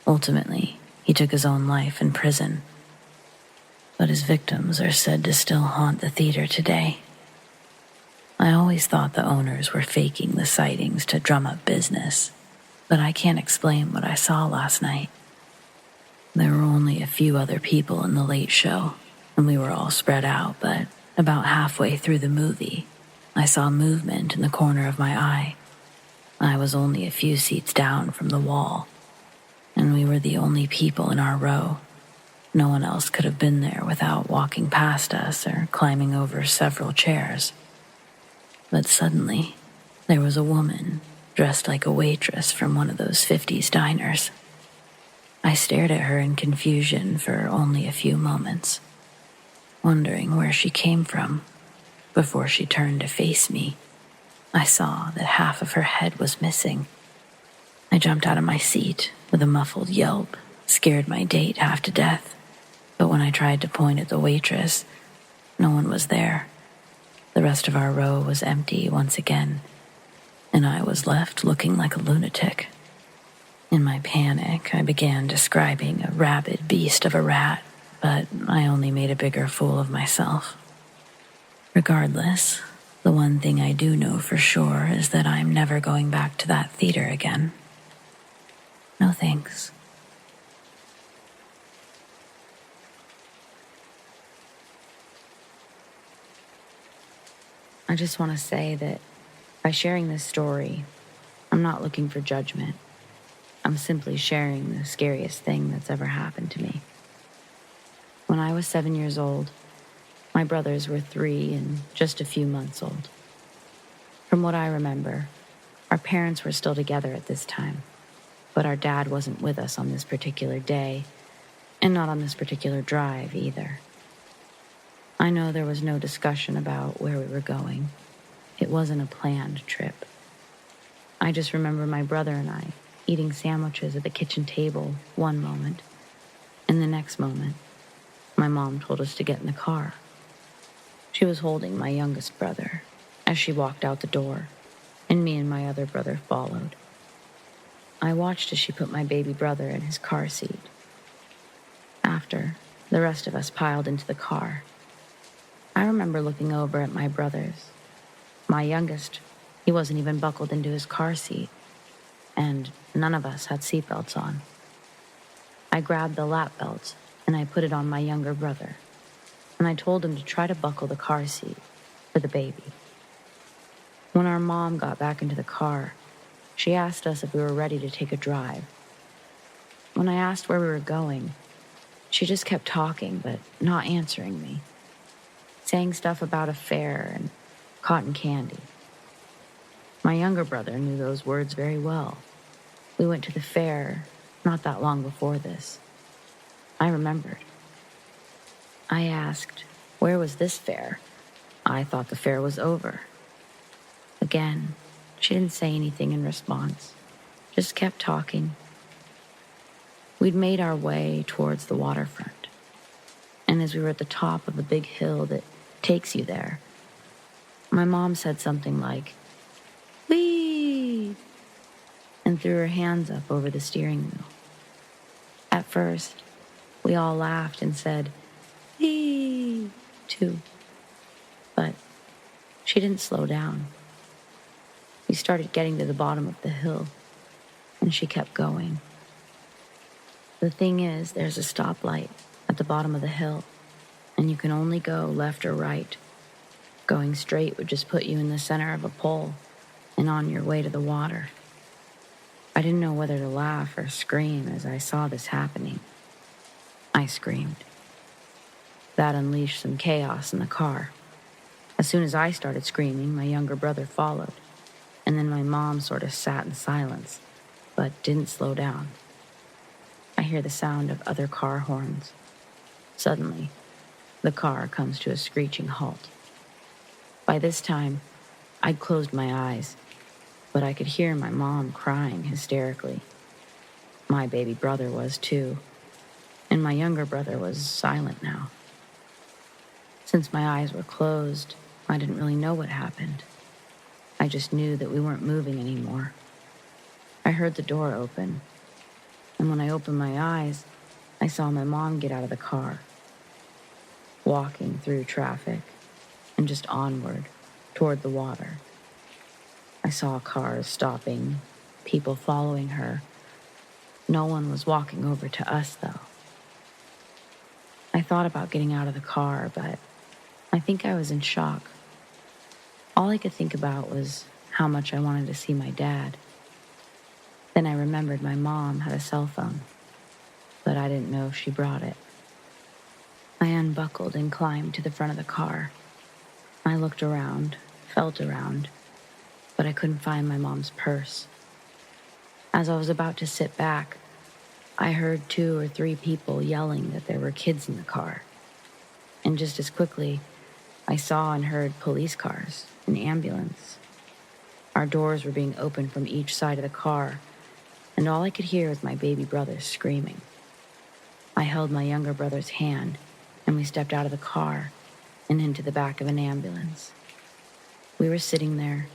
Ultimately, he took his own life in prison. But his victims are said to still haunt the theater today. I always thought the owners were faking the sightings to drum up business, but I can't explain what I saw last night. There were only a few other people in the late show, and we were all spread out, but about halfway through the movie, I saw movement in the corner of my eye. I was only a few seats down from the wall, and we were the only people in our row. No one else could have been there without walking past us or climbing over several chairs. But suddenly, there was a woman dressed like a waitress from one of those 50s diners. I stared at her in confusion for only a few moments, wondering where she came from. Before she turned to face me, I saw that half of her head was missing. I jumped out of my seat with a muffled yelp, scared my date half to death. But when I tried to point at the waitress, no one was there. The rest of our row was empty once again, and I was left looking like a lunatic. In my panic, I began describing a rabid beast of a rat, but I only made a bigger fool of myself. Regardless, the one thing I do know for sure is that I'm never going back to that theater again. No thanks. I just want to say that by sharing this story, I'm not looking for judgment. I'm simply sharing the scariest thing that's ever happened to me. When I was 7 years old, my brothers were 3 and just a few months old. From what I remember, our parents were still together at this time, but our dad wasn't with us on this particular day, and not on this particular drive either. I know there was no discussion about where we were going. It wasn't a planned trip. I just remember my brother and I eating sandwiches at the kitchen table one moment, and the next moment, my mom told us to get in the car. She was holding my youngest brother as she walked out the door, and me and my other brother followed. I watched as she put my baby brother in his car seat. After, the rest of us piled into the car. I remember looking over at my brothers. My youngest, he wasn't even buckled into his car seat, and none of us had seatbelts on. I grabbed the lap belt and I put it on my younger brother, and I told him to try to buckle the car seat for the baby. When our mom got back into the car, she asked us if we were ready to take a drive. When I asked where we were going, she just kept talking but not answering me, saying stuff about a fair and cotton candy. My younger brother knew those words very well. We went to the fair not that long before this. I remembered. I asked, where was this fair? I thought the fair was over. Again, she didn't say anything in response, just kept talking. We'd made our way towards the waterfront, and as we were at the top of the big hill that takes you there, my mom said something like, "Whee!" and threw her hands up over the steering wheel. At first, we all laughed and said, "Whee!" too. But she didn't slow down. We started getting to the bottom of the hill, and she kept going. The thing is, there's a stoplight at the bottom of the hill, and you can only go left or right. Going straight would just put you in the center of a pole and on your way to the water. I didn't know whether to laugh or scream as I saw this happening. I screamed. That unleashed some chaos in the car. As soon as I started screaming, my younger brother followed, and then my mom sort of sat in silence, but didn't slow down. I hear the sound of other car horns. Suddenly, the car comes to a screeching halt. By this time, I'd closed my eyes, but I could hear my mom crying hysterically. My baby brother was too, and my younger brother was silent now. Since my eyes were closed, I didn't really know what happened. I just knew that we weren't moving anymore. I heard the door open, and when I opened my eyes, I saw my mom get out of the car, walking through traffic and just onward toward the water. I saw cars stopping, people following her. No one was walking over to us, though. I thought about getting out of the car, but I think I was in shock. All I could think about was how much I wanted to see my dad. Then I remembered my mom had a cell phone, but I didn't know if she brought it. I unbuckled and climbed to the front of the car. I looked around, felt around, but I couldn't find my mom's purse. As I was about to sit back, I heard 2 or 3 people yelling that there were kids in the car. And just as quickly, I saw and heard police cars, an ambulance. Our doors were being opened from each side of the car, and all I could hear was my baby brother screaming. I held my younger brother's hand, and we stepped out of the car and into the back of an ambulance. We were sitting there,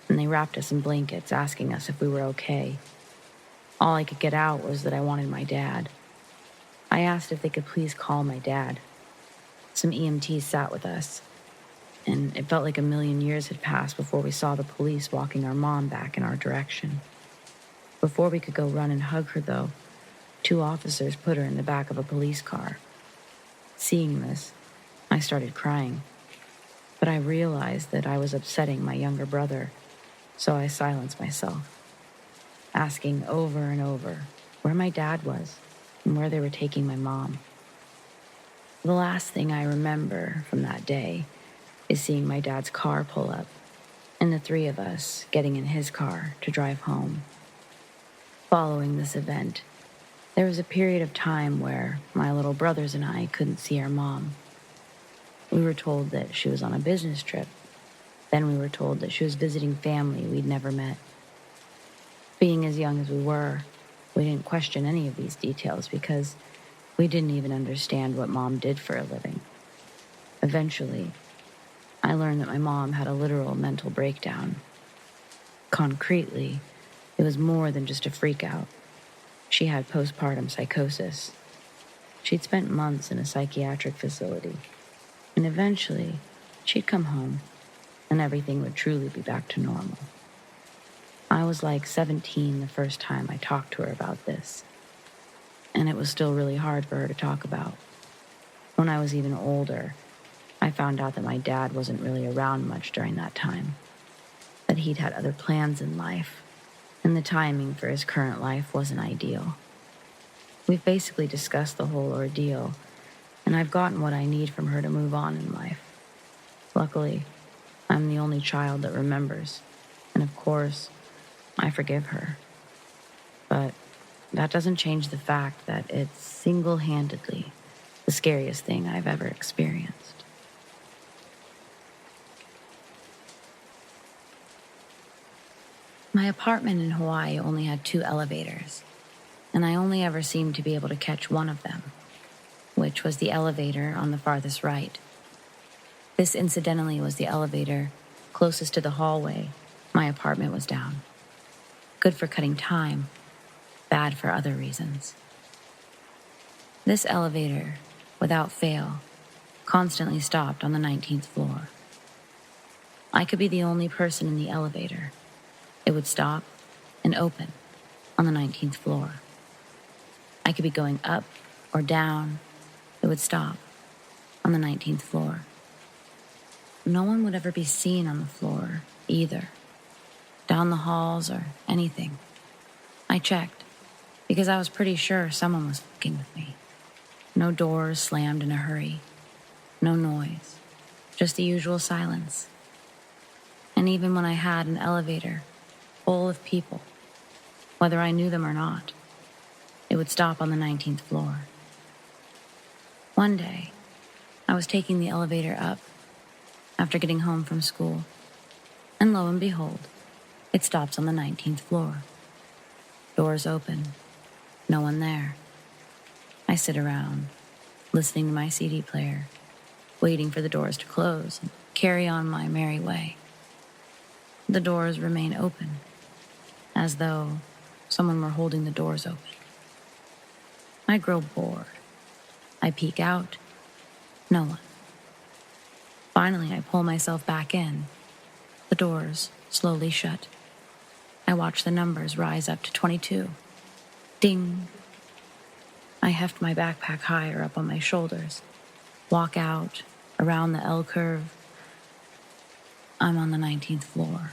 and they wrapped us in blankets, asking us if we were okay. All I could get out was that I wanted my dad. I asked if they could please call my dad. Some EMTs sat with us, and it felt like a million years had passed before we saw the police walking our mom back in our direction. Before we could go run and hug her, though, 2 officers put her in the back of a police car. Seeing this, I started crying, but I realized that I was upsetting my younger brother, so I silenced myself, asking over and over where my dad was and where they were taking my mom. The last thing I remember from that day is seeing my dad's car pull up, and the 3 of us getting in his car to drive home. Following this event, there was a period of time where my little brothers and I couldn't see our mom. We were told that she was on a business trip. Then we were told that she was visiting family we'd never met. Being as young as we were, we didn't question any of these details because we didn't even understand what Mom did for a living. Eventually, I learned that my mom had a literal mental breakdown. Concretely, it was more than just a freak out. She had postpartum psychosis. She'd spent months in a psychiatric facility, and eventually, she'd come home, and everything would truly be back to normal. I was like 17 the first time I talked to her about this, and it was still really hard for her to talk about. When I was even older, I found out that my dad wasn't really around much during that time, that he'd had other plans in life, and the timing for his current life wasn't ideal. We've basically discussed the whole ordeal, and I've gotten what I need from her to move on in life. Luckily, I'm the only child that remembers, and of course, I forgive her. But that doesn't change the fact that it's single-handedly the scariest thing I've ever experienced. My apartment in Hawaii only had 2 elevators, and I only ever seemed to be able to catch one of them, which was the elevator on the farthest right. This incidentally was the elevator closest to the hallway my apartment was down. Good for cutting time, bad for other reasons. This elevator, without fail, constantly stopped on the 19th floor. I could be the only person in the elevator. It would stop and open on the 19th floor. I could be going up or down. It would stop on the 19th floor. No one would ever be seen on the floor either, down the halls or anything. I checked because I was pretty sure someone was fucking with me. No doors slammed in a hurry. No noise. Just the usual silence. And even when I had an elevator full of people, whether I knew them or not, it would stop on the 19th floor. One day, I was taking the elevator up after getting home from school, and lo and behold, it stops on the 19th floor. Doors open. No one there. I sit around, listening to my CD player, waiting for the doors to close and carry on my merry way. The doors remain open, as though someone were holding the doors open. I grow bored. I peek out. No one. Finally, I pull myself back in. The doors slowly shut. I watch the numbers rise up to 22. Ding. I heft my backpack higher up on my shoulders, walk out, around the L curve. I'm on the 19th floor.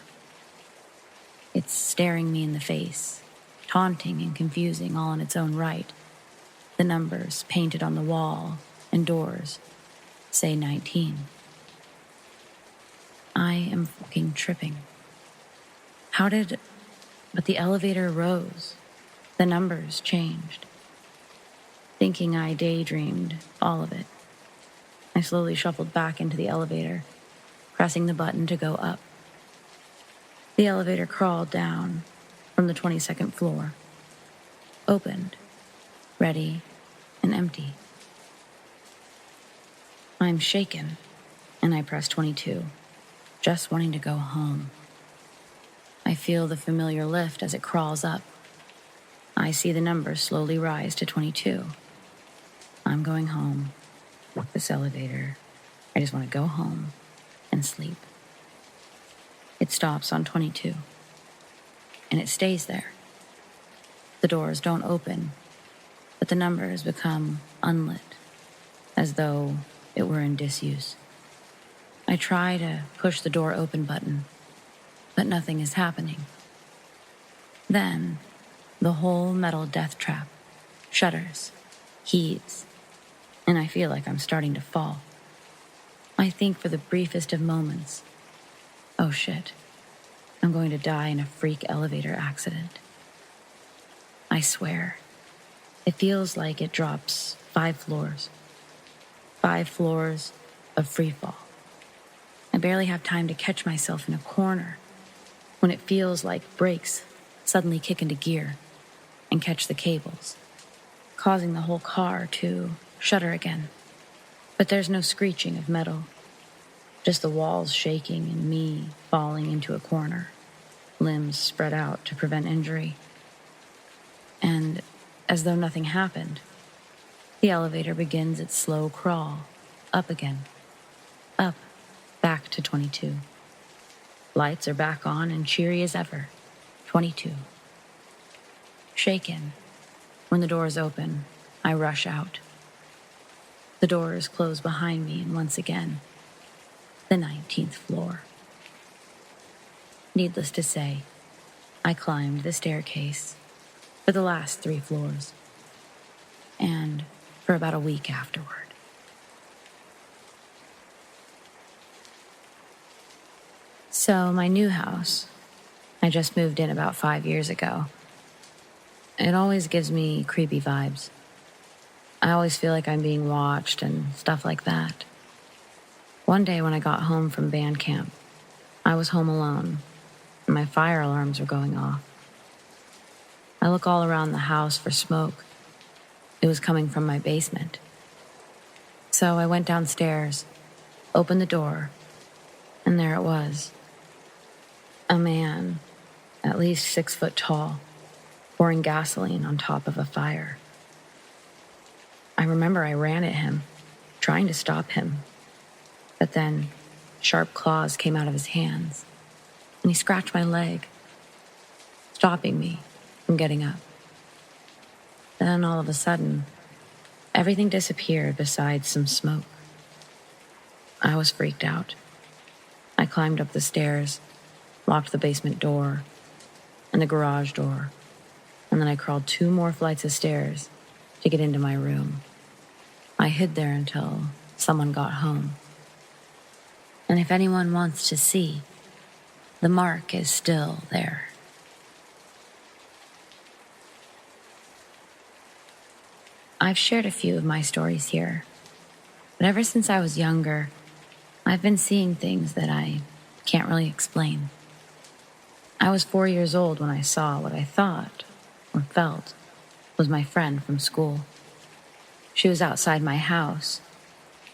It's staring me in the face, taunting and confusing all in its own right. The numbers painted on the wall and doors say 19. I am fucking tripping. But the elevator rose. The numbers changed. Thinking I daydreamed all of it, I slowly shuffled back into the elevator, pressing the button to go up. The elevator crawled down from the 22nd floor, opened, ready and empty. I'm shaken, and I press 22, just wanting to go home. I feel the familiar lift as it crawls up. I see the numbers slowly rise to 22. I'm going home. Fuck this elevator. I just want to go home and sleep. It stops on 22, and it stays there. The doors don't open, but the numbers become unlit, as though it were in disuse. I try to push the door open button, but nothing is happening. Then, the whole metal death trap shudders, heaves, and I feel like I'm starting to fall. I think for the briefest of moments, oh shit, I'm going to die in a freak elevator accident. I swear, it feels like it drops 5 floors. 5 floors of free fall. I barely have time to catch myself in a corner when it feels like brakes suddenly kick into gear and catch the cables, causing the whole car to shudder again. But there's no screeching of metal, just the walls shaking and me falling into a corner, limbs spread out to prevent injury. And as though nothing happened, the elevator begins its slow crawl, up again, up, back to 22. Lights are back on and cheery as ever, 22. Shaken, when the doors open, I rush out. The doors close behind me, and once again, the 19th floor. Needless to say, I climbed the staircase for the last 3 floors, and for about a week afterward. So my new house, I just moved in about 5 years ago. It always gives me creepy vibes. I always feel like I'm being watched and stuff like that. One day when I got home from band camp, I was home alone, and my fire alarms were going off. I look all around the house for smoke. It was coming from my basement. So I went downstairs, opened the door, and there it was. A man, at least 6 foot tall, pouring gasoline on top of a fire. I remember I ran at him, trying to stop him. But then, sharp claws came out of his hands, and he scratched my leg, stopping me from getting up. Then all of a sudden, everything disappeared besides some smoke. I was freaked out. I climbed up the stairs, locked the basement door and the garage door, and then I crawled 2 more flights of stairs to get into my room. I hid there until someone got home. And if anyone wants to see, the mark is still there. I've shared a few of my stories here, but ever since I was younger, I've been seeing things that I can't really explain. I was 4 years old when I saw what I thought, or felt, was my friend from school. She was outside my house,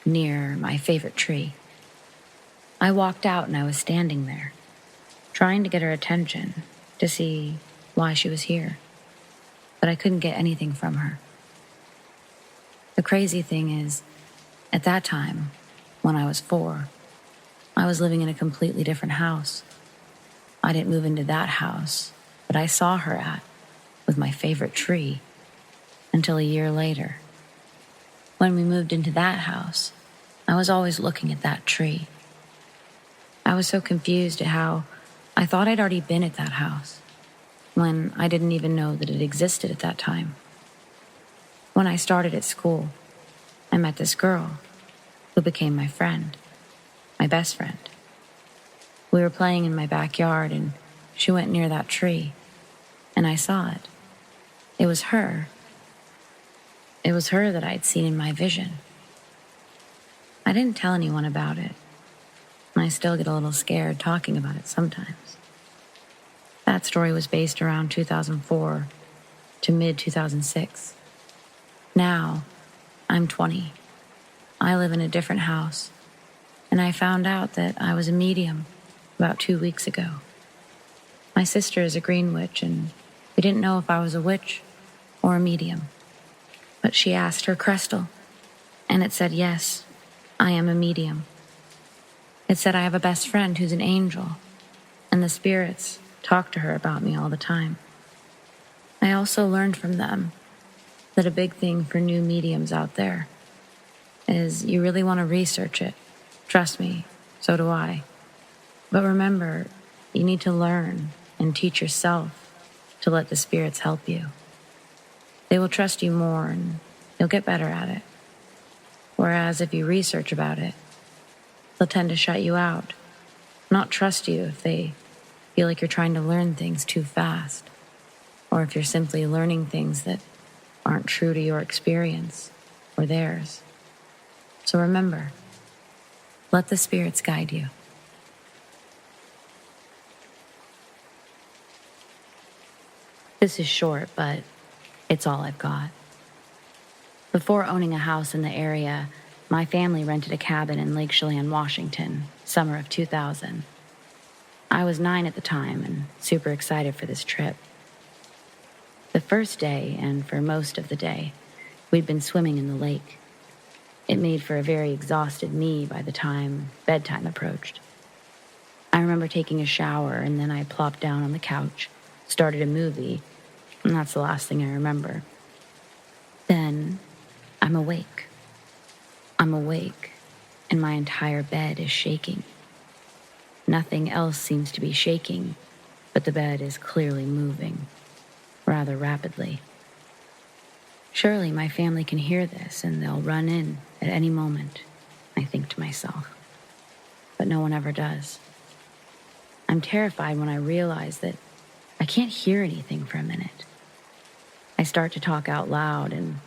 near my favorite tree. I walked out and I was standing there, trying to get her attention to see why she was here, but I couldn't get anything from her. The crazy thing is, at that time, when I was 4, I was living in a completely different house. I didn't move into that house, but I saw her at, with my favorite tree, until a year later. When we moved into that house, I was always looking at that tree. I was so confused at how I thought I'd already been at that house, when I didn't even know that it existed at that time. When I started at school, I met this girl who became my friend, my best friend. We were playing in my backyard and she went near that tree, and I saw it. It was her. It was her that I'd seen in my vision. I didn't tell anyone about it, and I still get a little scared talking about it sometimes. That story was based around 2004 to mid-2006. Now, I'm 20. I live in a different house, and I found out that I was a medium about 2 weeks ago. My sister is a green witch, and we didn't know if I was a witch or a medium. But she asked her crystal, and it said, yes, I am a medium. It said I have a best friend who's an angel, and the spirits talk to her about me all the time. I also learned from them that a big thing for new mediums out there is you really want to research it. Trust me, so do I. But remember, you need to learn and teach yourself to let the spirits help you. They will trust you more and you'll get better at it. Whereas if you research about it, they'll tend to shut you out, not trust you if they feel like you're trying to learn things too fast, or if you're simply learning things that aren't true to your experience or theirs. So remember, let the spirits guide you. This is short, but it's all I've got. Before owning a house in the area, my family rented a cabin in Lake Chelan, Washington, summer of 2000. I was 9 at the time and super excited for this trip. The first day, and for most of the day, we'd been swimming in the lake. It made for a very exhausted me by the time bedtime approached. I remember taking a shower, and then I plopped down on the couch, started a movie, and that's the last thing I remember. Then, I'm awake. I'm awake, and my entire bed is shaking. Nothing else seems to be shaking, but the bed is clearly moving, rather rapidly. Surely my family can hear this, and they'll run in at any moment, I think to myself. But no one ever does. I'm terrified when I realize that I can't hear anything for a minute. I start to talk out loud, and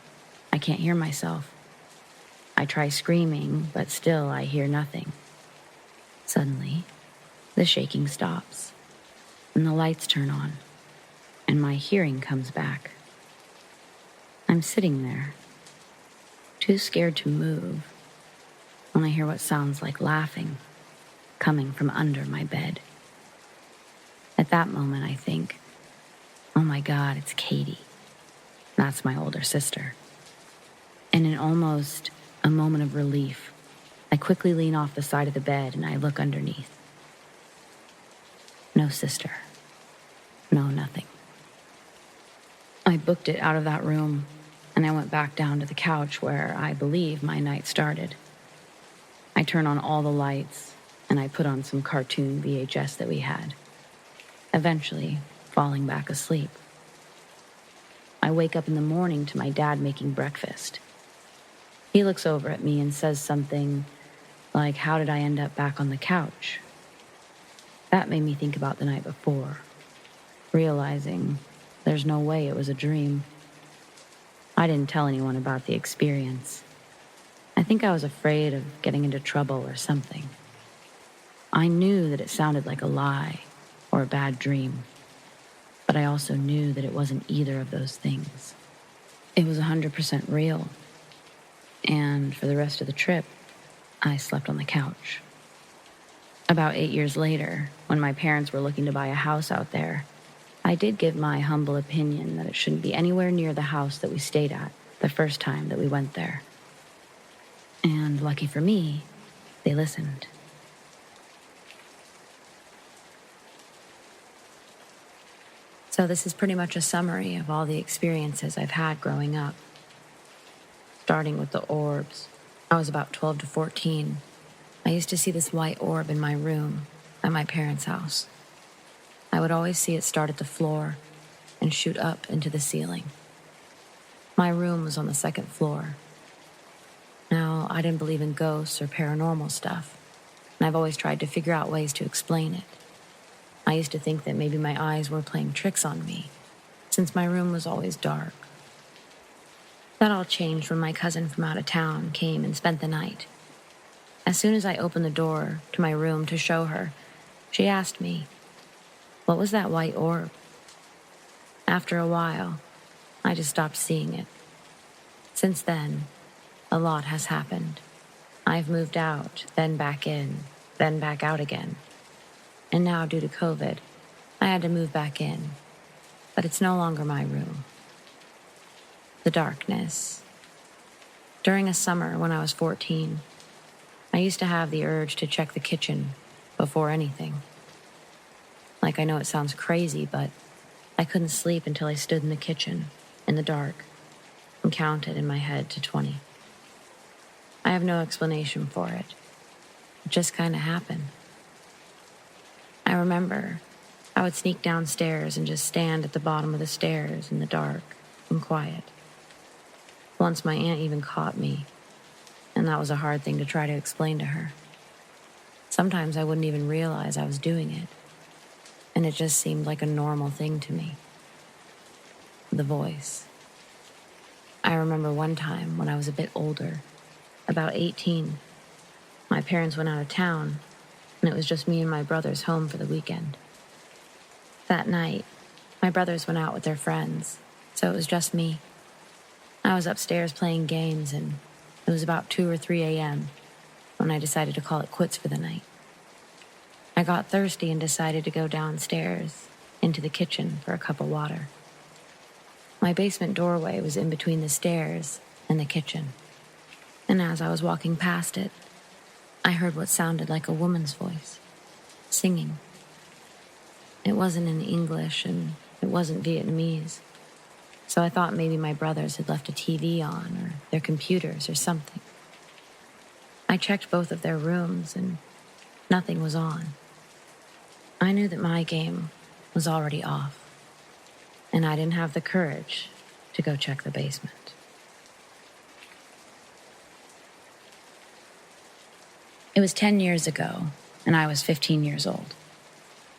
I can't hear myself. I try screaming, but still I hear nothing. Suddenly, the shaking stops, and the lights turn on, and my hearing comes back. I'm sitting there, too scared to move, when I hear what sounds like laughing coming from under my bed. At that moment, I think, oh my God, it's Katie. That's my older sister. And in almost a moment of relief, I quickly lean off the side of the bed and I look underneath. No sister. No, nothing. I booked it out of that room, and I went back down to the couch where I believe my night started. I turn on all the lights, and I put on some cartoon VHS that we had, eventually falling back asleep. I wake up in the morning to my dad making breakfast. He looks over at me and says something like, "How did I end up back on the couch?" That made me think about the night before, realizing there's no way it was a dream. I didn't tell anyone about the experience. I think I was afraid of getting into trouble or something. I knew that it sounded like a lie or a bad dream, but I also knew that it wasn't either of those things. It was 100% real, and for the rest of the trip, I slept on the couch. About 8 years later, when my parents were looking to buy a house out there, I did give my humble opinion that it shouldn't be anywhere near the house that we stayed at the first time that we went there. And lucky for me, they listened. So this is pretty much a summary of all the experiences I've had growing up. Starting with the orbs. I was about 12 to 14. I used to see this white orb in my room at my parents' house. I would always see it start at the floor and shoot up into the ceiling. My room was on the second floor. Now, I didn't believe in ghosts or paranormal stuff, and I've always tried to figure out ways to explain it. I used to think that maybe my eyes were playing tricks on me, since my room was always dark. That all changed when my cousin from out of town came and spent the night. As soon as I opened the door to my room to show her, she asked me, "What was that white orb?" After a while, I just stopped seeing it. Since then, a lot has happened. I've moved out, then back in, then back out again. And now, due to COVID, I had to move back in. But it's no longer my room. The darkness. During a summer when I was 14, I used to have the urge to check the kitchen before anything. Like, I know it sounds crazy, but I couldn't sleep until I stood in the kitchen, in the dark, and counted in my head to 20. I have no explanation for it. It just kind of happened. I remember I would sneak downstairs and just stand at the bottom of the stairs in the dark and quiet. Once my aunt even caught me, and that was a hard thing to try to explain to her. Sometimes I wouldn't even realize I was doing it, and it just seemed like a normal thing to me. The voice. I remember one time when I was a bit older, about 18, my parents went out of town, and it was just me and my brothers home for the weekend. That night, my brothers went out with their friends, so it was just me. I was upstairs playing games, and it was about 2 or 3 a.m. when I decided to call it quits for the night. I got thirsty and decided to go downstairs into the kitchen for a cup of water. My basement doorway was in between the stairs and the kitchen, and as I was walking past it, I heard what sounded like a woman's voice, singing. It wasn't in English, and it wasn't Vietnamese, so I thought maybe my brothers had left a TV on, or their computers, or something. I checked both of their rooms, and nothing was on. I knew that my game was already off, and I didn't have the courage to go check the basement. It was 10 years ago, and I was 15 years old.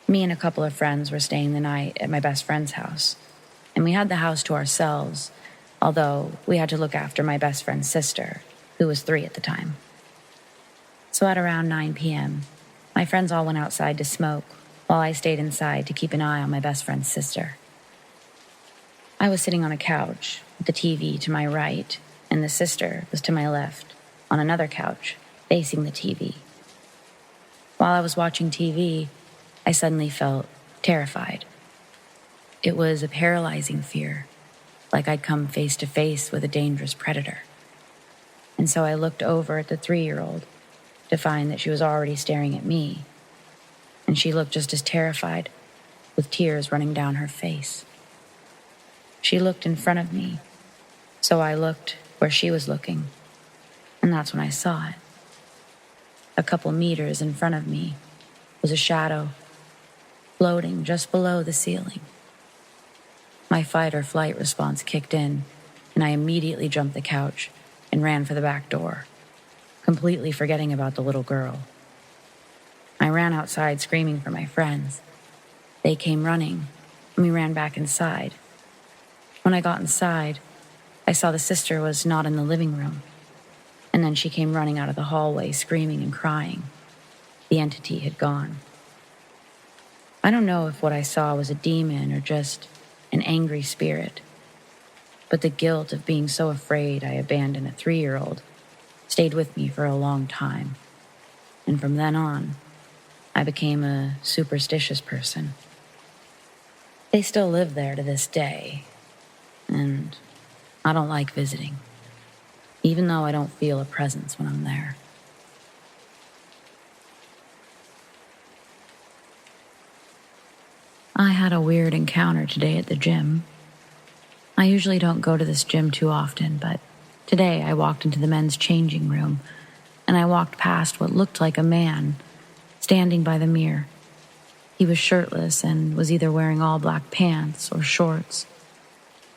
Me and a couple of friends were staying the night at my best friend's house, and we had the house to ourselves, although we had to look after my best friend's sister, who was 3 at the time. So at around 9 p.m., my friends all went outside to smoke, while I stayed inside to keep an eye on my best friend's sister. I was sitting on a couch, with the TV to my right, and the sister was to my left, on another couch, facing the TV. While I was watching TV, I suddenly felt terrified. It was a paralyzing fear, like I'd come face to face with a dangerous predator. And so I looked over at the 3-year-old to find that she was already staring at me, and she looked just as terrified, with tears running down her face. She looked in front of me, so I looked where she was looking, and that's when I saw it. A couple meters in front of me was a shadow floating just below the ceiling. My fight or flight response kicked in, and I immediately jumped the couch and ran for the back door, completely forgetting about the little girl. I ran outside screaming for my friends. They came running, and we ran back inside. When I got inside, I saw the sister was not in the living room, and then she came running out of the hallway screaming and crying. The entity had gone. I don't know if what I saw was a demon or just an angry spirit, but the guilt of being so afraid I abandoned a 3-year-old stayed with me for a long time, and from then on, I became a superstitious person. They still live there to this day, and I don't like visiting, even though I don't feel a presence when I'm there. I had a weird encounter today at the gym. I usually don't go to this gym too often, but today I walked into the men's changing room, and I walked past what looked like a man standing by the mirror. He was shirtless and was either wearing all black pants or shorts.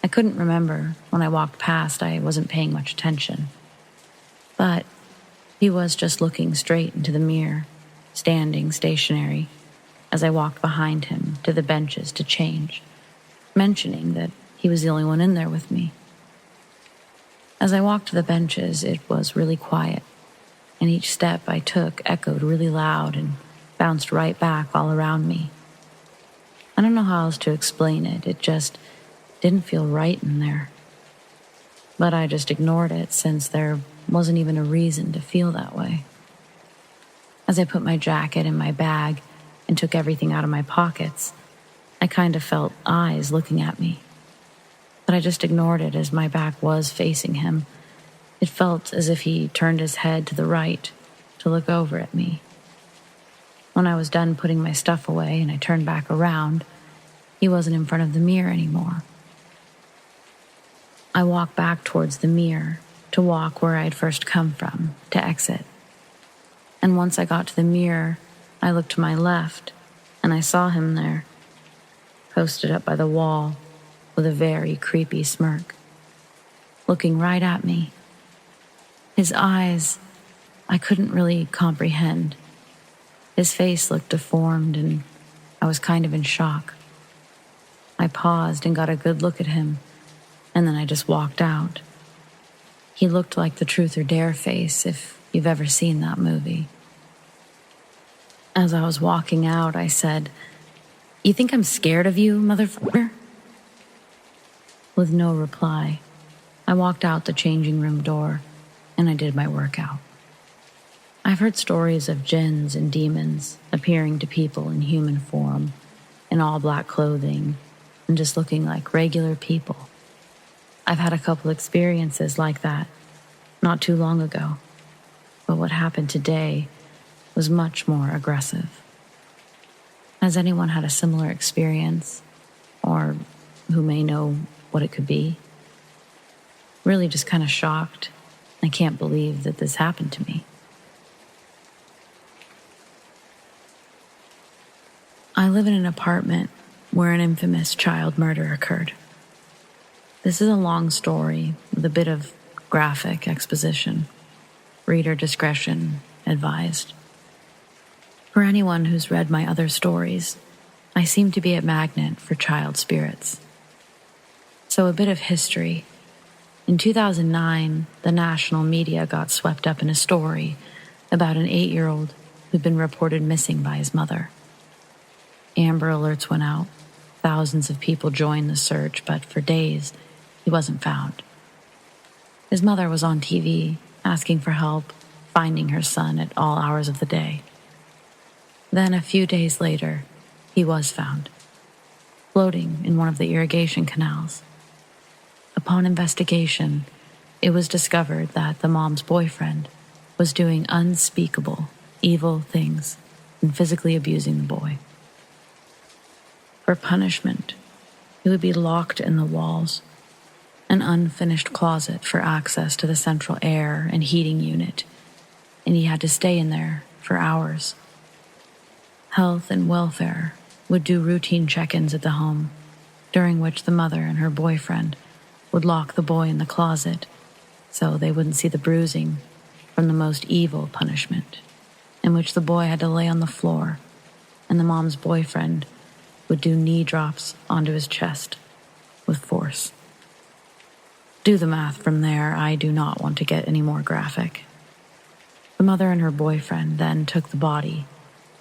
I couldn't remember. When I walked past, I wasn't paying much attention. But he was just looking straight into the mirror, standing stationary, as I walked behind him to the benches to change, mentioning that he was the only one in there with me. As I walked to the benches, it was really quiet, and each step I took echoed really loud and bounced right back all around me. I don't know how else to explain it. It just didn't feel right in there. But I just ignored it since there wasn't even a reason to feel that way. As I put my jacket in my bag and took everything out of my pockets, I kind of felt eyes looking at me. But I just ignored it as my back was facing him. It felt as if he turned his head to the right to look over at me. When I was done putting my stuff away and I turned back around, he wasn't in front of the mirror anymore. I walked back towards the mirror to walk where I had first come from, to exit. And once I got to the mirror, I looked to my left, and I saw him there, posted up by the wall with a very creepy smirk, looking right at me. His eyes, I couldn't really comprehend. His face looked deformed, and I was kind of in shock. I paused and got a good look at him, and then I just walked out. He looked like the Truth or Dare face, if you've ever seen that movie. As I was walking out, I said, "You think I'm scared of you, motherfucker?" With no reply, I walked out the changing room door, and I did my workout. I've heard stories of jinns and demons appearing to people in human form, in all black clothing, and just looking like regular people. I've had a couple experiences like that, not too long ago, but what happened today was much more aggressive. Has anyone had a similar experience, or who may know what it could be? Really just kind of shocked. I can't believe that this happened to me. I live in an apartment where an infamous child murder occurred. This is a long story with a bit of graphic exposition. Reader discretion advised. For anyone who's read my other stories, I seem to be a magnet for child spirits. So a bit of history. In 2009, the national media got swept up in a story about an 8-year-old who'd been reported missing by his mother. Amber alerts went out. Thousands of people joined the search, but for days, he wasn't found. His mother was on TV, asking for help, finding her son at all hours of the day. Then, a few days later, he was found, floating in one of the irrigation canals. Upon investigation, it was discovered that the mom's boyfriend was doing unspeakable, evil things and physically abusing the boy. For punishment, he would be locked in the walls, an unfinished closet for access to the central air and heating unit, and he had to stay in there for hours. Health and welfare would do routine check-ins at the home, during which the mother and her boyfriend would lock the boy in the closet, so they wouldn't see the bruising from the most evil punishment, in which the boy had to lay on the floor and the mom's boyfriend would do knee drops onto his chest with force. Do the math from there. I do not want to get any more graphic. The mother and her boyfriend then took the body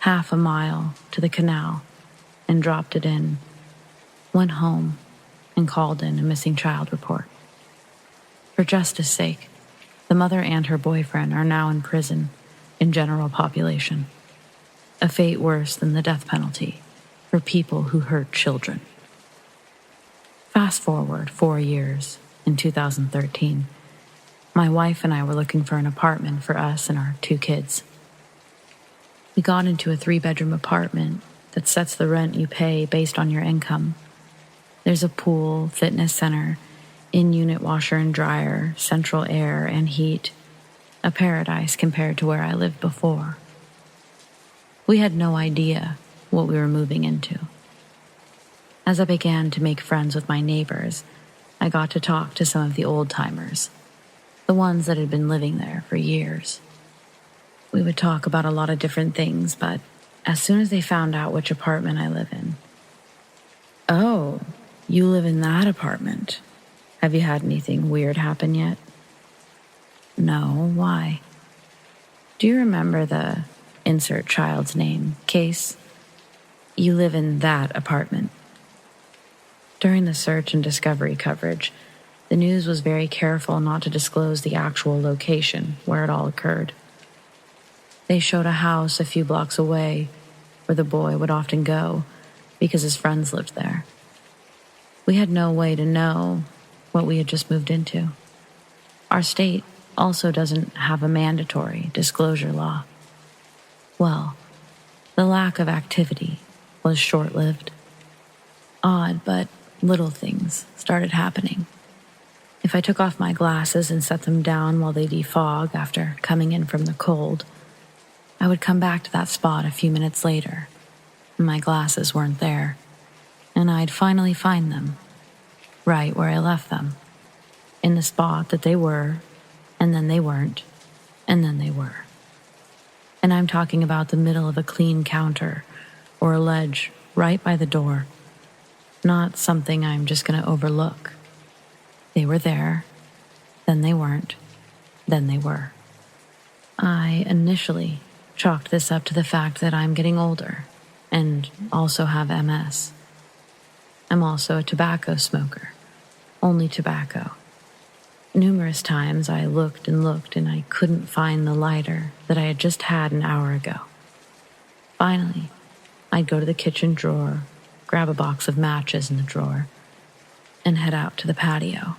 half a mile to the canal and dropped it in, went home, and called in a missing child report. For justice sake, the mother and her boyfriend are now in prison in general population, a fate worse than the death penalty for people who hurt children. Fast forward 4 years, in 2013, my wife and I were looking for an apartment for us and our 2 kids. We got into a 3-bedroom apartment that sets the rent you pay based on your income. There's a pool, fitness center, in-unit washer and dryer, central air and heat, a paradise compared to where I lived before. We had no idea what we were moving into. As I began to make friends with my neighbors, I got to talk to some of the old-timers, the ones that had been living there for years. We would talk about a lot of different things, but as soon as they found out which apartment I live in, "Oh, you live in that apartment. Have you had anything weird happen yet?" "No, why?" "Do you remember the insert child's name case? You live in that apartment." During the search and discovery coverage, the news was very careful not to disclose the actual location where it all occurred. They showed a house a few blocks away where the boy would often go because his friends lived there. We had no way to know what we had just moved into. Our state also doesn't have a mandatory disclosure law. Well, the lack of activity was short-lived. Odd, but little things started happening. If I took off my glasses and set them down while they defog after coming in from the cold, I would come back to that spot a few minutes later, and my glasses weren't there, and I'd finally find them, right where I left them, in the spot that they were, and then they weren't, and then they were. And I'm talking about the middle of a clean counter or a ledge right by the door, not something I'm just going to overlook. They were there, then they weren't, then they were. I initially chalked this up to the fact that I'm getting older and also have MS. I'm also a tobacco smoker, only tobacco. Numerous times I looked and I couldn't find the lighter that I had just had an hour ago. Finally, I'd go to the kitchen drawer, grab a box of matches in the drawer, and head out to the patio.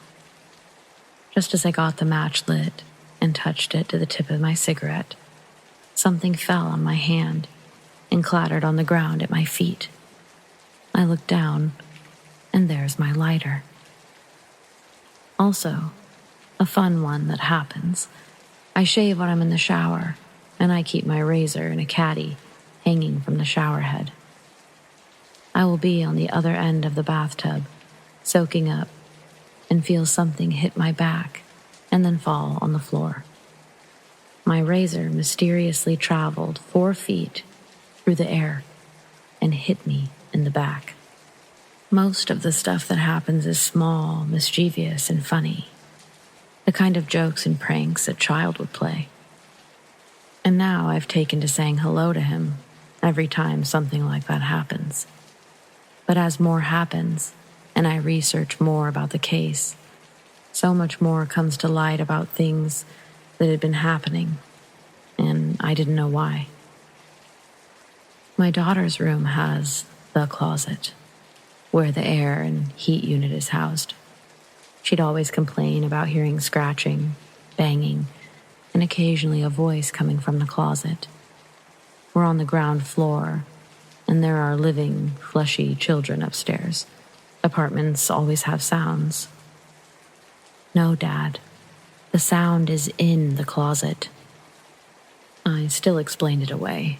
Just as I got the match lit and touched it to the tip of my cigarette, something fell on my hand and clattered on the ground at my feet. I looked down, and there's my lighter. Also, a fun one that happens. I shave when I'm in the shower, and I keep my razor in a caddy hanging from the shower head. I will be on the other end of the bathtub, soaking up, and feel something hit my back and then fall on the floor. My razor mysteriously traveled 4 feet through the air and hit me in the back. Most of the stuff that happens is small, mischievous, and funny. The kind of jokes and pranks a child would play. And now I've taken to saying hello to him every time something like that happens. But as more happens, and I research more about the case, so much more comes to light about things that had been happening, and I didn't know why. My daughter's room has the closet, where the air and heat unit is housed. She'd always complain about hearing scratching, banging, and occasionally a voice coming from the closet. We're on the ground floor, and there are living, fleshy children upstairs. Apartments always have sounds. No, Dad, the sound is in the closet. I still explained it away.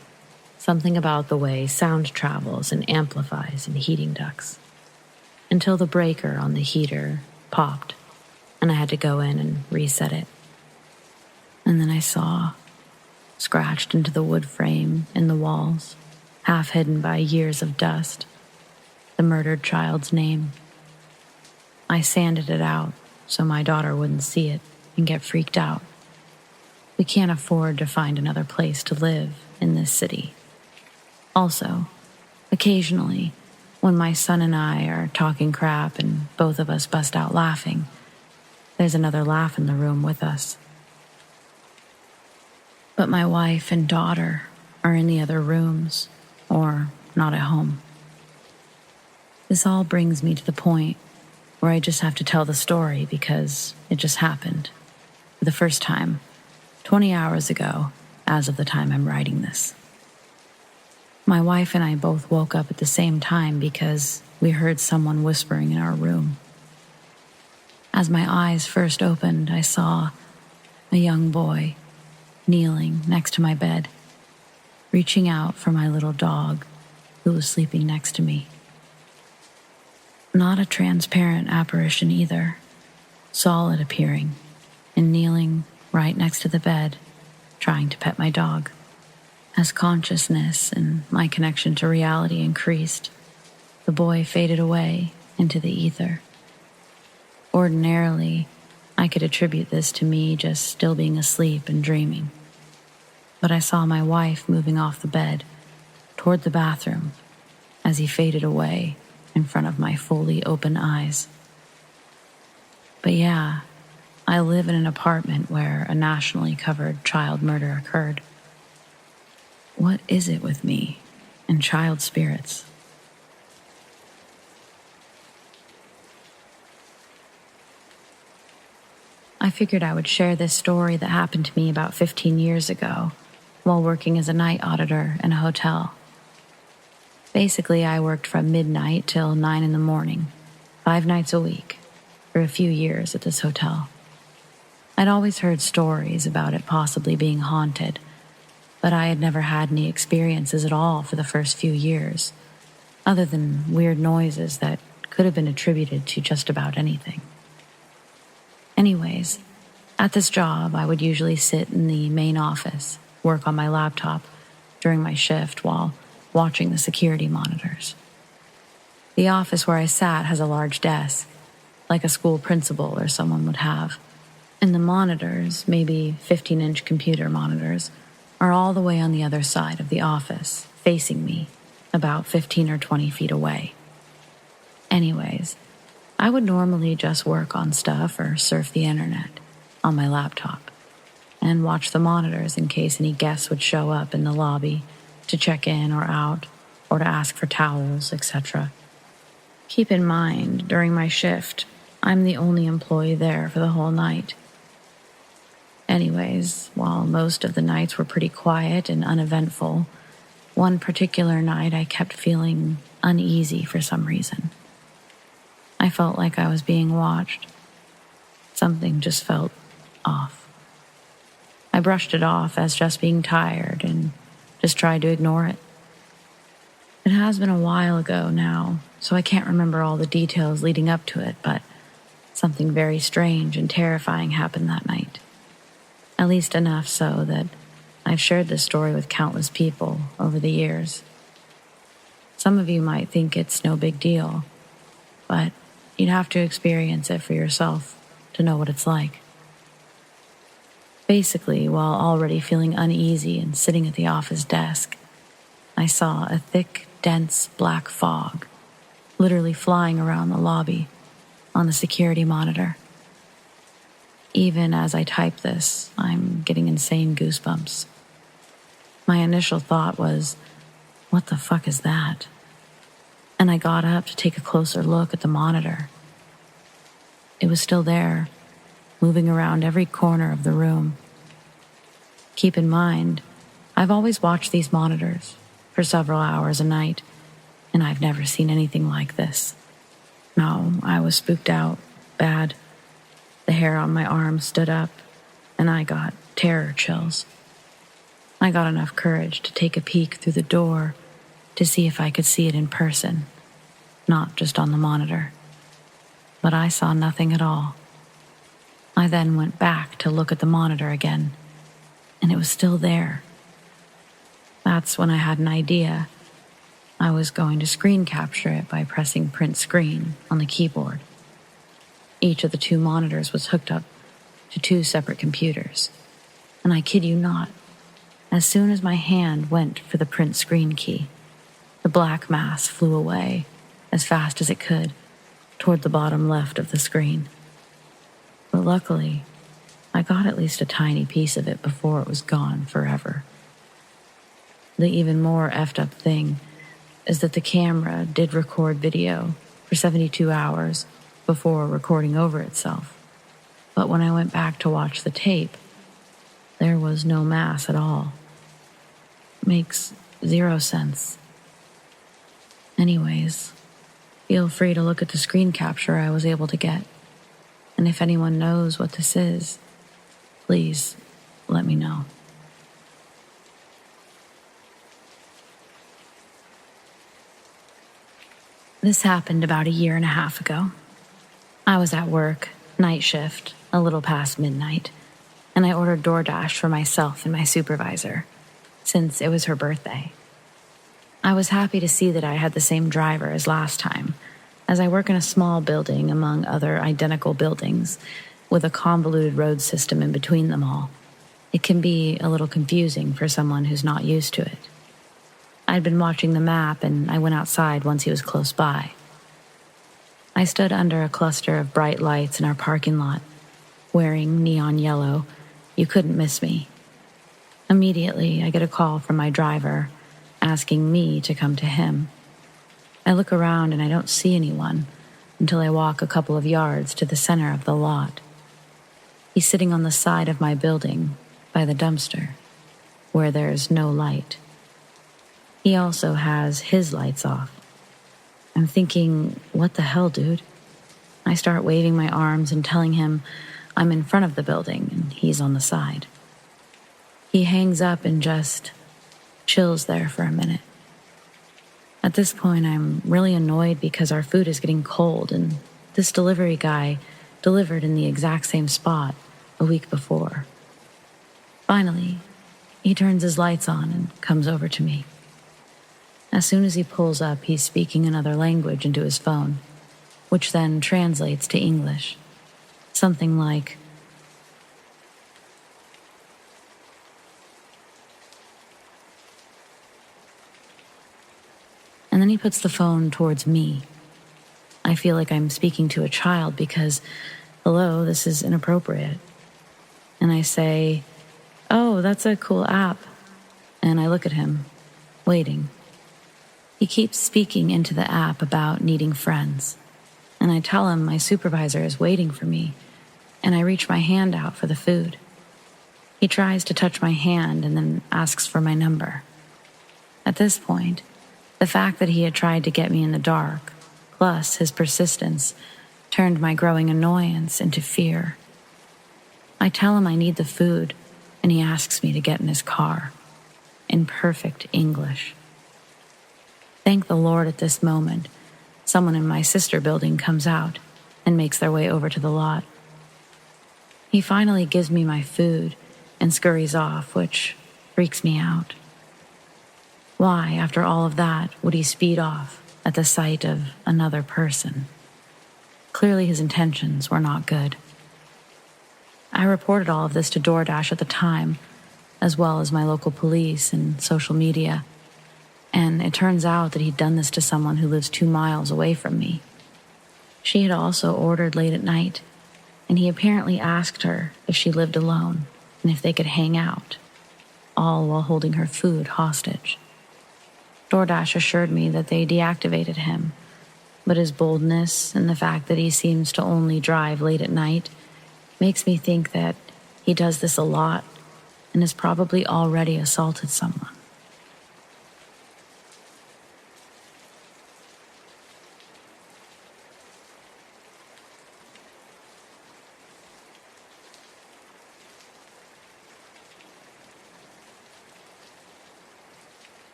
Something about the way sound travels and amplifies in heating ducts. Until the breaker on the heater popped, and I had to go in and reset it. And then I saw, scratched into the wood frame in the walls, half hidden by years of dust, the murdered child's name. I sanded it out so my daughter wouldn't see it and get freaked out. We can't afford to find another place to live in this city. Also, occasionally, when my son and I are talking crap and both of us bust out laughing, there's another laugh in the room with us. But my wife and daughter are in the other rooms, or not at home. This all brings me to the point where I just have to tell the story because it just happened, for the first time, 20 hours ago, as of the time I'm writing this. My wife and I both woke up at the same time because we heard someone whispering in our room. As my eyes first opened, I saw a young boy kneeling next to my bed, reaching out for my little dog who was sleeping next to me. Not a transparent apparition either, solid appearing and kneeling right next to the bed, trying to pet my dog. As consciousness and my connection to reality increased, the boy faded away into the ether. Ordinarily, I could attribute this to me just still being asleep and dreaming. But I saw my wife moving off the bed toward the bathroom as he faded away in front of my fully open eyes. But yeah, I live in an apartment where a nationally covered child murder occurred. What is it with me and child spirits? I figured I would share this story that happened to me about 15 years ago while working as a night auditor in a hotel. Basically, I worked from midnight till 9 in the morning, 5 nights a week, for a few years at this hotel. I'd always heard stories about it possibly being haunted, but I had never had any experiences at all for the first few years, other than weird noises that could have been attributed to just about anything. Anyways, at this job, I would usually sit in the main office, work on my laptop during my shift while watching the security monitors. The office where I sat has a large desk, like a school principal or someone would have, and the monitors, maybe 15-inch computer monitors, are all the way on the other side of the office, facing me, about 15 or 20 feet away. Anyways, I would normally just work on stuff or surf the internet on my laptop and watch the monitors in case any guests would show up in the lobby to check in or out or to ask for towels, etc. Keep in mind, during my shift, I'm the only employee there for the whole night. Anyways, while most of the nights were pretty quiet and uneventful, one particular night I kept feeling uneasy for some reason. I felt like I was being watched. Something just felt off. I brushed it off as just being tired and just tried to ignore it. It has been a while ago now, so I can't remember all the details leading up to it, but something very strange and terrifying happened that night. At least enough so that I've shared this story with countless people over the years. Some of you might think it's no big deal, but you'd have to experience it for yourself to know what it's like. Basically, while already feeling uneasy and sitting at the office desk, I saw a thick, dense black fog literally flying around the lobby on the security monitor. Even as I type this, I'm getting insane goosebumps. My initial thought was, what the fuck is that? And I got up to take a closer look at the monitor. It was still there, moving around every corner of the room. Keep in mind, I've always watched these monitors for several hours a night, and I've never seen anything like this. No, I was spooked out, bad. The hair on my arm stood up, and I got terror chills. I got enough courage to take a peek through the door to see if I could see it in person, not just on the monitor. But I saw nothing at all. I then went back to look at the monitor again, and it was still there. That's when I had an idea. I was going to screen capture it by pressing print screen on the keyboard. Each of the 2 monitors was hooked up to 2 separate computers, and I kid you not, as soon as my hand went for the print screen key, the black mass flew away as fast as it could toward the bottom left of the screen. But luckily, I got at least a tiny piece of it before it was gone forever. The even more effed up thing is that the camera did record video for 72 hours before recording over itself. But when I went back to watch the tape, there was no mass at all. Makes 0 sense. Anyways, feel free to look at the screen capture I was able to get. And if anyone knows what this is, please let me know. This happened about 1.5 years ago. I was at work, night shift, a little past midnight, and I ordered DoorDash for myself and my supervisor, since it was her birthday. I was happy to see that I had the same driver as last time, as I work in a small building among other identical buildings, with a convoluted road system in between them all. It can be a little confusing for someone who's not used to it. I'd been watching the map, and I went outside once he was close by. I stood under a cluster of bright lights in our parking lot, wearing neon yellow. You couldn't miss me. Immediately, I get a call from my driver, asking me to come to him. I look around and I don't see anyone until I walk a couple of yards to the center of the lot. He's sitting on the side of my building, by the dumpster, where there's no light. He also has his lights off. I'm thinking, what the hell, dude? I start waving my arms and telling him I'm in front of the building and he's on the side. He hangs up and just chills there for a minute. At this point, I'm really annoyed because our food is getting cold and this delivery guy delivered in the exact same spot a week before. Finally, he turns his lights on and comes over to me. As soon as he pulls up, he's speaking another language into his phone, which then translates to English. Something like, and then he puts the phone towards me. I feel like I'm speaking to a child because, hello, this is inappropriate. And I say, oh, that's a cool app. And I look at him, waiting. He keeps speaking into the app about needing friends. And I tell him my supervisor is waiting for me, and I reach my hand out for the food. He tries to touch my hand and then asks for my number. At this point, the fact that he had tried to get me in the dark, plus his persistence, turned my growing annoyance into fear. I tell him I need the food, and he asks me to get in his car, in perfect English. Thank the Lord at this moment, someone in my sister building comes out and makes their way over to the lot. He finally gives me my food and scurries off, which freaks me out. Why, after all of that, would he speed off at the sight of another person? Clearly his intentions were not good. I reported all of this to DoorDash at the time, as well as my local police and social media. And it turns out that he'd done this to someone who lives 2 miles away from me. She had also ordered late at night, and he apparently asked her if she lived alone and if they could hang out, all while holding her food hostage. DoorDash assured me that they deactivated him, but his boldness and the fact that he seems to only drive late at night makes me think that he does this a lot and has probably already assaulted someone.